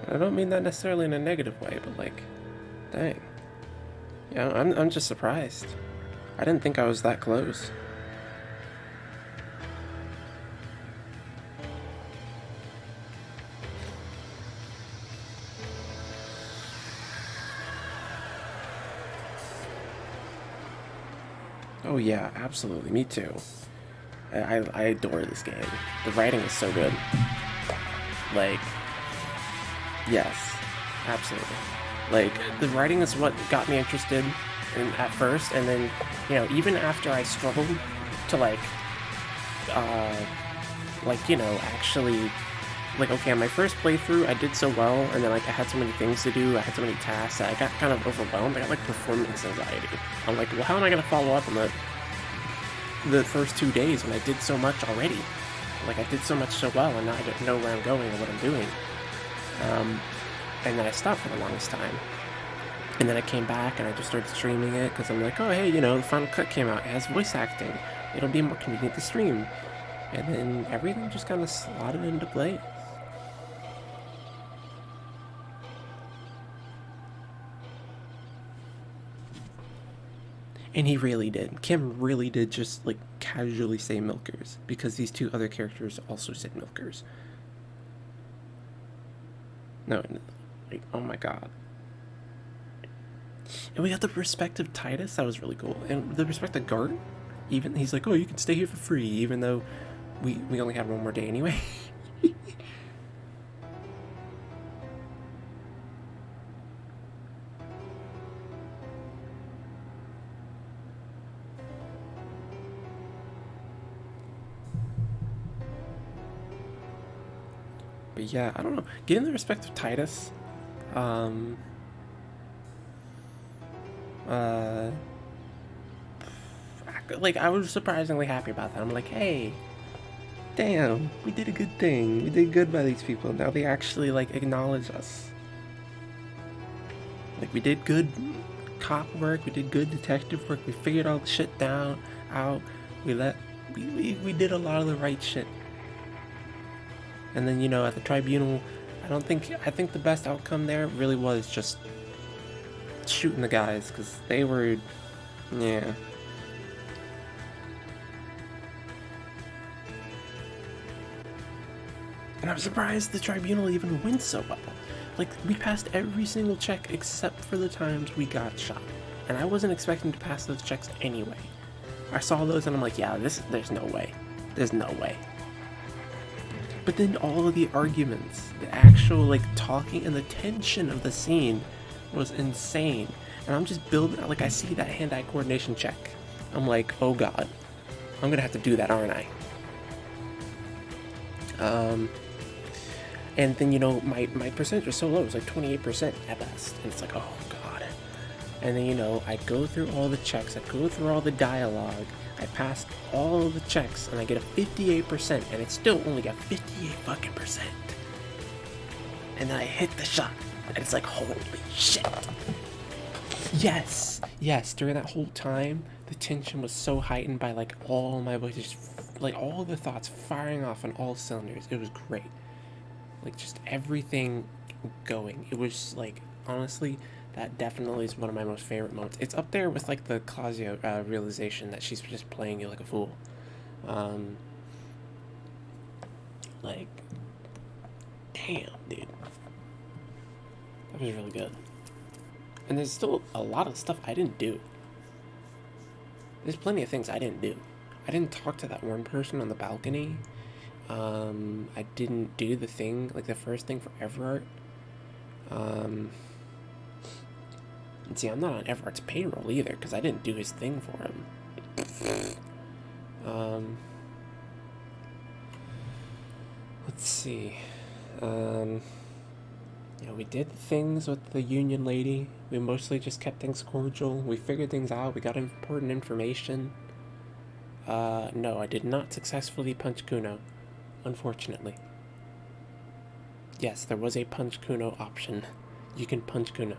I don't mean that necessarily in a negative way, but, like, dang. Yeah, I'm just surprised. I didn't think I was that close. Oh yeah, absolutely. Me too. I adore this game. The writing is so good. Like, yes, absolutely. Like, the writing is what got me interested at first, and then, you know, even after I struggled to, like, you know, actually, like, okay, on my first playthrough, I did so well, and then, like, I had so many things to do, I had so many tasks, that I got kind of overwhelmed. I got, like, performance anxiety. I'm like, well, how am I gonna follow up on the first 2 days when I did so much already? Like, I did so much so well, and now I don't know where I'm going or what I'm doing. And then I stopped for the longest time. And then I came back and I just started streaming it because I'm like, oh, hey, you know, the Final Cut came out. It has voice acting. It'll be more convenient to stream. And then everything just kind of slotted into place. And he really did. Kim really did just, like, casually say milkers, because these two other characters also said milkers. No, like, oh my god. And we got the respect of Titus, that was really cool. And the respect of Gart, even, he's like, oh, you can stay here for free, even though we only had one more day anyway. But yeah, I don't know. Getting the respect of Titus, like, I was surprisingly happy about that. I'm like, hey, damn, we did a good thing. We did good by these people. Now they actually, like, acknowledge us. Like, we did good cop work. We did good detective work. We figured all the shit out. We did a lot of the right shit. And then, you know, at the tribunal, I think the best outcome there really was just shooting the guys, because they were, yeah. And I'm surprised the tribunal even went so well. Like, we passed every single check except for the times we got shot. And I wasn't expecting to pass those checks anyway. I saw those and I'm like, yeah, there's no way. There's no way. But then all of the arguments, the actual, like, talking and the tension of the scene was insane. And I'm just building, like, I see that hand-eye coordination check. I'm like, oh god, I'm gonna have to do that, aren't I? And then, you know, my percentage was so low, it was like 28% at best. And it's like, oh god. And then, you know, I go through all the checks, I go through all the dialogue, I passed all the checks, and I get a 58%, and it's still only got 58 fucking percent. And then I hit the shot, and it's like, holy shit. Yes, during that whole time, the tension was so heightened by, like, all my voices, like, all the thoughts firing off on all cylinders. It was great. Like, just everything going. It was, like, honestly, that definitely is one of my most favorite moments. It's up there with, like, the Claudia realization that she's just playing you like a fool. Like, damn, dude. That was really good. And there's still a lot of stuff I didn't do. There's plenty of things I didn't do. I didn't talk to that one person on the balcony. I didn't do the thing, like the first thing for Everart. See, I'm not on Everett's payroll either, because I didn't do his thing for him. Let's see. Yeah, we did things with the union lady. We mostly just kept things cordial. We figured things out. We got important information. No, I did not successfully punch Kuno, unfortunately. Yes, there was a punch Kuno option. You can punch Kuno.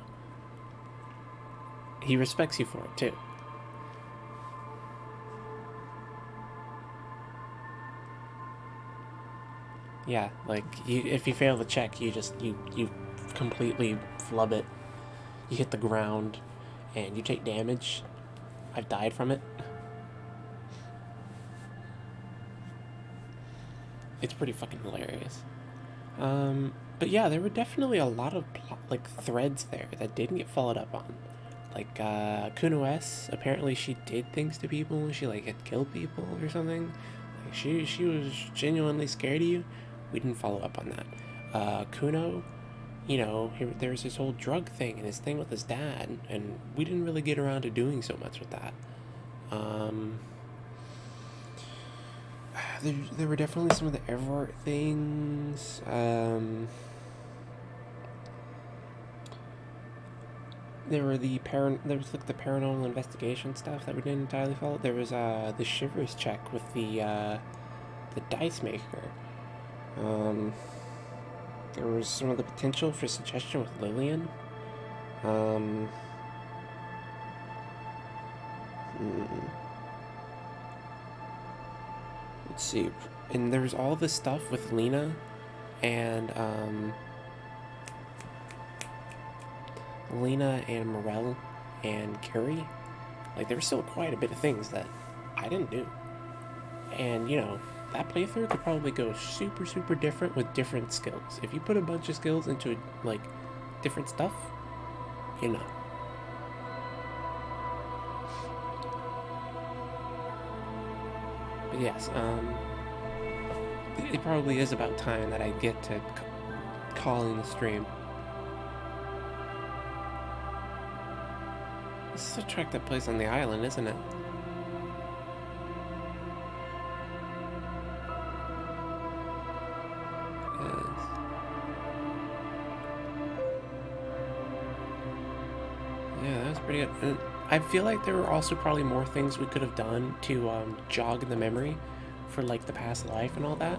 He respects you for it, too. Yeah, like, if you fail the check, you completely flub it. You hit the ground, and you take damage. I've died from it. It's pretty fucking hilarious. But yeah, there were definitely a lot of threads there that didn't get followed up on. Like, Kuno S, apparently she did things to people. She, like, had killed people or something. Like, she was genuinely scared of you. We didn't follow up on that. Kuno, you know, there's this whole drug thing and his thing with his dad, and we didn't really get around to doing so much with that. There were definitely some of the Everett things. There was like the paranormal investigation stuff that we didn't entirely follow. There was the Shivers check with the dice maker. There was some of the potential for suggestion with Lillian. Let's see. And there was all this stuff with Lena and Morel and Curie. Like, there was still quite a bit of things that I didn't do. And, you know, that playthrough could probably go super, super different with different skills. If you put a bunch of skills into, like, different stuff, you know. But yes, it probably is about time that I get to call in the stream. This is a track that plays on the island, isn't it? Yeah, that was pretty good. And I feel like there were also probably more things we could have done to jog the memory for like the past life and all that.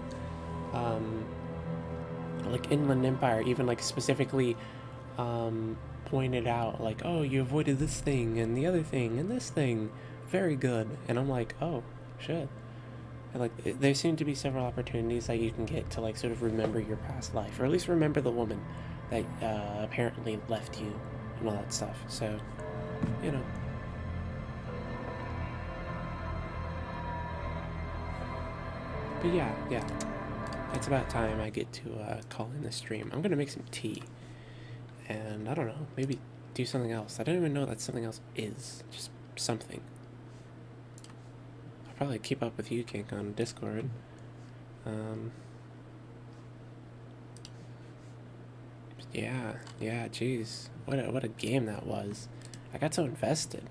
Like Inland Empire even like specifically pointed out like, oh, you avoided this thing and the other thing and this thing. Very good. And I'm like, oh, shit. And like there seem to be several opportunities that you can get to like sort of remember your past life, or at least remember the woman that apparently left you and all that stuff. So, you know. But yeah. It's about time I get to call in the stream. I'm gonna make some tea. And I don't know, maybe do something else. I don't even know what that something else is. Just something. I'll probably keep up with you, Kink, on Discord. Yeah, jeez. What a game that was. I got so invested.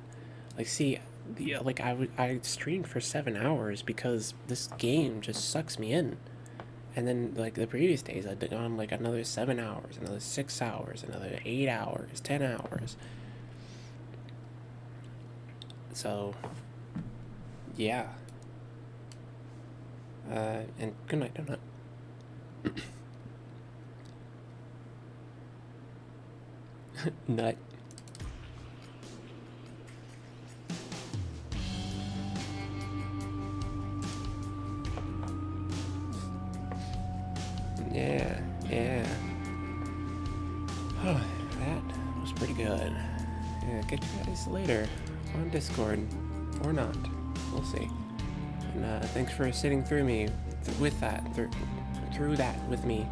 Like, see, I streamed for 7 hours because this game just sucks me in. And then, like, the previous days, I'd gone, like, another 7 hours, another 6 hours, another 8 hours, 10 hours. So, yeah. And good night, Donut. Nut. Yeah. Oh, that was pretty good. Yeah, catch you guys later on Discord, or not. We'll see. And thanks for sitting through me with that, through that with me.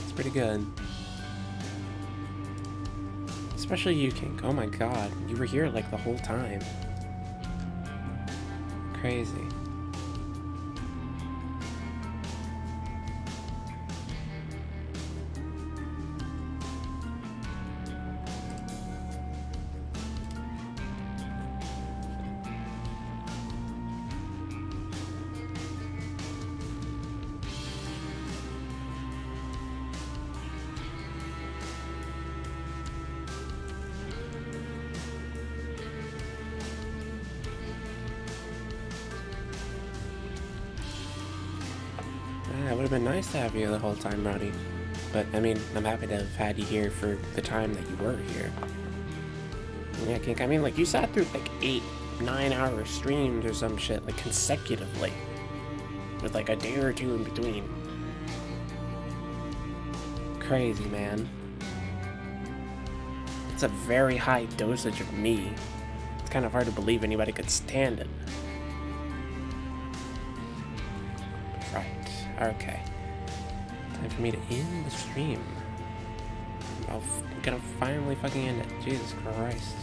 It's pretty good. Especially you, Kink. Oh my god, you were here like the whole time. Crazy. would have been nice to have you the whole time, Roddy. But, I mean, I'm happy to have had you here for the time that you were here. Yeah, Kink, I mean, like, you sat through, like, 8-9 hour streams or some shit, like, consecutively. With, like, a day or two in between. Crazy, man. It's a very high dosage of me. It's kind of hard to believe anybody could stand it. Right, okay. Time for me to end the stream. I'm gonna finally fucking end it. Jesus Christ.